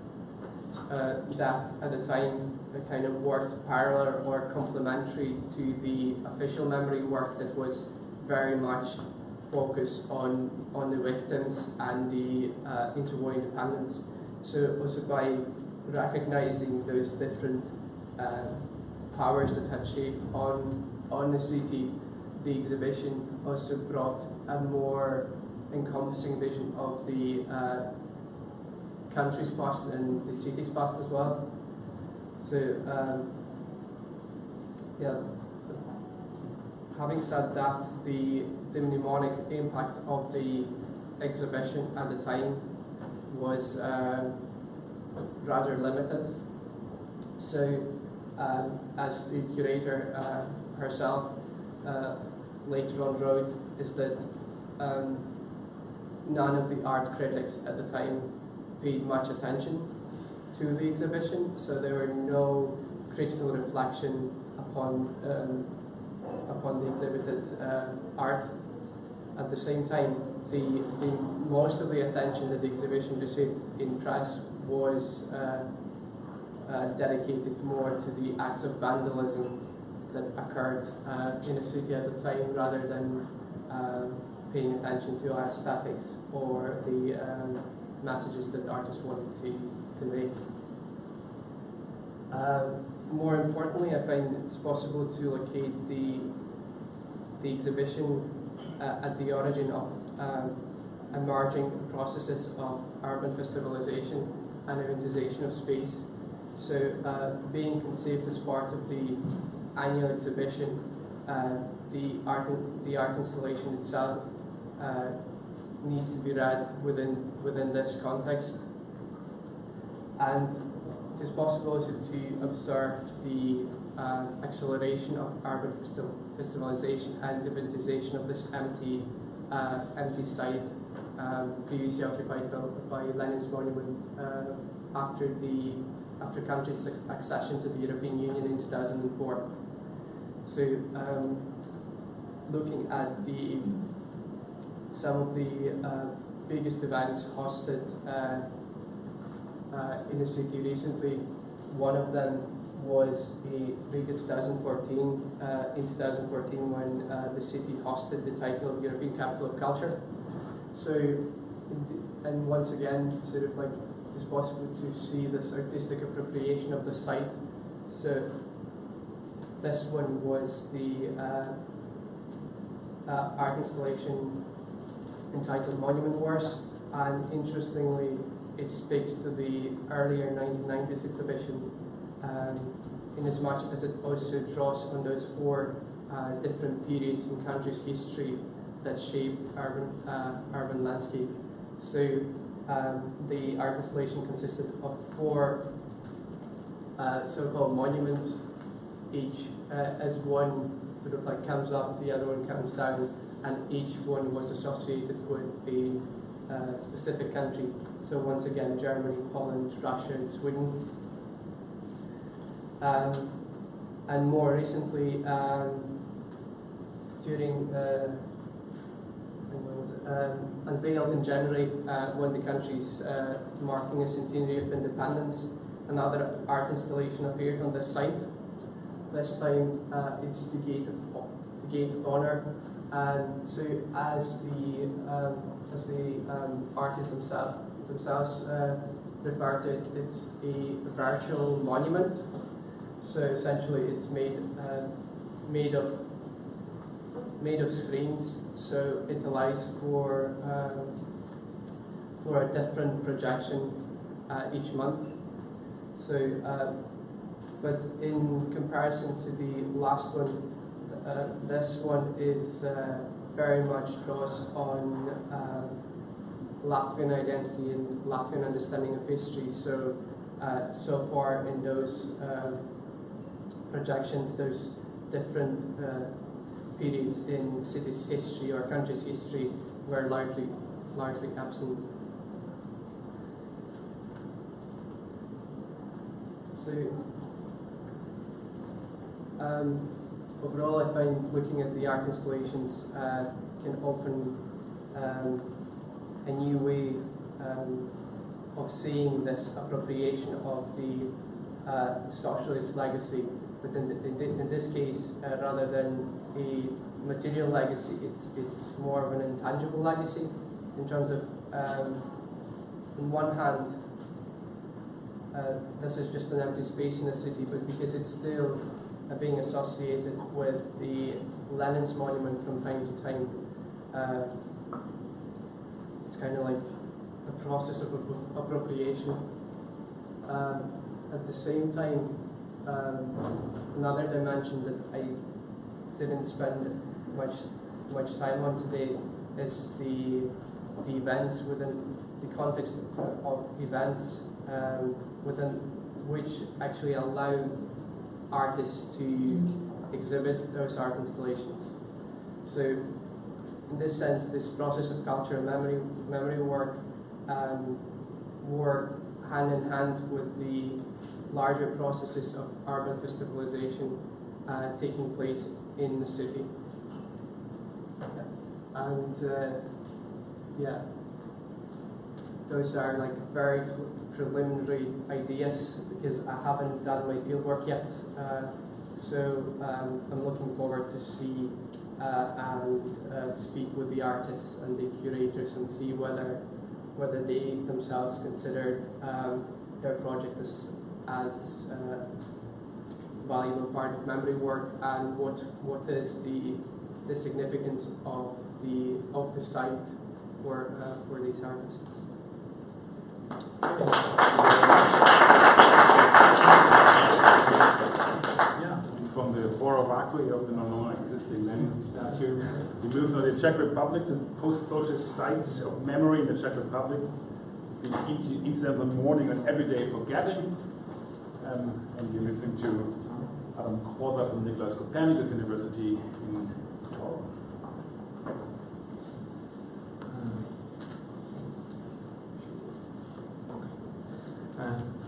that at the time kind of worked parallel or complementary to the official memory work that was very much focused on the victims and the interwar independence. So also by recognizing those different powers that had shape on the city, the exhibition also brought a more encompassing vision of the country's past and the city's past as well. So, yeah, having said that, the mnemonic impact of the exhibition at the time was rather limited. So, as the curator herself later on wrote, is that none of the art critics at the time paid much attention to the exhibition, so there were no critical reflection upon the exhibited art. At the same time, the most of the attention that the exhibition received in press was dedicated more to the acts of vandalism that occurred in the city at the time, rather than paying attention to aesthetics or the messages that artists wanted to convey. More importantly, I find it's possible to locate the exhibition at the origin of emerging processes of urban festivalization and eventization of space. So being conceived as part of the annual exhibition, the art installation itself needs to be read within this context, and it is possible also to observe the acceleration of urban festivalization and eventization of this empty site previously occupied by Lenin's monument after country's accession to the European Union in 2004. So looking at some of the biggest events hosted in the city recently. One of them was Riga 2014, in 2014 when the city hosted the title of European Capital of Culture. So, and once again, sort of like it's possible to see this artistic appropriation of the site. So this one was the art installation entitled Monument Wars, and interestingly, it speaks to the earlier 1990s exhibition, in as much as it also draws on those four different periods in country's history that shaped urban landscape. So the art installation consisted of four so-called monuments, each as one sort of like comes up, the other one comes down, and each one was associated with a specific country. So once again, Germany, Poland, Russia, and Sweden. And more recently, during unveiled in January, when the country's marking a centenary of independence, another art installation appeared on the site. This time, it's the Gate of Honor, and so as the artists themselves refer to it, it's a virtual monument. So essentially, it's made of screens. So it allows for a different projection each month. So, but in comparison to the last one, this one is very much draws on Latvian identity and Latvian understanding of history. So, so far in those projections, there's different periods in city's history or country's history were largely absent. So overall, I find looking at the art installations can open a new way of seeing this appropriation of the socialist legacy. But in this case, rather than a material legacy, it's more of an intangible legacy in terms of, on one hand, this is just an empty space in the city, but because it's still being associated with the Lenin's monument from time to time, it's kind of like a process of appropriation. At the same time, another dimension that I didn't spend much time on today is the events within the context of events within which actually allow artists to exhibit those art installations. So in this sense, this process of culture and memory work work hand in hand with the larger processes of urban festivalization taking place in the city. And yeah, those are like very preliminary ideas because I haven't done my fieldwork yet. So I'm looking forward to see and speak with the artists and the curators and see whether they themselves considered their project as valuable part of memory work, and what is the significance of the site for these artists. Yeah, from the Wrocław of the non-existing Lenin statue, we moved to the Czech Republic, the post-socialist sites of memory in the Czech Republic, the incidental mourning and everyday forgetting. And you're listening to Adam Korda from Nicolaus Copernicus University in Toro.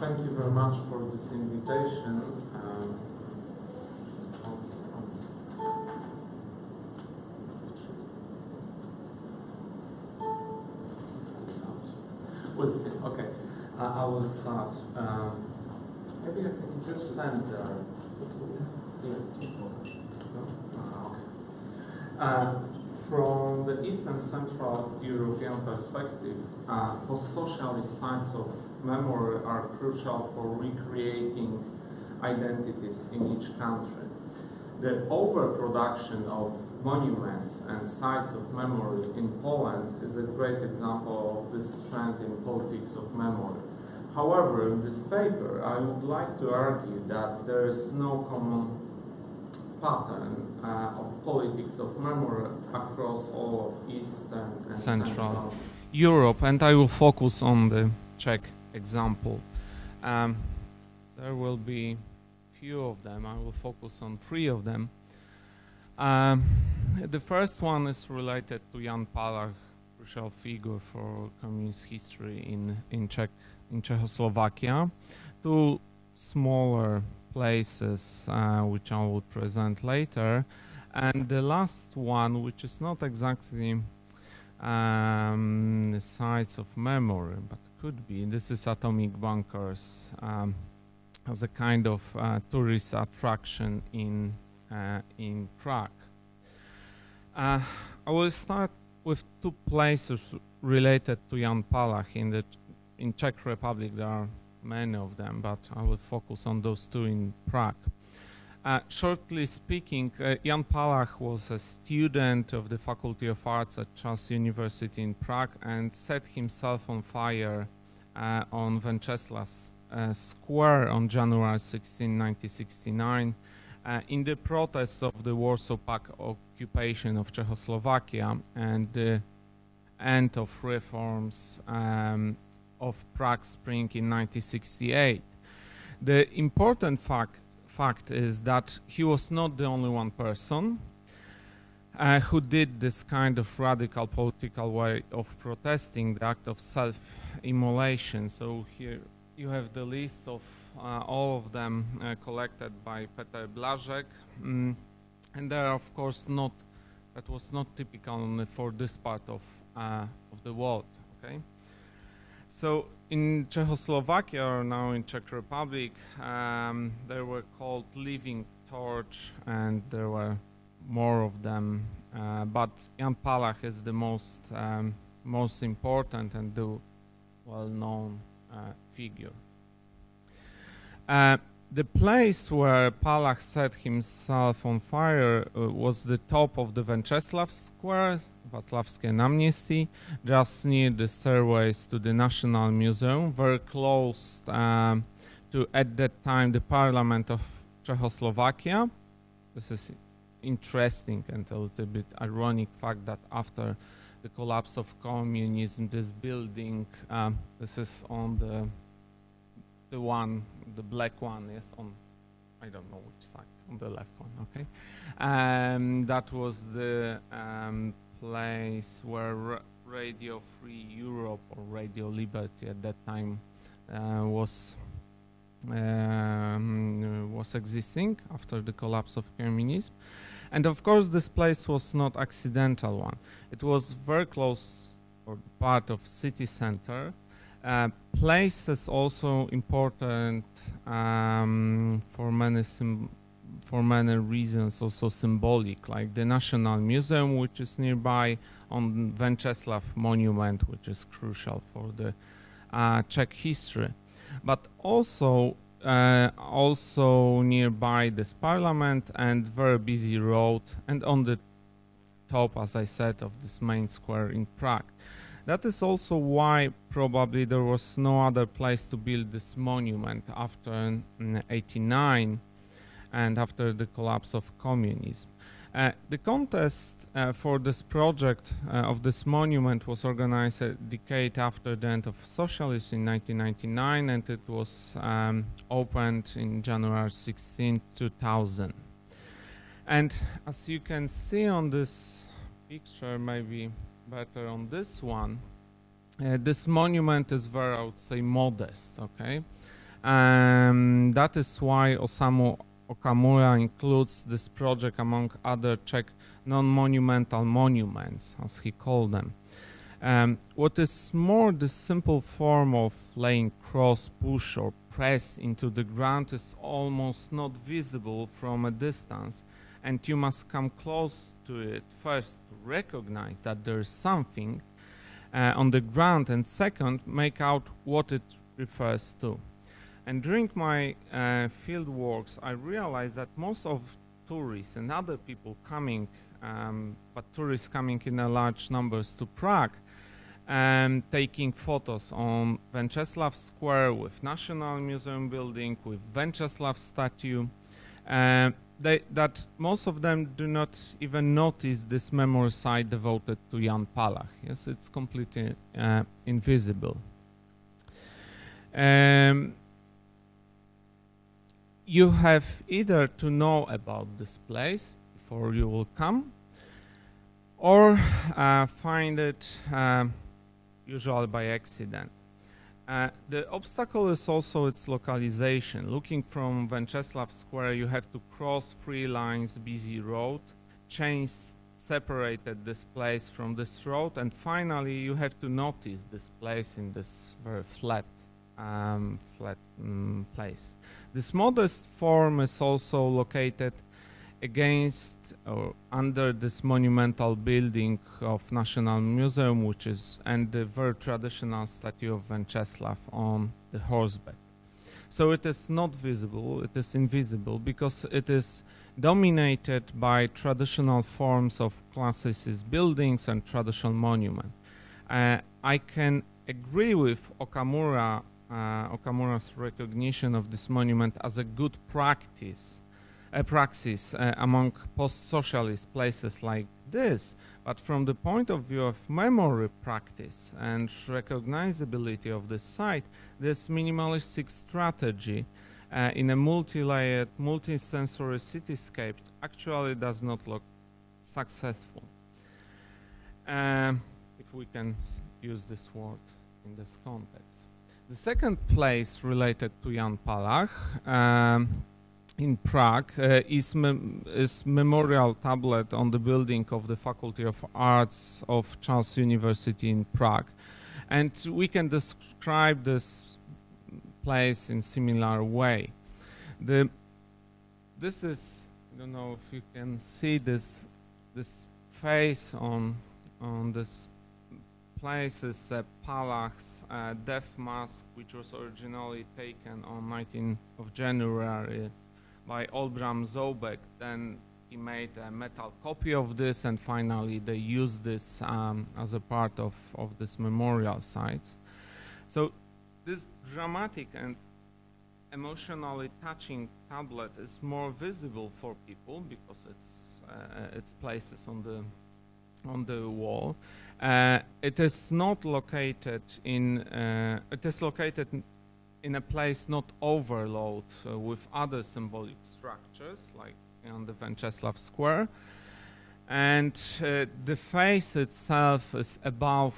Thank you very much for this invitation. We'll see. Okay. I will start. Maybe I can just stand there. From the East and Central European perspective, post-socialist sites of memory are crucial for recreating identities in each country. The overproduction of monuments and sites of memory in Poland is a great example of this trend in politics of memory. However, in this paper, I would like to argue that there is no common pattern of politics of memory across all of Eastern and Central Europe, and I will focus on the Czech example. There will be few of them. I will focus on 3 of them. The first one is related to Jan Palach, crucial figure for communist history in Czechoslovakia. 2 smaller places which I will present later, and the last one, which is not exactly the sites of memory, but could be. This is atomic bunkers as a kind of tourist attraction in Prague. I will start with 2 places related to Jan Palach in Czech Republic. There are many of them, but I will focus on those 2 in Prague. Shortly speaking, Jan Palach was a student of the Faculty of Arts at Charles University in Prague and set himself on fire on Wenceslas Square on January 16, 1969, in the protests of the Warsaw Pact occupation of Czechoslovakia and the end of reforms of Prague Spring in 1968. The important fact is that he was not the only one person who did this kind of radical political way of protesting, the act of self-immolation. So here you have the list of all of them collected by Peter Blažek, and there are, of course, that was not typical only for this part of the world. Okay. So in Czechoslovakia, or now in Czech Republic, they were called Living Torch, and there were more of them. But Jan Palach is the most important and the well-known figure. The place where Palach set himself on fire was the top of the Wenceslav Square, Václavské náměstí, just near the stairways to the National Museum, very close to, at that time, the Parliament of Czechoslovakia. This is interesting and a little bit ironic fact that after the collapse of communism, this building, this is on the black one is on, I don't know which side, on the left one, okay? That was the place where Radio Free Europe or Radio Liberty at that time was existing after the collapse of communism. And of course this place was not accidental one. It was very close, or part of city center. Place is also important for many reasons, also symbolic, like the National Museum, which is nearby, on Wenceslav Monument, which is crucial for the Czech history, but also nearby this parliament and very busy road, and on the top, as I said, of this main square in Prague. That is also why probably there was no other place to build this monument after 1989 and after the collapse of communism. The contest for this project of this monument was organized a decade after the end of socialism in 1999, and it was opened in January 16, 2000. And as you can see on this picture, maybe better on this one, this monument is very, I would say, modest, okay? That is why Osamu Okamura includes this project among other Czech non-monumental monuments, as he called them. What is more the simple form of laying cross, push or press into the ground is almost not visible from a distance, and you must come close to it first to recognize that there is something on the ground, and second, make out what it refers to. And during my field works, I realized that most of tourists and other people coming, but tourists coming in a large numbers to Prague, taking photos on Wenceslav Square with National Museum building, with Wenceslav statue, that most of them do not even notice this memory site devoted to Jan Palach. Yes, it's completely invisible. You have either to know about this place before you will come, or find it usually by accident. The obstacle is also its localization. Looking from Wenceslav Square, you have to cross 3 lines busy road, chains separated this place from this road, and finally you have to notice this place in this very flat place. This modest form is also located against or under this monumental building of National Museum, which is, and the very traditional statue of Wenceslav on the horseback. So it is not visible, it is invisible, because it is dominated by traditional forms of classicist buildings and traditional monument. I can agree with Okamura's recognition of this monument as a good praxis among post-socialist places like this, but from the point of view of memory practice and recognizability of this site, this minimalistic strategy in a multi-layered, multi-sensory cityscape actually does not look successful. If we can use this word in this context. The second place related to Jan Palach in Prague is memorial tablet on the building of the Faculty of Arts of Charles University in Prague. And we can describe this place in similar way. This is, I don't know if you can see this face on this place is Palach's death mask, which was originally taken on 19th of January by Olbram Zobek. Then he made a metal copy of this, and finally they used this as a part of this memorial sites. So this dramatic and emotionally touching tablet is more visible for people because it's places on the wall. It is not located in. It is located in a place not overload with other symbolic structures, like on the Wenceslav Square, and the face itself is above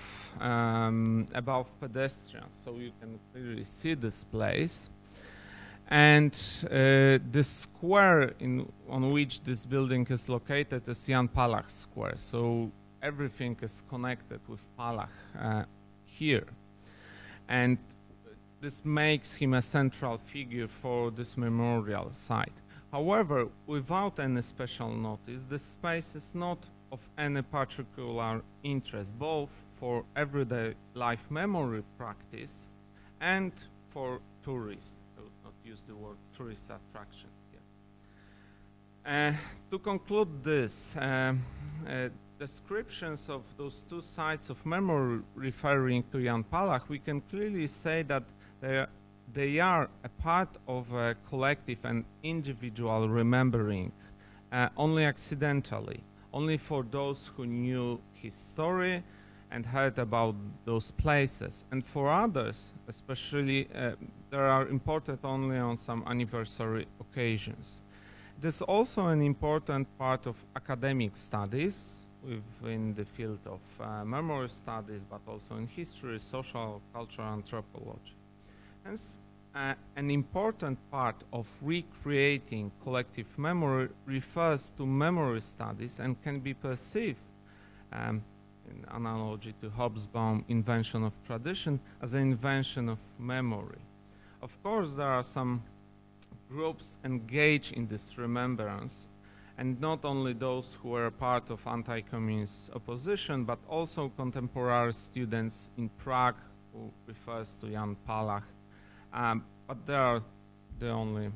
pedestrians, so you can clearly see this place. And the square on which this building is located is Jan Palach Square, so everything is connected with Palach here. And this makes him a central figure for this memorial site. However, without any special notice, this space is not of any particular interest, both for everyday life memory practice and for tourists. I would not use the word tourist attraction here. To conclude this, descriptions of those two sites of memory referring to Jan Palach, we can clearly say that they are a part of a collective and individual remembering, only accidentally, only for those who knew his story and heard about those places. And for others, especially, they are important only on some anniversary occasions. It is also an important part of academic studies within the field of memory studies, but also in history, social, cultural anthropology. Hence, an important part of recreating collective memory refers to memory studies and can be perceived in analogy to Hobsbawm's invention of tradition, as an invention of memory. Of course, there are some groups engaged in this remembrance, and not only those who were part of anti-communist opposition, but also contemporary students in Prague, who refers to Jan Palach, but they are the only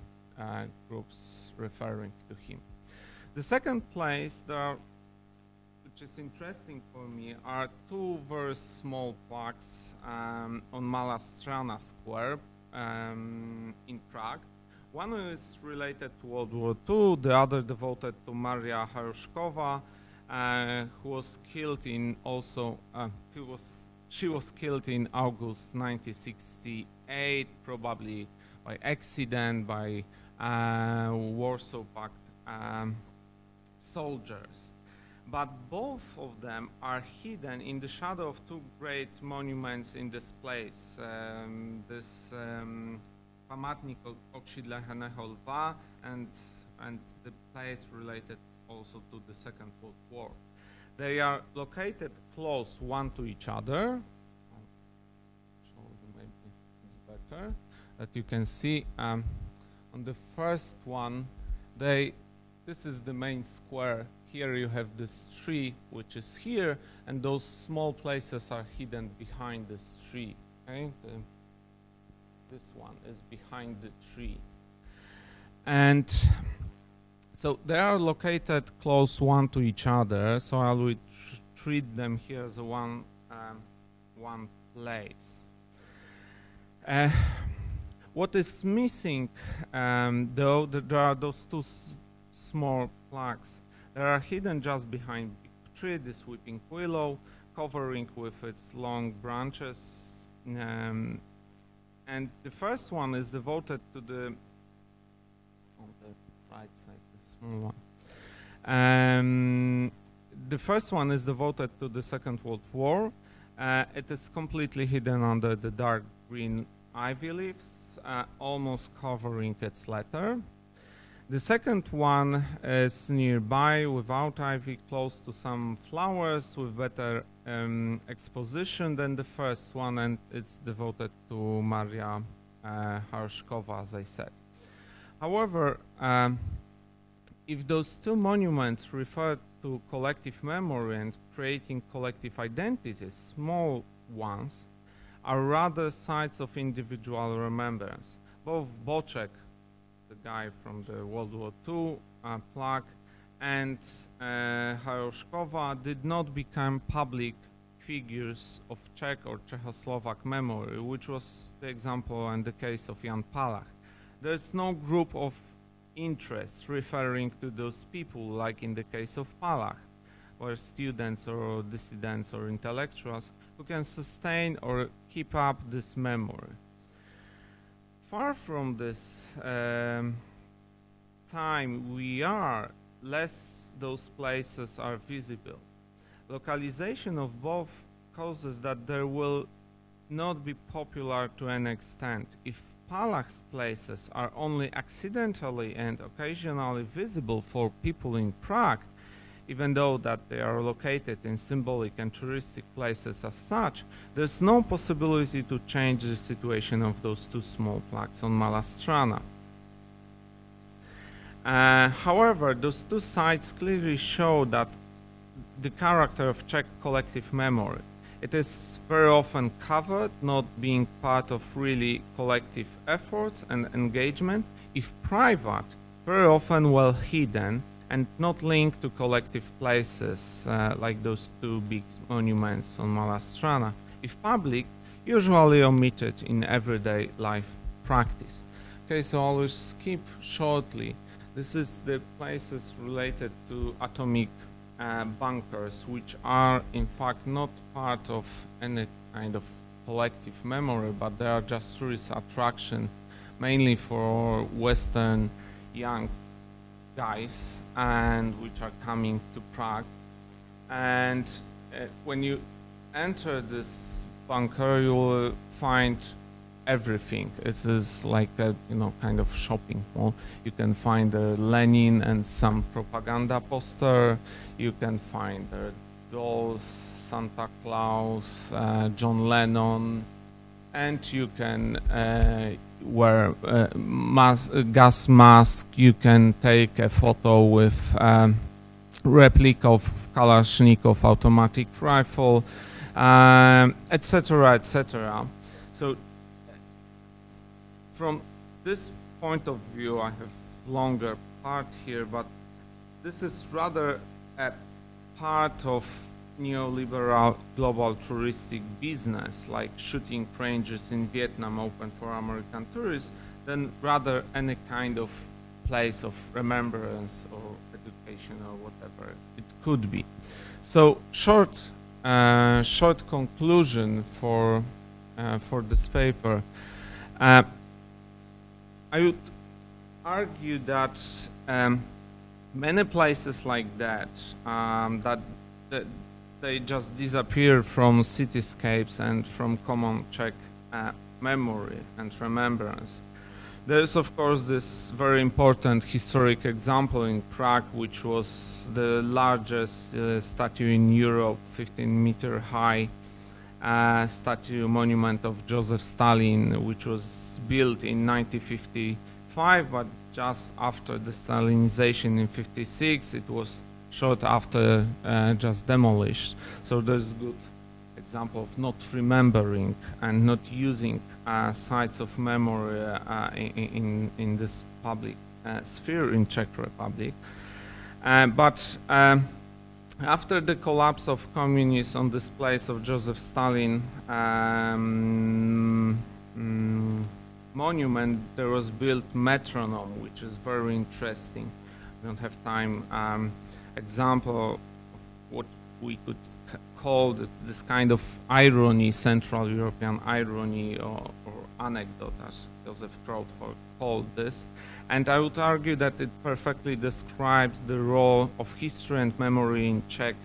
groups referring to him. The second place there, which is interesting for me, are two very small plaques on Mala Strana Square in Prague. One is related to World War II, the other devoted to Maria Harushkova, who was killed in she was killed in August 1968, probably by accident, by Warsaw Pact soldiers. But both of them are hidden in the shadow of two great monuments in this place. Památník Oksidle Henneho Lva and the place related also to the Second World War. They are located close one to each other. I'll show you, maybe it's better that you can see. On the first one, this is the main square. Here you have this tree, which is here, and those small places are hidden behind this tree. Okay? This one is behind the tree. And so they are located close one to each other, so I will treat them here as one place. What is missing, though, there are those two small plaques. They are hidden just behind big tree, this weeping willow, covering with its long branches. And the first one is devoted to the, on the right side, the small one. The first one is devoted to the Second World War. It is completely hidden under the dark green ivy leaves, almost covering its letter. The second one is nearby, without ivy, close to some flowers, with better exposition than the first one, and it's devoted to Maria Harushkova, as I said. However, if those two monuments refer to collective memory and creating collective identities, small ones are rather sites of individual remembrance. Both Boczek, the guy from the World War II plaque, and Harushkova did not become public figures of Czech or Czechoslovak memory, which was the example and the case of Jan Palach. There's no group of interests referring to those people, like in the case of Palach, where students or dissidents or intellectuals who can sustain or keep up this memory. Far from this time we are, less those places are visible. Localization of both causes that there will not be popular to an extent. If Palach's places are only accidentally and occasionally visible for people in Prague, even though that they are located in symbolic and touristic places as such, there's no possibility to change the situation of those two small plaques on Mala Strana. However, those two sites clearly show that the character of Czech collective memory. It is very often covered, not being part of really collective efforts and engagement. If private, very often well hidden and not linked to collective places like those two big monuments on Mala Strana. If public, usually omitted in everyday life practice. Okay, so I'll skip shortly. This is the places related to atomic bunkers, which are in fact not part of any kind of collective memory, but they are just tourist attraction, mainly for Western young guys, and which are coming to Prague. And when you enter this bunker, you will find everything. It is like a kind of shopping mall. You can find Lenin and some propaganda poster. You can find dolls, Santa Claus, John Lennon, and you can wear gas mask. You can take a photo with replica of Kalashnikov automatic rifle, etc., etc. So from this point of view, I have longer part here, but this is rather a part of neoliberal global touristic business, like shooting ranges in Vietnam open for American tourists, than rather any kind of place of remembrance or education or whatever it could be. So short conclusion for this paper. I would argue that many places like that, that they just disappear from cityscapes and from common Czech memory and remembrance. There's of course this very important historic example in Prague, which was the largest statue in Europe, 15-meter high statue monument of Joseph Stalin, which was built in 1955, but just after the Stalinization in 56, it was short after just demolished. So there's a good example of not remembering and not using sites of memory in this public sphere in Czech Republic. But after the collapse of communism on this place of Joseph Stalin monument, there was built metronome, which is very interesting. We don't have time. Example of what we could call this kind of irony, Central European irony or anecdote, as Joseph Crawford called this. And I would argue that it perfectly describes the role of history and memory in Czech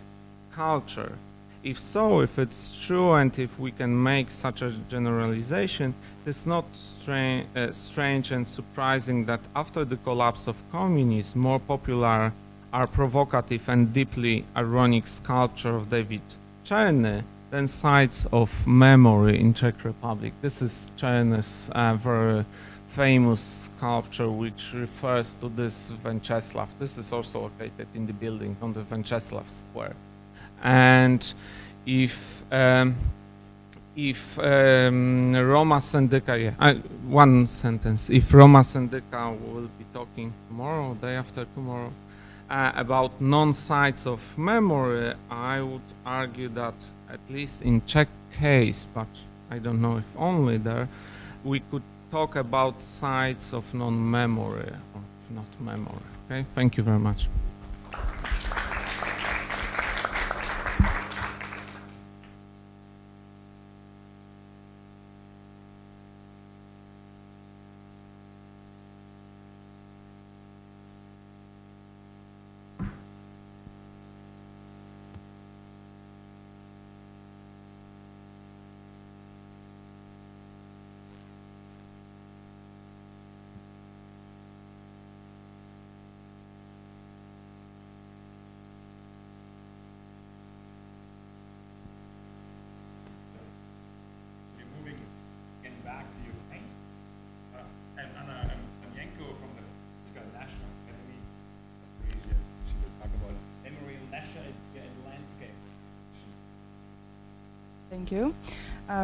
culture. If so, if it's true, and if we can make such a generalization, it's not strange and surprising that after the collapse of communism, more popular are provocative and deeply ironic sculpture of David Czerny than sites of memory in Czech Republic. This is Czerny's very famous sculpture, which refers to this Wenceslav. This is also located in the building on the Wenceslav Square. And if Roma Syndica, one sentence, if Roma Syndica will be talking tomorrow, day after tomorrow, about non-sites of memory, I would argue that at least in Czech case, but I don't know if only there, we could talk about sites of non-memory, of not memory. Okay, thank you very much. Thank you.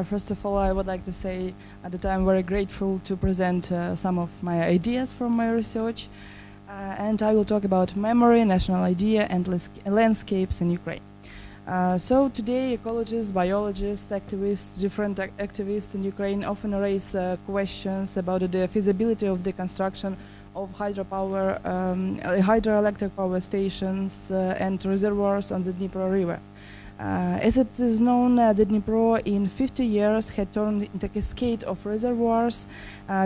First of all, I would like to say that I'm very grateful to present some of my ideas from my research. And I will talk about memory, national idea, and landscapes in Ukraine. So today, ecologists, biologists, activists, different activists in Ukraine often raise questions about the feasibility of the construction of hydropower, hydroelectric power stations and reservoirs on the Dnieper River. As it is known, the Dnieper in 50 years had turned into a cascade of reservoirs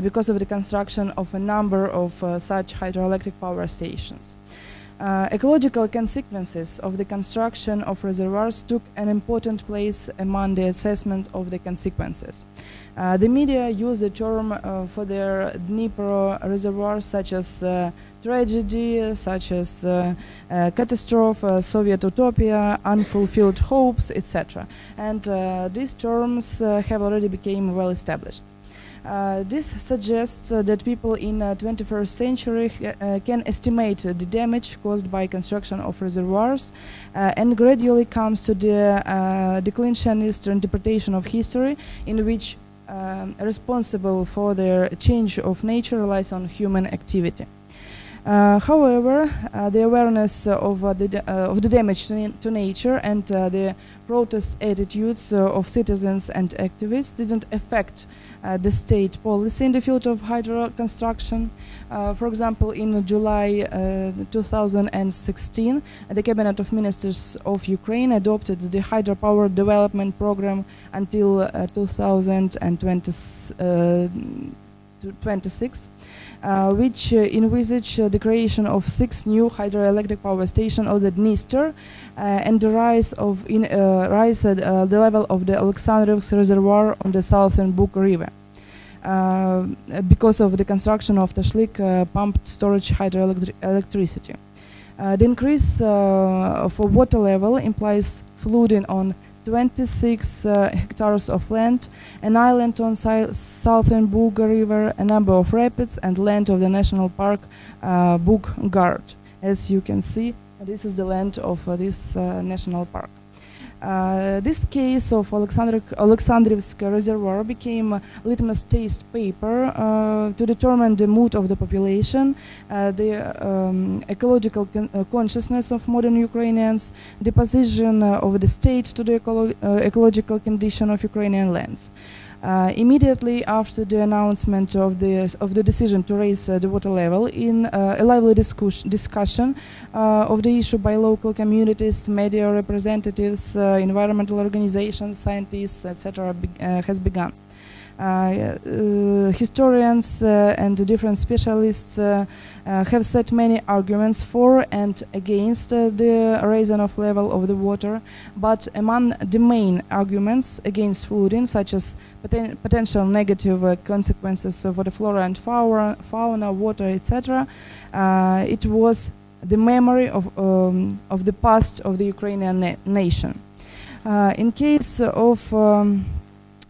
because of the construction of a number of such hydroelectric power stations. Ecological consequences of the construction of reservoirs took an important place among the assessments of the consequences. The media used the term for their Dnipro reservoirs such as tragedy, such as catastrophe, Soviet utopia, unfulfilled hopes, etc. And these terms have already become well established. This suggests that people in the 21st century can estimate the damage caused by construction of reservoirs and gradually comes to the declensionist interpretation of history in which responsible for the change of nature lies on human activity. However, the awareness of the damage to nature and the protest attitudes of citizens and activists didn't affect the state policy in the field of hydro construction. For example, in July 2016, the Cabinet of Ministers of Ukraine adopted the hydropower development program until 2026. Which envisage the creation of 6 new hydroelectric power stations on the Dniester and the rise at the level of the Alexandrovsk reservoir on the southern Bug River because of the construction of Tashlik pumped storage hydroelectricity. The increase of water level implies flooding on 26 hectares of land, an island on southern Bug River, a number of rapids, and land of the national park Bug-Gard. As you can see, this is the land of this national park. This case of Alexandrovsk reservoir became a litmus test paper to determine the mood of the population, the ecological consciousness of modern Ukrainians, the position of the state to the ecological condition of Ukrainian lands. Immediately after the announcement of the decision to raise the water level, in a lively discussion of the issue by local communities, media representatives, environmental organizations, scientists, etc., has begun. Historians and different specialists have set many arguments for and against the raising of level of the water, but among the main arguments against flooding, such as potential negative consequences for the flora and fauna, water, etc., it was the memory of the past of the Ukrainian nation. In case of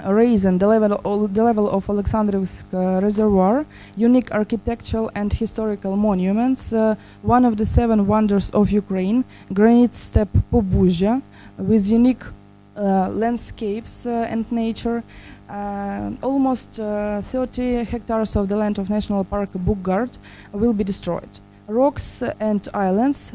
raising the level of Alexandrovsk reservoir, unique architectural and historical monuments, one of the 7 wonders of Ukraine, granite steppe Pobuzha, with unique landscapes and nature, almost 30 hectares of the land of National Park Bug-Gard will be destroyed. Rocks and islands,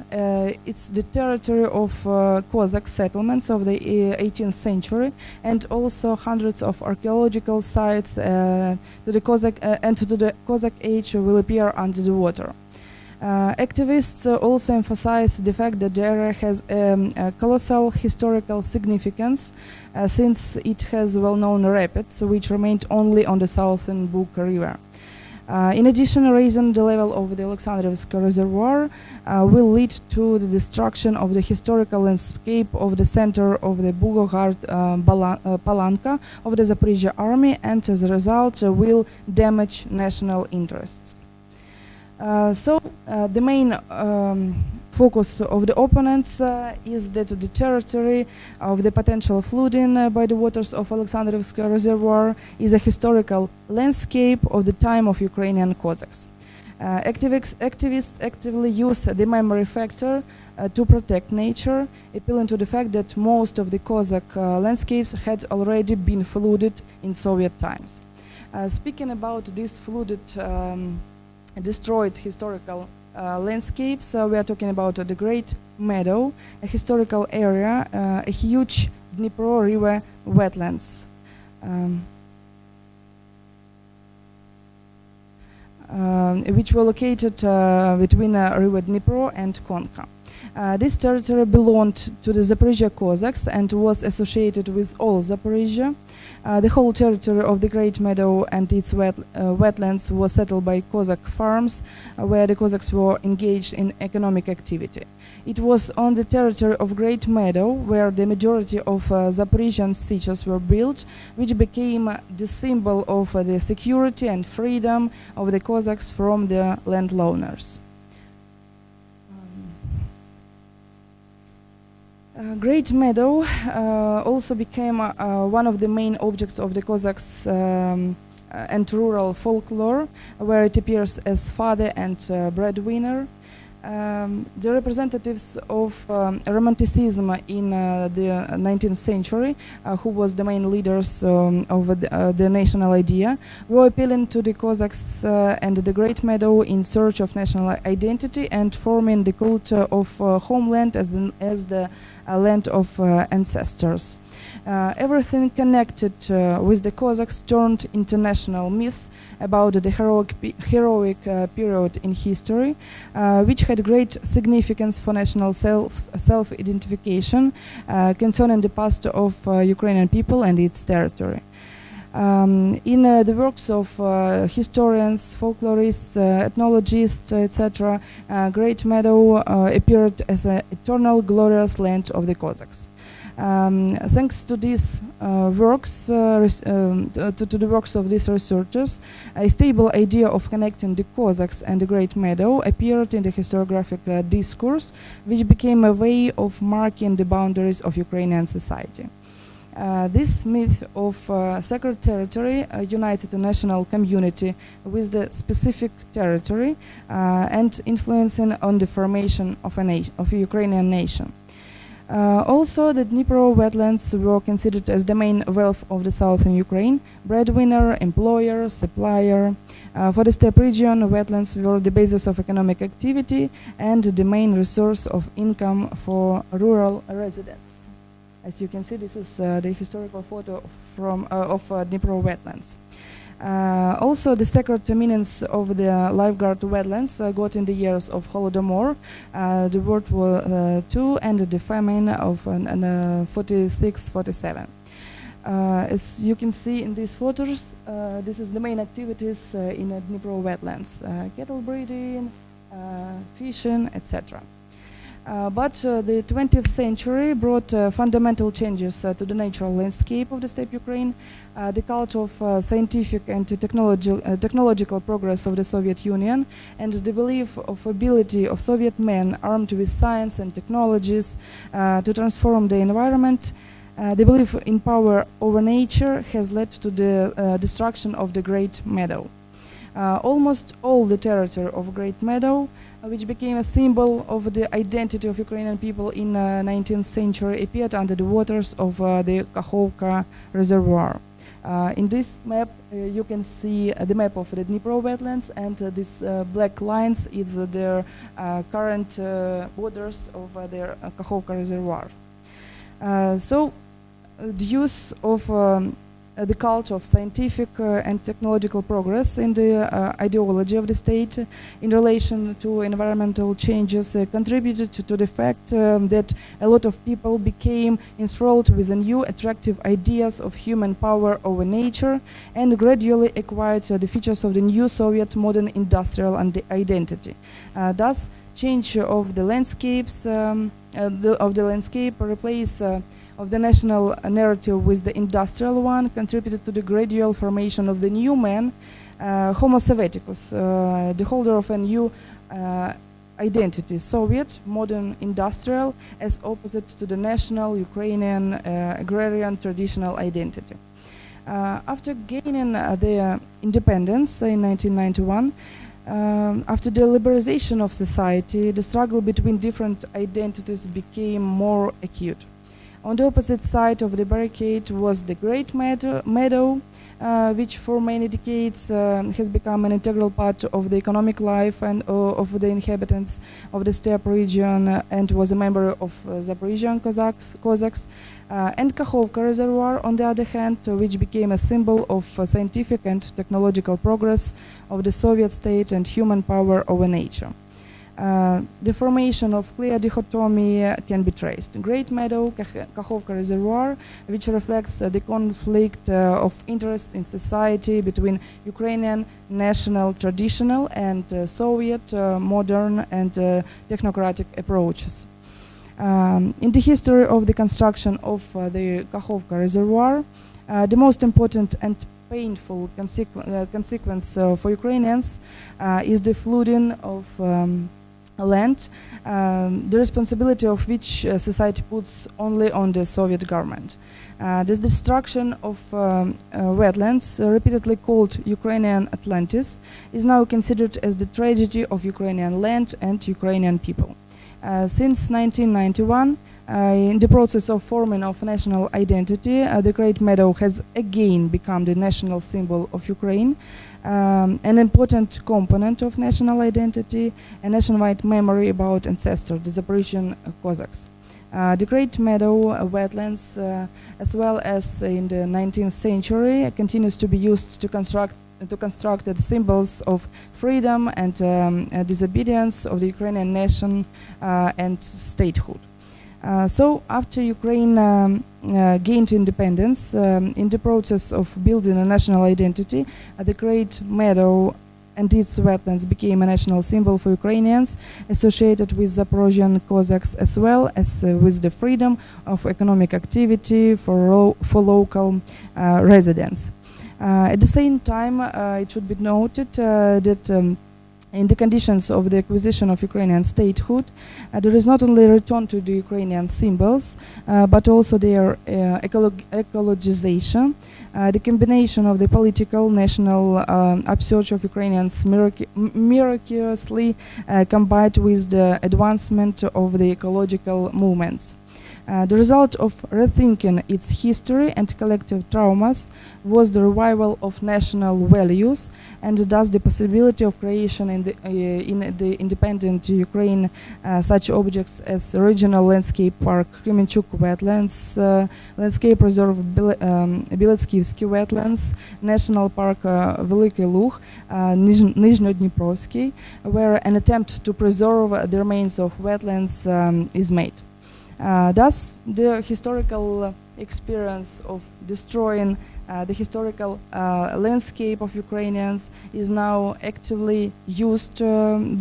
it's the territory of Cossack settlements of the 18th century, and also hundreds of archaeological sites to the Cossack age will appear under the water. Activists also emphasize the fact that the area has a colossal historical significance since it has well-known rapids which remained only on the southern Bug River. In addition, raising the level of the Alexandrovsk reservoir will lead to the destruction of the historical landscape of the center of the Bug-Gard Palanka of the Zaporizhia army, and as a result will damage national interests. The main focus of the opponents is that the territory of the potential flooding by the waters of Alexandrovsk reservoir is a historical landscape of the time of Ukrainian Cossacks. Activists actively use the memory factor to protect nature, appealing to the fact that most of the Cossack landscapes had already been flooded in Soviet times. Speaking about these flooded, destroyed historical landscapes, we are talking about the Great Meadow, a historical area, a huge Dnipro River wetlands. Which were located between River Dnipro and Konka. This territory belonged to the Zaporizhia Cossacks and was associated with all Zaporizhia. The whole territory of the Great Meadow and its wetlands was settled by Cossack farms, where the Cossacks were engaged in economic activity. It was on the territory of Great Meadow where the majority of Zaporizhian sieges were built, which became the symbol of the security and freedom of the Cossacks from the landowners. Great Meadow also became one of the main objects of the Cossacks and rural folklore, where it appears as father and breadwinner. The representatives of Romanticism in the 19th century, who was the main leaders of the national idea, were appealing to the Cossacks and the Great Meadow in search of national identity and forming the cult of homeland as the land of ancestors. Everything connected with the Cossacks turned into national myths about the heroic period in history, which had great significance for national self-identification concerning the past of Ukrainian people and its territory. In the works of historians, folklorists, ethnologists, etc., Great Meadow appeared as an eternal glorious land of the Cossacks. Thanks to these works, to the works of these researchers, a stable idea of connecting the Cossacks and the Great Meadow appeared in the historiographic discourse, which became a way of marking the boundaries of Ukrainian society. This myth of sacred territory united the national community with the specific territory and influencing on the formation of a Ukrainian nation. Also, the Dnipro wetlands were considered as the main wealth of the southern Ukraine, breadwinner, employer, supplier. For the steppe region, wetlands were the basis of economic activity and the main resource of income for rural residents. As you can see, this is the historical photo of Dnipro wetlands. Also, the sacred meanings of the lifeguard wetlands got in the years of Holodomor, the World War II, and the famine of 46-47. As you can see in these photos, this is the main activities in Dnipro wetlands: cattle breeding, fishing, etc. But the 20th century brought fundamental changes to the natural landscape of the steppe Ukraine. The cult of scientific and technological progress of the Soviet Union and the belief of ability of Soviet men armed with science and technologies to transform the environment. The belief in power over nature has led to the destruction of the Great Meadow. Almost all the territory of Great Meadow, which became a symbol of the identity of Ukrainian people in the 19th century, appeared under the waters of the Kakhovka Reservoir. In this map, you can see the map of the Dnipro wetlands, and these black lines is their current borders of their Kakhovka Reservoir. So, the use of the cult of scientific and technological progress in the ideology of the state in relation to environmental changes contributed to the fact that a lot of people became enthralled with the new attractive ideas of human power over nature and gradually acquired the features of the new Soviet modern industrial identity. Thus, change of the landscapes replace of the national narrative with the industrial one contributed to the gradual formation of the new man, Homo Sovieticus, the holder of a new identity, Soviet, modern industrial, as opposite to the national Ukrainian agrarian traditional identity. After gaining their independence in 1991, after the liberalization of society, the struggle between different identities became more acute. On the opposite side of the barricade was the Great Meadow, which for many decades has become an integral part of the economic life and of the inhabitants of the steppe region and was a member of Zaporizhian Cossacks, and Kakhovka Reservoir, on the other hand, which became a symbol of scientific and technological progress of the Soviet state and human power over nature. The formation of clear dichotomy can be traced. Great Meadow, Kakhovka Reservoir, which reflects the conflict of interest in society between Ukrainian national traditional and Soviet modern and technocratic approaches. In the history of the construction of the Kakhovka Reservoir, the most important and painful consequence for Ukrainians is the flooding of land, the responsibility of which society puts only on the Soviet government. This destruction of wetlands, repeatedly called Ukrainian Atlantis, is now considered as the tragedy of Ukrainian land and Ukrainian people. Since 1991, in the process of forming of national identity, the Great Meadow has again become the national symbol of Ukraine, an important component of national identity, a nationwide memory about ancestors, the Zaporizhian Cossacks. The Great Meadow wetlands, as well as in the 19th century, continues to be used to construct the symbols of freedom and disobedience of the Ukrainian nation and statehood. So after Ukraine gained independence, in the process of building a national identity, the Great Meadow and its wetlands became a national symbol for Ukrainians, associated with Zaporozhian Cossacks, as well as with the freedom of economic activity for local residents. At the same time, it should be noted that in the conditions of the acquisition of Ukrainian statehood, there is not only a return to the Ukrainian symbols, but also their ecologization, the combination of the political national upsurge of Ukrainians miraculously combined with the advancement of the ecological movements. The result of rethinking its history and collective traumas was the revival of national values, and thus the possibility of creation in the independent Ukraine such objects as regional landscape park Kremenchuk wetlands, landscape reserve Biletskivsky wetlands, national park Veliki Lug, Nizhnodniprovsky, where an attempt to preserve the remains of wetlands is made. Thus, the historical experience of destroying the historical landscape of Ukrainians is now actively used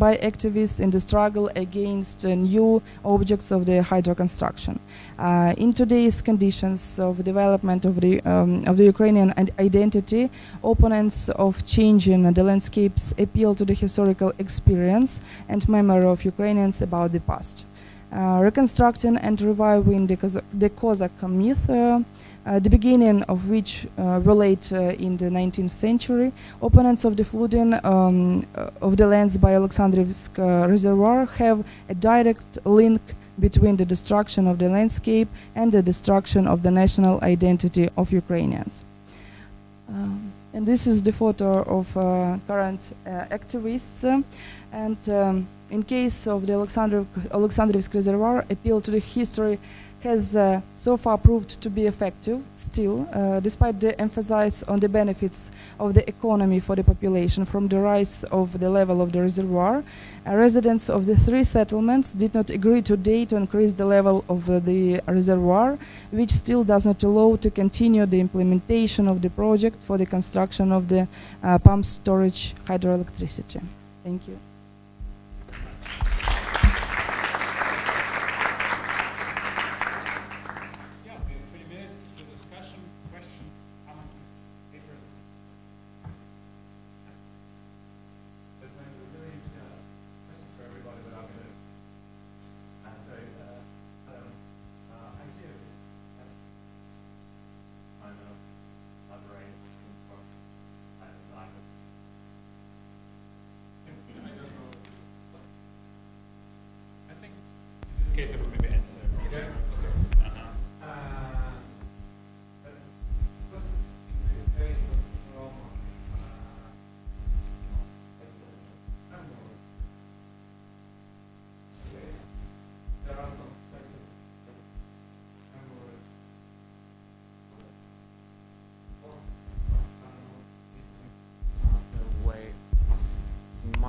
by activists in the struggle against new objects of the hydro construction. In today's conditions of development of the Ukrainian identity, opponents of changing the landscapes appeal to the historical experience and memory of Ukrainians about the past. Reconstructing and reviving the Cossack myth, the beginning of which relate in the 19th century, opponents of the flooding of the lands by Alexandrivsk Reservoir have a direct link between the destruction of the landscape and the destruction of the national identity of Ukrainians. And this is the photo of current activists. In case of the Alexandrivsk Reservoir, appeal to the history has so far proved to be effective still, despite the emphasis on the benefits of the economy for the population from the rise of the level of the reservoir. Residents of the three settlements did not agree today to increase the level of the reservoir, which still does not allow to continue the implementation of the project for the construction of the pump storage hydroelectricity. Thank you.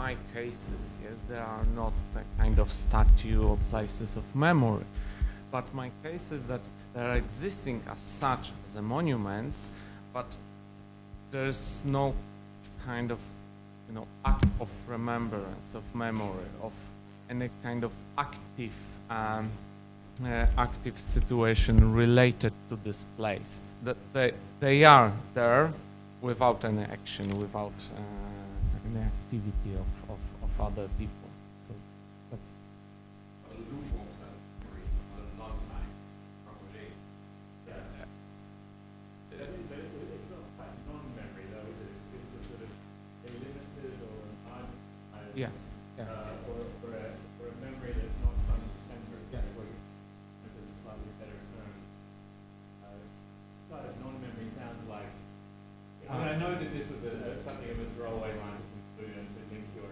my cases, yes, there are not a kind of statue or places of memory. But my case is that they are existing as such as a monuments, but there's no kind of, you know, act of remembrance, of memory, of any kind of active active situation related to this place. That they are there without any action, without any activity of other people. So that's yeah. Yeah. Or a memory that's not front-centered. Yeah. That's a slightly better term. Sort of non-memory sounds like. I mean, I know that this was something of a throwaway line to conclude and to link your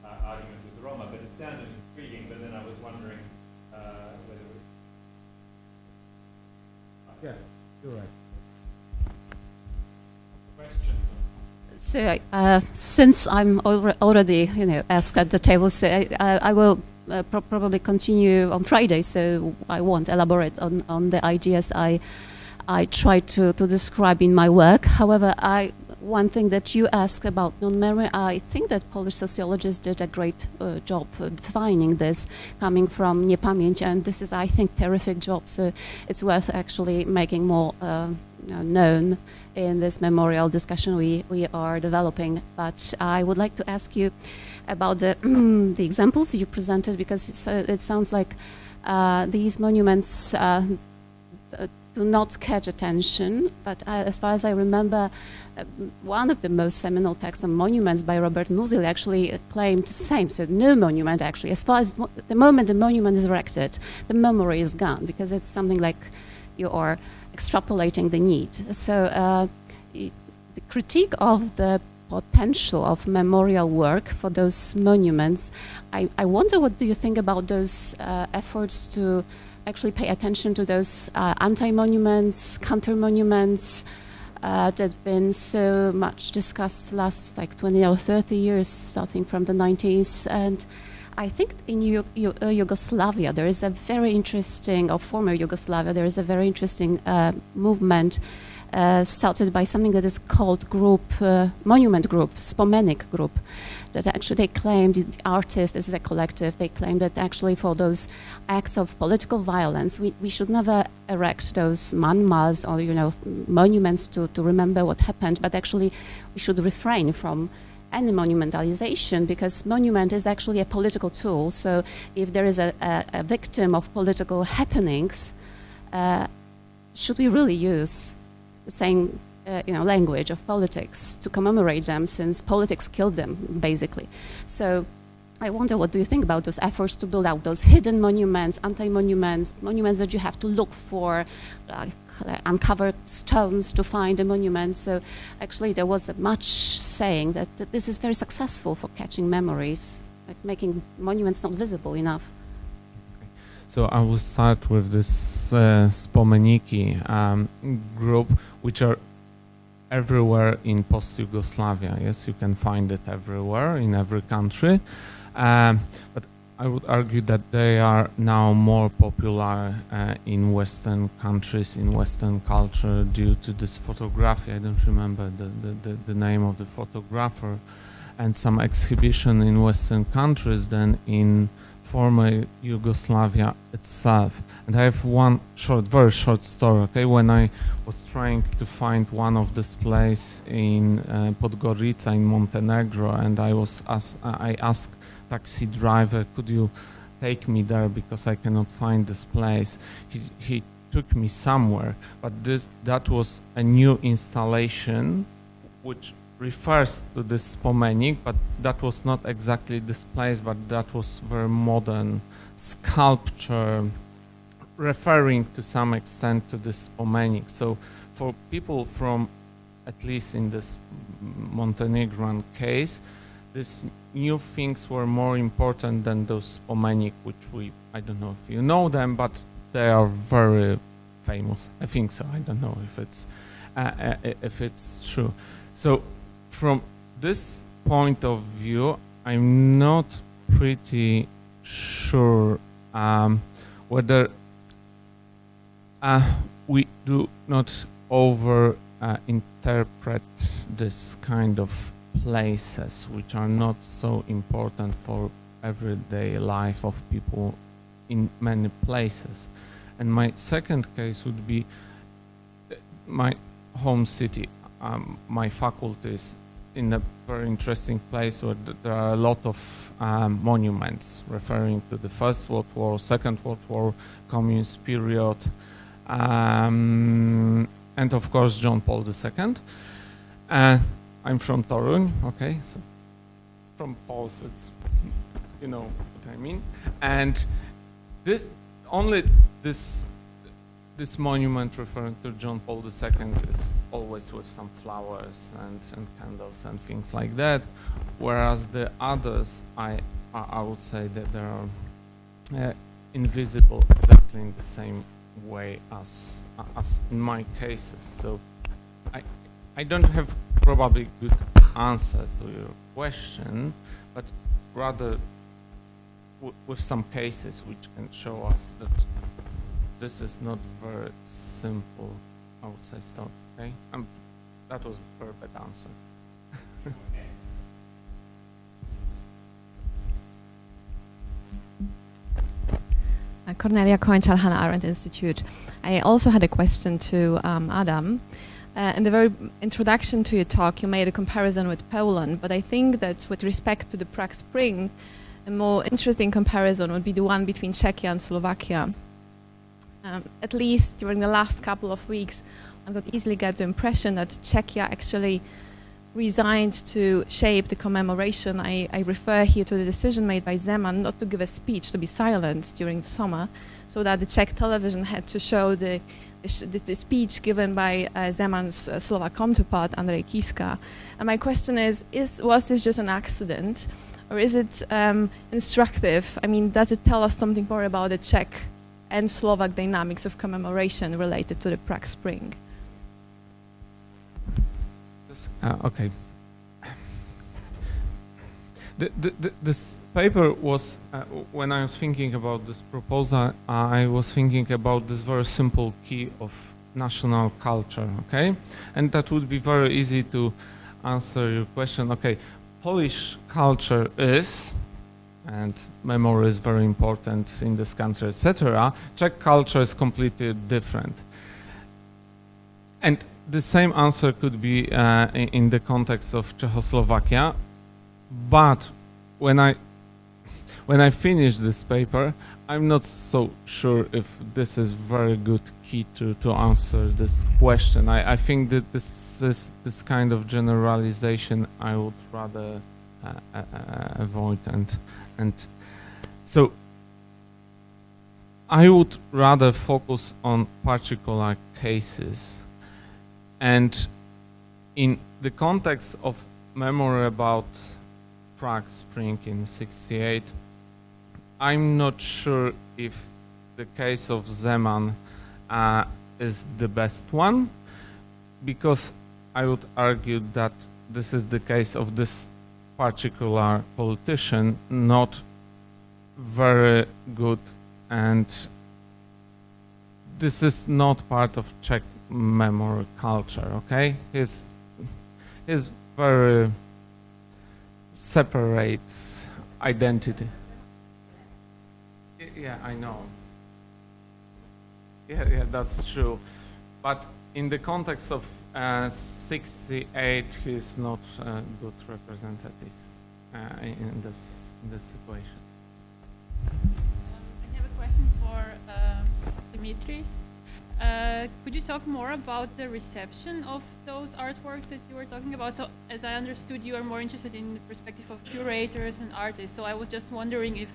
argument with Roma, but it sounded intriguing. But then I was wondering whether it was. Yeah, you're right. Questions. So, since I'm already, asked at the table, so I will probably continue on Friday. So I won't elaborate on the ideas I try to describe in my work. However, one thing that you asked about non-memory, I think that Polish sociologists did a great job defining this, coming from niepamięć, and this is, I think, terrific job. So it's worth actually making more known in this memorial discussion we are developing. But I would like to ask you about the examples you presented, because it sounds like these monuments do not catch attention. But as far as I remember, one of the most seminal texts on monuments by Robert Musil actually claimed the same. So no monument actually, as far as the moment the monument is erected, the memory is gone, because it's something like you are extrapolating the need. So the critique of the potential of memorial work for those monuments, I wonder, what do you think about those efforts to actually pay attention to those anti-monuments, counter-monuments that have been so much discussed last like 20 or 30 years, starting from the 90s. And I think in Yugoslavia, there is a very interesting, or former Yugoslavia, there is a very interesting movement started by something that is called monument group, Spomenik group, that actually they claimed, the artists, this is a collective, they claim that actually for those acts of political violence, we should never erect those manmas or, monuments to remember what happened, but actually we should refrain from any monumentalization, because monument is actually a political tool. So if there is a victim of political happenings, should we really use the same language of politics to commemorate them, since politics killed them, basically? So I wonder, what do you think about those efforts to build out those hidden monuments, anti-monuments, monuments that you have to look for, uncover stones to find the monuments? So actually there was much saying that this is very successful for catching memories, like making monuments not visible enough. So I will start with this Spomeniki group, which are everywhere in post-Yugoslavia. Yes, you can find it everywhere, in every country. But I would argue that they are now more popular in Western countries, in Western culture, due to this photography. I don't remember the name of the photographer, and some exhibition in Western countries than in former Yugoslavia itself. And I have one very short story. Okay, when I was trying to find one of this place in Podgorica in Montenegro, and I asked taxi driver, could you take me there, because I cannot find this place. He took me somewhere, but that was a new installation which refers to this Spomenik, but that was not exactly this place, but that was very modern sculpture referring to some extent to this Spomenik. So for people from, at least in this Montenegrin case, these new things were more important than those Spomenik, which I don't know if you know them, but they are very famous. I think so. I don't know if it's true. So from this point of view, I'm not pretty sure whether we do not interpret this kind of places which are not so important for everyday life of people in many places. And my second case would be my home city. My faculty is in a very interesting place where there are a lot of monuments referring to the First World War, Second World War, Communist period, and of course John Paul II. I'm from Toruń, okay, so from Poles, it's, you know what I mean. And this monument referring to John Paul II is always with some flowers and candles and things like that, whereas the others, I would say that they are invisible exactly in the same way as in my cases. So I don't have probably good answer to your question, but rather with some cases which can show us that this is not very simple, I would say so, okay? That was a perfect answer. Cornelia Koinchal, Hanna Arendt Institute. I also had a question to Adam. In the very introduction to your talk, you made a comparison with Poland, but I think that with respect to the Prague Spring, a more interesting comparison would be the one between Czechia and Slovakia. At least during the last couple of weeks, I could easily get the impression that Czechia actually resigned to shape the commemoration. I refer here to the decision made by Zeman not to give a speech, to be silent during the summer, so that the Czech television had to show the speech given by Zeman's Slovak counterpart, Andrej Kiska. And my question is was this just an accident, or is it instructive? I mean, does it tell us something more about the Czech and Slovak dynamics of commemoration related to the Prague Spring? Okay. This paper was, when I was thinking about this proposal, I was thinking about this very simple key of national culture, okay? And that would be very easy to answer your question. Okay, Polish culture is, and memory is very important in this country, etc. Czech culture is completely different. And the same answer could be in the context of Czechoslovakia, but when I finish this paper, I'm not so sure if this is very good key to answer this question. I think that this kind of generalization I would rather avoid, and so I would rather focus on particular cases. And in the context of memory about Prague Spring in '68, I'm not sure if the case of Zeman is the best one, because I would argue that this is the case of this particular politician, not very good, and this is not part of Czech memory culture, okay? He's very separate identity. Yeah, I know. Yeah, that's true. But in the context of '68, he's not a good representative in this situation. I have a question for Dimitris. Could you talk more about the reception of those artworks that you were talking about? So, as I understood, you are more interested in the perspective of curators and artists. So I was just wondering if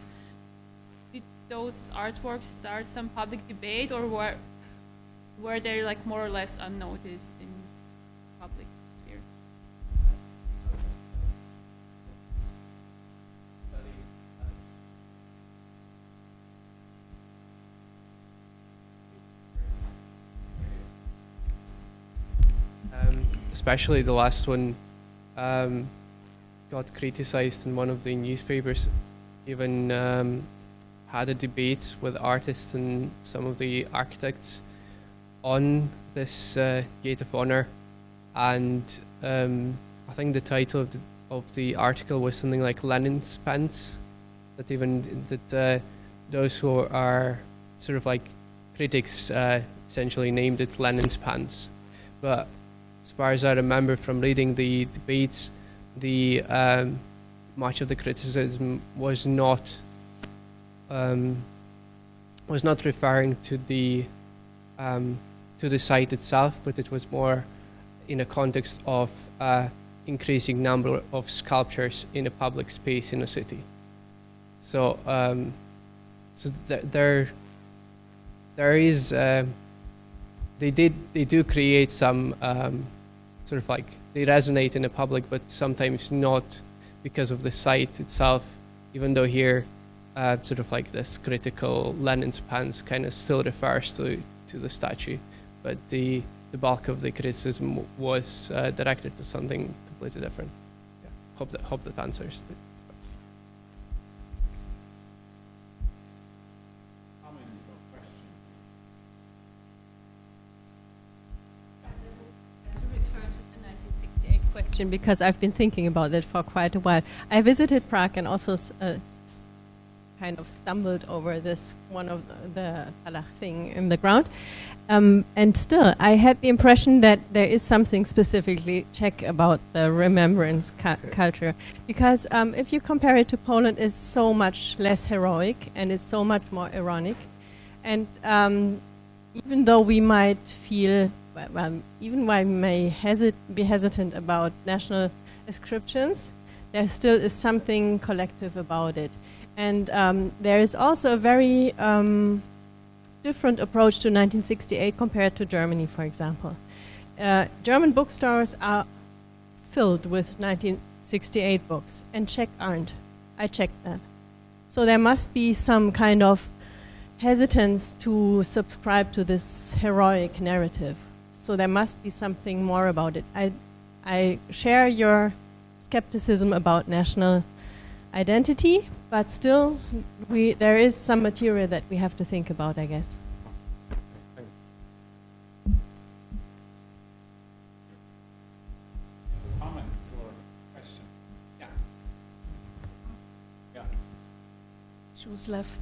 did those artworks start some public debate, or were they like more or less unnoticed in public sphere? Especially the last one, got criticized in one of the newspapers, even had a debate with artists and some of the architects on this gate of honor, and I think the title of the article was something like Lenin's pants, that even that those who are sort of like critics essentially named it Lenin's pants. But as far as I remember from reading the debates, the much of the criticism was not referring to the site itself, but it was more in a context of increasing number of sculptures in a public space in a city. So, there is they do create some sort of like they resonate in the public, but sometimes not because of the site itself. Even though here, sort of like this critical Lenin's pants kind of still refers to the statue, but the bulk of the criticism was directed to something completely different. Yeah. Hope that answers. Question, because I've been thinking about it for quite a while. I visited Prague and also kind of stumbled over this one of the Palach thing in the ground. And still, I had the impression that there is something specifically Czech about the remembrance culture. Because if you compare it to Poland, it's so much less heroic and it's so much more ironic. And even though we might feel even while we may be hesitant about national ascriptions, there still is something collective about it. And there is also a very different approach to 1968 compared to Germany, for example. German bookstores are filled with 1968 books, and Czech aren't. I checked that. So there must be some kind of hesitance to subscribe to this heroic narrative. So there must be something more about it. I share your skepticism about national identity, but still there is some material that we have to think about, I guess. Comment or question? Yeah. Yeah. She was left.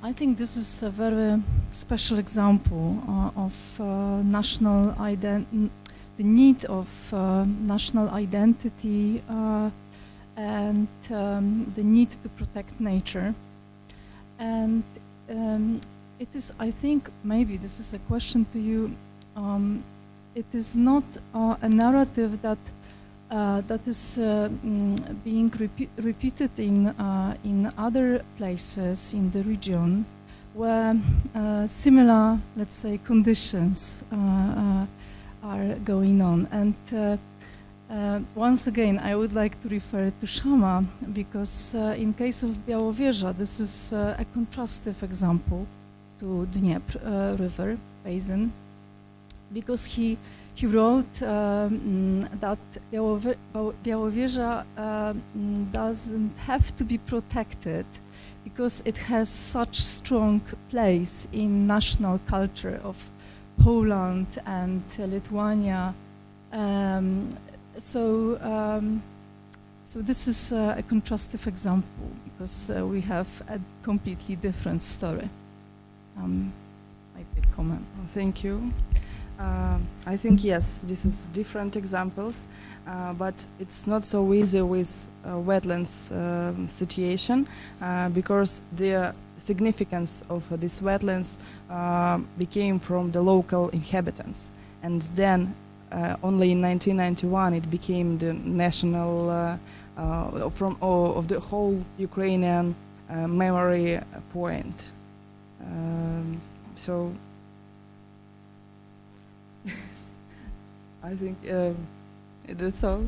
I think this is a very special example of national the need of national identity and the need to protect nature. And it is, I think, maybe this is a question to you. It is not a narrative that that is being repeated in other places in the region where similar, let's say, conditions are going on. And once again, I would like to refer to Shama, because in case of Białowieża, this is a contrastive example to Dniepr River basin, because he wrote that Białowieża doesn't have to be protected because it has such strong place in national culture of Poland and Lithuania. So this is a contrastive example, because we have a completely different story. I could comment. Thank you. I think, yes, this is different examples, but it's not so easy with wetlands situation, because the significance of these wetlands became from the local inhabitants, and then only in 1991 it became the national of the whole Ukrainian memory point. So I think that's all.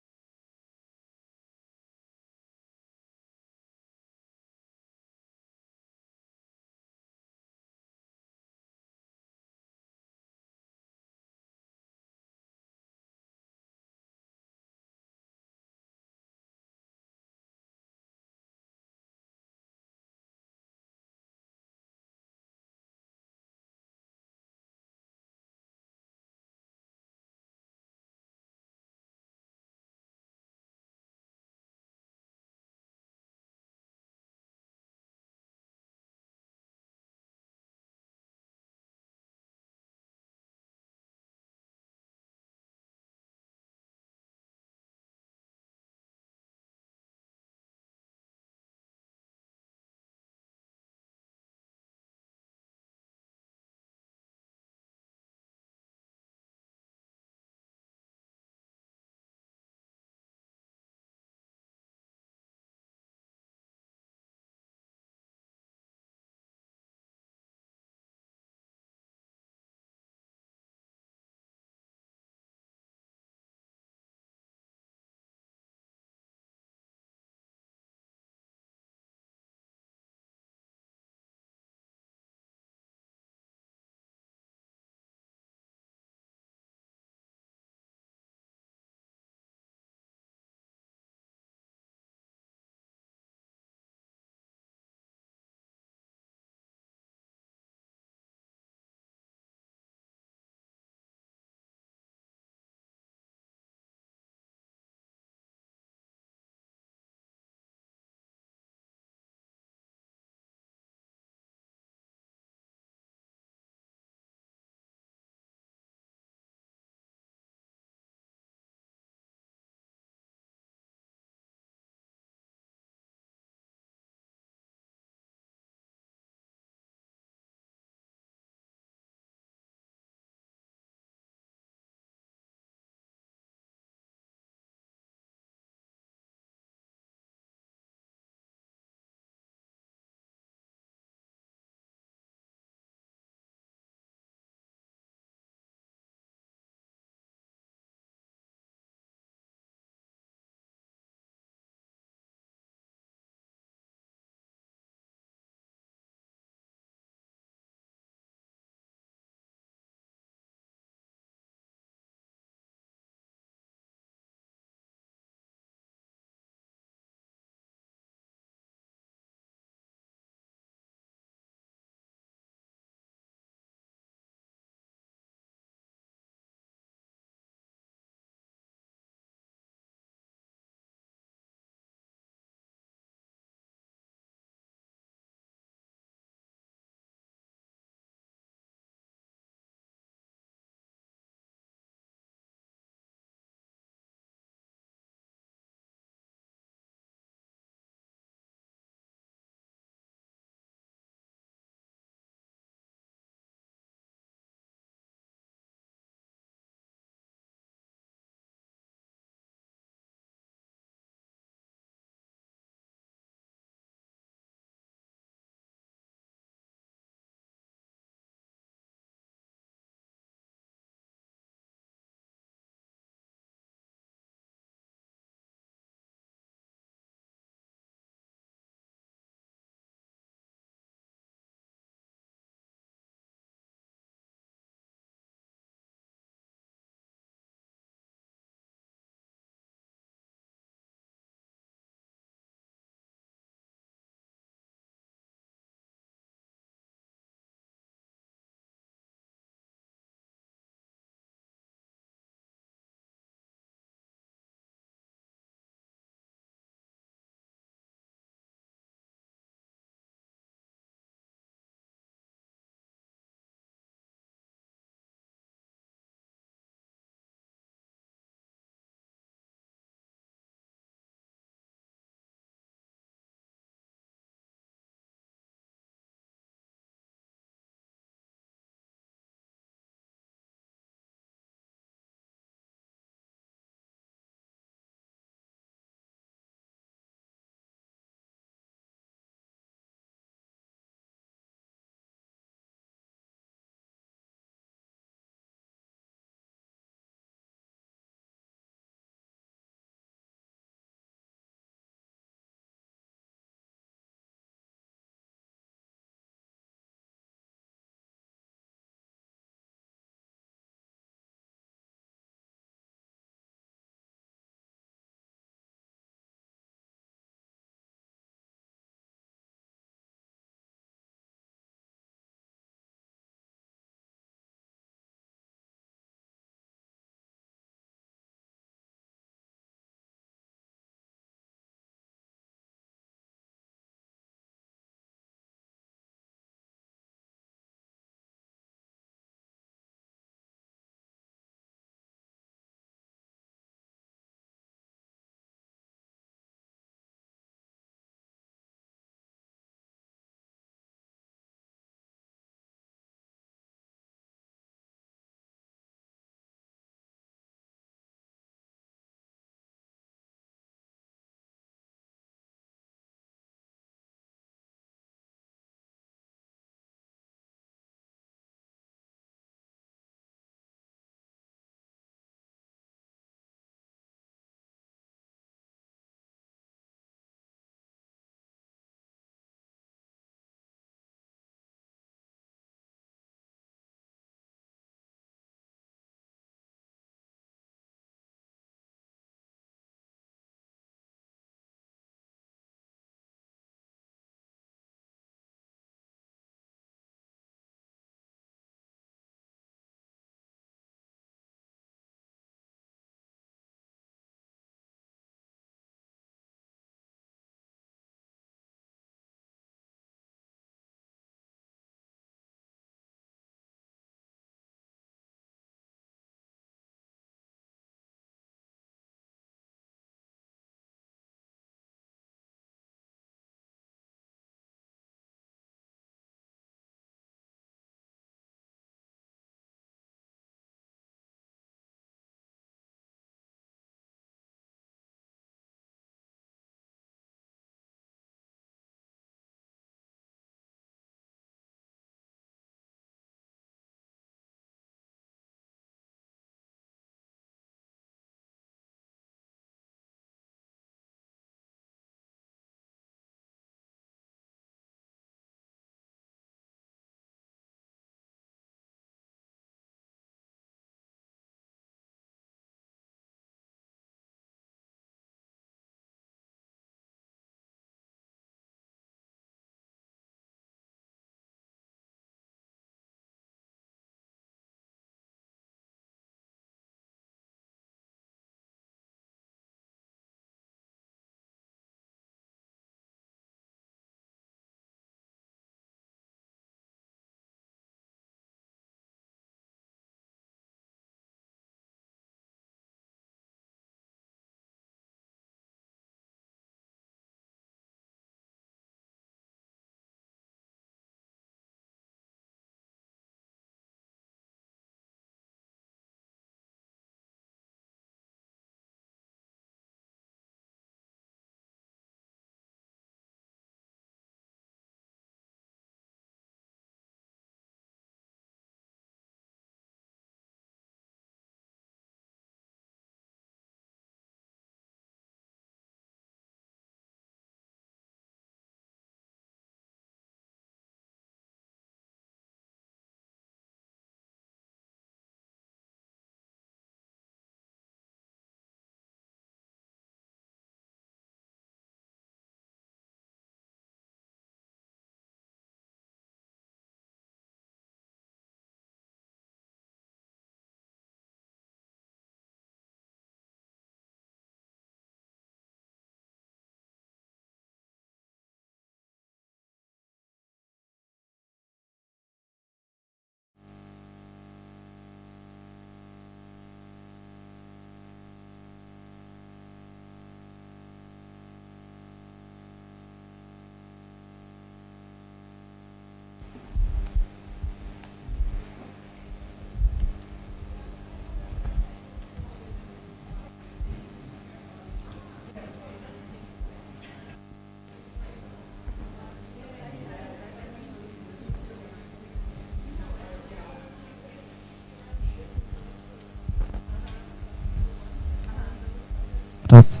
Raz.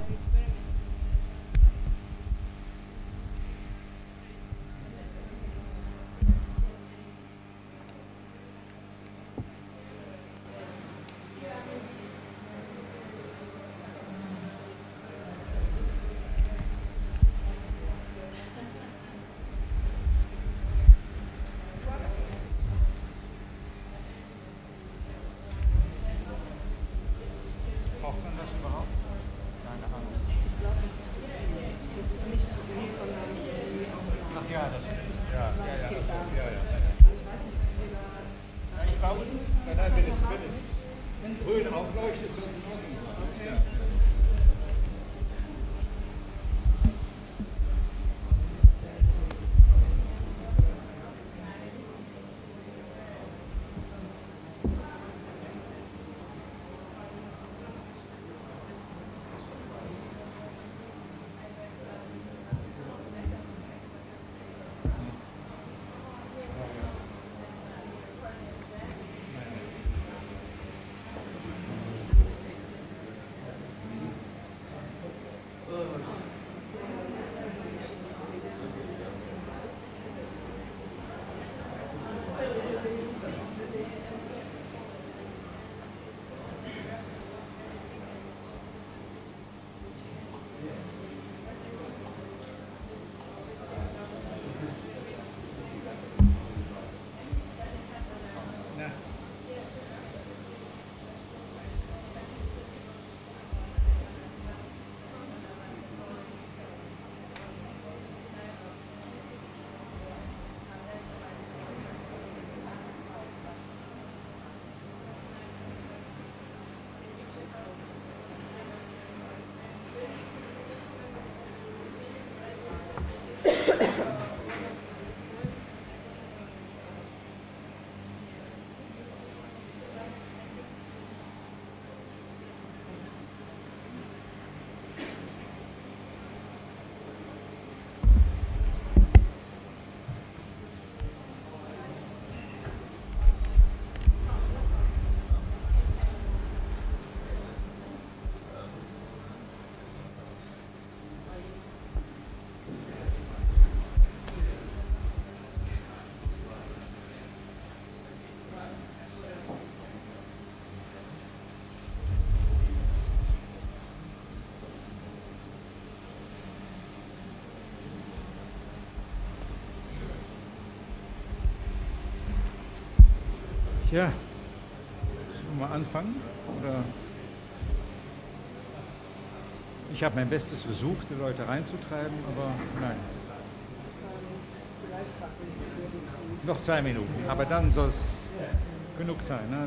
Ja, sollen wir mal anfangen? Oder? Ich habe mein Bestes versucht, die Leute reinzutreiben, aber nein. Noch 2 Minuten, aber dann soll es genug sein. Ne?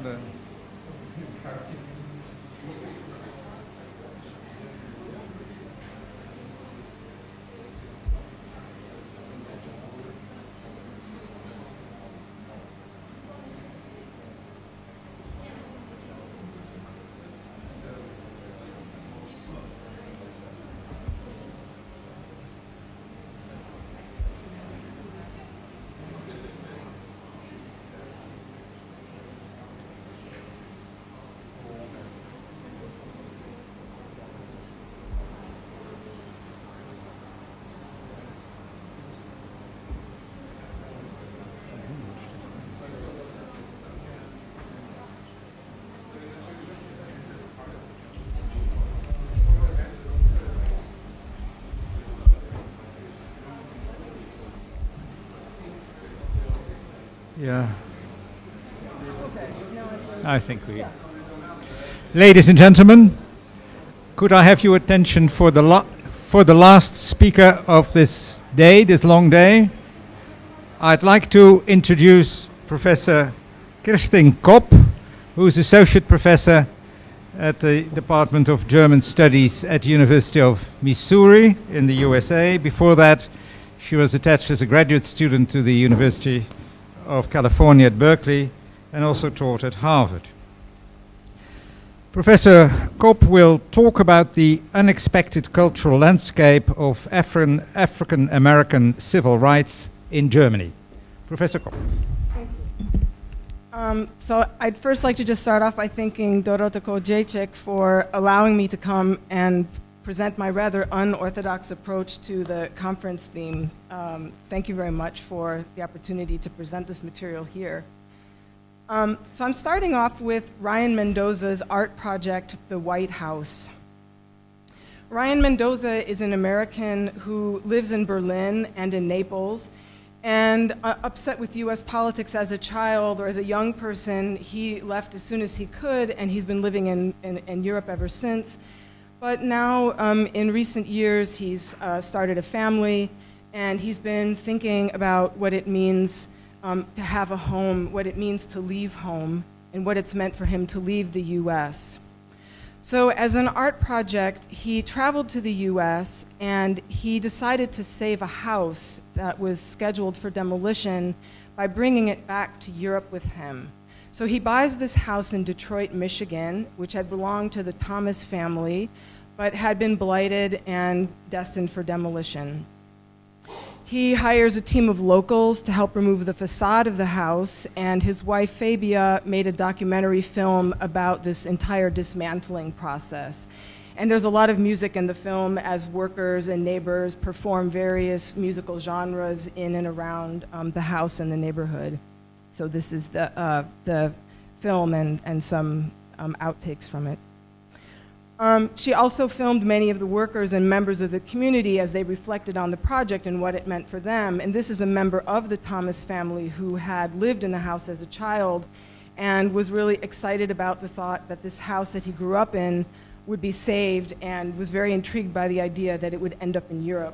Yeah. I think we... Ladies and gentlemen, could I have your attention for the last speaker of this day, this long day? I'd like to introduce Professor Kirsten Kopp, who is Associate Professor at the Department of German Studies at the University of Missouri in the USA. Before that, she was attached as a graduate student to the University of California at Berkeley and also taught at Harvard. Professor Kopp will talk about the unexpected cultural landscape of African American civil rights in Germany. Professor Kopp. So I'd first like to just start off by thanking Dorota Kołdziejczyk for allowing me to come and present my rather unorthodox approach to the conference theme. Thank you very much for the opportunity to present this material here. So I'm starting off with Ryan Mendoza's art project, The White House. Ryan Mendoza is an American who lives in Berlin and in Naples, and upset with US politics as a child or as a young person, he left as soon as he could, and he's been living in Europe ever since. But now, in recent years, he's started a family, and he's been thinking about what it means to have a home, what it means to leave home, and what it's meant for him to leave the US. So as an art project, he traveled to the US and he decided to save a house that was scheduled for demolition by bringing it back to Europe with him. So he buys this house in Detroit, Michigan, which had belonged to the Thomas family, but had been blighted and destined for demolition. He hires a team of locals to help remove the facade of the house, and his wife, Fabia, made a documentary film about this entire dismantling process. And there's a lot of music in the film as workers and neighbors perform various musical genres in and around the house and the neighborhood. So this is the film and some outtakes from it. She also filmed many of the workers and members of the community as they reflected on the project and what it meant for them. And this is a member of the Thomas family who had lived in the house as a child and was really excited about the thought that this house that he grew up in would be saved, and was very intrigued by the idea that it would end up in Europe.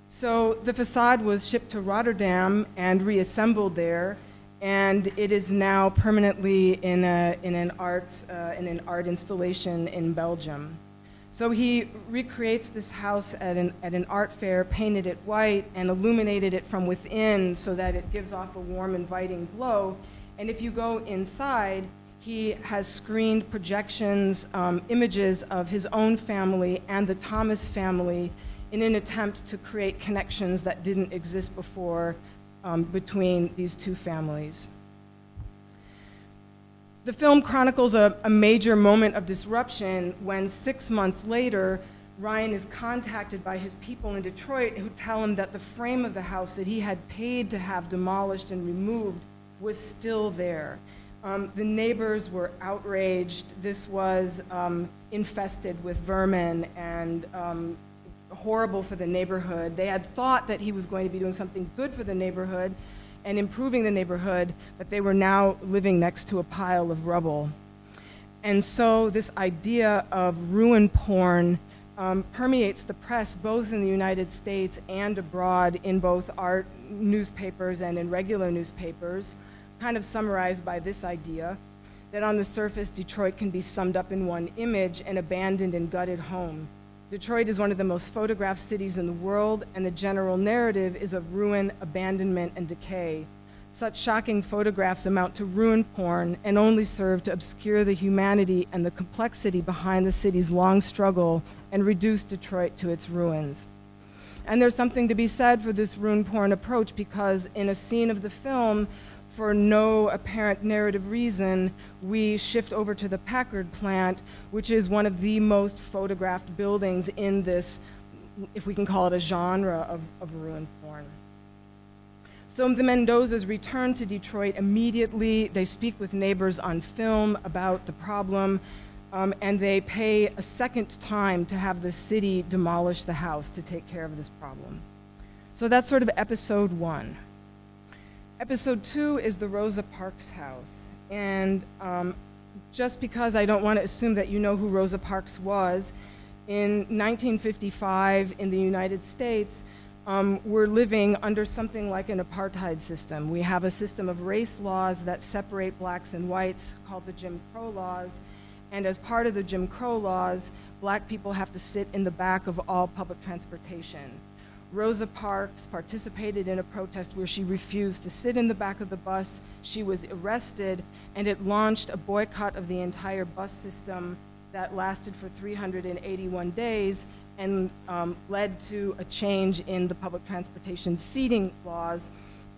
So the facade was shipped to Rotterdam and reassembled there, and it is now permanently in an art installation in Belgium. So he recreates this house at an art fair, painted it white, and illuminated it from within so that it gives off a warm, inviting glow. And if you go inside, he has screened projections, images of his own family and the Thomas family in an attempt to create connections that didn't exist before between these two families. The film chronicles a major moment of disruption when 6 months later, Ryan is contacted by his people in Detroit who tell him that the frame of the house that he had paid to have demolished and removed was still there. The neighbors were outraged. This was infested with vermin and horrible for the neighborhood. They had thought that he was going to be doing something good for the neighborhood and improving the neighborhood, but they were now living next to a pile of rubble. And so this idea of ruin porn permeates the press both in the United States and abroad, in both art newspapers and in regular newspapers, kind of summarized by this idea that on the surface, Detroit can be summed up in one image: an abandoned and gutted home. Detroit is one of the most photographed cities in the world, and the general narrative is of ruin, abandonment, and decay. Such shocking photographs amount to ruin porn and only serve to obscure the humanity and the complexity behind the city's long struggle and reduce Detroit to its ruins. And there's something to be said for this ruin porn approach, because in a scene of the film, for no apparent narrative reason, we shift over to the Packard plant, which is one of the most photographed buildings in this, if we can call it a genre of ruin porn. So the Mendozas return to Detroit immediately. They speak with neighbors on film about the problem, and they pay a second time to have the city demolish the house to take care of this problem. So that's sort of episode 1. Episode 2 is the Rosa Parks house. And just because I don't want to assume that you know who Rosa Parks was, in 1955 in the United States, we're living under something like an apartheid system. We have a system of race laws that separate blacks and whites called the Jim Crow laws. And as part of the Jim Crow laws, black people have to sit in the back of all public transportation. Rosa Parks participated in a protest where she refused to sit in the back of the bus. She was arrested, and it launched a boycott of the entire bus system that lasted for 381 days and led to a change in the public transportation seating laws.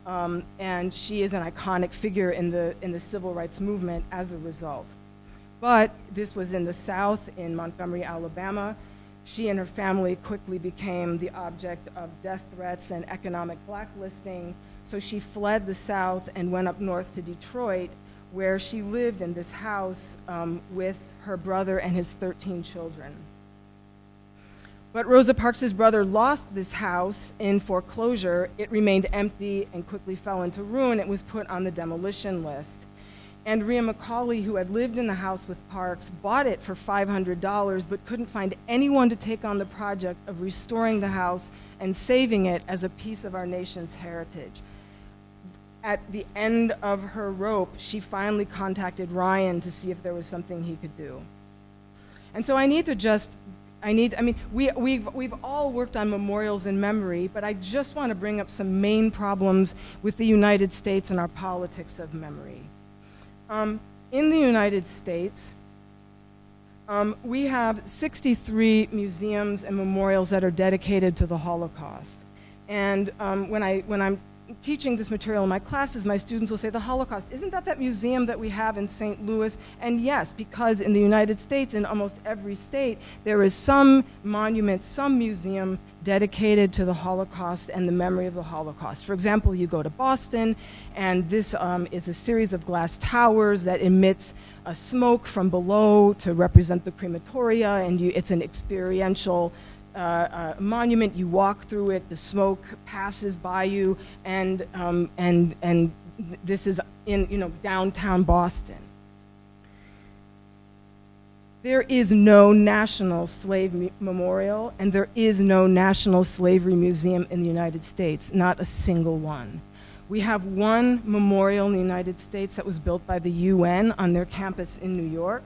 And she is an iconic figure in the civil rights movement as a result. But this was in the South, in Montgomery, Alabama. She and her family quickly became the object of death threats and economic blacklisting. So she fled the South and went up north to Detroit, where she lived in this house with her brother and his 13 children. But Rosa Parks' brother lost this house in foreclosure. It remained empty and quickly fell into ruin. It was put on the demolition list. And Rhea Macaulay, who had lived in the house with Parks, bought it for $500, but couldn't find anyone to take on the project of restoring the house and saving it as a piece of our nation's heritage. At the end of her rope, she finally contacted Ryan to see if there was something he could do. And so we've all worked on memorials in memory, but I just want to bring up some main problems with the United States and our politics of memory. In the United States, we have 63 museums and memorials that are dedicated to the Holocaust. And when I'm teaching this material in my classes, my students will say, the Holocaust, isn't that museum that we have in St. Louis? And yes, because in the United States, in almost every state, there is some monument, some museum dedicated to the Holocaust and the memory of the Holocaust. For example, you go to Boston, and this is a series of glass towers that emits a smoke from below to represent the crematoria, and it's an experiential monument. You walk through it, the smoke passes by you, and this is in downtown Boston. There is no national slave memorial, and there is no national slavery museum in the United States, not a single one. We have one memorial in the United States that was built by the UN on their campus in New York.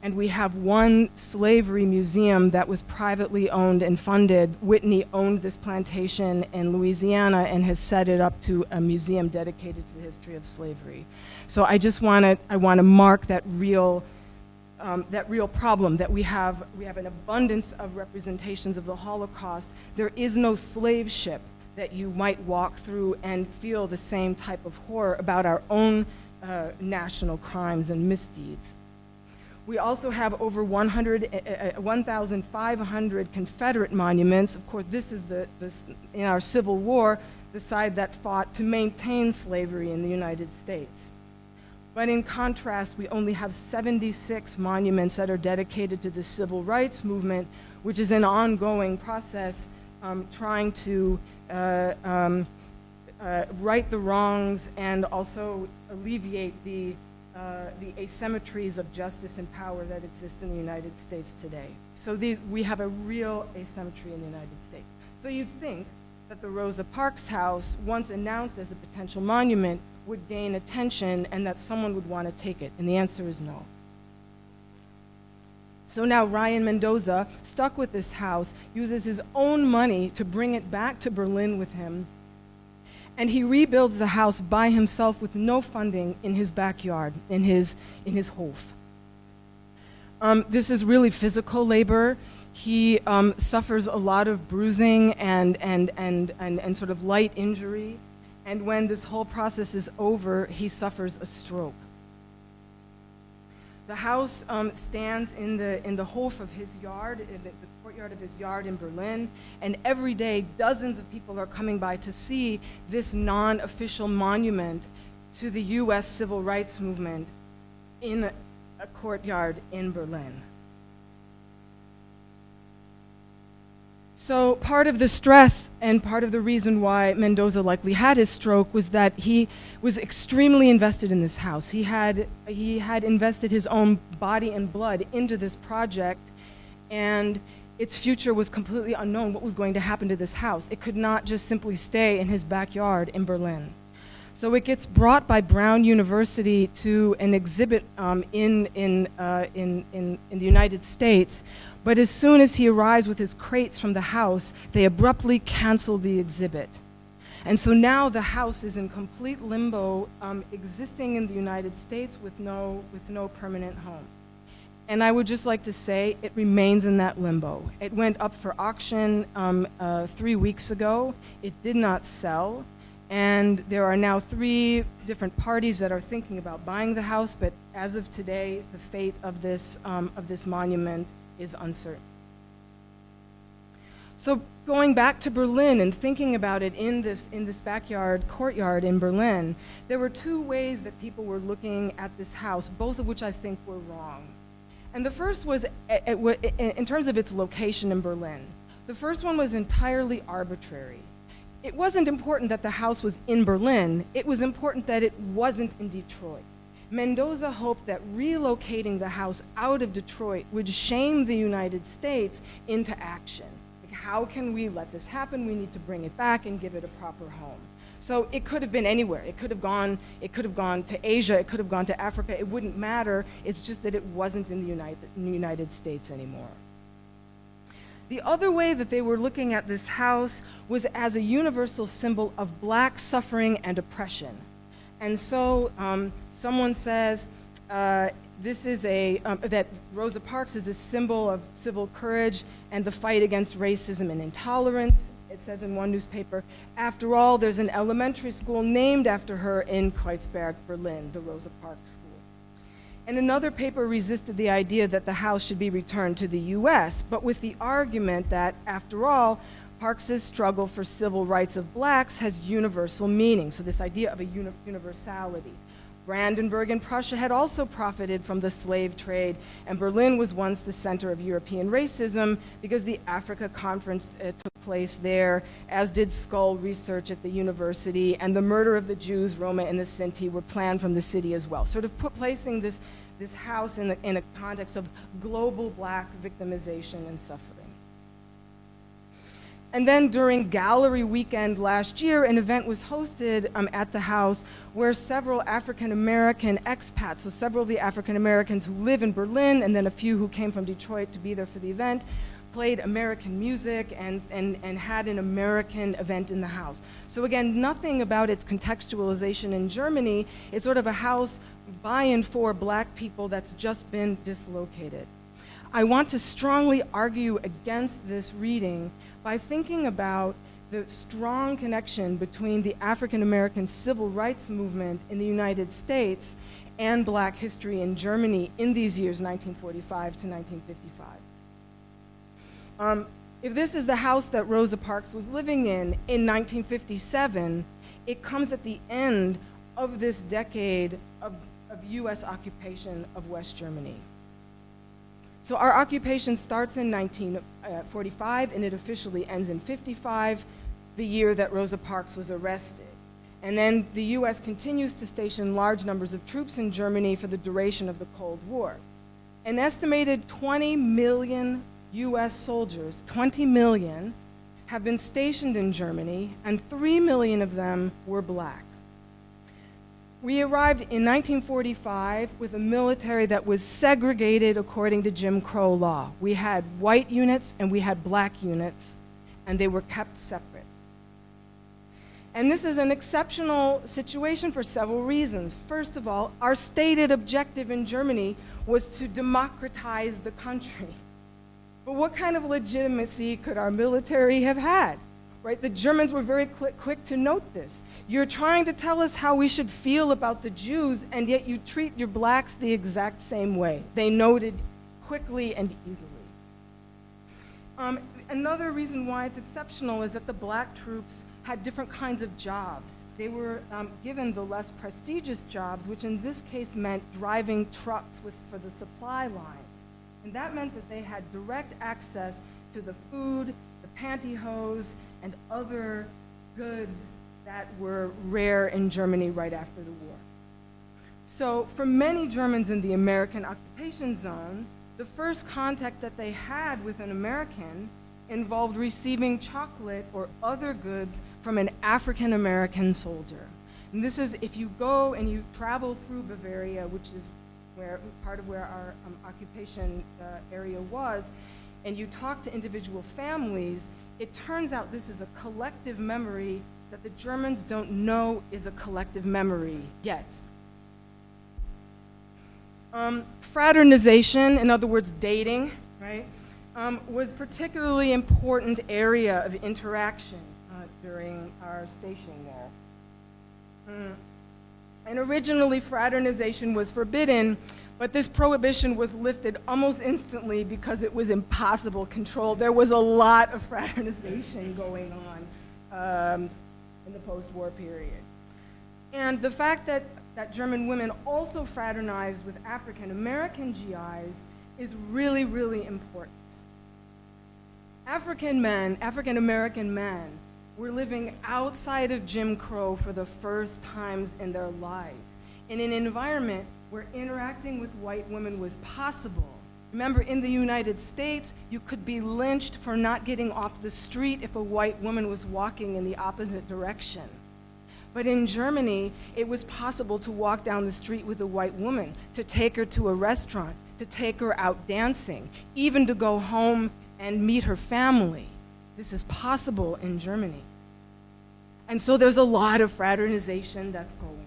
And we have one slavery museum that was privately owned and funded. Whitney owned this plantation in Louisiana and has set it up to a museum dedicated to the history of slavery. So I want to mark that real problem that we have an abundance of representations of the Holocaust. There is no slave ship that you might walk through and feel the same type of horror about our own national crimes and misdeeds. We also have over 1,500 Confederate monuments. Of course, this is in our Civil War, the side that fought to maintain slavery in the United States. But in contrast, we only have 76 monuments that are dedicated to the civil rights movement, which is an ongoing process trying to right the wrongs and also alleviate the asymmetries of justice and power that exist in the United States today. So we have a real asymmetry in the United States. So you'd think that the Rosa Parks house, once announced as a potential monument, would gain attention and that someone would want to take it, and the answer is no. So now Ryan Mendoza, stuck with this house, uses his own money to bring it back to Berlin with him, and he rebuilds the house by himself with no funding in his backyard, in his Hof. This is really physical labor. He suffers a lot of bruising and sort of light injury. And when this whole process is over, he suffers a stroke. The house stands in the Hof of his yard, in the courtyard of his yard in Berlin, and every day dozens of people are coming by to see this non-official monument to the US civil rights movement in a courtyard in Berlin. So part of the stress and part of the reason why Mendoza likely had his stroke was that he was extremely invested in this house. He had invested his own body and blood into this project, and its future was completely unknown. What was going to happen to this house? It could not just simply stay in his backyard in Berlin. So it gets brought by Brown University to an exhibit in the United States. But as soon as he arrives with his crates from the house, they abruptly cancel the exhibit. And so now the house is in complete limbo, existing in the United States with no permanent home. And I would just like to say it remains in that limbo. It went up for auction 3 weeks ago. It did not sell. And there are now 3 different parties that are thinking about buying the house, but as of today, the fate of this monument is uncertain. So going back to Berlin and thinking about it in this backyard courtyard in Berlin, there were 2 ways that people were looking at this house, both of which I think were wrong. And the first was in terms of its location in Berlin. The first one was entirely arbitrary. It wasn't important that the house was in Berlin, it was important that it wasn't in Detroit. Mendoza hoped that relocating the house out of Detroit would shame the United States into action. Like, how can we let this happen? We need to bring it back and give it a proper home. So it could have been anywhere. It could have gone to Asia, it could have gone to Africa, it wouldn't matter. It's just that it wasn't in the United States anymore. The other way that they were looking at this house was as a universal symbol of black suffering and oppression. And so someone says this is that Rosa Parks is a symbol of civil courage and the fight against racism and intolerance. It says in one newspaper, after all, there's an elementary school named after her in Kreuzberg, Berlin, the Rosa Parks School. And another paper resisted the idea that the house should be returned to the US, but with the argument that, after all, Parks's struggle for civil rights of blacks has universal meaning, so this idea of a universality. Brandenburg and Prussia had also profited from the slave trade, and Berlin was once the center of European racism because the Africa Conference took place there, as did Skull research at the university, and the murder of the Jews, Roma, and the Sinti were planned from the city as well. Sort of placing this house in a context of global black victimization and suffering. And then during Gallery Weekend last year, an event was hosted at the house where several African-American expats, so several of the African-Americans who live in Berlin and then a few who came from Detroit to be there for the event, played American music and had an American event in the house. So again, nothing about its contextualization in Germany. It's sort of a house by and for black people that's just been dislocated. I want to strongly argue against this reading by thinking about the strong connection between the African-American civil rights movement in the United States and black history in Germany in these years, 1945 to 1955. If this is the house that Rosa Parks was living in 1957, it comes at the end of this decade of US occupation of West Germany. So our occupation starts in 1945 and it officially ends in 55, the year that Rosa Parks was arrested. And then the US continues to station large numbers of troops in Germany for the duration of the Cold War. An estimated 20 million US soldiers, 20 million, have been stationed in Germany, and 3 million of them were black. We arrived in 1945 with a military that was segregated according to Jim Crow law. We had white units and we had black units, and they were kept separate. And this is an exceptional situation for several reasons. First of all, our stated objective in Germany was to democratize the country. But what kind of legitimacy could our military have had? Right? The Germans were very quick to note this. You're trying to tell us how we should feel about the Jews, and yet you treat your blacks the exact same way. They noted quickly and easily. Another reason why it's exceptional is that the black troops had different kinds of jobs. They were given the less prestigious jobs, which in this case meant driving trucks for the supply lines. And that meant that they had direct access to the food, the pantyhose, and other goods that were rare in Germany right after the war. So for many Germans in the American occupation zone, the first contact that they had with an American involved receiving chocolate or other goods from an African-American soldier. And this is, if you go and you travel through Bavaria, which is part of where our occupation area was, and you talk to individual families, it turns out this is a collective memory that the Germans don't know is a collective memory yet. Fraternization, in other words, dating, right, was a particularly important area of interaction during our stationing there. And originally, fraternization was forbidden, but this prohibition was lifted almost instantly because it was impossible control. There was a lot of fraternization going on in the post-war period. And the fact that German women also fraternized with African American GIs is really, really important. African American men, were living outside of Jim Crow for the first times in their lives, in an environment where interacting with white women was possible. Remember, in the United States, you could be lynched for not getting off the street if a white woman was walking in the opposite direction. But in Germany, it was possible to walk down the street with a white woman, to take her to a restaurant, to take her out dancing, even to go home and meet her family. This is possible in Germany. And so there's a lot of fraternization that's going on.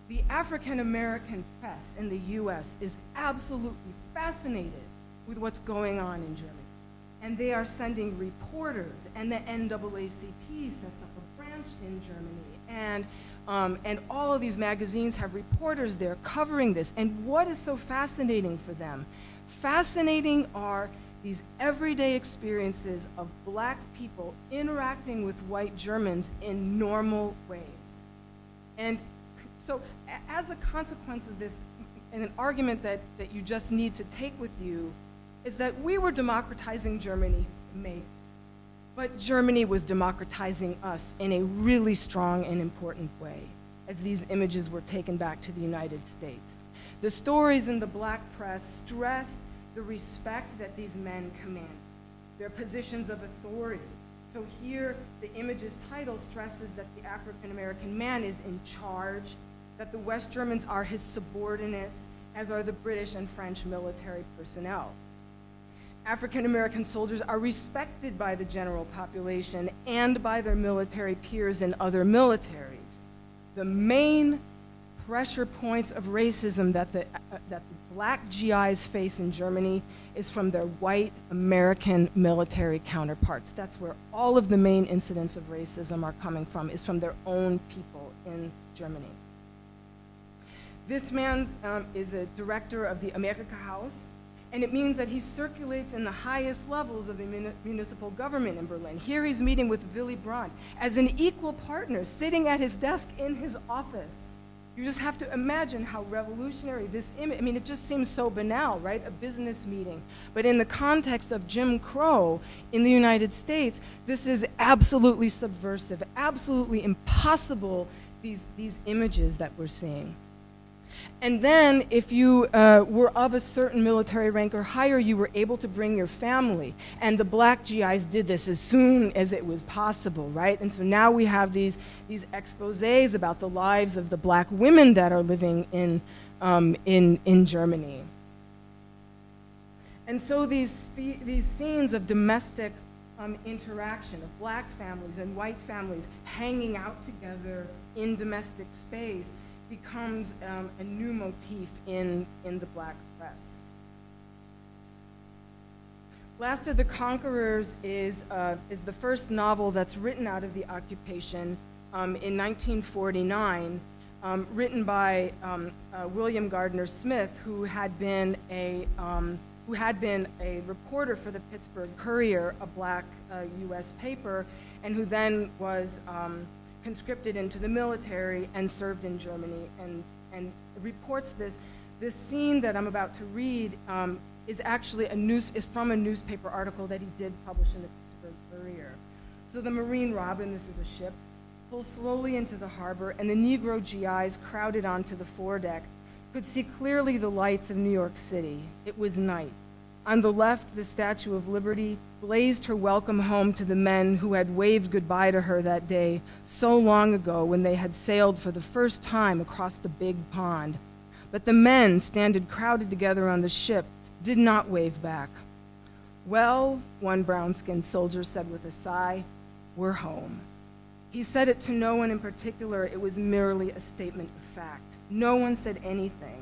The African American press in the US is absolutely fascinated with what's going on in Germany. And they are sending reporters, and the NAACP sets up a branch in Germany. And all of these magazines have reporters there covering this. And what is so fascinating for them? Fascinating are these everyday experiences of black people interacting with white Germans in normal ways. And so as a consequence of this, and an argument that you just need to take with you, is that we were democratizing Germany, maybe, but Germany was democratizing us in a really strong and important way as these images were taken back to the United States. The stories in the black press stressed the respect that these men command, their positions of authority. So here, the image's title stresses that the African-American man is in charge, that the West Germans are his subordinates, as are the British and French military personnel. African-American soldiers are respected by the general population and by their military peers in other militaries. The main pressure points of racism that the black GIs face in Germany is from their white American military counterparts. That's where all of the main incidents of racism are coming from, is from their own people in Germany. This man is a director of the Amerika House, and it means that he circulates in the highest levels of the municipal government in Berlin. Here he's meeting with Willy Brandt as an equal partner, sitting at his desk in his office. You just have to imagine how revolutionary this image, I mean, it just seems so banal, right? A business meeting. But in the context of Jim Crow in the United States, this is absolutely subversive, absolutely impossible, these images that we're seeing. And then, if you were of a certain military rank or higher, you were able to bring your family. And the black GIs did this as soon as it was possible, right? And so now we have these exposés about the lives of the black women that are living in Germany. And so these scenes of domestic interaction, of black families and white families hanging out together in domestic space, becomes a new motif in the black press. Last of the Conquerors is the first novel that's written out of the occupation in 1949, written by William Gardner Smith, who had been a reporter for the Pittsburgh Courier, a black U.S. paper, and who then was conscripted into the military and served in Germany, and reports this scene that I'm about to read is actually is from a newspaper article that he did publish in the Pittsburgh Courier. So the Marine Robin, this is a ship, pulls slowly into the harbor, and the Negro GIs crowded onto the foredeck could see clearly the lights of New York City. It was night. On the left, the Statue of Liberty blazed her welcome home to the men who had waved goodbye to her that day so long ago when they had sailed for the first time across the big pond. But the men, standing crowded together on the ship, did not wave back. Well, one brown-skinned soldier said with a sigh, we're home. He said it to no one in particular. It was merely a statement of fact. No one said anything.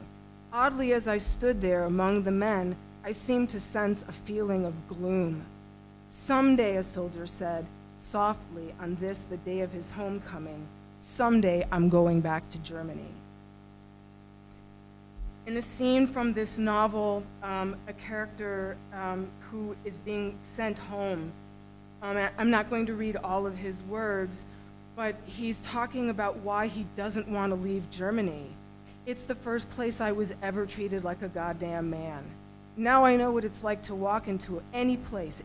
Oddly, as I stood there among the men, I seemed to sense a feeling of gloom. Someday, a soldier said, softly on this, the day of his homecoming, "Someday I'm going back to Germany." In a scene from this novel, a character who is being sent home, I'm not going to read all of his words, but he's talking about why he doesn't want to leave Germany. "It's the first place I was ever treated like a goddamn man. Now I know what it's like to walk into any place,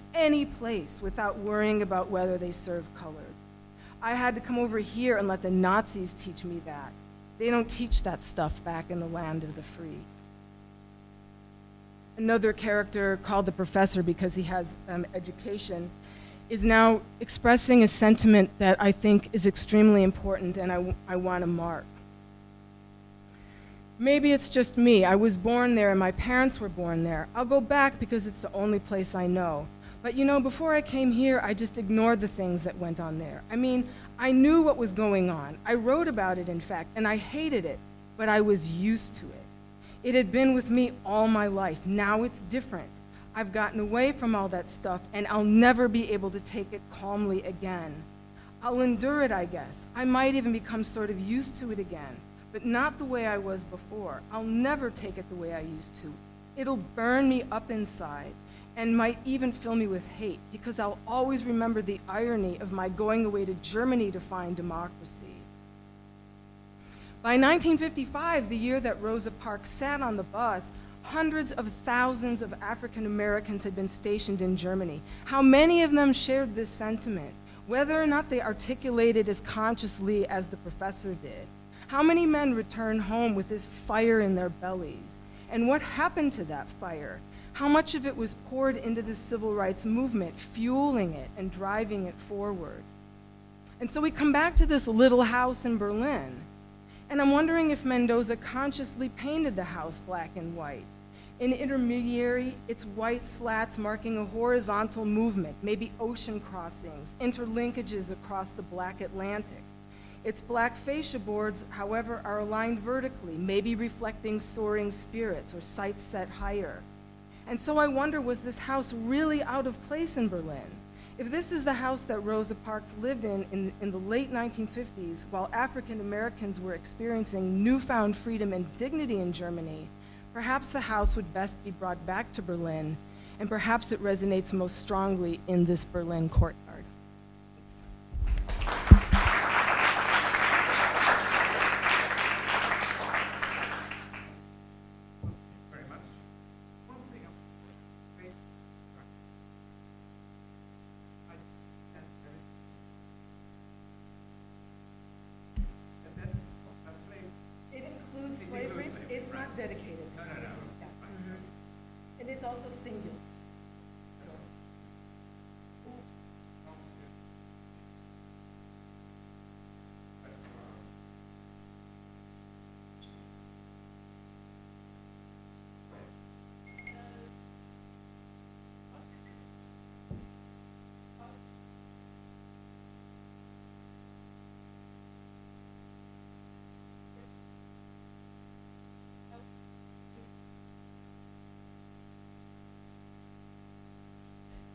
without worrying about whether they serve colored. I had to come over here and let the Nazis teach me that. They don't teach that stuff back in the land of the free." Another character called the professor because he has education is now expressing a sentiment that I think is extremely important and I want to mark. "Maybe it's just me. I was born there and my parents were born there. I'll go back because it's the only place I know. But you know, before I came here, I just ignored the things that went on there. I mean, I knew what was going on. I wrote about it, in fact, and I hated it, but I was used to it. It had been with me all my life. Now it's different. I've gotten away from all that stuff, and I'll never be able to take it calmly again. I'll endure it, I guess. I might even become sort of used to it again, but not the way I was before. I'll never take it the way I used to. It'll burn me up inside and might even fill me with hate, because I'll always remember the irony of my going away to Germany to find democracy." By 1955, the year that Rosa Parks sat on the bus, hundreds of thousands of African Americans had been stationed in Germany. How many of them shared this sentiment, whether or not they articulated as consciously as the professor did? How many men returned home with this fire in their bellies? And what happened to that fire? How much of it was poured into the civil rights movement, fueling it and driving it forward? And so we come back to this little house in Berlin. And I'm wondering if Mendoza consciously painted the house black and white. In intermediary, it's white slats marking a horizontal movement, maybe ocean crossings, interlinkages across the black Atlantic. Its black fascia boards, however, are aligned vertically, maybe reflecting soaring spirits or sights set higher. And so I wonder, was this house really out of place in Berlin? If this is the house that Rosa Parks lived in the late 1950s, while African Americans were experiencing newfound freedom and dignity in Germany, perhaps the house would best be brought back to Berlin, and perhaps it resonates most strongly in this Berlin courtyard.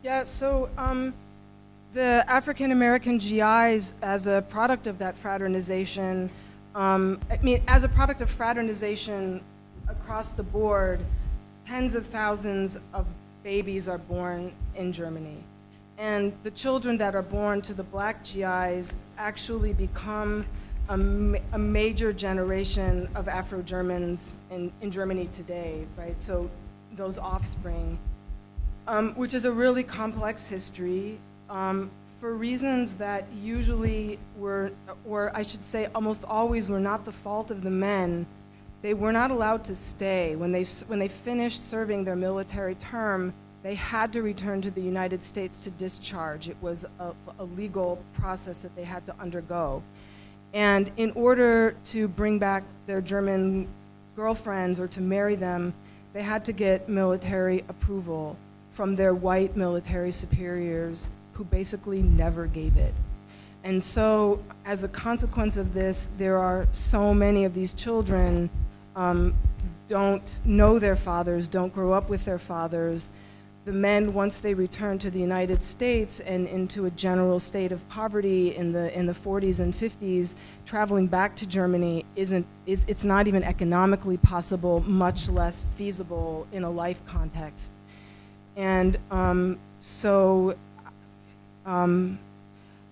Yeah, so the African American GIs, as a product of that fraternization, as a product of fraternization across the board, tens of thousands of babies are born in Germany. And the children that are born to the black GIs actually become a major generation of Afro-Germans in Germany today, right? So those offspring. Which is a really complex history for reasons that usually were, or I should say almost always were not the fault of the men. They were not allowed to stay. When they finished serving their military term, they had to return to the United States to discharge. It was a legal process that they had to undergo. And in order to bring back their German girlfriends or to marry them, they had to get military approval from their white military superiors, who basically never gave it. And so, as a consequence of this, there are so many of these children don't know their fathers, don't grow up with their fathers. the men, once they returned to the United States and into a general state of poverty in the 40s and 50s, traveling back to Germany it's not even economically possible, much less feasible in a life context. And so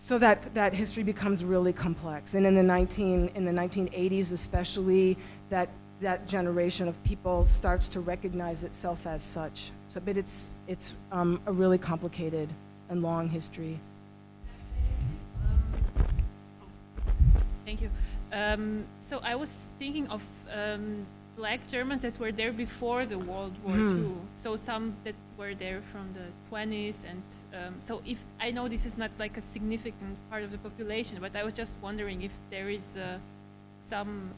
that history becomes really complex. And in the 1980s especially, that generation of people starts to recognize itself as such. So, but it's a really complicated and long history. Thank you. So I was thinking of Black Germans that were there before the World War II. So some that were there from the 20s, and so if I know this is not like a significant part of the population, but I was just wondering if there is some.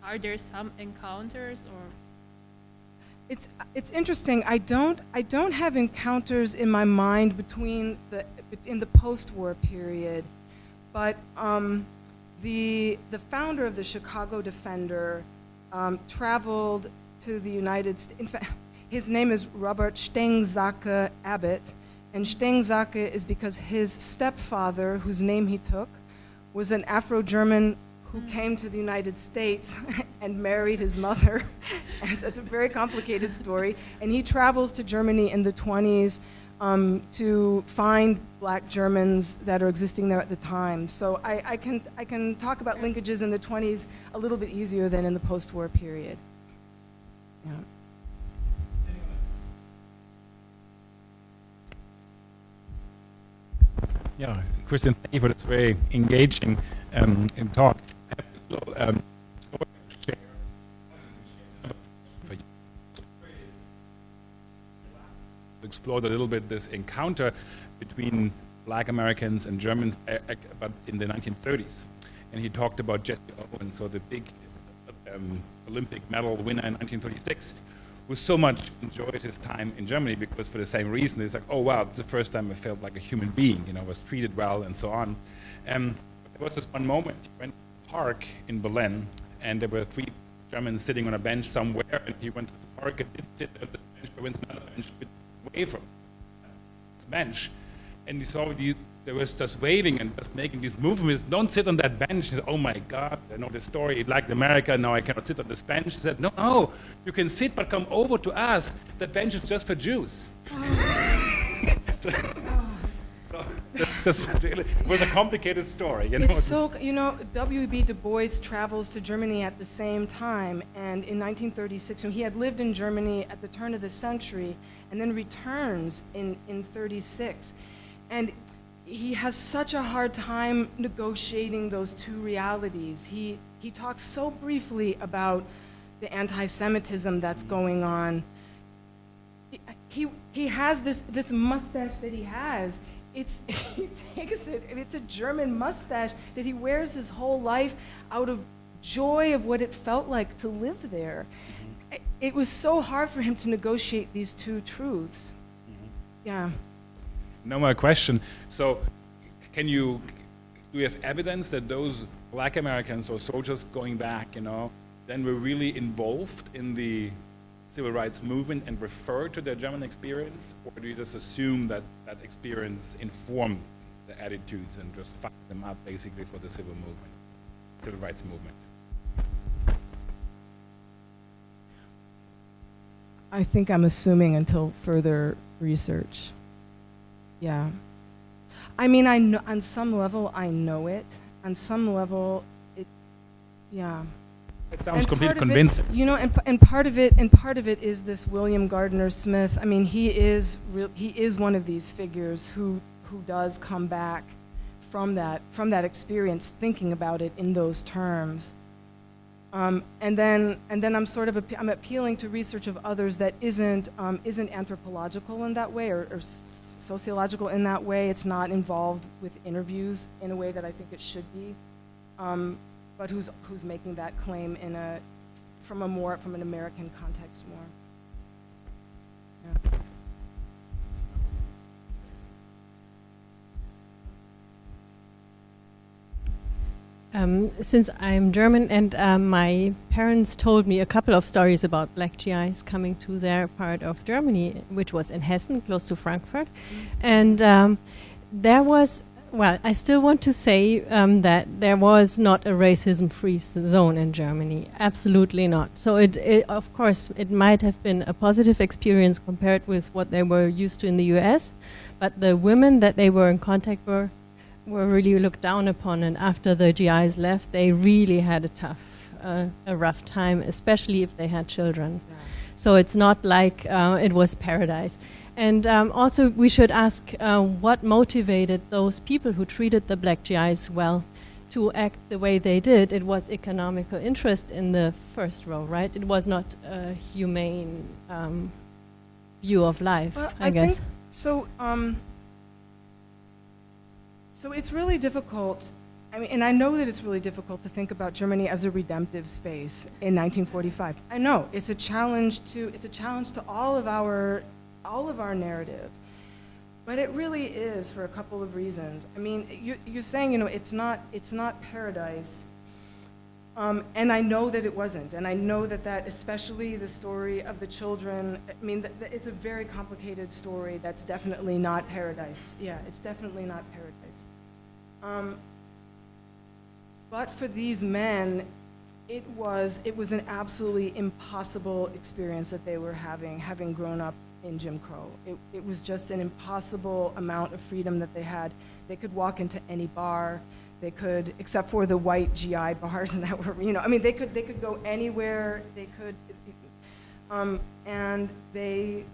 Are there some encounters, or? It's interesting. I don't have encounters in my mind in the post-war period, but the founder of the Chicago Defender traveled to the United States. In fact, his name is Robert Stengzacke Abbott, and Stengzacke is because his stepfather, whose name he took, was an Afro-German who came to the United States and married his mother. And so it's a very complicated story. And he travels to Germany in the 20s to find Black Germans that are existing there at the time. So I can talk about linkages in the 20s a little bit easier than in the post-war period. Yeah. Yeah, Christian, thank you for this very engaging talk. Explored a little bit this encounter between Black Americans and Germans, but in the 1930s, and he talked about Jesse Owens, so the big Olympic medal winner in 1936, who so much enjoyed his time in Germany because for the same reason, it's like, oh wow, it's the first time I felt like a human being, was treated well and so on. There was this one moment, he went to the park in Berlin, and there were 3 Germans sitting on a bench somewhere, and he went to the park and didn't sit at the bench, but went to another bench away from this bench. And he saw they was just waving and just making these movements. Don't sit on that bench. He said, oh my God, I know this story. He liked America, now I cannot sit on this bench. He said, no, you can sit, but come over to us. That bench is just for Jews. So that's just really, it was a complicated story. It's so, W.E.B. Du Bois travels to Germany at the same time, and in 1936, he had lived in Germany at the turn of the century, and then returns in 36. And he has such a hard time negotiating those two realities. He talks so briefly about the anti-Semitism that's going on. He has this mustache that he has. He takes it, and it's a German mustache that he wears his whole life out of joy of what it felt like to live there. It was so hard for him to negotiate these two truths. Yeah. No more question. So, do you have evidence that those Black Americans or soldiers going back, then were really involved in the civil rights movement and refer to their German experience, or do you just assume that that experience informed the attitudes and just fucked them up basically for the civil rights movement? I think I'm assuming until further research. Yeah. I mean, I know, on some level, I know it. On some level, yeah. It sounds completely convincing. And part of it is this William Gardner Smith. I mean, he is one of these figures who does come back from that experience, thinking about it in those terms. And then I'm appealing to research of others that isn't anthropological in that way or sociological in that way. It's not involved with interviews in a way that I think it should be. But who's making that claim from an American context more. Yeah. Since I'm German and my parents told me a couple of stories about black GIs coming to their part of Germany, which was in Hessen, close to Frankfurt. And there was, well, I still want to say that there was not a racism-free zone in Germany. Absolutely not. So of course, it might have been a positive experience compared with what they were used to in the US, but the women that they were in contact were really looked down upon, and after the GIs left, they really had a rough time, especially if they had children. Yeah. So it's not like it was paradise. And also we should ask what motivated those people who treated the black GIs well to act the way they did. It was economical interest in the first row, right? It was not a humane view of life, well, I guess. Think so. So it's really difficult, I mean, and I know that it's really difficult to think about Germany as a redemptive space in 1945. I know it's a challenge to all of our narratives, but it really is for a couple of reasons. I mean, you're saying, you know, it's not paradise, and I know that it wasn't, and I know that especially the story of the children. I mean, it's a very complicated story. That's definitely not paradise. Yeah, it's definitely not paradise. But for these men, it was an absolutely impossible experience that they were having grown up in Jim Crow. It was just an impossible amount of freedom that they had. They could walk into any bar. They could, except for the white GI bars that were, you know, I mean, they could go anywhere. They could, and they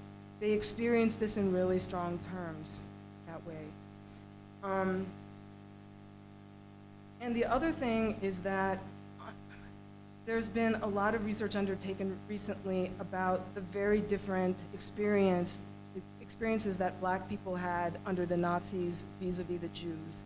experienced this in really strong terms that way. And the other thing is that there's been a lot of research undertaken recently about the very different experiences that black people had under the Nazis vis-a-vis the Jews.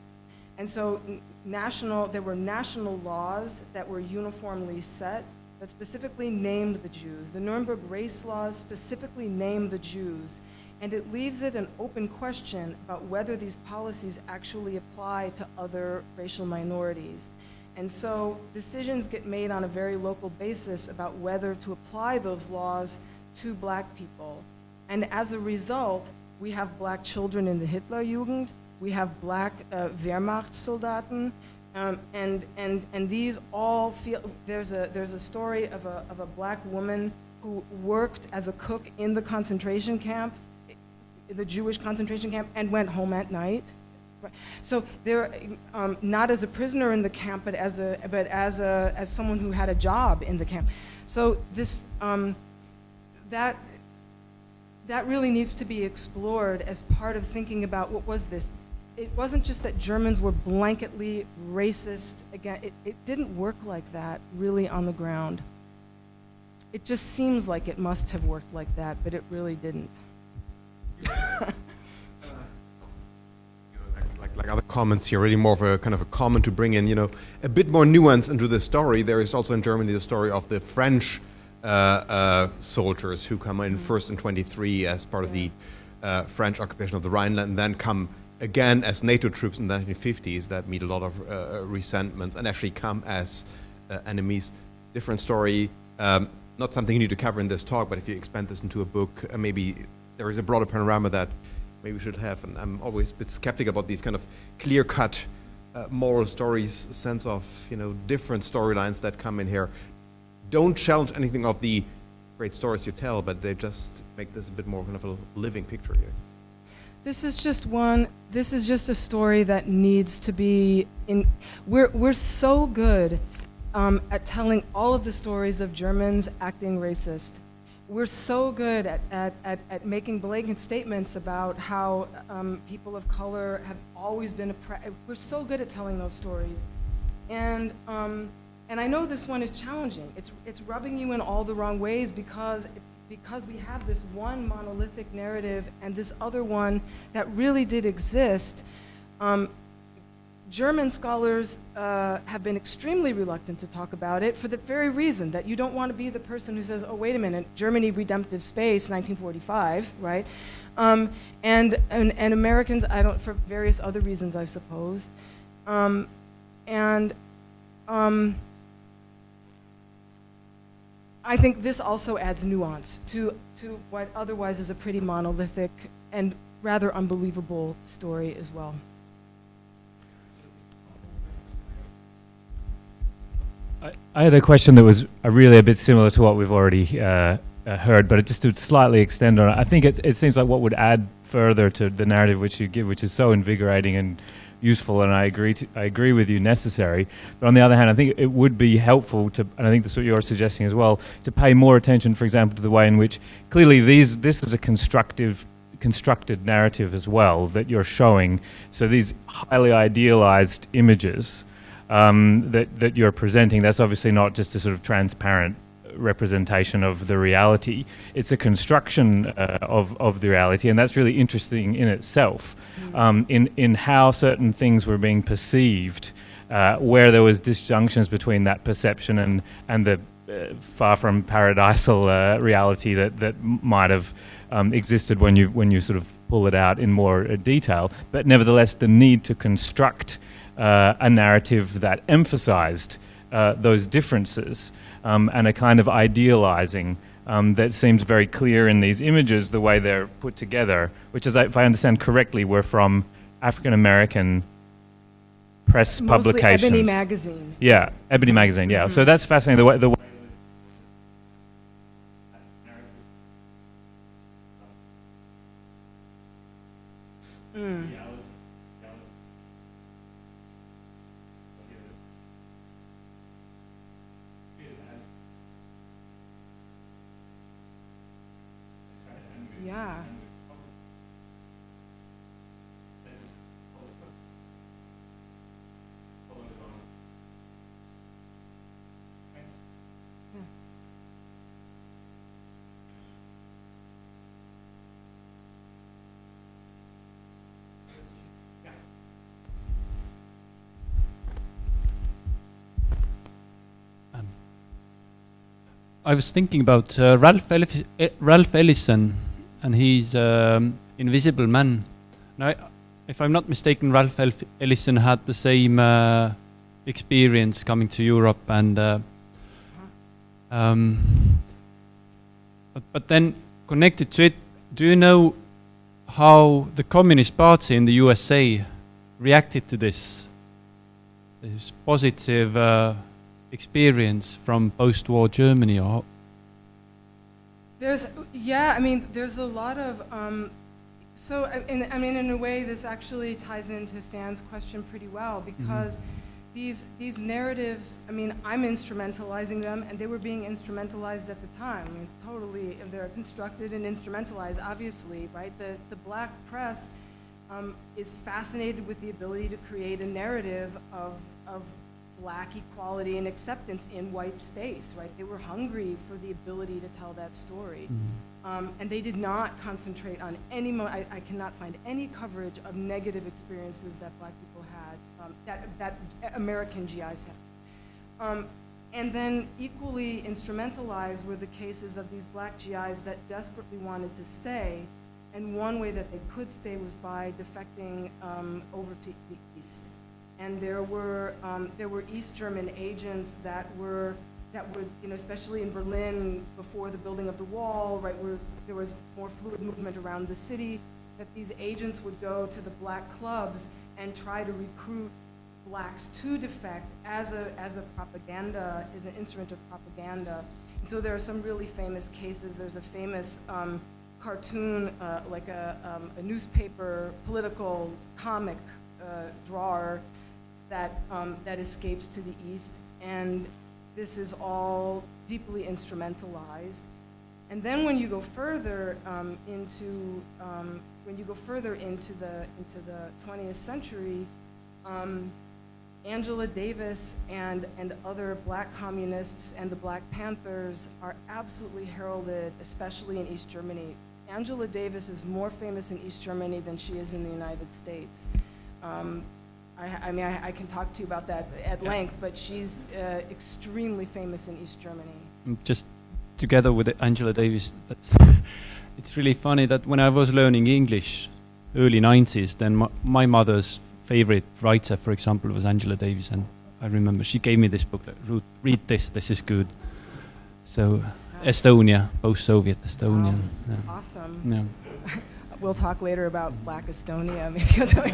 And so there were national laws that were uniformly set that specifically named the Jews. The Nuremberg race laws specifically named the Jews. And it leaves it an open question about whether these policies actually apply to other racial minorities. And so decisions get made on a very local basis about whether to apply those laws to black people. And as a result, we have black children in the Hitlerjugend, we have black Wehrmachtssoldaten, and these all feel, there's a story of a black woman who worked as a cook in the concentration camp, the Jewish concentration camp, and went home at night. So they're not as a prisoner in the camp, but as someone who had a job in the camp. So this that really needs to be explored as part of thinking about what was this. It wasn't just that Germans were blanketly racist. Again, it didn't work like that really on the ground. It just seems like it must have worked like that, but it really didn't. Like other comments here, really more of a kind of a comment to bring in, you know, a bit more nuance into the story. There is also in Germany the story of the French soldiers who come in first in 23 as part of the French occupation of the Rhineland, and then come again as NATO troops in the 1950s that meet a lot of resentments and actually come as enemies. Different story, not something you need to cover in this talk, but if you expand this into a book, maybe there is a broader panorama that maybe we should have. And I'm always a bit skeptical about these kind of clear-cut moral stories, sense of, you know, different storylines that come in here. Don't challenge anything of the great stories you tell, but they just make this a bit more kind of a living picture here. This is just a story that needs to be in. We're so good at telling all of the stories of Germans acting racist. We're so good at making blatant statements about how people of color have always been oppressed. We're so good at telling those stories, and I know this one is challenging. It's rubbing you in all the wrong ways because we have this one monolithic narrative and this other one that really did exist. German scholars have been extremely reluctant to talk about it for the very reason that you don't want to be the person who says, oh, wait a minute, Germany redemptive space, 1945, right? And Americans, for various other reasons, I suppose. And I think this also adds nuance to what otherwise is a pretty monolithic and rather unbelievable story as well. I had a question that was really a bit similar to what we've already heard, but just to slightly extend on it. I think it seems like what would add further to the narrative which you give, which is so invigorating and useful, and I agree with you, necessary. But on the other hand, I think it would be helpful to, and I think that's what you're suggesting as well, to pay more attention, for example, to the way in which clearly this is a constructed narrative as well that you're showing. So these highly idealized images that you're presenting, that's obviously not just a sort of transparent representation of the reality. It's a construction of the reality, and that's really interesting in itself, in how certain things were being perceived, where there was disjunctions between that perception and the far from paradisal reality that might have existed when you sort of pull it out in more detail. But nevertheless, the need to construct a narrative that emphasized those differences, and a kind of idealizing that seems very clear in these images, the way they're put together, which is, if I understand correctly, were from African-American press Mostly publications. Ebony Magazine. Yeah, Ebony Magazine, yeah. So that's fascinating, the way Yeah. I was thinking about Ralph Ellison and his Invisible Man. Now, if I'm not mistaken, Ralph Ellison had the same experience coming to Europe, and but then connected to it, do you know how the Communist Party in the USA reacted to this positive experience from post-war Germany? Or there's a lot of in a way this actually ties into Stan's question pretty well, because these narratives, I'm instrumentalizing them, and they were being instrumentalized at the time. Totally, they're constructed and instrumentalized, obviously, right? The black press is fascinated with the ability to create a narrative of black equality and acceptance in white space, right? They were hungry for the ability to tell that story. And they did not concentrate on any, I cannot find any coverage of negative experiences that black people had, that American GIs had. And then equally instrumentalized were the cases of these black GIs that desperately wanted to stay, and one way that they could stay was by defecting over to the east. And there were East German agents that would, especially in Berlin before the building of the wall, right, where there was more fluid movement around the city, that these agents would go to the black clubs and try to recruit blacks to defect as propaganda, as an instrument of propaganda. And so there are some really famous cases. There's a famous cartoon, like a newspaper political comic drawer that escapes to the east, and this is all deeply instrumentalized. And then when you go further into the 20th century, Angela Davis and other black communists and the Black Panthers are absolutely heralded, especially in East Germany. Angela Davis is more famous in East Germany than she is in the United States. I can talk to you about that at length, but she's extremely famous in East Germany. Just together with Angela Davis, it's really funny that when I was learning English, early 90s, then my mother's favorite writer, for example, was Angela Davis, and I remember she gave me this book. Like, read this. This is good. So Estonia, post-Soviet Estonia. Wow. Yeah. Awesome. Yeah. We'll talk later about Black Estonia. Maybe you'll tell me.